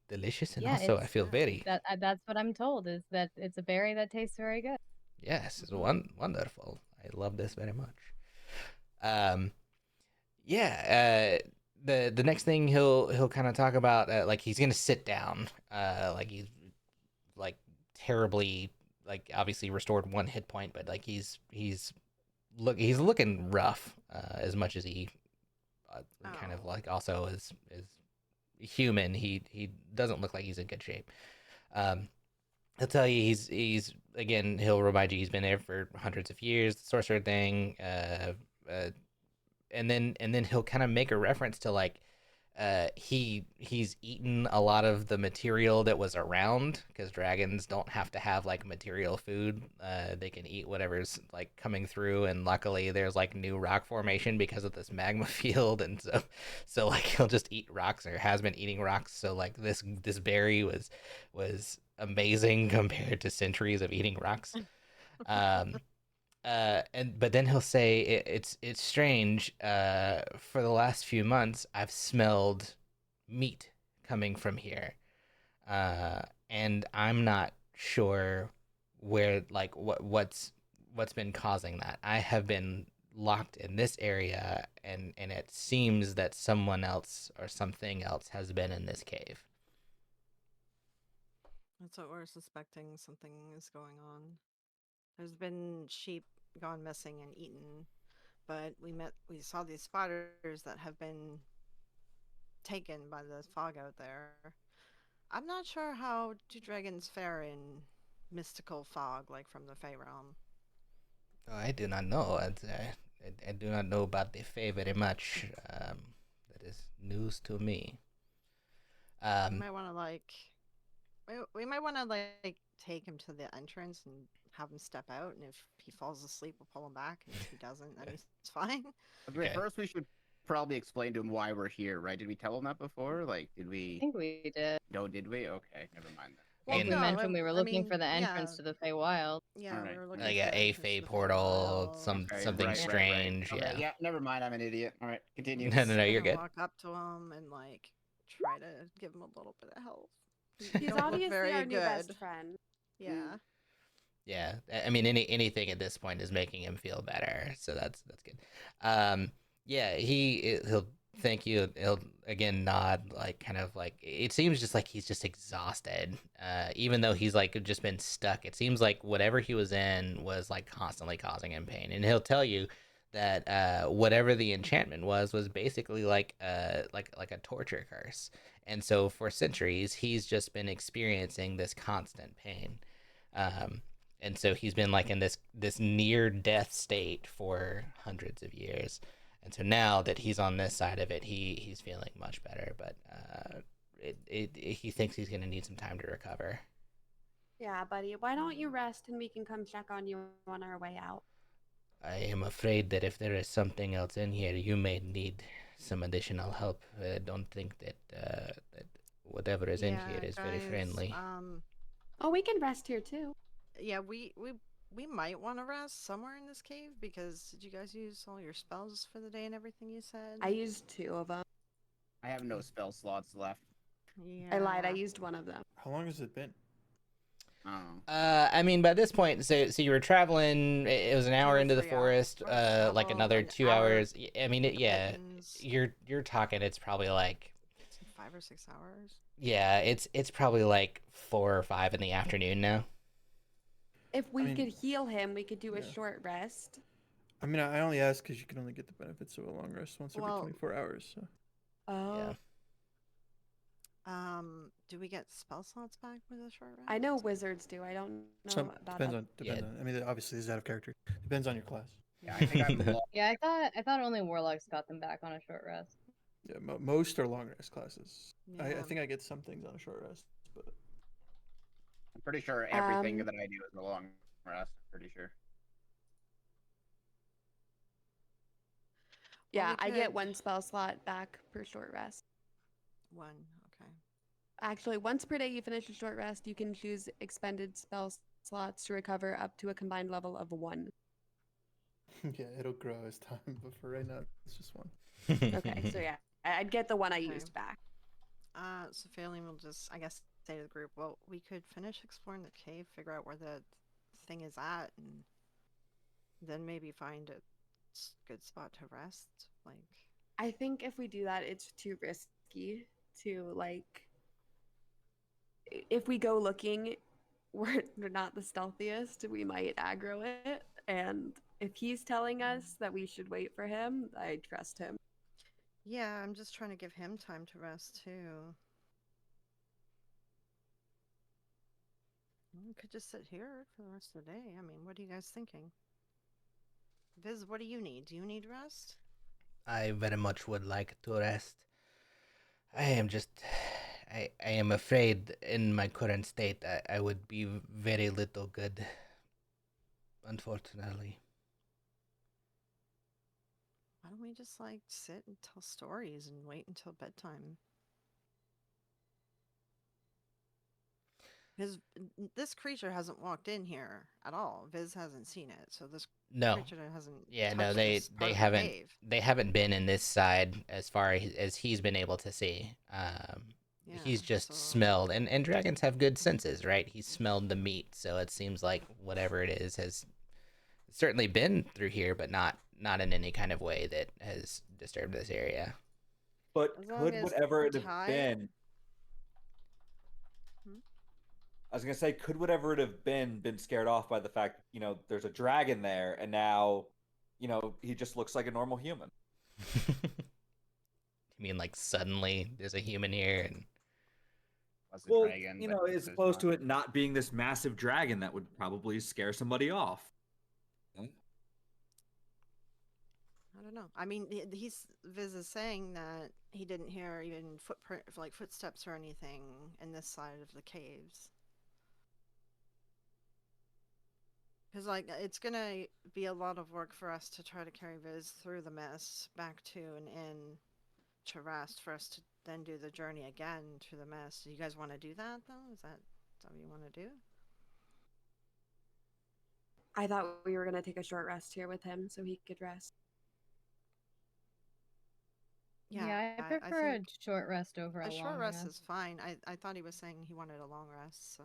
Delicious, and Yeah, also I it's- feel very That's what I'm told. Is that it's a berry that tastes very good. yes, it's wonderful. I love this very much. Yeah. The next thing he'll kind of talk about, like he's gonna sit down. Like he's like terribly, like obviously restored 1 hit point, but like he's looking rough. As much as he kind of like also is human, he doesn't look like he's in good shape. He'll tell you he's again, he'll remind you he's been there for hundreds of years, the sorcerer thing. And then he'll kind of make a reference to like he's eaten a lot of the material that was around, because dragons don't have to have like material food. They can eat whatever's like coming through, and luckily there's like new rock formation because of this magma field, and so like he'll just eat rocks, or has been eating rocks. So like this berry was amazing compared to centuries of eating rocks. But then he'll say it's strange. For the last few months, I've smelled meat coming from here, and I'm not sure where like what's been causing that. I have been locked in this area, and it seems that someone else or something else has been in this cave. That's what we're suspecting. Something is going on. There's been sheep gone missing and eaten, but we saw these spiders that have been taken by the fog out there. I'm not sure how do dragons fare in mystical fog, like from the Fey realm. Oh, I do not know. I do not know about the Fae very much. That is news to me. We might want to we might want to like take him to the entrance and have him step out, and if he falls asleep, we'll pull him back, and if he doesn't, then he's fine. Okay, first we should probably explain to him why we're here, right? Did we tell him that before? Like, did I we? think we did. No, did we? Okay, never mind that. Well, And- we No, mentioned we were looking mean, for the entrance yeah. to the Feywild. Yeah, Alright, we were looking Like for a the A entrance to Fae the portal, Feywild. Okay, something right. strange. Okay, Yeah. never mind. I'm an idiot. All right, continue. No, We're you're gonna good. walk up to him and like try to give him a little bit of help. He's Don't look obviously very our new good. best friend. Yeah. Yeah, I mean anything at this point is making him feel better, so that's good. Yeah, he'll thank you. He'll again nod, like kind of like it seems just like he's just exhausted. Even though he's like just been stuck, it seems like whatever he was in was like constantly causing him pain. And he'll tell you that whatever the enchantment was basically like a torture curse. And so for centuries he's just been experiencing this constant pain. Um, and so he's been like in this near death state for hundreds of years. And so now that he's on this side of it, he's feeling much better, but he thinks he's going to need some time to recover. Yeah, buddy. Why don't you rest and we can come check on you on our way out? I am afraid that if there is something else in here, you may need some additional help. I don't think that whatever is in here Yeah, is very guys. friendly. Oh, we can rest here too. Yeah, we might want to rest somewhere in this cave because did you guys use all your spells for the day and everything you said? I used 2 of them. I have no spell slots left. Yeah. I lied. I used 1 of them. How long has it been? Oh. I mean, by this point, so you were traveling. It was an 2 hour or into the 3 forest. hours Like travel, another an 2 hour hours. I mean, yeah. pittance, You're talking. It's probably like 5 or 6 hours. yeah. It's probably like 4 or 5 in the afternoon now. If we mean, could heal him, we could do a yeah. short rest. I mean, I only ask because you can only get the benefits of a long rest once every Well- 24 hours. So. Oh. Yeah. Do we get spell slots back with a short rest? I know wizards do. I don't know Some about depends others. on depends on. I mean, obviously, this is out of character. Depends on your class. Yeah, I think I'm lost. Yeah, I thought only warlocks got them back on a short rest. Yeah, most are long rest classes. I Yeah. think I get some things on a short rest, but I'm pretty sure everything Um, that I do is a long rest. Pretty sure. Yeah, we I get could- 1 spell slot back per short rest. 1. Okay. Actually, once per day you finish a short rest, you can choose expended spell slots to recover up to a combined level of 1. yeah, it'll grow as time. But for right now, it's just 1. Okay, so yeah, I'd get the 1 I Okay. used back. So Phelan will just, I guess, say to the group, well, we could finish exploring the cave, figure out where the thing is at, and then maybe find a good spot to rest. Like, I think if we do that, it's too risky to like. If we go looking, we're not the stealthiest. We might aggro it, and if he's telling us that we should wait for him, I trust him. yeah, I'm just trying to give him time to rest too. We could just sit here for the rest of the day. I mean, what are you guys thinking? Viz, what do you need? Do you need rest? I very much would like to rest. I am just. I am afraid in my current state I would be very little good. Unfortunately. Why don't we just like sit and tell stories and wait until bedtime? Because this creature hasn't walked in here at all. Viz hasn't seen it, so this No. creature hasn't. Yeah, no, touched they this part they of the haven't cave. they haven't been in this side as far as he's been able to see. He's Yeah, just so- smelled, and dragons have good senses, right? He smelled the meat, so it seems like whatever it is has certainly been through here, but not in any kind of way that has disturbed this area. But As long could as whatever it have Ty- been, Hmm? I was gonna say, could whatever it have been scared off by the fact, there's a dragon there, and now, he just looks like a normal human. You mean like suddenly there's a human here and Plus the Well, dragon, but as there's opposed to not. it not being this massive dragon that would probably scare somebody off. I don't know. I mean, Viz is saying that he didn't hear even footsteps or anything in this side of the caves. Because it's gonna be a lot of work for us to try to carry Viz through the mist back to an inn to rest for us to then do the journey again to the mist. Do you guys want to do that though? Is that what you want to do? I thought we were gonna take a short rest here with him so he could rest. Yeah, I prefer a short rest over a a long short rest is fine. I thought he was saying he wanted a long rest, so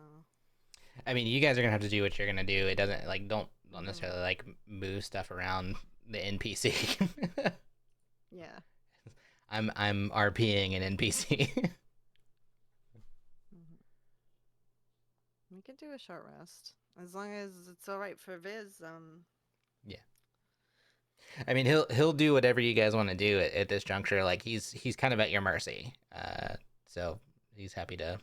I mean, you guys are gonna have to do what you're gonna do. It doesn't like don't necessarily like move stuff around the NPC. yeah. I'm RPing an NPC. We could do a short rest as long as it's all right for Viz. Yeah. I mean, he'll do whatever you guys want to do at this juncture. Like he's kind of at your mercy. So he's happy to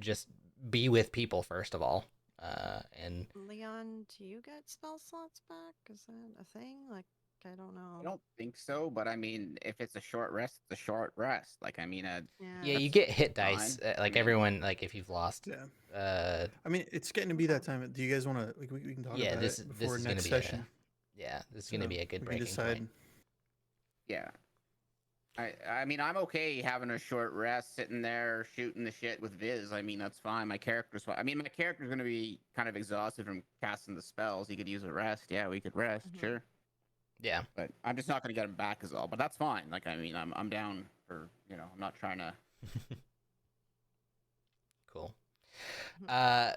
just be with people first of all. And Leon, do you get spell slots back? Is that a thing? Like, I don't know. I don't think so, but I mean, if it's a short rest, it's a short rest. Like, I mean, yeah, you that's get hit dice. fine. I Like mean- everyone, like if you've lost. Yeah. I mean, it's getting to be that time. Do you guys want to? We can talk Yeah, about this it this before is gonna next be session. this is gonna be a good we can breaking decide. point. Yeah. I mean, I'm okay having a short rest, sitting there shooting the shit with Viz. I mean, that's fine. My character's fine. I mean, my character's gonna be kind of exhausted from casting the spells. He could use a rest. Yeah, we could rest, sure. Yeah. But I'm just not gonna get him back as all. But that's fine. Like, I mean, I'm down for, I'm not trying to. Cool.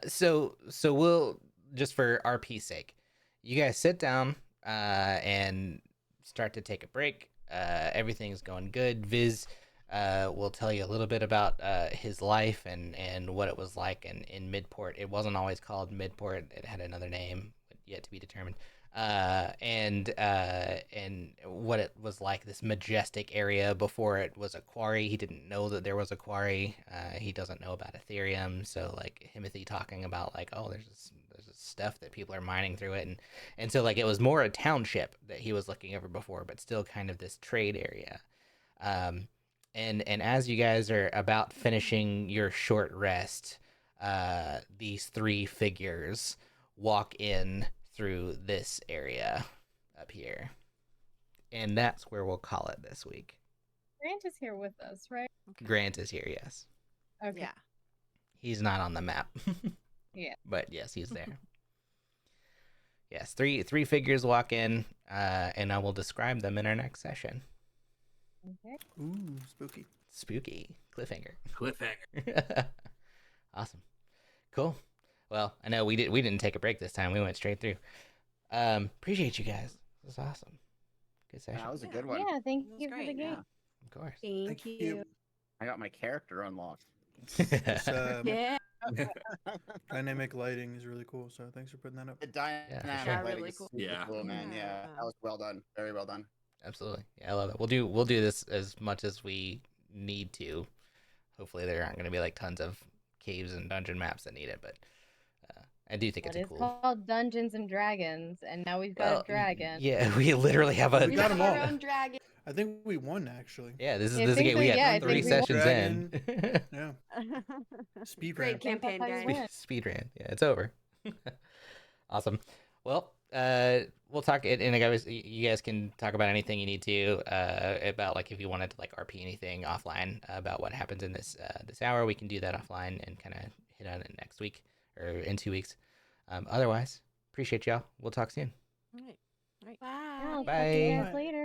So we'll just for RP's sake, you guys sit down and start to take a break. Everything's going good. Viz will tell you a little bit about his life and what it was like in Midport. It wasn't always called Midport. It had another name, yet to be determined. And what it was like, this majestic area before it was a quarry. He didn't know that there was a quarry. He doesn't know about Ethereum. So like Himothy talking about like, oh, there's this stuff that people are mining through it. And so like it was more a township that he was looking over before, but still kind of this trade area. And as you guys are about finishing your short rest, these three figures walk in through this area up here. And that's where we'll call it this week. Grant is here with us, right? Okay. Grant is here, yes. Okay. Yeah. He's not on the map. Yeah. But yes, he's there. Yes, three figures walk in, and I will describe them in our next session. Okay. Ooh, spooky. Spooky. Cliffhanger. Cliffhanger. Awesome. Cool. Well, I know we didn't take a break this time. We went straight through. Appreciate you guys. This was awesome. Good session. That was a good one. Yeah, thank That was you for the great, game. yeah. Of course. Thank you. I got my character unlocked. This, Yeah. dynamic lighting is really cool. So thanks for putting that up. The dynamic sure. lighting Really is cool. super Yeah. cool, man. Yeah, Yeah. that was well done. Very well done. Absolutely. Yeah, I love it. We'll do this as much as we need to. Hopefully there aren't going to be like tons of caves and dungeon maps that need it, but I do think It it's is a cool. called Dungeons and Dragons, and now we've got a dragon. Yeah, we literally have a. We got 'em all. Our own dragon. I think we won actually. Yeah, this is I this think game. so, We yeah, I had three think we won. sessions in. Yeah. Speed Great ran. campaign, That's how you guys. win. Speed ran. Yeah, it's over. Awesome. Well, we'll talk and you guys can talk about anything you need to about like if you wanted to like RP anything offline about what happens in this hour. We can do that offline and kind of hit on it next week or in 2 weeks. Otherwise, appreciate y'all. We'll talk soon. All right. Bye. I'll talk to Bye. you guys later.